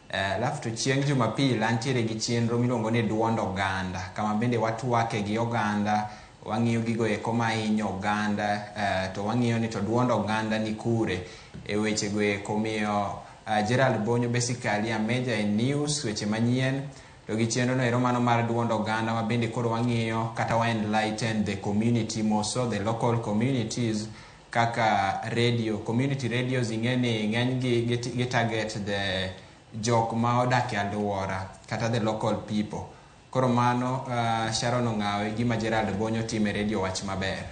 Alafu to chieng' Jumapil antiere gi chenro miluongo ni Duond Oganda kama bende watwake gi oganda wang'iyo gigo eko ma hinyo oganda to wang'iyo ni to Duond Oganda ni kure e weche go eko miyo Gerald Bonyo basically a major in news weche manyien to gi chenro no ero mano mar Duond Oganda ma bende koro wang'iyo kata wa enlighten the community moso the local communities kaka radio community radios ing'eni ng'eny gi target the jok ma odak e alwora kata the local people koro mano Sharon Ong'ao gima Gerald Bonyo time radio wach maber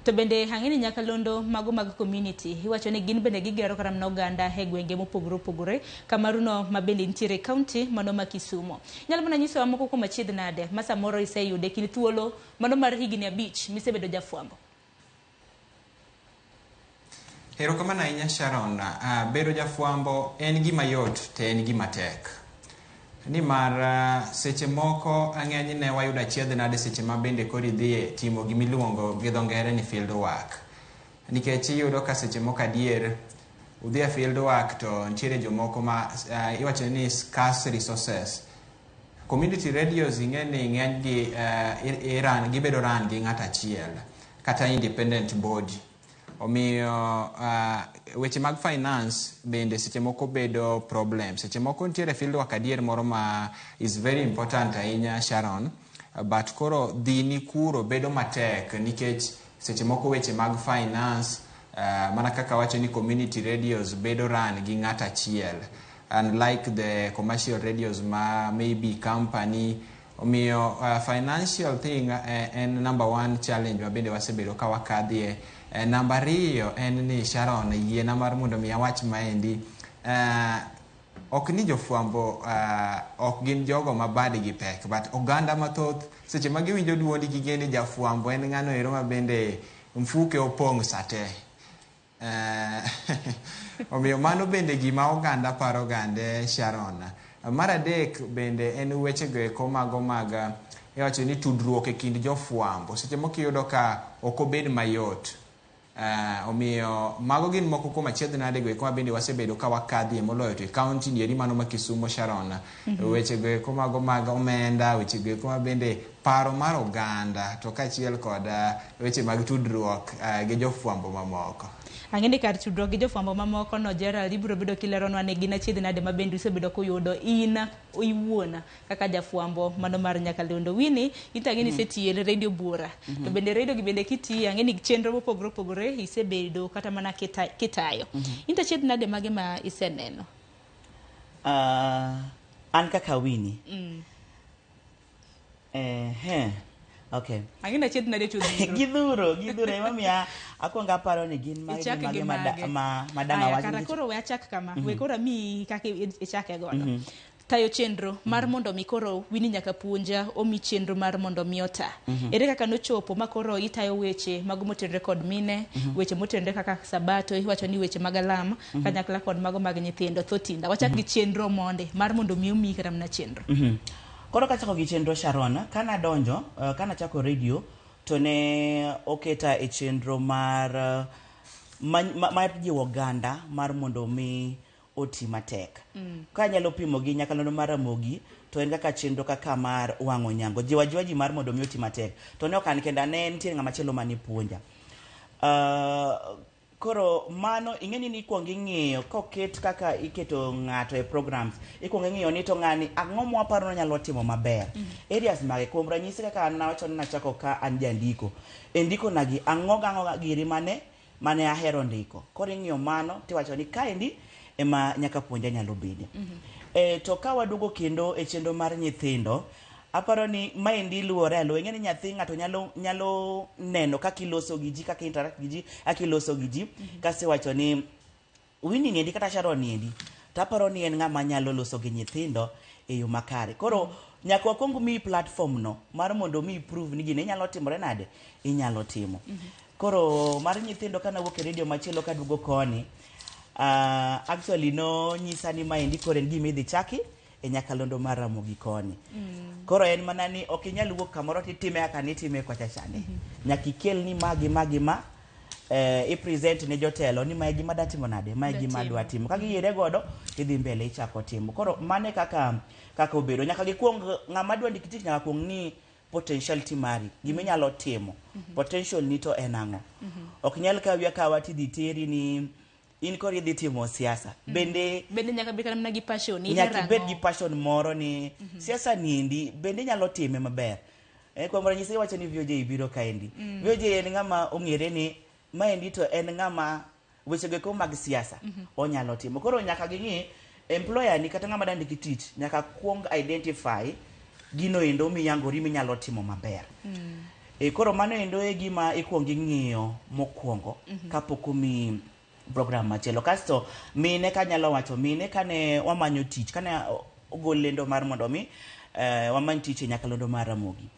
To bende hang'eni nyakalondo mago mag community iwacho ni gin bende gigero karam na oganda e gwenge mopogore opogore kamaruno mabende nitiere county mano ma Kisumo. Nyalo mana nyisowa moko kuom achiedh nade ma samoro iseyude kini thuolo mano mar higni 5 misebedo jafwambo. Erokamano ahinya Sharon. Bedo jafwambo en gima yot to en gima tek. Nimar seche moko ang'enyne wayudo achiedh nade seche ma bende koro idhi timo gimiluongo gi dho ngere ni field work. Nikech iyudo ka seche moko adier udhi e field work to nitiere jomoko ma iwacho ni scarce resources. Community radios ing'eni ng'enygi gibedo ran gi ng'at achiel kata independent body. Omiyo weche mag finance bende seche moko bedo problem. Seche moko nitiere field work adier moro ma is very important ahinya Sharon, but koro dhini kuro bedo matek nikech seche moko weche mag finance mana kaka wacho ni community radios bedo ran gi ng'at achiel, unlike the commercial radios ma maybe company. Omiyo financial thing en number one challenge ma bende wasebedo ka wakadhie. Namba 2 en ni Sharon yiena mar mondo mi awach maendi, ok ni jofwambo ok gin jogo ma badgi pek, but oganda mathoth seche ma giwinjo duondi gigeni jafwambo en ng'ano ero ma bende mfuke opong' sate. Omiyo mano bende gima oganda paro gande Sharon. Mar adek bende en wechego eko mago mag iwacho ni tudruok e kind jofwambo seche moko iyudo ka ok obed mayot. Omiyo mago gin moko kuom achiedh nadego eko ma bende wasebedo ka wakadhie moloyo to e kaunti nieri mano ma Kisumo Sharon. Wechego eko mago mag omenda, wechego eko ma bende paro mar oganda to kaachiel kod weche mag tudruok gi jofwambo mamoko. Ang'eni kar tudruok gi jofwambo mamoko no Gerald ibiro bedo kileronwa ne gin achiedh nade ma bende isebedo kuyudo in iwuona kaka jafwambo mano mar nyakalondo. Winnie itang'eni isetiyo e radio Bura. To bende radio gi bende kitiyo ang'eni chenro mopogore opogore isebedo kata mana kitayo. Inta achiedh nade mage ma iseneno? An kaka Winnie. Okay. Ang'eni achiedh nade Gidhuro emamiya akwonga paro ni gin mage madama wacho. Kara koro we achak kama. We koro mi kaka ichake godo. Tayo chenro mar mondo mi koro Winnie nyaka puonja omi chenro mar mondo mi ota. Ere kaka nochopo ma koro itayo weche mago motenre kod mine, weche motenre kaka sabato, iwacho ni weche mag alam, kanyakla kod mago mag nyithindo thotinda. Wachak gi chenro monde mar mondo mi omi kara mna chenro. Koro kachako gi chenro Sharon, kana donjo, kana chako radio to ne oketa e chenro mar jiwo oganda mar mondo mi oti matek. Ka nyalo pimo gi nyakalondo mar Ramogi to en kaka chenro kaka mar wang'o nyango jiwa ji mar mondo mi oti matek. To ne okan kenda ne nitiere ng'ama chielo mani puonja. Koro mano ing'eni ni ikuongo ing'iyo koket kaka iketo ng'ato e programs, ikuongo ing'iyo ni to ng'ani ang'o mwaparo nyalo timo maber. Areas mage kuom ranyisi kaka an nawacho ni nachako ka an jandiko. E ndiko nagi ang'o giri mane ahero ndiko. Koro ing'iyo mano tiwacho ni kaendi ema nyaka puonja nyalo bede. To ka waduogo kendo e chenro mar nyithindo, aparo ni maendi luwore alo ing'eni nyathi ng'ato nyalo neno kaka iloso gi ji, kaka interact gi ji, kaka iloso gi ji. Kasi wacho ni Winnie niendi kata Sharon niendi taparo ni en ng'ama nyalo loso gi nyithindo e yo makare. Koro nyaka wakwong mi platform no mar mondo mi prove ni gini inyalo timore nade inyalo timo. Koro mar nyithindo kana wuok e radio machielo kaduogo koni, actually no nyisa ni maendi koro en gima idhi chaki e nyakalondo mar Ramogi koni. Koro en mana ni ok inyal wuok kamoro titime kaka nitime kocha chande. Nyaka ikel ni magi ma i present ne jotelo ni mae gima datimo nade, mae gima dwa timo. Ka giyiere godo idhi mbele ichako timo. Koro mane kaka obedo nyaka gikwong ng'ama dwa ndiki tich nyaka kwong ni potentiality mari, gima inyalo timo. Potential ni to en ang'o. Ok nyal kawa tidhi teri ni in kori idhi timo siasa. Bende nyaka bed kana gi passion ni nyaka bed gi passion moro ni siasa niendi bende nyalo time maber. Kuom ranyisi wacho ni VOJ biro kaendi. VOJ en ng'ama ong'ere ni maendi to en ng'ama wechego eko mag siasa onyalo timo. Koro nyaka ging'i employer ni kata ng'ama dandiki tich nyaka kwong identify gino endo miyangori minyalo timo maber. Koro mano endo e gima ikuongo ing'iyo mokwongo kapok omi program machielo. Kasto mine kanyalo wacho, mine kane wamanyo tich, kane ogol lendo mar mondo mi wamany tich e nyakalondo mar Ramogi.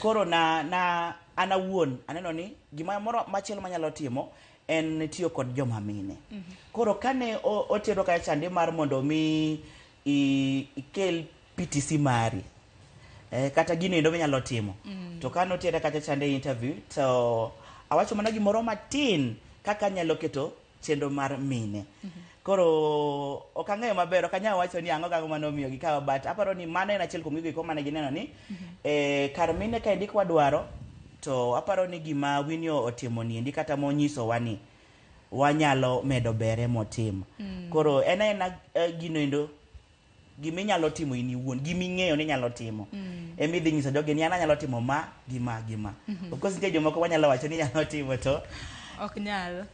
Koro an awuon aneno ni gima moro machielo manyalo timo en tiyo kod joma mine. Koro kane otero kaya chande mar mondo mi ikel PTC mari, kata gino endo minyalo timo. To kane otero kaya chande interview, to awacho mana gimoro matin kaka nyalo keto chenro mar mine. Koro ok ang'eyo maber, ok anyalo wacho ni ang'o gang'o mano miyo gikawo, but aparo ni mano en achiel kuom gigo mane gineno ni kar mine ka endi kwadwaro, to aparo ni gima Winnie otimo ni endi kata monyisowa ni wanyalo medo bere motimo. Koro en gino endo giminyalo timo in iwuon, giming'eyo ni nyalo timo. Emidhi nyiso jogi ni an anyalo timo ma gima. Of course nitie jomoko wanyalo wacho ni nyalo timo to ok nyal.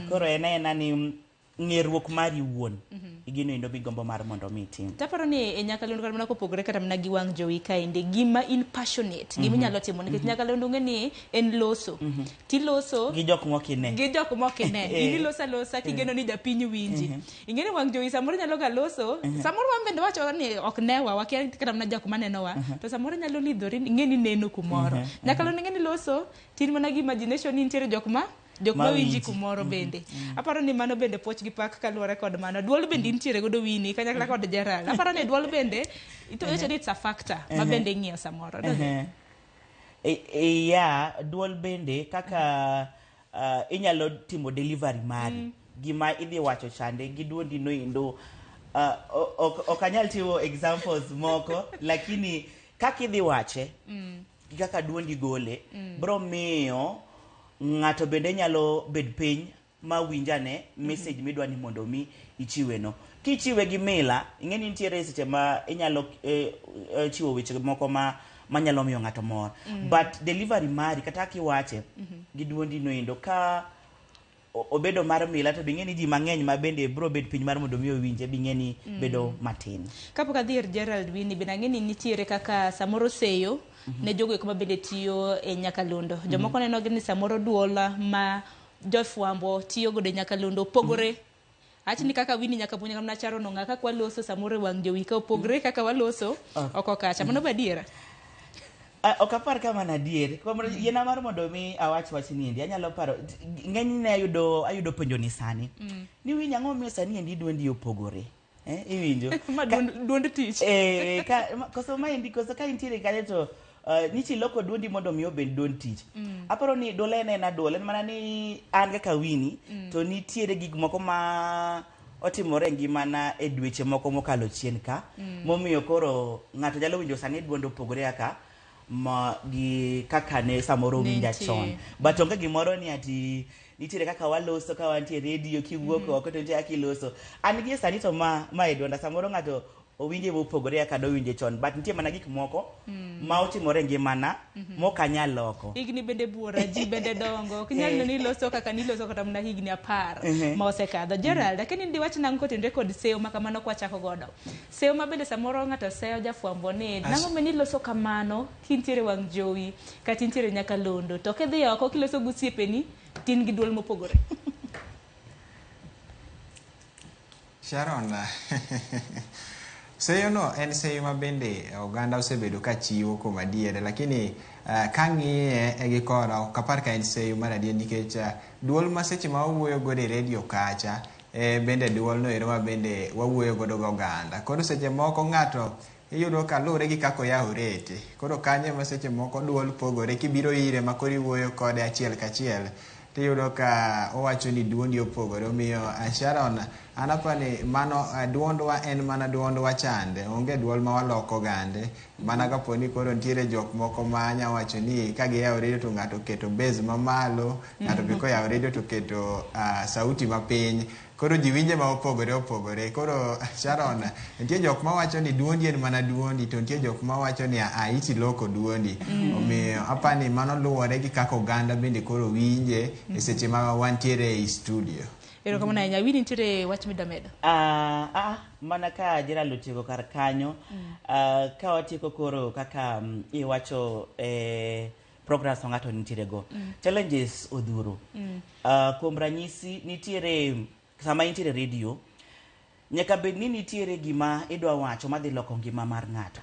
Koro en ni ng'eruok mari wuon igino endo bigombo mar mondo mi tim. Taparo ni e nyakalondo kata mana kopogore kata mana gi wang' jowi kaende, gima in passionate, gima inyalo timo nikech nyakalondo ng'eni en loso. Tiloso gi jok mokine. In iloso alosa kigeno ni japiny winji. Ing'eni wang' jowi samoro nyalo ga loso, samoro wan bende wacho ni ok newa, wakia kata mana jok manenowa, to samoro nyalo lidhori ing'eni neno kumoro. Nyakalondo ng'eni loso, tin mana gi imagination ni nitiere jok mawinji kumoro bende. Aparo ni mano bende poch gi pak kaluwore kod mano. Duol bende nitiere godo Winnie kanyakla kod Gerald. Aparo ni duol bende itocho ni it's a factor ma bende ng'iyo samoro. Duol bende kaka inyalo timo delivery mari. Gima idhi wacho chande gi duondi no endo. Ok anyal tiwo examples moko, lakini kaka idhi wache, kaka duondi gole, bro miyo ng'ato bende nyalo bed piny ma winjane message midwa ni mondo mi ichiwe no. Kichiwe gi mila, ing'eni nitiere seche ma inyalo chiwo weche moko manyalo miyo ng'ato mor. But delivery mari kata kiwache gi duondi no endo ka obedo mar mila, to bing'eni ji mang'eny ma bende bro bed piny mar mondo mi owinje, bing'eni bedo matin. Kapok adhi Gerald Winnie, bende ang'eni nitiere kaka samoro seyo ne jogo eko mabende tiyo e nyakalondo. Jomoko neno ni samoro duola ma jofwambo tiyo godo e nyakalondo opogore. Achni kaka Winnie nyaka puonja kamna charo no ng'a kaka waloso samoro wang' jowi ka opogore kaka waloso oko kacha. Mano badiera. Ok apar kama nadier. Yena mar mondo mi awach ni endi anyalo paro ng'enyne ayudo penjo ni sani. Ni Winnie ang'o miyo sani endi duondi opogore? Iwinjo? Ma duond tich. Koso ma endi koso ka intiere kale to nichi loko duondi mondo mi obed duond tich. Aparo ni duol en duol, en mana ni an kaka Winnie to nitiere gik moko ma otimore ngimana e dweche moko mokalo chien ka, momiyo koro ng'ato nyalo winjo sani duondo opogore aka gi kaka ne samoro winja chon. But onge gimoro ni ati nitiere kaka waloso ka wantie radio kiwuok oko to nitiere kaka iloso. An gi sani to ma e duonda samoro ng'ato owinje mopogore kaka dowinje chon, but nitie mana gik moko ma otimore ngimana mokanyal loko. Higni bende buora, ji bende dongo, ok nyal ni loso kaka niloso kata mana higni 10 ma osekadho. Gerald, lakini ndi wach nang'o kotenre kod seyo ma kamano kwa chako godo. Seyo ma bende samoro ng'ato seyo jafwambo ni nang'o meni loso kamano kintiere wang' jowi kata intiere nyakalondo, to kedhi oko kiloso gusiepeni tin gi duol mopogore. Sharon, seyo no en seyo ma bende oganda osebedo ka chiwo kuom adier, lakini kang'iye gi kora ok apar ka en seyo mar adier, nikech duol ma seche ma wawuoyo godo e radio kacha bende duol no ero ma bende wawuoyo godo go oganda. Koro seche moko ng'ato iyudo ka lure gi kako yawo rete, koro kanyo ma seche moko duol pogore, kibiro ire ma koro iwuoyo kode achiel kachiel tiyudo ka owacho ni duondi opogore. Omiyo Sharon, an apani mano duondwa en mana duondwa chande, onge duol ma waloko gande, mana kaponi koro nitiere jok moko ma nya wacho ni ka giyawo redio to ng'ato keto base mamalo, ng'ato be koyawo redio to keto sauti mapiny, koro ji winje ma opogore. Koro Sharon, nitie jok ma wacho ni duondi en mana duondi, to nitie jok ma wacho ni iti loko duondi. Omiyo apani mano luwore gi kako oganda bende koro winje e seche ma wantiere e studio. Erokamano ahinya. Wini nitiere wach midamedo? Mana ka Gerald otieko kar kanyo, ka watieko koro kaka iwacho programs ma ng'ato nitiere go. Challenges odhuro. Kuom ranyisi nitiere sama intiere radio, nyaka bed ni nitiere gima idwa wacho madhi loko ngima mar ng'ato.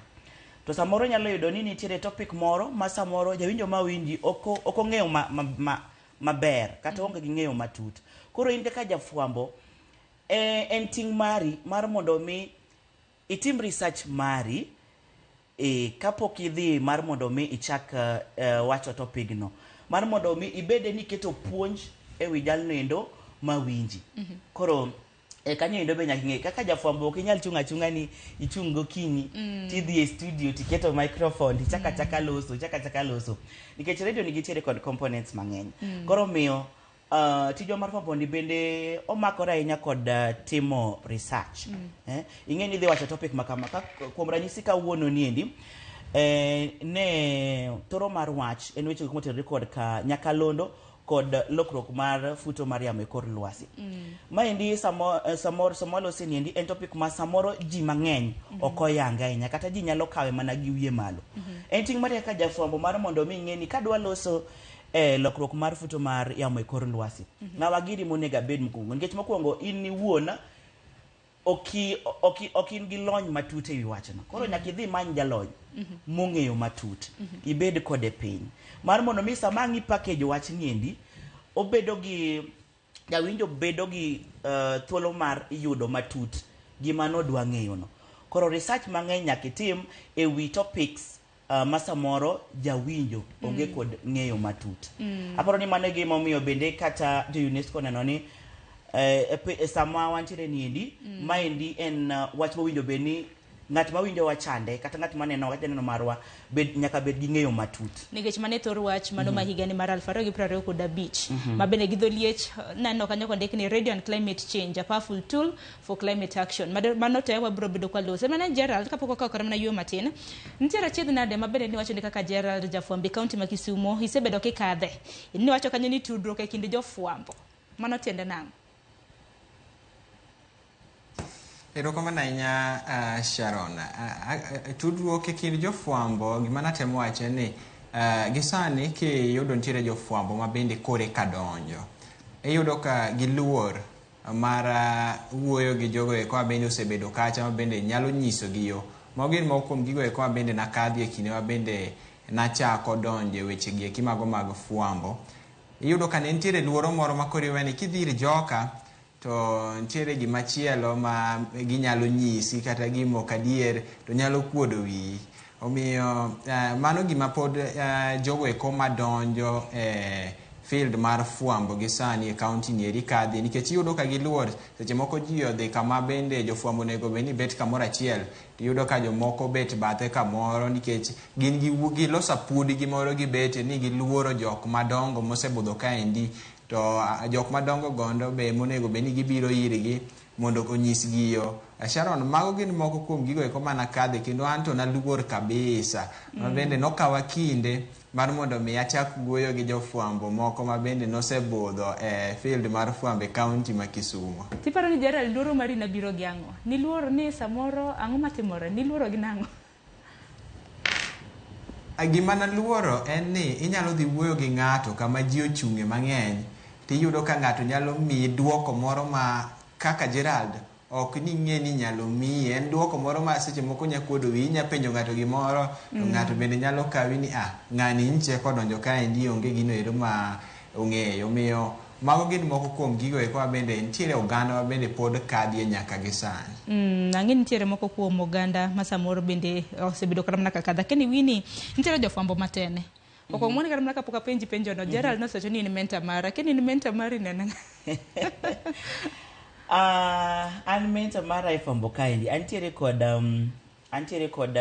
To samoro nyalo yudo ni nitiere topic moro ma samoro jawinjo ma winji ok ong'eyo maber kata onge gi ng'eyo matut. Koro in kaka jafwambo en ting' mari mar mondo mi itim research mari kapok idhi mar mondo mi ichak wacho topic no, mar mondo mi ibede ni keto puonj ewi jalno endo mawinji. Koro kanyo endo be nyaka ing'e kaka jafwambo ok inyal chung' achung'a ni ichung' gokinyi tidhi e studio tiketo microphone tichaka loso nikech radio nigi tiere kod components mang'eny. Koro miyo tijwa mar fwambo ni bende omakore ahinya kod timo research. Ing'e ni idhi wacho topic makama, kuom ranyisi kawuono ni endi ne thoro mar wach en weche motenore kod nyakalondo kod lokruok mar futo mar yamo e kor lwasi. Maendi samoro lose ni endi en topic ma samoro ji mang'eny ok oyanga ahinya kata ji nyalo kawe mana gi wiye malo. En ting' mari kaka jafwambo mar mondo mi ing'e ni kadwa loso lokruok mar futo mar yamo e kor lwasi, ng'awa giri monego abed mokwongo, nikech mokwongo in iwuon ok in gi lony matut ewi wachno. Koro nyaka idhi many jalony mong'eyo matut, ibed kode piny mar mondo mi sama ang' package wach ni endi obedo gi jawinjo bedo gi thuolo mar yudo matut gima nodwa ng'eyo no. Koro research mang'eny nyaka itim ewi topics ma samoro jawinjo onge kod ng'eyo matut. Aparo ni mano e gima omiyo bende kata jo UNESCO neno ni sama wantiere ni endi maendi en wach mowinjo bed ni ng'at mawinjo wachande kata ng'at maneno marwa nyaka bed gi ng'eyo matut. Nikech mane thor wach mano ma higani mar 2025 ma bende gi dholiech nano kanyo kondik ni Radio and Climate Change, a powerful tool for climate action. Mano te wabro bedo kwa lose. Mana Gerald kapoko kakore mana yuo matin. Nitiere chiedh nade ma bende ni wacho ni kaka Gerald jafwambi kaunti ma Kisumo isebedo kikadhe. Ni wacho kanyo ni tudruok e kind jofwambo. Mano tiende nang'o? Erokamano ahinya Sharon. Tudruok e kind jofwambo gima natemo wacho ni gisani kiyudo nitiere jofwambo ma bende kore kadonjo, iyudo ka giluor mar wuoyo gi jogo eko ma bende osebedo kacha ma bende nyalo nyiso gi yo. Mago gin moko kuom gigo eko ma bende nakadhi e kinde ma bende nachako donjo e weche gi eki mago mag fwambo. Iyudo ka ne nitiere luoro moro ma koro iweni kidhi ir joka to nitiere gimachielo ma ginyalo nyisi kata gimo kadier to nyalo kuodo wiyi. Omiyo mano gima pod jogo eko madonjo field mar fwambo gi sani e kaunti ni eri kadhi, nikech iyudo ka giluor seche moko ji odhi kama bende jofwambo nego bed ni bet kamoro achiel, iyudo ka jomoko bet bathe kamoro nikech gin giloso apudi gimoro gibete ni giluoro jok madongo mosebudho kaendi. To jok madongo gondo be monego bed ni gibiro irgi mondo onyisgi yo. Sharon, mago gin moko kuom gigo eko mana kadhe kendo anto naluor kabisa. Ma bende nokawa kinde mar mondo mi achak wuoyo gi jofwambo moko ma bende nosebudho e field mar fwambo e kaunti ma Kisumo. Tiparo ni Gerald luoro mari nabiro gi ang'o? Ni luoro ni samoro ang'o matimore? Ni luoro gi nang'o? Gima naluoro en ni inyalo dhi wuoyo gi ng'ato kama ji ochung'e mang'eny, tiyudo ka ng'ato nyalo miyi duoko moro ma kaka Gerald ok ni ng'e ni nyalo miyi. En duoko moro ma seche moko nyakuodo wiyi, inya penjo ng'ato gimoro to ng'ato bende nyalo kawi ni ng'ani nche kodonjo kaendi onge gino ero ma ong'eyo. Miyo mago gin moko kuom gigo eko bende nitiere oganda ma bende pod kadhie nyaka gi sani. Ang'e nitiere moko kuom oganda ma samoro bende osebedo kata mana kakadha. Keni wini nitiere jofwambo matene. Oko mwani kata mana kapok apenji penjo no, Gerald nosecho ni mentor mara. Keni ni mentor mari nena? An mentor mara e fwambo kaendi. Antiere kod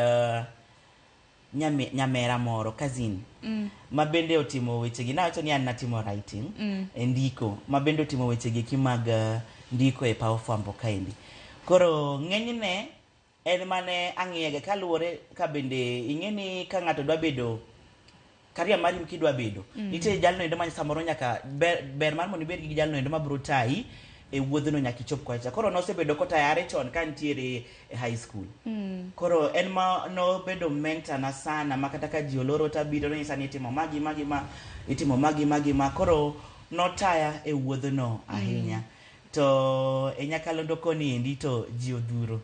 nyamera moro, cousin, ma bende otimo wechegi. Nawacho ni an natimo writing, ndiko, ma bende otimo wechegi kimag ndiko e paw fwambo kaendi. Koro ng'enyne en mane ang'iyege kaluwore ka bende ing'eni ka ng'ato dwa bedo karia mari kidwa bedo. Nitie jalno endo ma samoro nyaka ber mar mondo ibed gi jalno endo ma biro tayi e wuodhno nyaka ichop kocha. Koro nosebedo kotayare chon ka ntiere e high school. Koro en ma nobedo mentor na sana, makata ka ji oloro tabiro nyisa ni itimo magi ma, koro notaya e wuodhno ahinya. To e Nyakalondo koni endi to ji odhuro.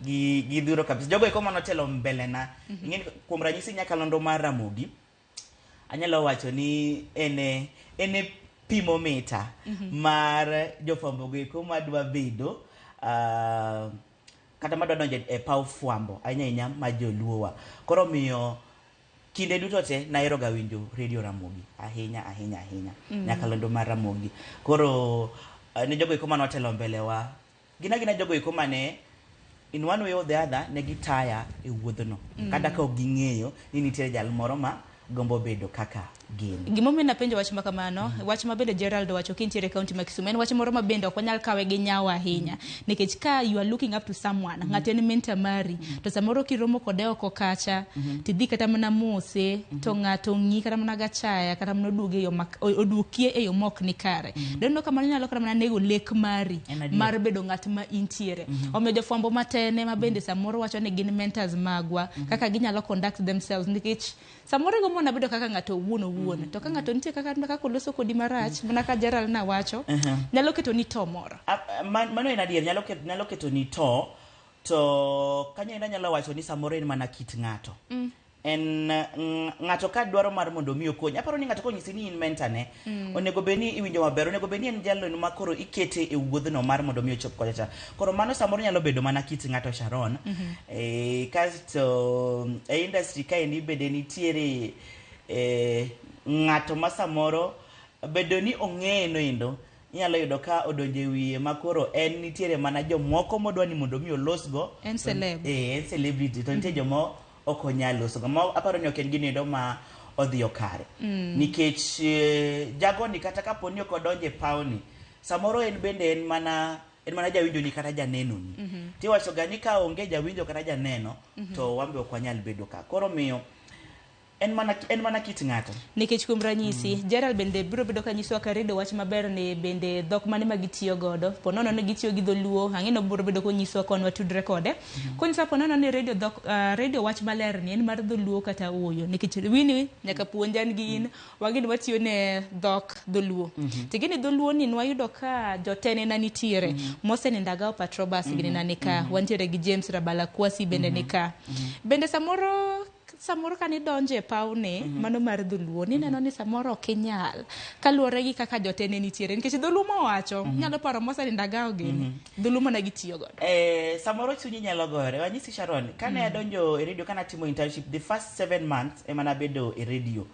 Gidhuro kabisa. Jogo eko manotelo mbele na. Ing'eni kuom ranyisi Nyakalondo mar Ramogi, anyalo wacho ni ene pimo mita mar jofwambo eko madwa bedo kata madwa donjo e paw fwambo ahinya ma joluowa. Koro miyo kinde duto te nahero ga winjo Radio Ramogi ahinya. Nyakalondo mar Ramogi. Koro ne jogo eko manotelo mbele wa, gina jogo eko mane in one way or the other ne gitaya e wuodhno, kata ka ok ging'eyo ni nitie jal moro ma gombo bedo kaka gin. Gimomiyo napenjo wach ma kamano, wach ma bende Gerald wacho kintiere kaunti ma Kisumu, en wach moro ma bende ok wanyal kawe gi nyawa ahinya, nikech ka you are looking up to someone, ng'ato en mentor mari, to samoro kiromo kode oko kacha, tidhi kata mana mose, to ng'ato ng'i kata mana gachaya, kata mana oduokie e yo mok ni kare. Deno kamano nyalo kata mana nego lek mari, mar bedo ng'at ma intiere. Omiyo jofwambo matene ma bende samoro wacho ni gin mentors magwa, kaka ginyalo conduct themselves, nikech samoro go mona bedo kaka ng'ato wuon to ka ng'ato nitie kaka koloso kodi marach, mana ka Gerald na wacho, nyalo keto ni to moro. Mano en adier, nyalo keto ni to kanyo nyalo wacho ni samoro en mana kit ng'ato. En ng'ato ka dwaro mar mondo mi okonyi. Aparo ni ng'ato konyisi ni in mentor ne, onego beni iwinjo maber, onego beni en jalno ma koro ikete e wuodhno mar mondo mi ochop kocha. Koro mano samoro nyalo bedo mana kit ng'ato, Sharon. Kasto e industry ka endi bede nitiere ng'ato ma samoro bedo ni ong'eno endo, inyalo yudo ka odonje wiye ma koro en nitiere mana jomoko modwa ni mondo mi olosgo. En celeb. En celebrity, to nitie jomo ok onyal loso. Aparo ni ok en ginindo ma odhi okare. Nikech jagoni kata kapo ni ok odonje pawni, samoro en bende en mana jawinjo ni kata janeno ni. Tiwacho ga ni ka onge jawinjo kata janeno, to wambe ok wanyal bedo ka. Koro miyo en mana kit ng'ato. Nikech kuom ranyisi, Gerald bende biro bedo ka nyiso ka redio wach maber ni bende dhok mane ma gitiyo godo. Ponono ne gitiyo gi dholuo, ang'eno biro bedo ko nyiso kon watudre kode. Konyiso ponono ni redio wach maler ni en mar dholuo kata uyo. Nikech wini nyaka puonjan gin wagin watiyo ne dhok dholuo. Tigini dholuo ni nwayudo ka jotene na nitiere. Mose ni Ndagao Patrobas gini na nika. Wantiere gi James Rabala Kwasi bende nika. Bende samoro kani donje paune mano mar dholuo ni neno ni samoro kinyal kaluore gi kaka jotene nitiere, nikech dholuo wacho nyalo paro Mose ni Ndagao gini dholuo mana gitiyo godo. Samoro chunyi nyalo gore. Wanyisi Sharon, kane adonjo e radio, kana timo internship, the first 7 months emana bedo e radio.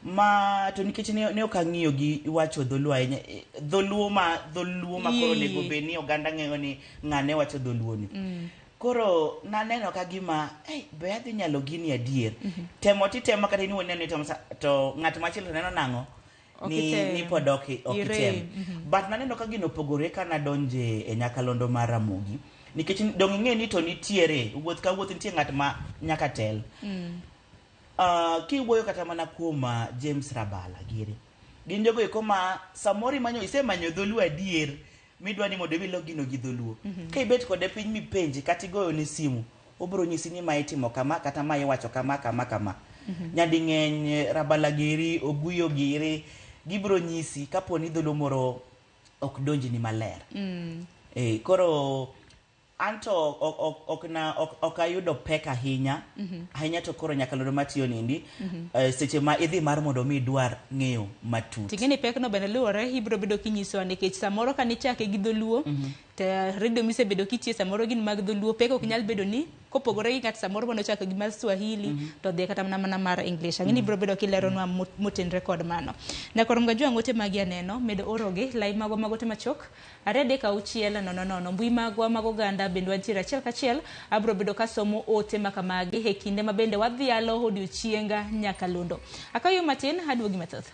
Ma to nikech ne ok ang'iyo gi wacho dholuo ahinya, dholuo ma koro nego beni oganda ng'eyo ni ng'ane wacho dholuo ni. Koro naneno ka gima be adhi nyalo gini adier. Temo kata ni woneno ni to ng'at machielo neno nang'o ni pod ok item. But naneno ka gino pogore kana donje e Nyakalondo mar Ramogi, nikech dong ing'e ni to nitiere wuoth ka wuoth nitie ng'at ma nyaka tel. Kiwuoyo kata mana kuom James Rabala giri, gin jogo eko ma samoro isemanyo dholuo adier midwa ni mondo milo gino gi dholuo. Ka ibet kode piny mipenji kata igoyo ni simu, obro nyisi ni ma itimo kama kata ma iwacho kama. Nyadi ng'eny Rabala giri, Oguyo giri, gibro nyisi kapo ni dholuo moro ok donji ni maler. Koro anto ok ayudo pek ahinya to koro Nyakalondo matiyo nindi seche ma idhi mar mondo mi dwar ng'eyo matut. Tingeni pek no bende luore ibro bedo kinyiso, nikech samoro kanichake gi dholuo te redio mise bedo kitie samoro gin mag dholuo, pek ok nyal bedo ni kopogore gi kata samoro bano chako gi mar Swahili to dhe kata mana mar English. Ang'eni bro bedo kileronwa motenre kod mano. Nyakorom ga jo ang'ote magi aneno medo oroge lai mago te machok 3:6 mbui magwa mago ganda bende wantiere achiel kachiel. Abro bedo kasomo ote makamagi e kinde ma bende wadhialo odiochienga Nyakalondo. Akayo matin haduogi mathoth.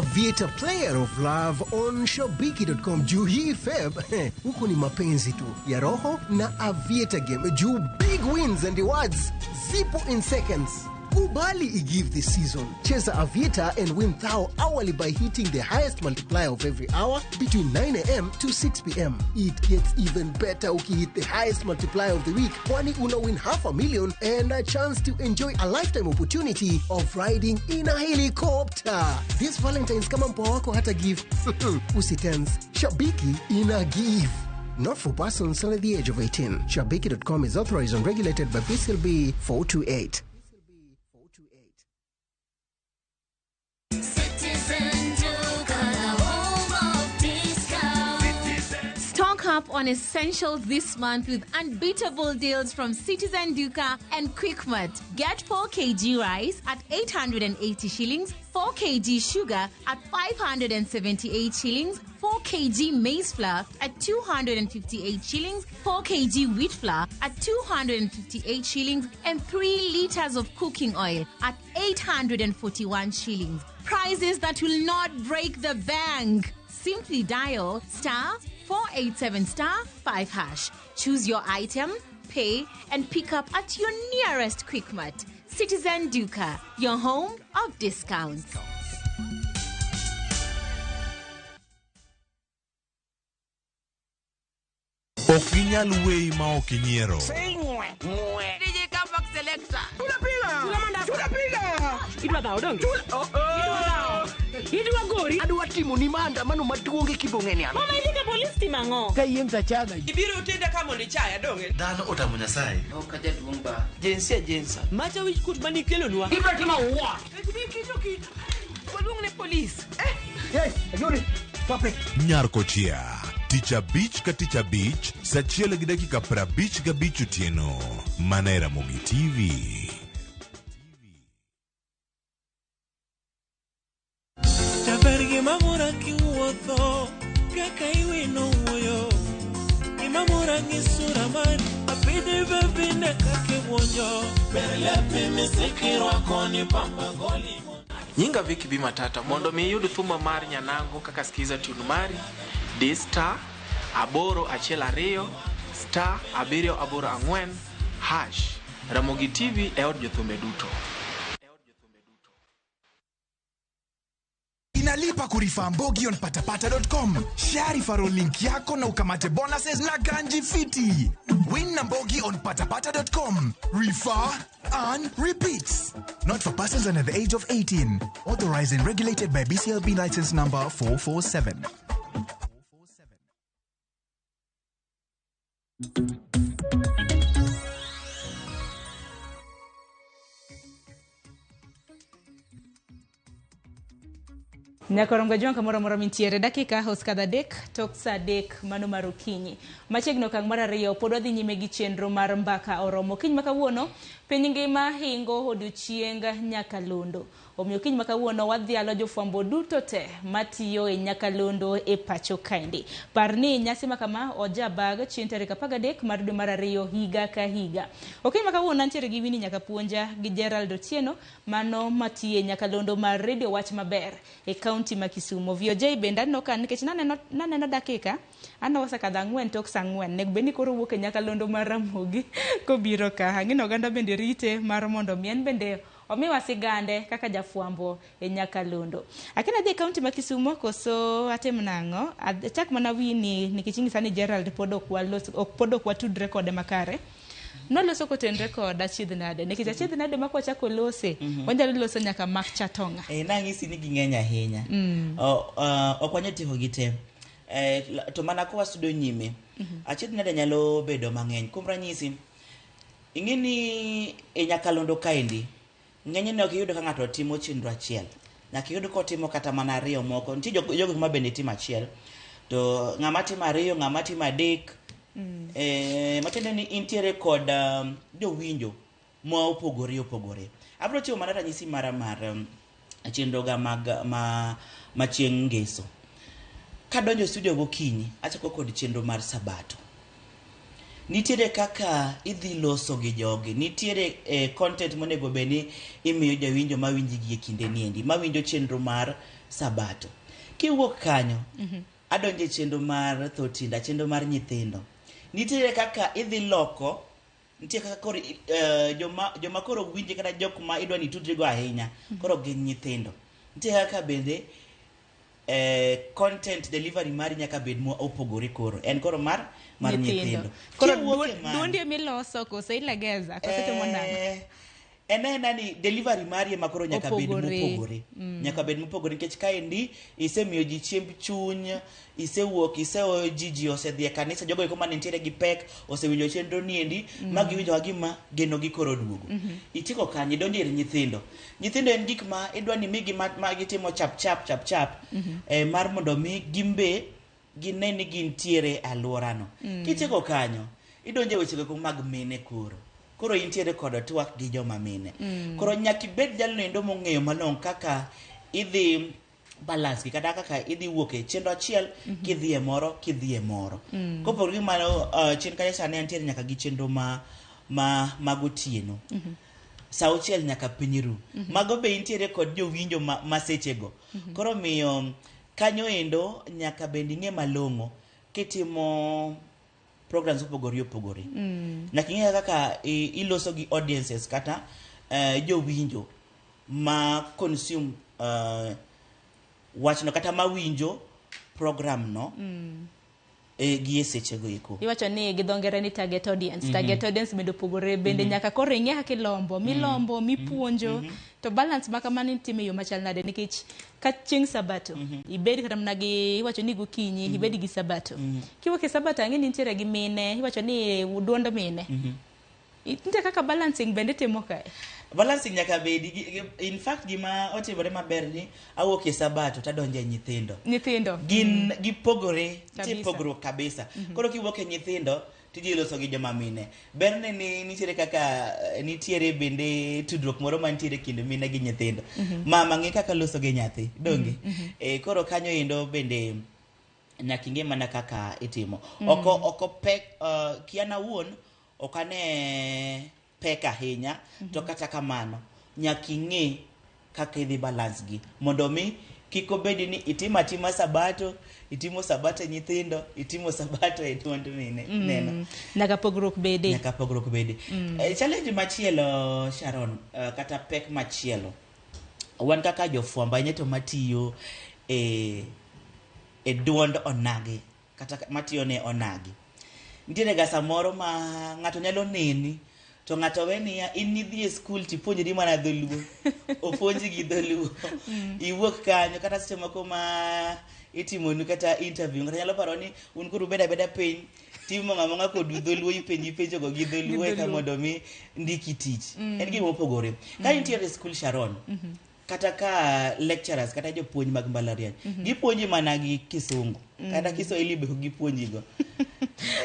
Aviator Player of Love on Shabiki.com. Juu hii Feb, huku ni mapenzi tu ya roho na Aviator game. Juu big wins and rewards zipo in seconds. Kubali i-give this season. Cheza Aviator and win thou hourly by hitting the highest multiplier of every hour between 9 a.m. to 6 p.m. It gets even better uki hit the highest multiplier of the week, kwani una win $500,000 and a chance to enjoy a lifetime opportunity of riding in a helicopter. This Valentine's kama mpoa wako hata give. Usitense. Shabiki ina give. Not for persons under the age of 18. Shabiki.com is authorized and regulated by BCLB 428. Stock up on essentials this month with unbeatable deals from Citizen Duka and Quickmart. Get 4 kg rice at 880 shillings, 4 kg sugar at 578 shillings, 4 kg maize flour at 258 shillings, 4 kg wheat flour at 258 shillings, and 3 liters of cooking oil at 841 shillings. Prices that will not break the bank. Simply dial *487*5#. Choose your item, pay, and pick up at your nearest Quickmart. Citizen Duka, your home of discounts. Okinyal wei ma okinyiero. DJ Comeback Selector. Idwa dhao dongi? Idwa gori? Adwa timo ni maandamano maduong' e Kibong'eni ano. Mama ilika polisi timang'o. Ka iem tachaga. Ibiro utenda kama ni chaya donge. Dhano otamo Nyasaye. Okaja duong' ba. Jensa. Macha wich kut mani kelonwa. Ibiro timo what? Waluong ne polisi. Yes, ajuri. Topic. Nyarkochia. Ticha Beach ka Ticha Beach, sachiel gi dakika 55 otieno. Manera Mugi TV. Tabergi mamura kiwuotho, kaka iwino wuoyo. Imamura ngisura man, apidi bebinde kake wonjo. Berlepi misikirwa koni pamba goli. Nyinga Viki B Matata, mondo mi yudu thuma mar nyanango kaka skiza tune mari. D star aboro achiel ariyo star abiriyo aboro ang'wen hash. Ramogi TV e od jothumbe duto. Inalipa kurifa Mbogi on patapata.com. Share referral link yako na ukamate bonuses na ganji fiti. Win na Mbogi on patapata.com. Refer and repeats. Not for persons under the age of 18. Authorized and regulated by BCLB license number 447. Nyakorongo jonka moro moro mintiere dakika hoskadha dek tok sa dek mano marokinyi. Machiegno kang mar ariyo pod wadhi nyime gi chenro mar mbaka oromo. Kiny makawuono piny ngima hingo odiochieng nyakalondo. Omiyo kiny makawuono wadhialo jofwambo duto te matiyo e nyakalondo e pacho kaendi. Parni nyasi makama ojabag chieng' tarik 13 mar dwe mar ariyo higa ka higa. Okiny makawuono antiere gi Winnie Nyakapuonja gi Gerald Otieno mano matiye nyakalondo mar Radio Wach Maber e kaunti ma Kisumu. VOJ benda no kan nikech naneno dakika ana wasekadha 4 tok saa 4 nek beni koro wuok e nyakalondo mar Ramogi kobiro ka hangino oganda bende rite mar mondo mien bende omiwa sigande kaka jafwambo e nyakalondo. Akina dhi kaunti ma Kisumu koso atem nango achak mana Winnie nikichingi sani Gerald podok watudre kode makare. No loso kotenre kod achiedh nade nikech achiedh nade makwa chako lose wanyalo loso nyaka mak chatonga nang'isi ni ging'eny ahinya ok wanyal tieko gi te to mana ka wasudo nyime achiedh nade nyalo bedo mang'eny. Kuom ranyisi ing'eni e nyakalondo kaendi ng'enyne ok iyudo ka ng'ato timo chenro achiel, nyaka iyud kotimo kata mana ariyo moko. Nitie jogo ma bende timo achiel to ng'ama timo ariyo ng'ama timo adek matiende ni intiere kod jowinjo ma opogore. Abro chiwo mana ranyisi mar chenro ga ma chieng' ngeso. Kadonjo studio gokinyi achako kod chenro mar Sabato. Nitiere kaka idhi loso gi jogi, nitiere content monego beni imiyo jawinjo mawinji gi e kinde niendi, mawinjo chenro mar Sabato. Kiwuok kanyo, adonje chenro mar thotinda, chenro mar nyithindo. Nitiere kaka idhi loko, nitiere kaka koro joma koro winje kata jok ma idwa ni tudrego ahinya, koro gin nyithindo. Nitiere kaka bende content delivery mari nyaka bed mo opogore koro. En koro mar nyithindo. Koro duonde miloso kose ilegeza, kose timo nani? Nani delivery mari ema koro nyaka bed mopogore. Nyaka bed mopogore nikech kaendi isemiyo ji chiemb chuny, isewuok, iseoyo ji osedhi e kanisa, jogo eko mane nitiere gi pek osewinjo chenro niendi, ma giwinjo gima geno gi koro duogo. Itiko kanyo idonjo ir nyithindo. Nyithindo en gik ma idwa ni migi ma gitimo chap mar mondo mi gimbe gine ni gintiere alworano. Kitiko kanyo idonjo e weche mag mine koro intiere kod twak gi joma mine. Koro nyaka ibed jalno endo mong'eyo malong' kaka idhi balance gi kata kaka idhi wuok e chenro achiel kidhi e moro. Kopogore gi mano, chien kacha sani antiere nyaka gi chenro mag otieno. Sa auchiel nyaka piny ru. Mago be intiere kod jowinjo masechego. Koro miyo kanyo endo nyaka bende ing'e malong'o kitimo programs opogore. Nyaka ing'e kaka iloso gi audiences kata jowinjo ma consume wachno kata mawinjo program no gi sechego eko. Iwacho ni gi dho ngere ni target audience. Target audience bende opogore, bende nyaka koro ing'e kaka milombo, mipuonjo. To balance ma kamano itimo e yo machal nade nikech ka chieng' Sabato ibed kata mana gi iwacho ni gokinyi ibed gi Sabato. Kiwuok e Sabato ang'e ni nitiere gi mine, iwacho ni duond mine. Nitiere kaka balancing bende timo kae. Balancing nyaka bedi. In fact gima otimore maber ni awuok e Sabato tadonjo e nyithindo. Gin gipogore, pogruok kabisa. Koro kiwuok e nyithindo tiji loso gi joma mine. Berne ni nitiere kaka nitiere bende tudruok moro mantiere kind mine gi nyithindo. Mama ng'e kaka loso gi nyathi, donge? Koro kanyo endo bende nyaka ing'e mana kaka itimo. Oko pek kiana wuon okane pek ahinya, to kata kamano nyaka ing'e kaka idhi balance gi mondo mi kik obedi ni itimo Sabato, itimo Sabato e nyithindo, itimo Sabato e duond mine. Neno. Nyaka pogruok bede. Challenge machielo, Sharon, kata pek machielo. Wan kaka jofwambo ahinya matiyo e duond onagi kata matiyo ne onagi. Nitiere ga samoro ma ng'ato nyalo neni to ng'ato weni in nidhi e skul tipuonjri mana dholuo. Opuonji gi dholuo. Iwuok kanyo kata seche moko ma itimonu kata interview, ng'ato nyalo paro ni un kuru beda piny timo ng'among'a kod dholuo ipenjogo gi dholuo eka mondo mi ndiki tich. En gima opogore. Ka intiere e skul, Sharon, kata ka lecturers kata jopuonj mag mbalariany gipuonji mana gi Kisungu kata Kiswahili be gipuonjigo.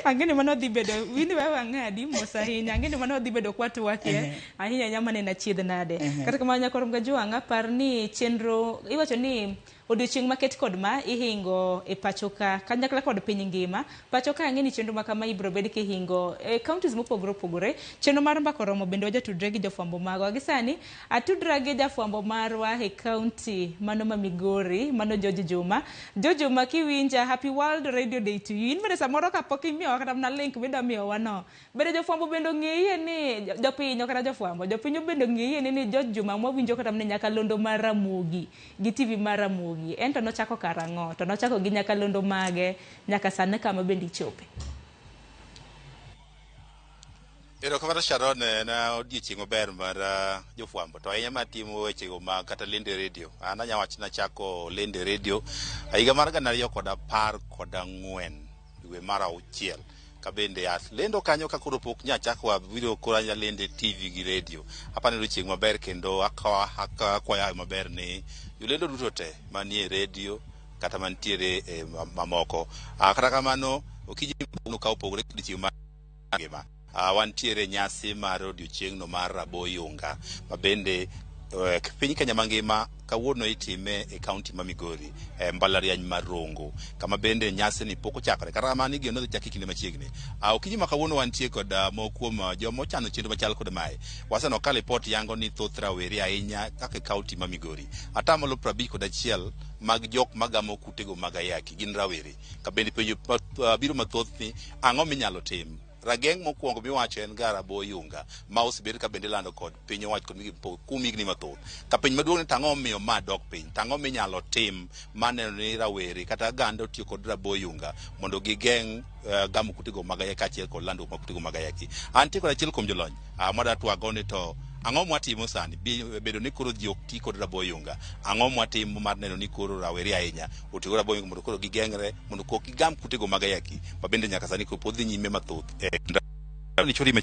Angeni mano dhi bedo windi wewe ang'adi mos ahinya, angeni mano dhi bedo kwatwake ahinya nyama ne na chiedh nade. Kata kamano nyakoro mga jwang'a par ni chenro iwacho ni odiochieng' maket kod ma ihingo e pachoka kanyakla kod piny ngima. Pachoka ang'eni chenro ma kama ibro bed kihingo e counties mopogore. Chenro mar mbako romo bende waja tudre gi jofwambo magwa. Gisani atudra gi jafwambo marwa e county mano ma Migori, mano George Juma. George Juma kiwinja, happy World Radio Day to you. In bende samoro kapok imiyo kata na link benda miyo wano. Bende jofwambo bende ng'eye ni jopinyo kata jofwambo. Jopinyo bende ng'eye ni George Juma mwawinjo kata mne nyakalondo mar Ramogi gi TV mar Ramogi. Ento nochako karang'o, to nochako gi nyakalondo mage nyaka sane kama bende ichope. Kamano Sharon, na odiochieng' maber mar jofwambo to ahinya matimo wechego mag kata Lende Radio. An anya wacho nachako Lende Radio higa mar 2014 dwe mar 6 ka bende lendo kanyo ka koro pok nyachako wabiro kora nya Lende TV gi radio. Apani odiochieng' maber kendo akwayo maber ni yolendo duto te manie radio kata mantiere mamoko. Kata kamano okiji ka opogore odiochieng' mar ngima. Wantiere nyasi mar odiochieng' no mar Raboyunga ma bende piny Kenya mangima kawuono itime e kaunti ma Migori, mbalariany mar Rongo, kama bende nyasi ni pok ochakore kata kamano igeno dhi chaki kinde machiegni. Okinyi ma kawuono wantie kod mokuom joma ochano chenro machal kod mae. Waseno ka ripot yango ni thoth rawere ahinya kaka kaunti ma Migori, atamalo 51 mag jok magamo kutego mag ayaki gin rawere. Ka bende penjo biro mathoth ni ang'o minyalo tim. Rageng' mokwongo miwacho en ga Raboyunga ma osebed ka bende lando kod piny owacho kod kumigni mathoth. Ka piny maduong' ni tang'o miyo ma dok piny, tang'o minyalo tim maneno ni rawere kata ganda otiyo kod Raboyunga mondo gigeng' gamo kutego mag ayaki achiel kod lando kutego mag ayaki. Antie kod achiel kuom jolony mada twago ni to ang'o mwatimo sani bedo ni koro ji ok ti kod Raboyunga, ang'o mwatimo mar neno ni koro rawere ahinya otiyo kod Raboyunga mondo koro gigeng're mondo kok gigam kutego mag ayaki ma bende nyaka sani koro pod dhi nyime mathoth ni chori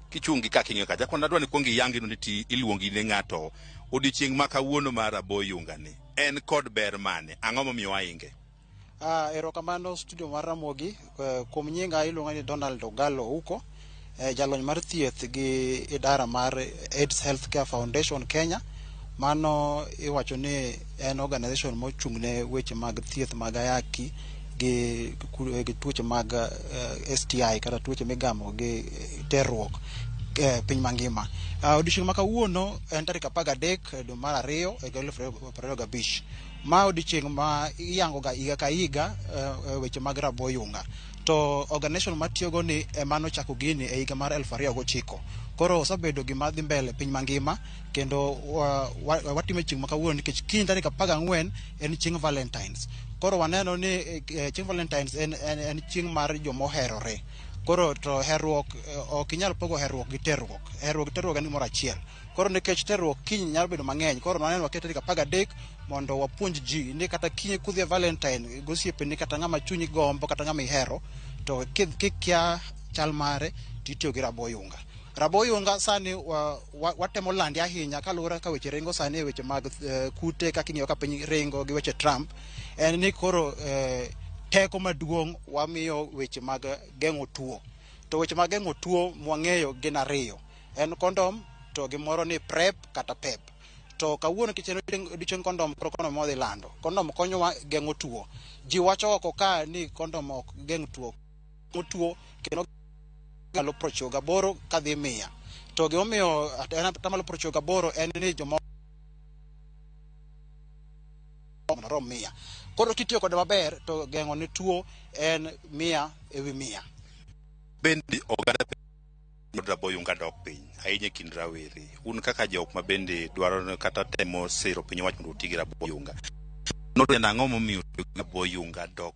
kichungi ka king'e kacha kendo adwa ni kuong iyangi no ni iluongi ne ng'ato odiochieng' ma kawuono mar Raboyunga ni en kod ber mane, ang'o momiyo wainge? Erokamano studio mar Ramogi, kuom nyinga iluonga ni Donald Ogalo Ouko, jalony mar thieth gi idara mar AIDS Healthcare Foundation Kenya. Mano iwacho ni en organization mochung'ne weche mag thieth mag ayaki gi tuoche mag STI kata tuoche migamo gi terruok piny mangima. Odiochieng' ma kawuono en tarik 13 dwe mar 2 2025. Ma odiochieng' ma iyango ga higa ka higa weche mag Raboyunga. To organization matiyogo ni emano chako gini e higa mar 2009. Koro osebedo gima dhi mbele piny mangima kendo watimo chieng' ma kawuono nikech kiny tarik 14 en chieng' Valentines. Koro waneno ni chieng' Valentines en chieng' mar jomoherore. Koro to herruok ok inyal pogo herruok gi terruok. Herruok gi terruok en gimoro achiel. Koro nikech terruok kiny nyalo bedo mang'eny, koro waneno waketo tarik 13 mondo wapuonj ji ni kata kiny kudhi Valentine gosiepeni kata ng'ama chunyi gombo kata ng'ama ihero to kikia chal mare titiyo gi Raboyunga. Raboyunga sani watemo landi ahinya kaluwore ka weche ringo sani e weche mag kute kaka ing'iyo ka piny ringo gi weche Trump. En ni koro teko maduong' wamiyo weche mag geng'o tuo. To weche mag geng'o tuo mwang'eyo gin ariyo. En kondom to gimoro ni PrEP kata PEP. To kawuono kicheno odiochieng' kondom koro kondom modhi lando. Kondom konyowa geng'o tuo. Ji wacho oko ka ni kondom ok geng' tuo. Tuo kendo galo 98 kadhi 100. To gimomiyo atamalo 98 en ni jomo rom 100. Koro kitiyo kode maber to geng'o ni tuo en 100 ewi 100. Bende oganda Raboyunga dok piny ahinya kind rawere. Un kaka jok ma bende dwaro kata temo siro piny owacho mondo oti gi Raboyunga. Noten ang'o momiyo Raboyunga dok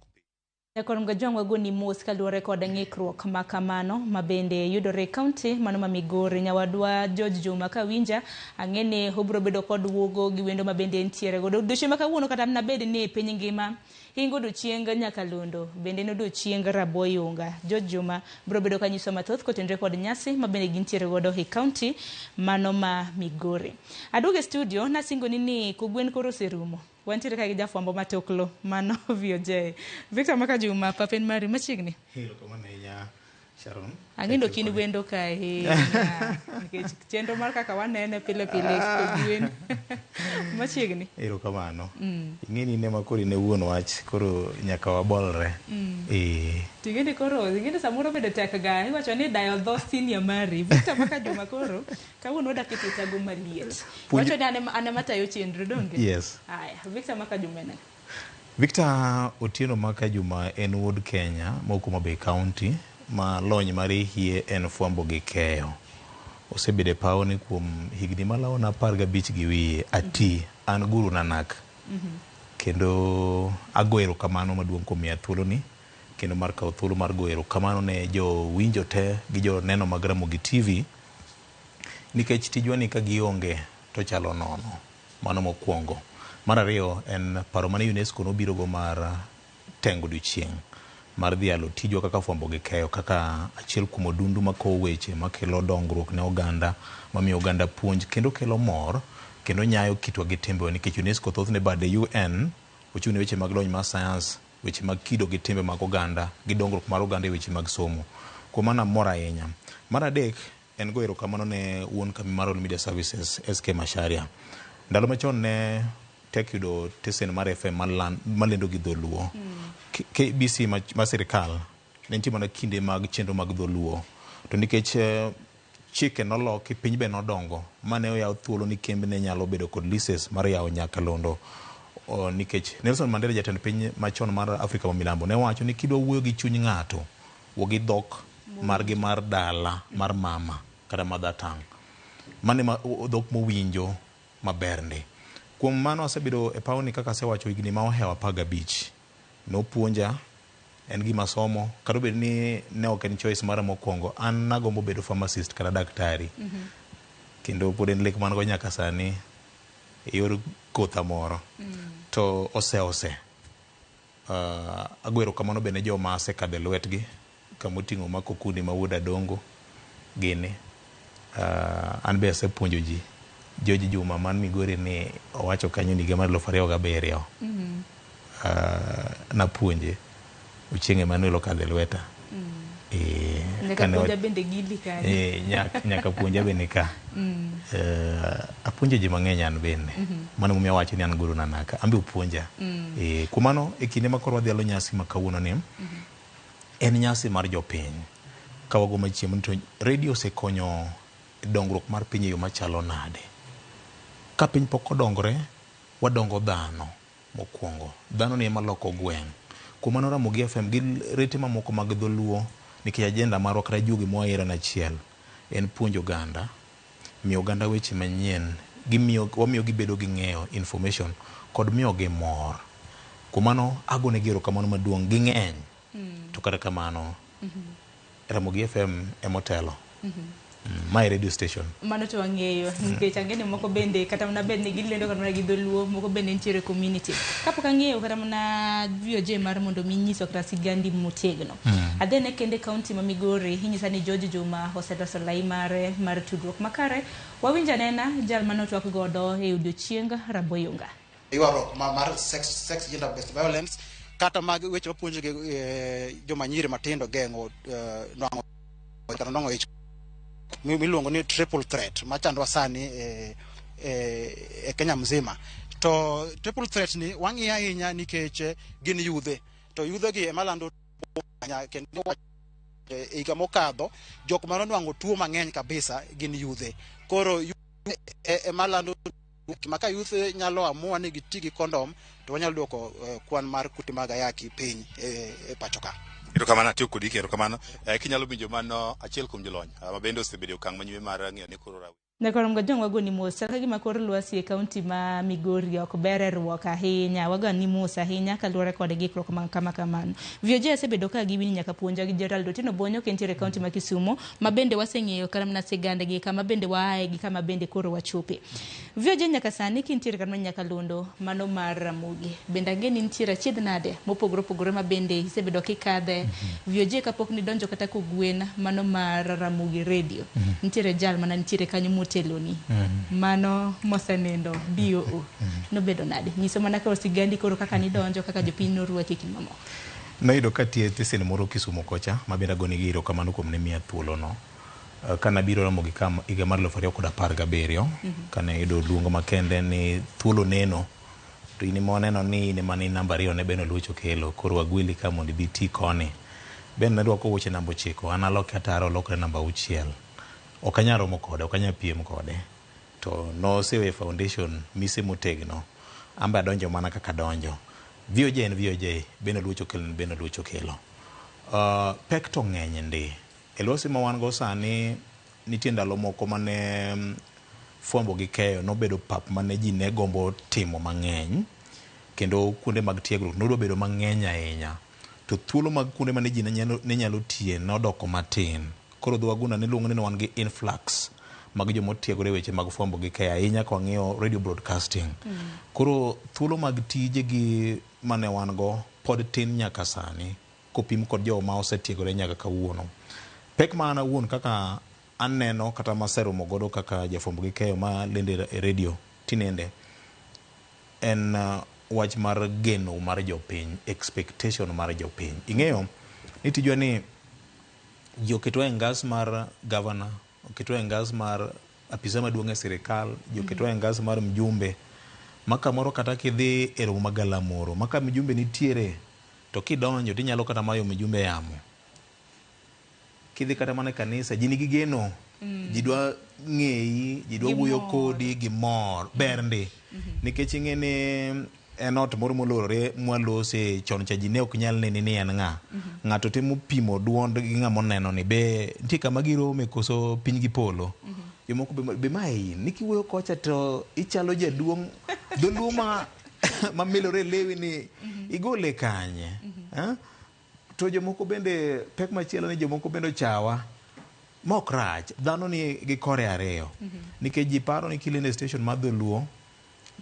Ekor mgajongwa goni mos kaluwore kod ng'ikruok ma kamano ma bende yudore e kaunti mano ma Migori. Nyawadwa George Juma kawinja ang'ene obro bedo kod wuogo gi wendo ma bende entiere godo odiochieng' ma kawuono kata na bed ni piny ngima hingo odiochieng' Nyakalondo bende no odiochieng' Raboyunga. George Juma bro bedo kanyiso mathoth kotenore kod nyasi ma bende gintiere godo e kaunti mano ma Migori. Aduoge studio nasingo ni kogwen koro serumo. Wantiere ka gi jafwambo matoklo mano VOJ. Victor Makajuma papen mari machiegni. Hilo kama ya Sharon. Ang'endo kin wendo ka nikech chenro mar kaka wanene pile kogwen machiegni. Hilo kama no. Ing'eni ne makori ne wuon wach koro nyaka wabolre. Tingende koro samoro bedo tek ga iwacho ni dial thos senior mari Victor Makajuma koro kawuono dakiti tago maliet. Wacho ni ane matayo chenro donge. Yes. Haya Victor Makajuma ne. Victor Otieno Makajuma en wuod Kenya mokuma Bay County ma lony mare hie en fwambo gi keyo. Osebede pawo ni kuom higni malawo na 15 gi wiye ati an guru nanak. Kendo agoero kamano maduong' kuom ya thuolo ni kendo mar kawo thuolo mar goero kamano ne jo winjo te gi jo neno mag Ramogi TV nikech tijwa ni ka gionge to chalo nono. Mano mokwongo. Mar ariyo en paro mane UNESCO nobiro go mar tengo odiochieng' mar dhialo tijwa kaka fwambo gi keyo kaka achiel kuom odundu makowo weche makelo dongruok ne oganda mamiyo oganda puonj kendo kelo mor kendo nyayo kitwa gi timbewa nikech UNESCO thothne bade UN ochung' weche mag lony mar science weche mag kido gi timbe mag oganda gi dongruok mar oganda e weche mag somo. Kuom mano mor ahinya. Mar adek en go erokamano ne wuon kambi mar All Media Services SK Macharia. Ndalo machon ne tek yudo stesen mar FM malendo gi dholuo. KBC ma sirikal ne nitie mana kinde mag chenro mag dholuo. To nikech chike noloki, piny be nodongo, mane oyaw thuolo ni kembe ne nyalo bedo kod license mar yawo nyakalondo. Nikech Nelson Mandela, jatend piny machon mar Afrika ma milambo, ne wacho ni kidwa wuoyo gi chuny ng'ato, wuo gi dhok margi mar dala mar mama kata mother tongue, mane dhok mowinjo maber ndi. Kuom mano asebedo e pawni kaka asewacho higni ma ohewa 15. Nopuonja, en gima somo, kata obedo ni ne ok en choice mara mokwongo, an nagombo bedo pharmacist kata daktari. Kendo pod en lek man go nyaka sani e yor kotha moro. To ose. Agwero kamano bende joma asekadhe lwetgi, kamoting'o mako kundi ma wuod Adongo gini. An be asepuonjo ji. George Juma man Migori ni owacho kanyo ni higa mar 2007. Napuonje. Uchinge Manuel okadhe lweta. Nyaka puonja bende gili kani. Nyaka puonja bende ka. Apuonjo ji mang'eny an bende. Mano momiyo awacho ni an guru nanaka. Ambe upuonja. Kumano e kinde ma koro wadhialo nyasi ma kawuono ni, en nyasi mar jopiny. Ka wago machiemo to radio osekonyo dongruok mar piny e yo machalo nade. Ka piny pok odongore, wadongo dhano mokwongo. Dhano ni ema loko gweng'. Kumano Ramogi FM gi rete mamoko mag dholuo, nikech ajenda marwa kata jugi mwaero na achiel en puonjo oganda, miyo oganda weche manyien, wamiyo gibedo gi ng'eyo information kod miyo gi mor. Kumano agone gero kamano maduong' gi ng'eny. To kata kamano Ramogi FM emotelo. My radio station. Mano to ang'eyo, nikech ang'eni moko bende kata mana bed ni gilendo kata mana gi dholuo, moko bende nitiere community. Kapok ang'eyo kata mana VOJ mar mondo minyiso kata sigandi motegno. Adhene kende kaunti ma Migori, inyisa ni George Juma oseloso lai mare mar tudruok makare. Wawinja nena jal manotwak godo e odiochieng' Raboyunga. Ywaruok mar sex gender based violence kata mag weche mapuonjo joma nyiri matindo geng'o nong'o ich miluongo ni triple threat machandwa sani e Kenya mzima. To triple threat ni wang'iyo ahinya nikech gin yudhe, to yudhe gi emalando kendo higa mokadho jok manonwang'o tuo mang'eny kabisa gin yudhe. Koro emalando maka youth nyalo amua ni giti gi kondom, to wanyalo duoko kwan mar kute mag ayaki piny e pacho ka. Erokamano atiyo kodi, erokamano. Kinyalo winjo mano achiel kuom jolony ma bende osebedo okang' manyime mar ng'iyo ni koro rawi. Nekoro mga wago ni mos, chal kagima kor lwasi e kaunti ma Migori ok ber ruok ahinya, wago ni mos ahinya kaluwore kod gikruok kama kamano. VOJ osebedo ka giwini nyaka puonja gi Gerald Otieno Bonyo kentiere kaunti ma Kisumu, ma bende waseng'eyo kata mana sigande gi kama bende waaye gi kama bende koro wachope. VOJ nyaka sani kintiere kata nyaka Londo mano mar Ramogi. Bende ang'eni nitiere achiedh nade mopogore ma bende isebedo kikadhe. VOJ kapok ni donjo kata kogwen mano mar Ramogi Radio. Nitiere jal mana nitiere kanyo teloni mano mosenendo BOO no bedo nade nyiso mana ka osigandi koro kaka ni donjo kaka jopiny norwaki kimamo. Noyudo ka tie stesen moro Kisumu kocha mabenda goni giro kamano kuom ne miya thuolo no. Kana biro Ramogi kama higa mar 2017 kana yudo luongo makende ni thuolo neno, to ini moneno ni ne mani namba 2 ne beno lucho kelo koro wagwili ka mondo biti koni ben ne dwako wuche namba 9 analoke ataro lokre namba 6 okanyaro mokode okanya piem kode to no sewe foundation mise motegno amba donjo mana kaka donjo. VOJ en VOJ beno lucho kelo pek to ng'eny ndi elosi ma wan go sani nitie ndalo moko mane fwambo gi keyo nobedo pap mane ji ne gombo timo mang'eny kendo kuonde mag tiegruok nodo bedo mang'eny ahinya, to thuolo mag kuonde mane ji ne nyalo tie nodoko matin. Koro dhwaguna ne luongo ni wan gi influx mag jomo tiegore weche mag fwambo gi keyo ahinya kwa ng'iyo radio broadcasting. Koro thuolo mag tije gi mane wan go pod tin nyaka sani kopim kod jo ma osetiegore nyaka kawuono. Pek mana wuon kaka aneno kata masero mogodo kaka jafwambo gi keyo ma lende e radio tinende en wach mar geno mar jopiny, expectation mar jopiny. Ing'eyo nitijua ni joketo e ngas mar governor, oketwa e ngas mar apisa maduong' e sirikal, ji oketwa e ngas mar mjumbe, maka moro kata kidhi e romo magala moro, maka mjumbe nitiere, to kidonjo tinyalo kata mayo mjumbe yamo. Kidhi kata mana kanisa, ji nigi geno, ji dwa ng'eyi, ji dwa wuoyo kodi gi mor, bernde. Nikech ing'eni en ot moro molorore mwalose chon cha ji ne ok nyal neni ni en ng'a. Ng'ato temo pimo duond gi ng'a moneno ni be nitie kama girome koso piny gi polo. Jomoko be ma in nikiwuoyo kocha to ichalo jaduong' dholuo ma milore lewi ni igole kanye. To jomoko bende pek machielo ni jomoko bende chawa mok rach, dhano ni gi kore ariyo. Nikech ji paro ni kilinde station mar dholuo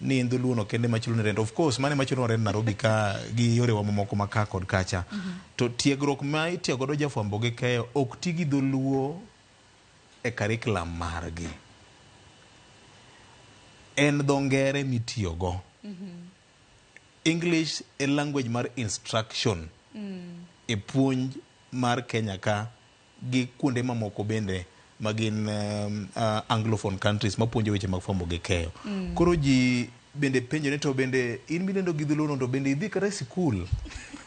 ni dholuo no kende machulo ni rent. Of course mane machulo rent Nairobi ka gi yore wa mamoko maka kod kacha. To tiegruok ma itiyo godo jafwambo gi keyo ok ti gi dholuo e curriculum margi. En dho ngere mitiyo go. English a language mar instruction. E puonj mar Kenya ka gi kuonde mamoko bende magin anglophone countries mapuonjo weche mag fwambo gi keyo. Koro ji bende penjo ne to bende in milendo gi dholuo to bende idhi kata sikul.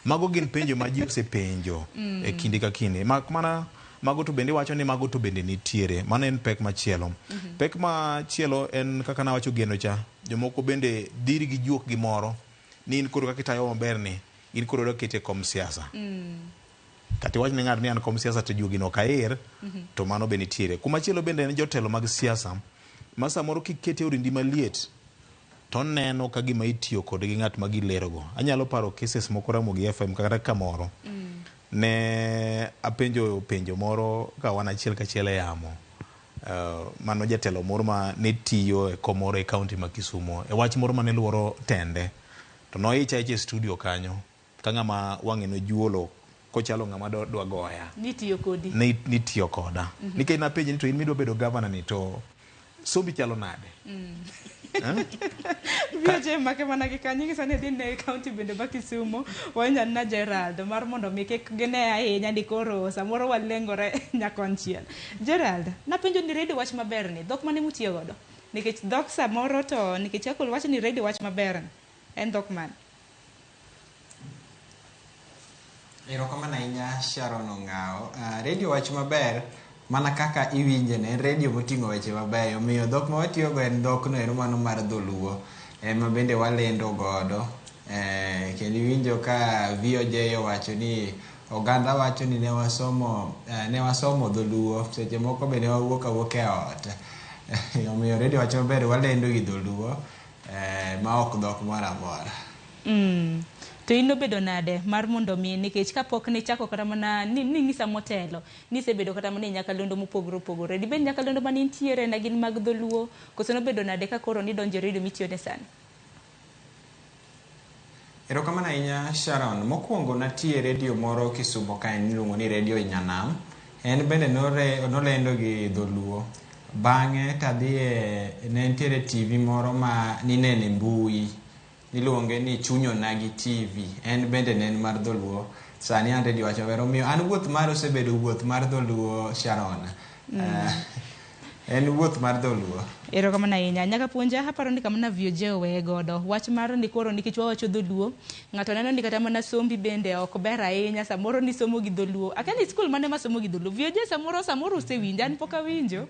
Mago gin penjo ma ji osepenjo e kinde ka kinde. Mana mago to bende wacho ni mago to bende nitiere. Mano en pek machielo. Pek machielo en kaka nawacho geno cha. Jomoko bende dhiri gi juok gi moro ni in koro kaka itayo maber ni in koro da kete kom siasa. Kati wach ni ng'ar ni an kom siasa to juogi no kaer, to mano be nitiere. Kumachielo bende en jotelo mag siasa. Ma samoro kikete orindi maliet to neno ka gima itiyo kod gi ng'at ma gilerogo. Anyalo paro cases moko Ramogi FM kata kamoro. Ne apenjo penjo moro ka wan achiel kachiel e yamo. Mano jatelo moro ma ne tiyo e komoro e kaunti ma Kisumo. E wach moro ma ne luoro tende. To noicha e studio kanyo. Ka ng'ama wang'e no juolo kochalo ng'ama dwa goya. Nitiyo kodi. Nitiyo koda. Nikech napenje ni to in midwa bedo governor ni to sombi chalo nade? Viaje make mana gi kanyo gi sani dhi ne county bende ba Kisumo wanyan na Gerald mar mondo mi kik gine ahinya ni koro samoro walengore nyakonchiel. Gerald, napenjo ni radio wach maber ni dhok mane mutiyo godo? Nikech dhok samoro to nikech akol wach ni radio wach maber en dhok man. Erokamano ahinya Sharon Ong'ao. Radio wach maber mana kaka iwinje ne radio moting'o weche mabeyo. Omiyo dhok ma watiyogo en dhokno ero mano mar dholuo ma bende walendo godo. Kendo iwinjo ka VOJ wacho ni oganda wacho ni ne wasomo dholuo. Seche moko bende wawuok awuok e ot. Omiyo radio wach maber walendo gi dholuo ma ok dhok moro amora. To ino bedo nade mar mondo mi nikech kapok ni chako kata mana ni ngisa motelo ni se bedo kata mana nyaka londo mopogore di ben nyaka londo mani ntiere na gin mag dholuo koso no bedo nade ka koro ni donjo radio mitiyo ne sani. Erokamano ahinya Sharon. Mokwongo natie radio moro Kisumo ka en iluongo ni Radio Nyanam. En bende nolendo gi dholuo. Bang'e tadhie ne ntiere TV moro ma ninene mbui iluonge ni Chunyo Nagi TV. En bende ne en mar dholuo. Sani an radio wacho vero miyo an wuoth mar osebedo wuoth mar dholuo Sharon. En wuoth mar dholuo. Erokamano ahinya. Nyaka puonja aparo ni kamana VOJ owe godo wach mar ni koro nikech wawacho dholuo ng'ato neno ni kata mana sombi bende ok ber ahinya samoro ni somo gi dholuo. Akani skul mane masomo gi dholuo. VOJ samoro usewinja an pok awinjo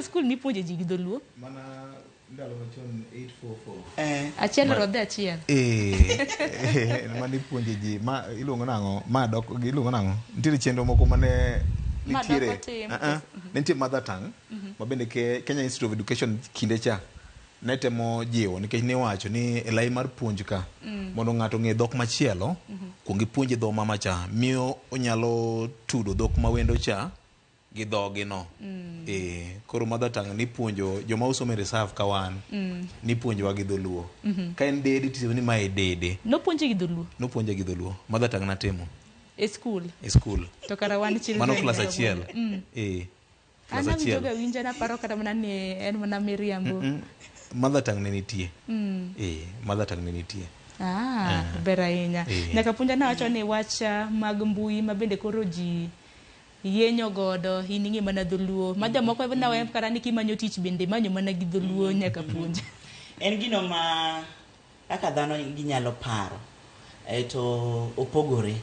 skul mipuonje ji gi dholuo. Mana ndalo machon 844. Achiel rodhe achiel. Mani puonje ji ma iluongo nang'o ma dok iluongo nang'o nitiere chenro moko mane nitiere nitie mother tongue ma bende Kenya Institute of Education kinde cha ne temo jiwo nikech ne wacho ni e lai mar puonj ka mondo ng'ato ng'e dhok machielo kuongi puonje dho mama cha miyo onyalo tudo dhok ma wendo cha gi dhogi no. Koro mother tongue ni puonjo joma usomo reserve ka wan ni puonjowa gi dholuo. Ka en dede tisiyo ni mae dede. No puonje gi dholuo. No puonje gi dholuo. Mother tongue natimo. E school. To kara wan children. Mano class achiel. Class achiel. Ana winja na paro kata mana ni en mana miriambo. Mother tongue ne nitie. Mother tongue ne nitie. Ber ahinya. Nyaka puonja na wacho ni wach mag mbui ma bende koro ji yenyo godo iningi mana dholuo ma jomoko na we kara ni kimanyo tich bende manyo mana gi dholuo nyaka puonj. En gino ma kaka dhano ginyalo paro to opogore.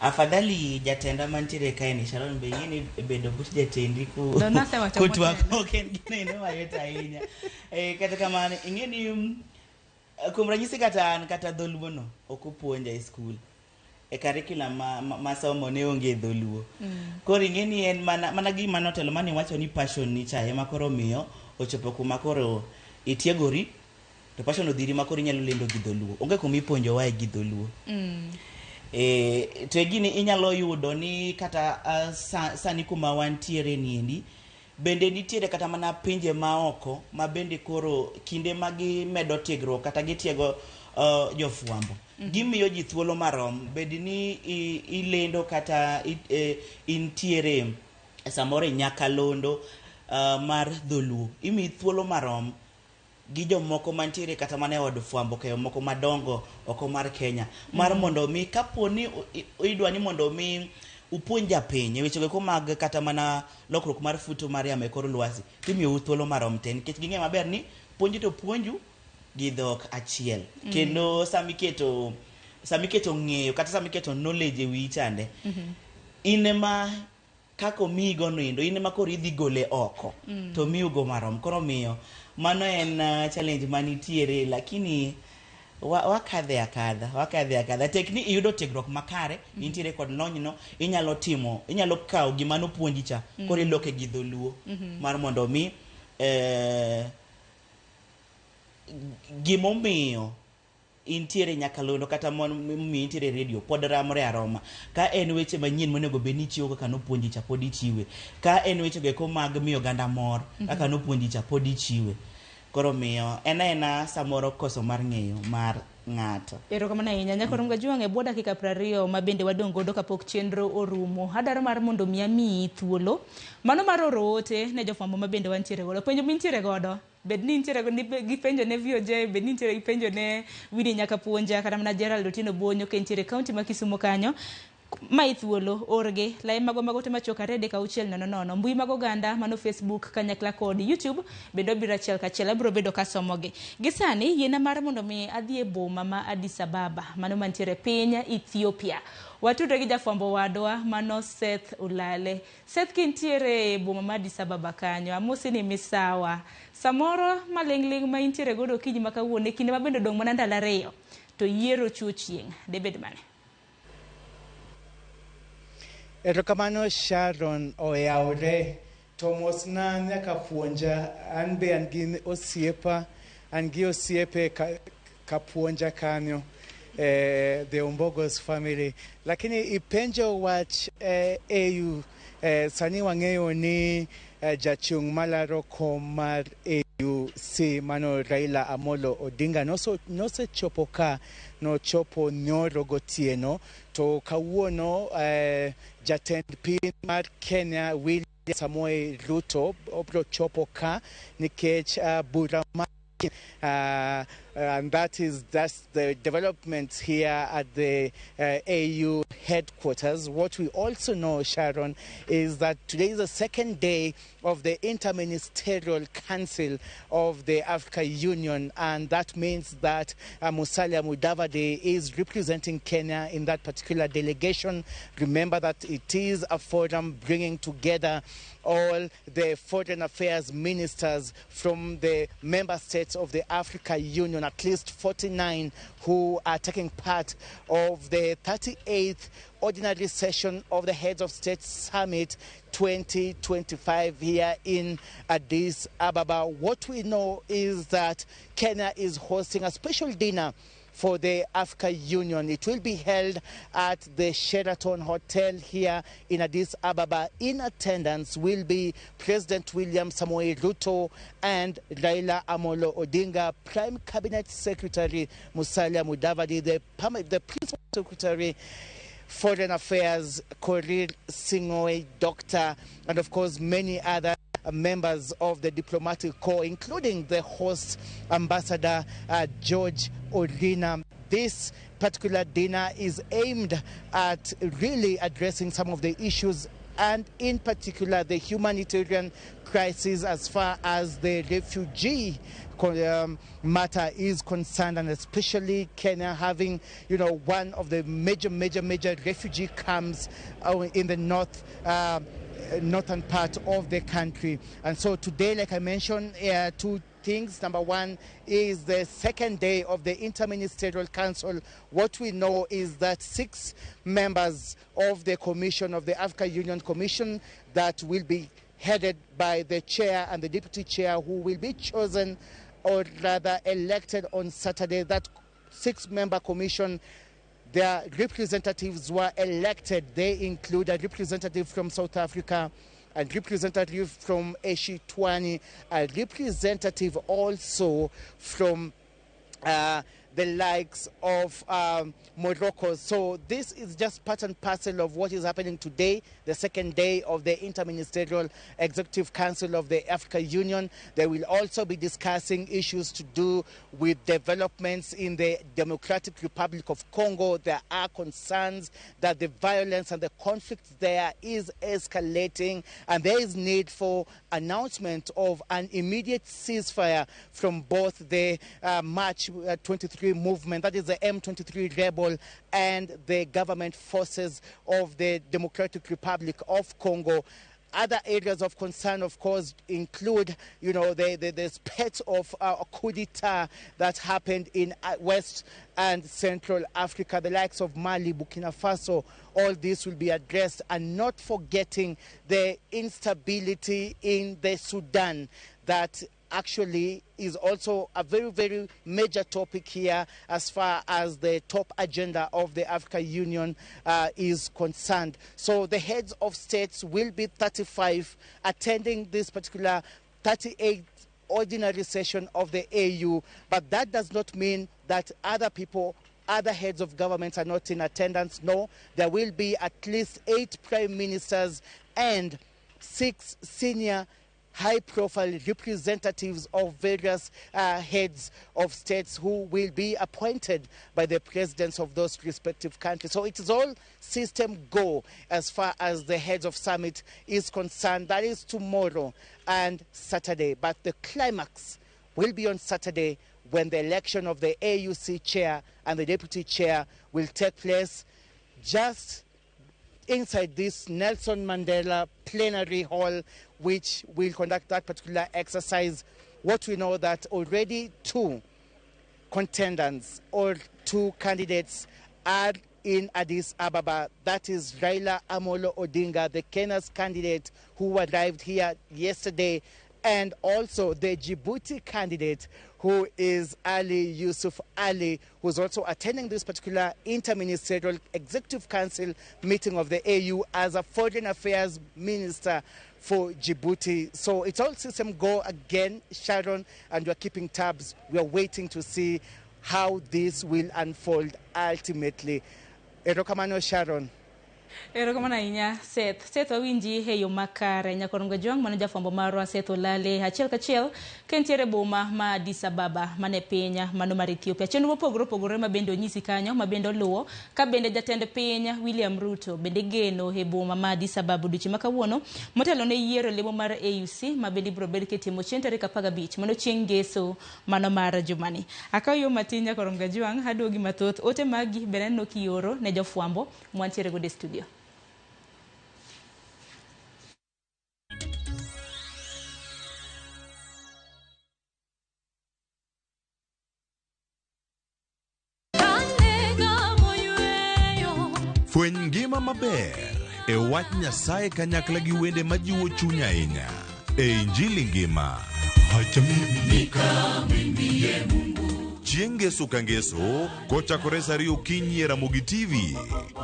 Afadhali jatenda mantiere kae ni Sharon be yini bedo but jatendi ku kutwa ken gino mayot ahinya. Kata kamano ingeni kuom ranyisi kata dholuo no okupuonja e skul. E curriculum ma somo ne onge dholuo. Koro ingeni en mana gima notelo mane wacho ni passion ni chae makoro miyo ochopo kuma koro itiegori to passion odhiri makoro inyalo lendo gi dholuo. Onge kuma ipuonjo wae gi dholuo. To gini inyalo yudo ni kata sani kuma wantiere niendi bende nitiere kata mana pinje maoko ma bende koro kinde magi medo tiegruok kata gitiego jofuambo. Gimiyo ji thuolo marom bedi ni ilendo kata intiere samore nyakalondo mar dholuo. Imi thuolo marom gi jomoko mantiere kata mane od fuambo keyo moko madongo oko mar Kenya mar mondo mi kaponi idwa ni mondo mi upuonja piny weche go mag kata mana lokruok mar futo mar yamo e kor lwasi timiyo thuolo marom ten nikech ging'e maber ni puonji to puonju gi dhok achiel kendo samiketo ng'eyo kata samiketo knowledge e wi chande inema kako migo nindo inema koro idhi gole oko to miyo go marom koro miyo mano en challenge manitiere lakini wakadhe akadha tekni iyudo tiegruok makare intiere kod lony no inyalo kawo gima no puonji cha koro iloke gi dholuo mar mondo mi gimomiyo intiere nyakalondo kata mi intiere radio pod ramore aroma ka en weche manyien monego be ni chiwo kaka no puonji cha pod ichiwe ka en weche go mag miyo ganda mor kaka no puonji cha pod ichiwe koro miyo ena samoro koso mar ng'eyo mar ng'ato. Ero kama na inya nyako runga juange bwo dakika 20 mabende wadong godo kapok chenro orumo. Adaro mar mondo mi thuolo. Mano mar orote ne jofambo mabende wantiere godo. Penjo mintiere godo. Bed ni intiere godo gi penjo ne VOJ, bed ni intiere gi penjo ne Winnie nyaka puonja kata mana Gerald Otieno Bonyo ke intiere kaunti ma Kisumu kanyo. Mai thuolo orge lai mago te machoka rede ka uchiel nono mbui mago ganda mano Facebook kanyakla kod YouTube bedo bira chiel ka chiel abro bedo ka somoge gisani yena mar mondo mi adhi e boma ma Addis Ababa mano mantiere piny Ethiopia watudre gi jafwambo wadwa mano Seth Ulale. Seth kintiere boma ma Addis Ababa kanyo amosi ni misawa samoro malingling ma intiere godo kiji makawuone kinde mabendo dong mana ndalo 2 to yiero chuchieng debed mane. Erokamano Sharon oyaure Thomas na nyaka puonja an be an gi osiepe ka puonja kanyo the Ombogos family lakini ipenjo wach EU sani wang'eyo ni jachung malaro kom mar AUC mano Raila Amolo Odinga nosechopo ka nochopo nyoro gotieno to kawuono jatend piny mar Kenya William Samoei Ruto obro chopo ka nikech bura and that's the developments here at the AU headquarters. What we also know, Sharon, is that today is the second day of the Interministerial Council of the Africa Union, and that means that Musalia Mudavadi is representing Kenya in that particular delegation. Remember that it is a forum bringing together all the foreign affairs ministers from the member states of the Africa Union, at least 49 who are taking part of the 38th ordinary session of the Heads of State Summit 2025 here in Addis Ababa. What we know is that Kenya is hosting a special dinner for the Africa Union. It will be held at the Sheraton Hotel here in Addis Ababa. In attendance will be President William Samoei Ruto and Raila Amolo Odinga, Prime Cabinet Secretary Musalia Mudavadi, the Principal Secretary Foreign Affairs Korir Sing'oei, Doctor, and of course many other members of the diplomatic corps, including the host Ambassador George Orina. This particular dinner is aimed at really addressing some of the issues and in particular the humanitarian crisis as far as the refugee matter is concerned, and especially Kenya having, one of the major refugee camps in the northern part of the country. And so today, like I mentioned, two things. Number one is the second day of the Interministerial Council. What we know is that 6 members of the commission, of the Africa Union Commission, that will be headed by the chair and the deputy chair, who will be chosen, or rather elected on Saturday. That 6-member commission, their representatives were elected. They include a representative from South Africa, a representative from Eshitwani, a representative also from the likes of Morocco. So this is just part and parcel of what is happening today, the second day of the Interministerial Executive Council of the Africa Union. They will also be discussing issues to do with developments in the Democratic Republic of Congo. There are concerns that the violence and the conflict there is escalating, and there is need for announcement of an immediate ceasefire from both the March 23 movement, that is the M23 rebel, and the government forces of the Democratic Republic of Congo. Other areas of concern, of course, include, the spate of a coup d'etat that happened in West and Central Africa, the likes of Mali, Burkina Faso. All this will be addressed, and not forgetting the instability in the Sudan that actually is also a very major topic here as far as the top agenda of the Africa Union is concerned. So the heads of states will be 35 attending this particular 38th ordinary session of the AU, but that does not mean that other heads of governments are not in attendance. No, there will be at least 8 prime ministers and 6 senior high-profile representatives of various heads of states who will be appointed by the presidents of those respective countries. So it is all system go as far as the heads of summit is concerned. That is tomorrow and Saturday. But the climax will be on Saturday, when the election of the AUC chair and the deputy chair will take place just inside this Nelson Mandela plenary hall, which will conduct that particular exercise. What we know that already 2 contenders or 2 candidates are in Addis Ababa. That is Raila Amolo Odinga, the Kenya's candidate who arrived here yesterday, and also the Djibouti candidate, who is Ali Yusuf Ali, who's also attending this particular Interministerial Executive Council meeting of the AU as a Foreign Affairs Minister for Djibouti. So it's all system go again, Sharon, and we're keeping tabs. We're waiting to see how this will unfold ultimately. Erokamano, Sharon. Erokamano ahinya Seth wawinji heyo makare nyakorongo jwang mano jafwambo marwa Seth Olale achiel kachiel kentiere boma ma Addis Ababa mane pinya mano mar Ethiopia. Chenro mopogore ma bende onyisi kanyo ma bende luwo ka bende jatend piny William Ruto bende geno e boma ma Addis Ababa duchi makawuono motelo ne yiero lemo mar AUC ma bende biro bed ketimo chieng' tarik 15 mano chieng' ngeso mano mar jumani. Akayo matin nyakorongo jwang hadogi mathoth ote magi bende no kioro ne jofwambo mwantiere go de studio. Fweny ngima maber e wach Nyasaye kanyakla gi wende majiwo chuny ahinya e Injili ngima. Chieng' ngeso ka ngeso kochakore saa 2 okinyi e Ramogi TV,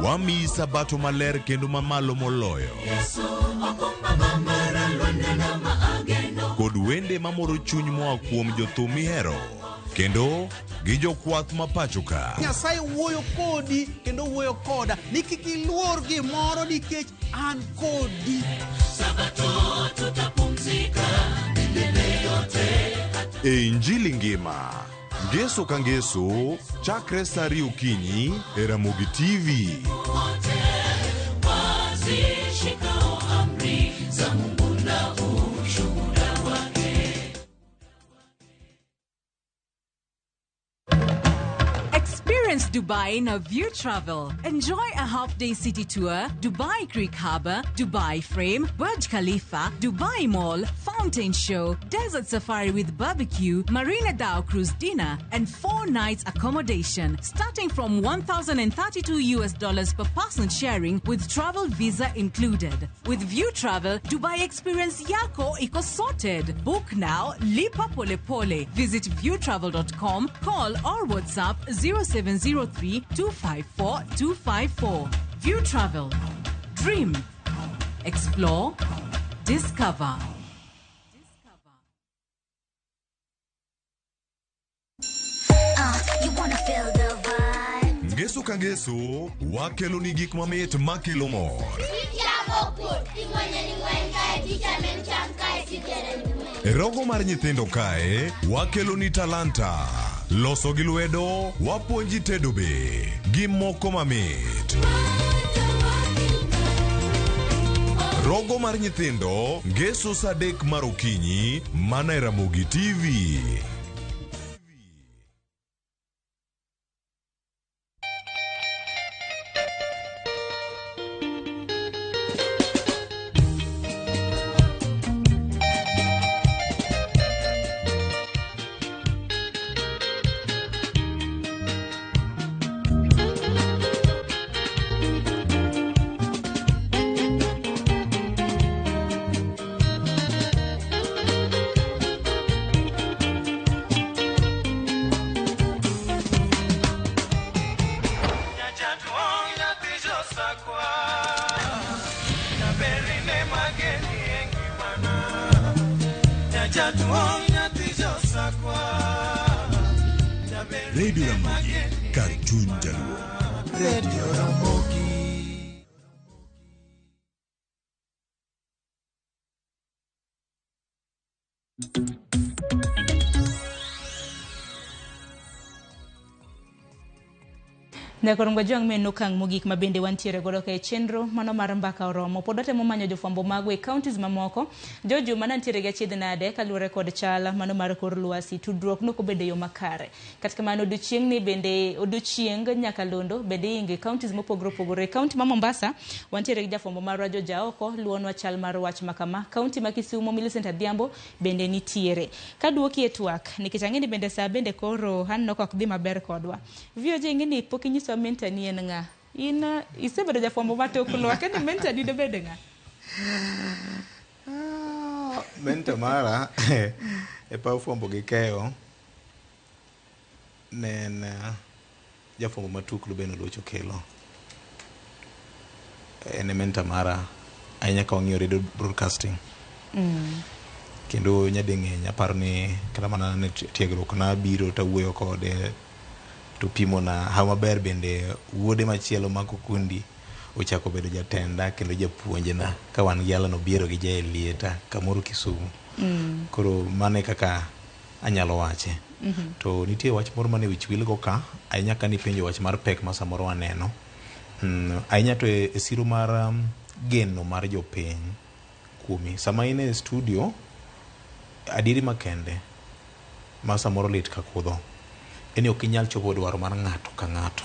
wamiyi sabato maler kendo mamalo moloyo kod wende mamoro chuny moa kuom jothum mihero kendo gi jokwath ma pacho ka. Nyasaye wuoyo kodi kendo wuoyo koda ni kik iluor gimoro nikech an kodi. Sabato tutapumzika milele yote. E Injili ngima, ngeso ka ngeso chakre saa 2 okinyi e Ramogi TV. Wote wazishikao Experience Dubai na View Travel. Enjoy a half-day city tour, Dubai Creek Harbour, Dubai Frame, Burj Khalifa, Dubai Mall, fountain show, desert safari with barbecue, Marina Dow cruise dinner, and 4 nights accommodation, starting from $1,032 per person sharing with travel visa included. With View Travel, Dubai Experience yako iko sorted. Book now, lipa pole pole. Visit viewtravel.com, call or WhatsApp 0703 254 254. View Travel. Dream. Explore. Discover. You wanna feel the vibe. Ngeso ka ngeso, wakelo ni gik mamit makelo mor. E rogo mar nyithindo kae, wakelo ni talanta. Loso gi lwedo, wapuonji tedo be. Gi moko mamit. Rogo mar nyithindo, ngeso saa 3 mar okinyi, mana e Ramogi TV. Radio Ramogi, Cartoon Jaluo. Radio Ramogi. Nekorongo jwang meno kang mogik mabende wantiere godo ka chenro mano mar mbaka oromo pod watemo manyo jofwambo magwe counties mamoko jojo manantiere ga chiedh nade kaluwore kod chal mano mar kor lwasi tudruok noko bende yo makare katika mano odiochieng ni bende odiochieng Nyakalondo bende inge counties mopogore opogore. County ma Mombasa wantiere gi jafwambo mar rajo jaoko luonwa chal mar wach makama. County ma Kisumu Millicent Adhiambo bende nitiere kaduoki etwak nikech ang'eni bende saa bende koro hanno ok dhi maber kodwa vioje ng'eni pok inyiso menta ni en nga ina isebedo jafwambo matoklo akeni menta ni bede nga menta mara e pa fwambo gi keyo nen jafwambo matuklo beno locho kelo en menta mara ainya ka wang'iyo radio broadcasting kendo nyading'eny aparo ni kata mana ne tiegruok na biro tawuoyo kode to pimo na how maber bende wuode machielo mako kundi ochako bedo jatenda kendo japuonje na ka wan gi alano biero gi jaelieta kamoro Kisumu koro mane kaka anyalo wache to nitie wach moro mane wich wil go ka ainya ka ni penjo wach mar pek ma samoro waneno ainya to e siro mar geno mar jopiny kumi sama ine e studio adiri makende ma samoro lit ka kudho eni ok inyal chopo dwaro mar ng'ato ka ng'ato.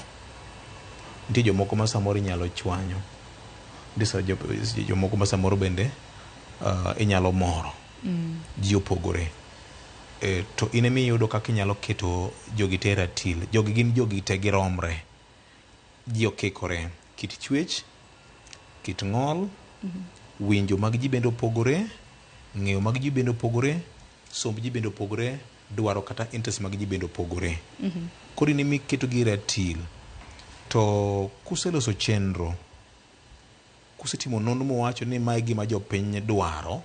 Nitie jomoko ma samoro inyalo chwanyo, nitie jomoko ma samoro bende inyalo moro ji opogore to in emi yudo kaka inyalo keto jogi te ratil. Jogi gin jogi te giromre, ji okikore, kit chwech, kit ng'ol, winjo mag ji bende opogore, ng'eyo mag ji bende opogore, somb ji bende opogore, dwaro kata interest mag ji bende opogore. Koro in emi keto gi ratil to kuseloso chenro, kusetimo nonro mowacho ni mae gima jopiny dwaro,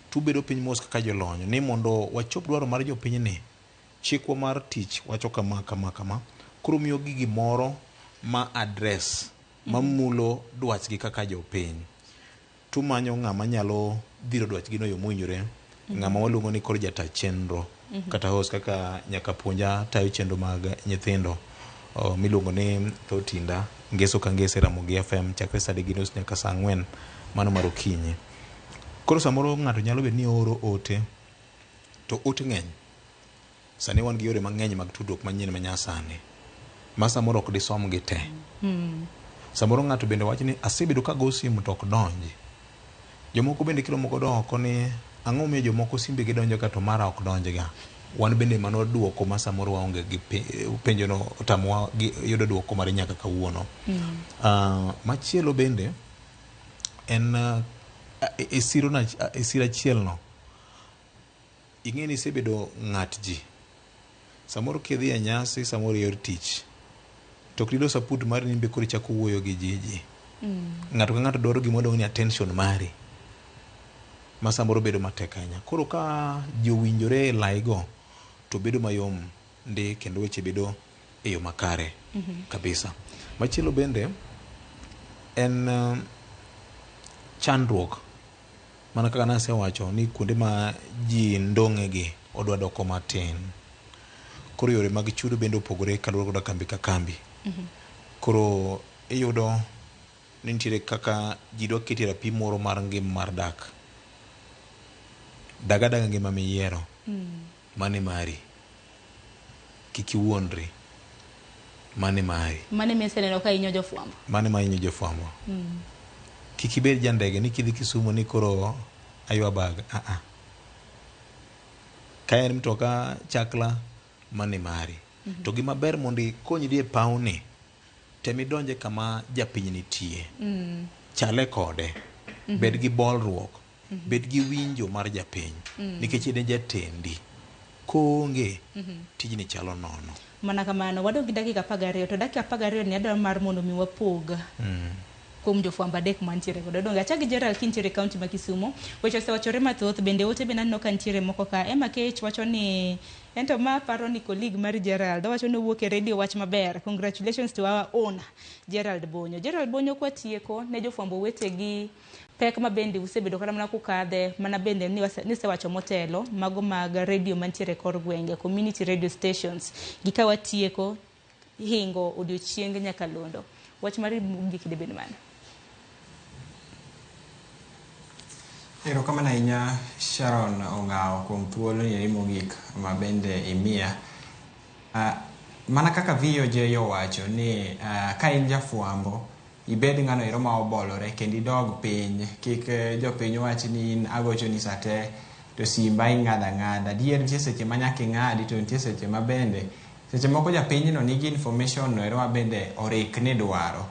tubedo piny mos kaka jolony ni mondo wachop dwaro mar jopiny ni, chikwa mar tich wacho kama, koro miyo gi gimoro ma address mamulo dwachgi kaka jopiny. Tumanyo ng'ama nyalo dhiro dwachgi no yo mowinjore, ng'ama waluongo ni koro jata chenro kata host kaka nyaka puonja tayo chenro mag nyithindo miluongo ni Thotinda ngeso ka ngese Ramogi FM chakre saa 3 nyaka saa 4 mano mar okinyi. Koro samoro ng'ato nyalo bet ni oro ote to ote ng'eny. Sani wan gi yore mang'eny mag tudruok manyien ma nyasani. ma samoro ok disom gi te. Samoro ng'ato bende wacho ni asebedo ka go simu to ok donji. Jomoko bende kilo moko doko ni ang'o miyo jomoko simbe gi donjo ka to mara ok donjga. Wan bende mano duoko ma samoro waonge gi penjo no otamwa yudo duoko mar nyaka kawuono. Machielo bende en isira chielno. Ing'e ni isebedo ng'at ji. Samoro kidhi e nyasi, samoro yor tich. To krido saput mari nimbe kori chako wuoyo gi jiji. Ng'ato ka ng'ato dwaro gimodong ni attention mari. Ma samoro bedo matek ahinya. Koro ka jowinjore laigo to bedo mayom ndi kendo weche bedo e yo makare kabisa. Machielo bende en chandruok. Mana kaka nase wacho ni kuonde ma ji ndong'e gi odwa doko matin. Koro yore mag chudo bende opogore kaluwore koda kambi ka kambi. Koro iyudo ni nitiere kaka ji dwa keto rapim moro mar ngima mar dak. Daga ngima miyiero. Mane mari. Kik iwuondri. Mane mari. Mane meseneno ka inyo jofwambo. Mane ma inyo jofwambo. Kik ibed jandege ni kidhi Kisumu ni koro aywa bag. Ka en mtoka chakla mane mari. To gima ber mondo ikonyi dhi e pawni, temi donje kama japiny nitie. Chale kode. Bed gi bolruok. Bed gi winjo mar japiny. Nikech ine jatendi. Konge tijni chalo nono. Mana kamano wadong gi dakika 12 to dakika 12 ni adwaro mar mondo mi wapog. Kuom jofwambo adek mantiere godo. Donge achagi Gerald kintiere kaunti ma Kisumu. Weche osewachore mathoth bende ote bende aneno ka nitiere moko ka. Emma Kech wacho ni ento ma paro ni colleague mar Gerald wacho ni owuok e radio wach maber. Congratulations to our owner Gerald Bonyo. Gerald Bonyo kwa tieko ne jofwambo wetegi pek ma bende usebedo kata mana kukadhe mana bende nisewacho motelo mago mag radio mantiere kor gwenge, community radio stations gikawa tieko hingo odiochieng nyaka londo. Wach mari mugik de bende mana. Erokamano ahinya Sharon Ong'ao kuom thuolo ni mogik ma bende imiya. Mana kaka VOJ owacho ni ka in jafwambo ibed ng'ano ero ma obolore kendo idog piny, kik jopiny wach ni in agocho ni sate to simba ing'ada ng'ada. Dier nitie seche ma nyaka ing'adi to nitie seche ma bende seche moko japinyno nigi information no ero ma bende orik ni dwaro.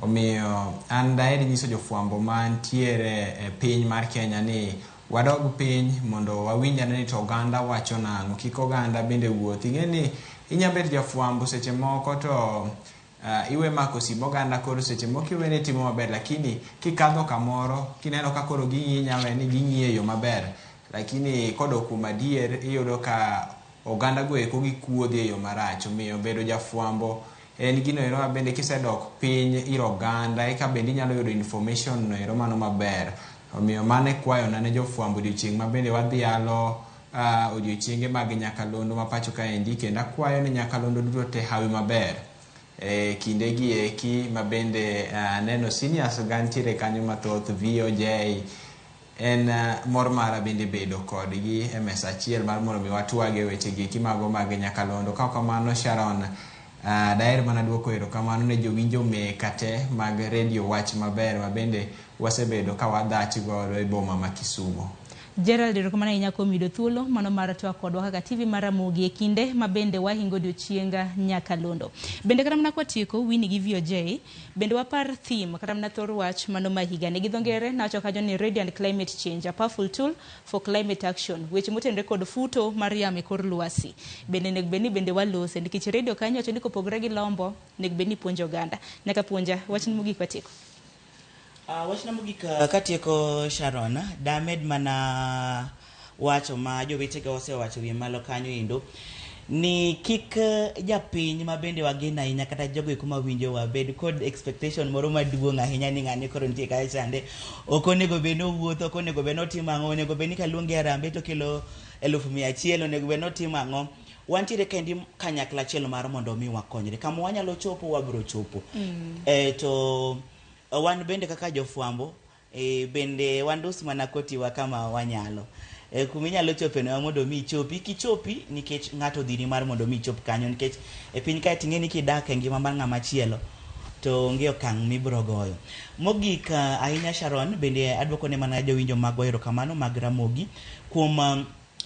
Omiyo an daher nyiso jofwambo mantiere e piny mar Kenya ni wadog piny mondo wawinjane ni to oganda wacho nang'o, kik oganda bende wuothi. Ing'e ni inyabet jafwambo seche moko to iwe mako simu oganda koro seche moko iwe ni timo maber, lakini kikadho kamoro kineno ka koro ging'iyi ni ging'iyi yo maber, lakini kodok kuom adier iyudo ka oganda go eko gikuodhi e yo marach. Omiyo bedo jafwambo en gino ero ma bende kisedok piny ir oganda eka bende inyalo yudo information no ero mano maber. Omiyo mane kwayo na ne jofwambo odiochieng' ma bende wadhialo odiochienge mag nyakalondo ma pacho kaendi, kendo akwayo ni nyakalondo duto te hawi maber. Kinde gi eki ma bende neno seniors gantiere kanyo mathoth, VOJ en mor mara bende bedo kodgi e mesa achiel mar mondo mi watwage weche gi eki mago mag nyakalondo. Ka kamano Sharon, daher mana duoko erokamano ne jowinjo mekate mag radio wach maber ma bende wasebedo ka wadhach godo e boma ma Kisumu. Gerald erokamano ahinya kuom yudo thuolo mano mar twak kodwa kaka TV mar Ramogi e kinde ma bende wahingo odiochienga nyakalondo. Bende kata mana kwatieko Winnie gi VOJ bende wapar theme kata mana thor wach mano ma higa ne gi dho ngere nawacho kanyo ni Radio and Climate Change, a powerful tool for climate action. Weche motenore kod futo mar yamo e kor lwasi bende nego beni bende walose nikech radio kanyo wacho ni kopogore gi lombo nego beni puonjo oganda. Nyaka puonja wach ni mogik watieko. Wachna mogik katieko Sharon, damed mana wacho ma jowetega osewacho wi malo kanyo indo ni kik japiny ma bende wageno ahinya kata jogo eko mawinjo wabed kod expectation moro maduong' ahinya ni ng'ani koro nitie kae chande, ok onego bed nowuotho, ok onego bed notimo ang'o, onego bed ni kaluonge arambe to kelo 100,000, onego bed notimo ang'o. Wantiere kendi kanyakla achiel mar mondo mi wakonyre kama wanyalo chopo wabro chopo. To wan bende kaka jofwambo bende wandus mana kotiwa kama wanyalo. kuminyalo chope no mondo mi chopi kichopi nikech ngato dhiri mar mondo mi chop kanyo nikech e piny kae ting'e ni kidak e ngima mar ng'ama chielo to onge okang' mibro goyo. Mogik ahinya Sharon bende adwoko ne mana jowinjo mag goyo kamano mag Ramogi kuom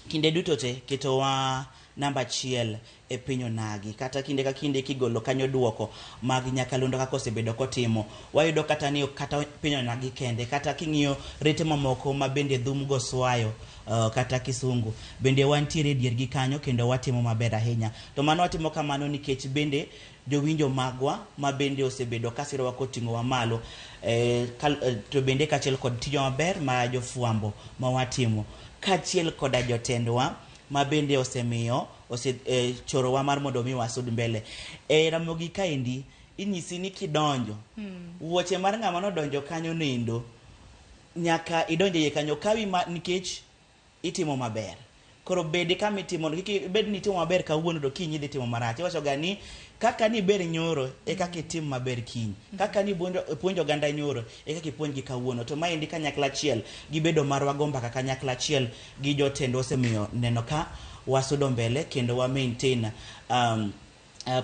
kinde duto te ketowa namba 1 e piny onagi kata kinde ka kinde kigolo kanyo duoko mag nyakalondo kaka osebedo kotimo wayudo kata ni kata piny onagi kende kata king'iyo rete mamoko ma bende dhum go swayo kata kisungu bende wantiere dier gi kanyo kendo watimo maber ahinya to mano watimo kamano nikech bende jowinjo magwa ma bende osebedo kasirowa koting'o wa malo to bende kachiel kod tijo maber ma jofuambo ma watimo kachiel koda jotendwa ma bende osemiyo chorowa mar mondo mi wasud mbele Ramogi kaendi inyisi ni kidonjo wuoche mar ng'ama nodonjo kanyo nendo nyaka idonje iye kanyo kawi nikech itimo maber koro bede kama itimo bed ni itimo maber kawuono to kiny idhi timo marach iwacho ga ni kaka ni ber nyoro e kaka itim maber kiny kaka ni puonjo ganda nyoro e kaka ipuonjgi kawuono to maendi kanyakla achiel gibedo marwa gomba kaka kanyakla achiel gi jotendo osemiyo neno ka wasudo mbele kendo wa maintain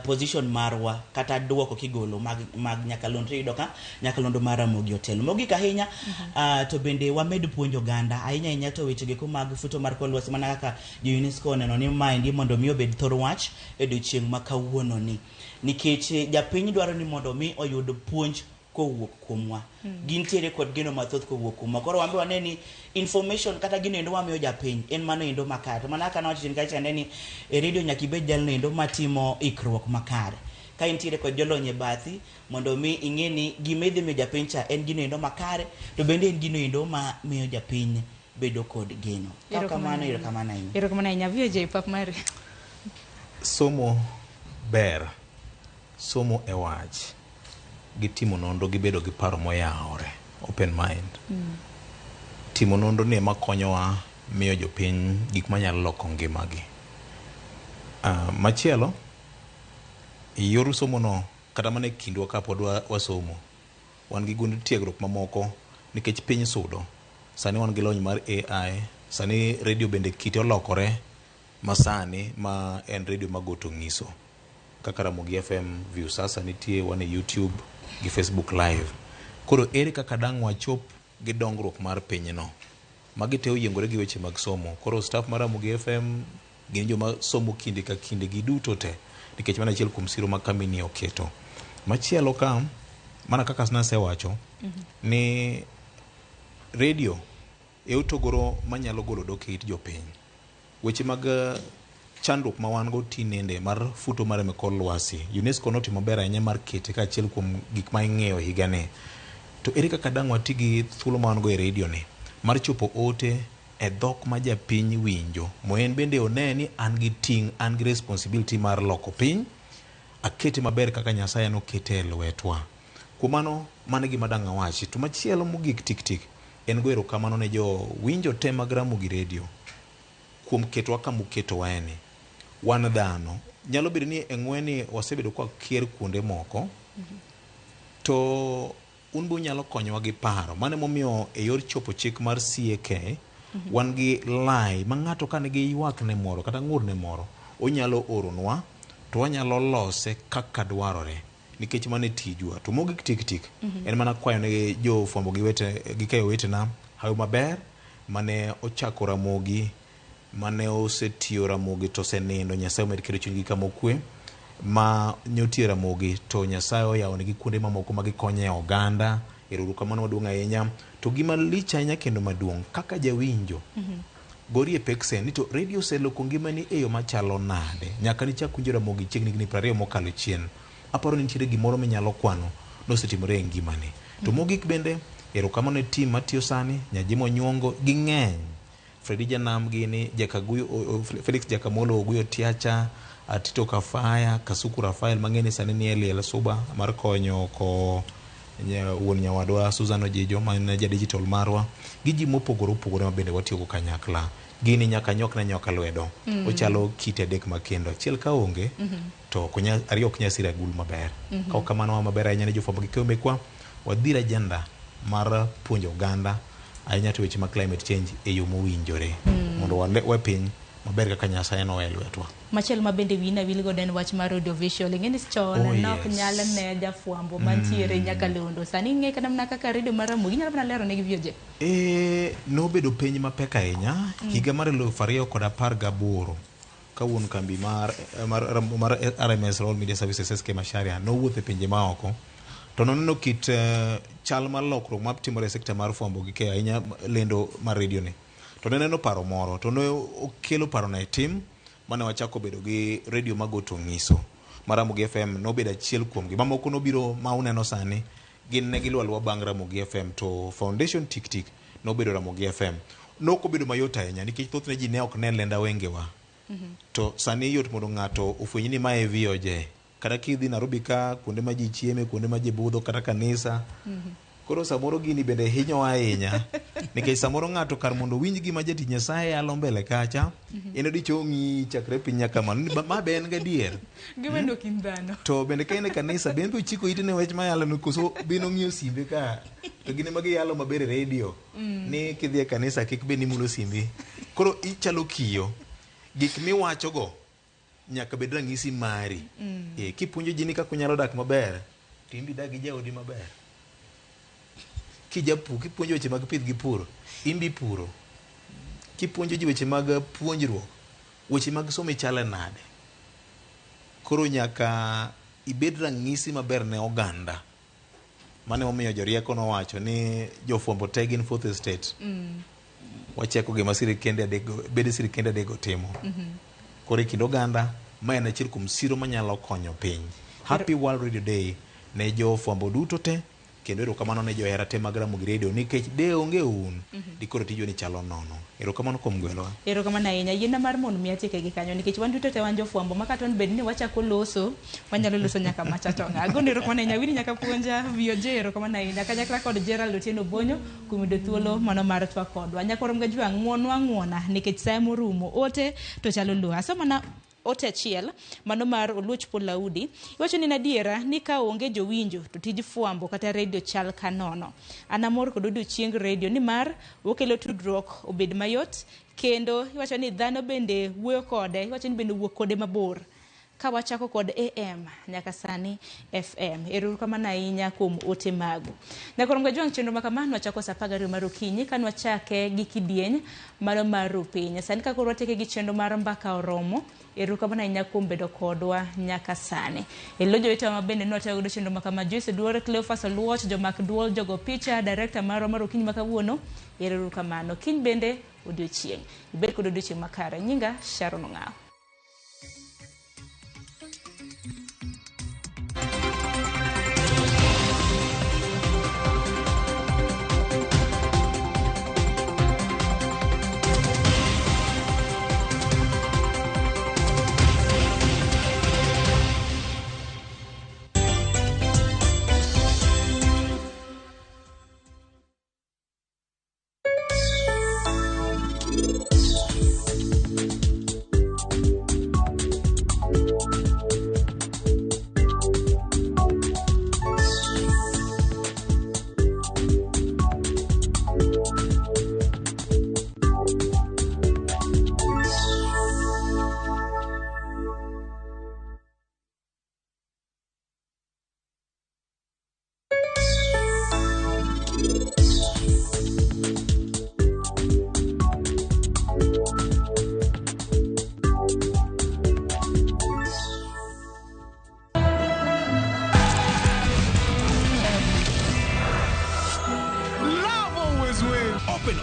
position marwa kata duoko kigolo mag nyakalondo yudo ka nyakalondo mar Ramogi Hotel mogik ahinya to bende wamed puonjo ganda ahinya to weche geko mag futo mar kor lwasi mana kaka UNESCO neno ni maendi mondo mi obed thor wach e odiechieng' ma kawuono ni nikech japiny dwaro ni mondo mi oyud puonj kowuok kuomwa gintiere kod geno mathoth kowuok kuomwa koro wambe waneni information kata gino endo wamiyo japiny en mano endo makare to mana kana wachin kacha neni e radio nyakibed jalno endo matimo ikruok makare ka intiere kod jolonye bathi mondo mi ing'eni gimedhi miyo japiny cha en gino endo makare to bende en gino endo ma miyo japiny bedo kod geno kamano ahinya VJ pap mari somo ber somo e wach gitimo nondo gibedo gi paro moyaore open mind timo nondo ni ema konyowa miyo jopiny gik manyalo loko ngimagi machielo yor somo no kata mana kindwa kapod wasomo wan gi gund tiegruok mamoko nikech piny sudo sani wan gi lony mar AI sani radio bende kite olokore masani ma en radio magoto ng'iso kaka Ramogi FM view sasa nitie wan e YouTube gi Facebook live koro ere kaka dang' wachop gi dongruok mar pinyno magi te oyiengore gi weche mag somo koro staff mar Ramogi FM gin joma somo kinde ka kinde gi duto te nikech mana achiel kuom siro ma kambi oketo machielo ka mana kaka nase wacho ni radio e utogoro manyalo golo dok it jopiny weche mag chandruok ma wan go tinende mar futo mar kor lwasi UNESCO notimo maber ahinya mar kete ka achiel kuom gik ma ing'eyo higane to ere kaka dang' wati gi thuolo ma wan go e radio ni mar chopo ote e dhok ma japiny winjo moen bende one ni an gi ting' an gi responsibility mar loko piny akete maber kaka Nyasaye nokete e lwetwa kuom mano mano gima dang' awachi to machielo mogik tik en go erokamano ne jo winjo te mag Ramogi Radio kuom ketwa kama uketo waeni wan dhano nyalo bedo ni eng'weni wasebedo kwa kier kuonde moko to un bu nyalo konyowa gi paro mane momiyo e yor chopo chik mar CAK wan gi lai ma ng'ato kane gi ywak ne moro kata ng'ur ne moro onyalo oronwa to wanyalo lose kaka dwarore nikech mane tijwa to mogik tik en mana kwayo ne jo fwambo gi wete gi kayo wetena hayo maber mane ochako Ramogi mane osetiyo Ramogi to senindo Nyasaye omed keto chunygi kama okwe ma nyotie Ramogi to Nyasaye oyawo negi kuonde mamoko ma gikonye oganda erokamano maduong' ahinya to gima lich ahinya kendo maduong' kaka jawinjo gorie peksen ni to radio oseloko ngimani e yo machalo nade nyaka nichak winjo Ramogi chiegni higni 20 mokalo chien aparo ni nitiere gimoro minyalo kwano nosetimore e ngimani to mogik bende erokamano ne tim matiyo sani Nyajimo Nyuongo gi ng'eny Fredi Janam gini Jakaguyo Felix Jakamolo Oguyo Tiacha Tito Kafaya Kasuku Rafael mang'eni sani ni Eliel Suba mar konyo ko wuon nyawadwa Susan Ojijo man ja digital marwa gi ji mopogore ma bende watiyo kanyakla gini nyaka nyok na nyoka lwedo ochalo kite adek makendo achiel ka onge to ariyo ok nyasira gul maber ka kamano maber ahinya ne jofwambo gi kembe kwa wadhira agenda mar puonjo oganda ahinya to weche mag climate change e yo mowinjore mondo we piny maber kaka Nyasaye nowe lwetwa. Machiel ma bende wina wil godo en wach mar audiovisual ing'eni chon nok nyal ne jafwambo mantiere Nyakalondo sani ng'e kana mana kaka redio mar Ramogi nyalo mana lero ne gi vioje. Nobedo penj mapek ahinya higa mar 2018 kawuon kambi mar RMS Royal Media Services SK Macharia nowuotho e pinje maoko to noneno kit chal mar lokruok matimore e sekta mar fwambo gi keyo ahinya lendo mar redio ni. To neno paro moro to ne okelo paro na tim mane wachako bedo gi redio magoto ng'iso mar Ramogi FM nobedo achiel kuom gi mamoko nobiro ma uneno sani gin ne gilwalwa bang' Ramogi FM to foundation tik nobedo Ramogi FM nokobedo mayot ahinya nikech thothne ji ne ok ne lenda wengewa to sani yot mondo ng'ato ofweny ni mae VOJ kata kidhi Nairobi ka kuonde ma ji chieme kuonde ma ji budho kata kanisa koro samoro gini bende hinyowa ahinya nikech samoro ng'ato kar mondo winj gima jatich Nyasaye yalo mbele kacha en odichong'i chakre piny nyaka malo ma be en gadier giwendo kin dhano to bende ka en e kanisa be en be ochiko ite ne wech mayalo no koso bino ng'iyo simbe ka to gine ma giyalo maber e redio ni kidhi e kanisa kik be ni mulo simbi koro ichalo kiyo gik miwachogo nyaka bed ranyisi mari kipuonjo ji ni kaka unyalo dak maber to imbi dak gi jaodi maber kipuonjo weche mag pith gi puro imbi puro kipuonjo ji weche mag puonjruok weche mag somo chale nade koro nyaka ibed ranyisi maber ne oganda mane omiyo jorieko nowacho ni jofwambo te gin fourth estate wacheko gima sirikende adego timo koro e kind oganda ma en achiel kuom siro manyalo konyo piny. Happy World Radio Day ne jofwambo duto te kendo erokamano ne johera te mag Ramogi Radio nikech de onge un dikoro tijoni chalo nono. Erokamano kuom gwelwa. Erokamano ahinya yiena mar mondo mi atieke gi kanyo nikech wan duto te wan jofwambo makaton bed ni wachako loso wanyalo loso nyaka machatonga. Agondo erokamano ahinya wini nyaka puonja VOJ erokamano ahinya kanyakla kod Gerald Otieno Bonyo kuom yudo thuolo mano mar twa kodwa. Nyaka rom ga jwa ng'wonwa nikech sa morumo ote to chalo luha. Asomana ote achiel mano mar Oluoch Polaudi iwacho ni nadiera ni ka onge jowinjo to tij fwambo kata redio chal kanono. Anamor kod odiochieng redio ni mar okelo tudruok obed mayot kendo iwacho ni dhano bende wuoyo kode iwacho ni bende wuok kode mabor ka wachako kod AM nyaka sani FM. Erokamano ahinya kuom ote magu. Nyakorom ga jwang chenro makamano wachako sa 12 mar okinyi kan wachake gi kidieny mano mar piny. Sani ka koro wateke gi chenro mar mbaka oromo erokamano ahinya kuom bedo kodwa nyaka sani. Elojo wetu mabende notego do chenro makama Joyce Duore Cleophas Oluoch jomak duol jogo picha director mar okinyi makawuono erokamano kiny bende odiochieng. Ibed kod odiochieng makare. Nyinga Sharon Ong'ao.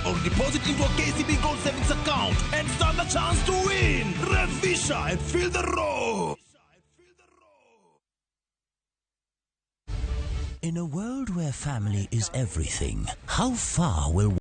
Or deposit into a KCB Gold Savings account and stand a chance to win. Revisha and feel the roar. In a world where family is everything, how far will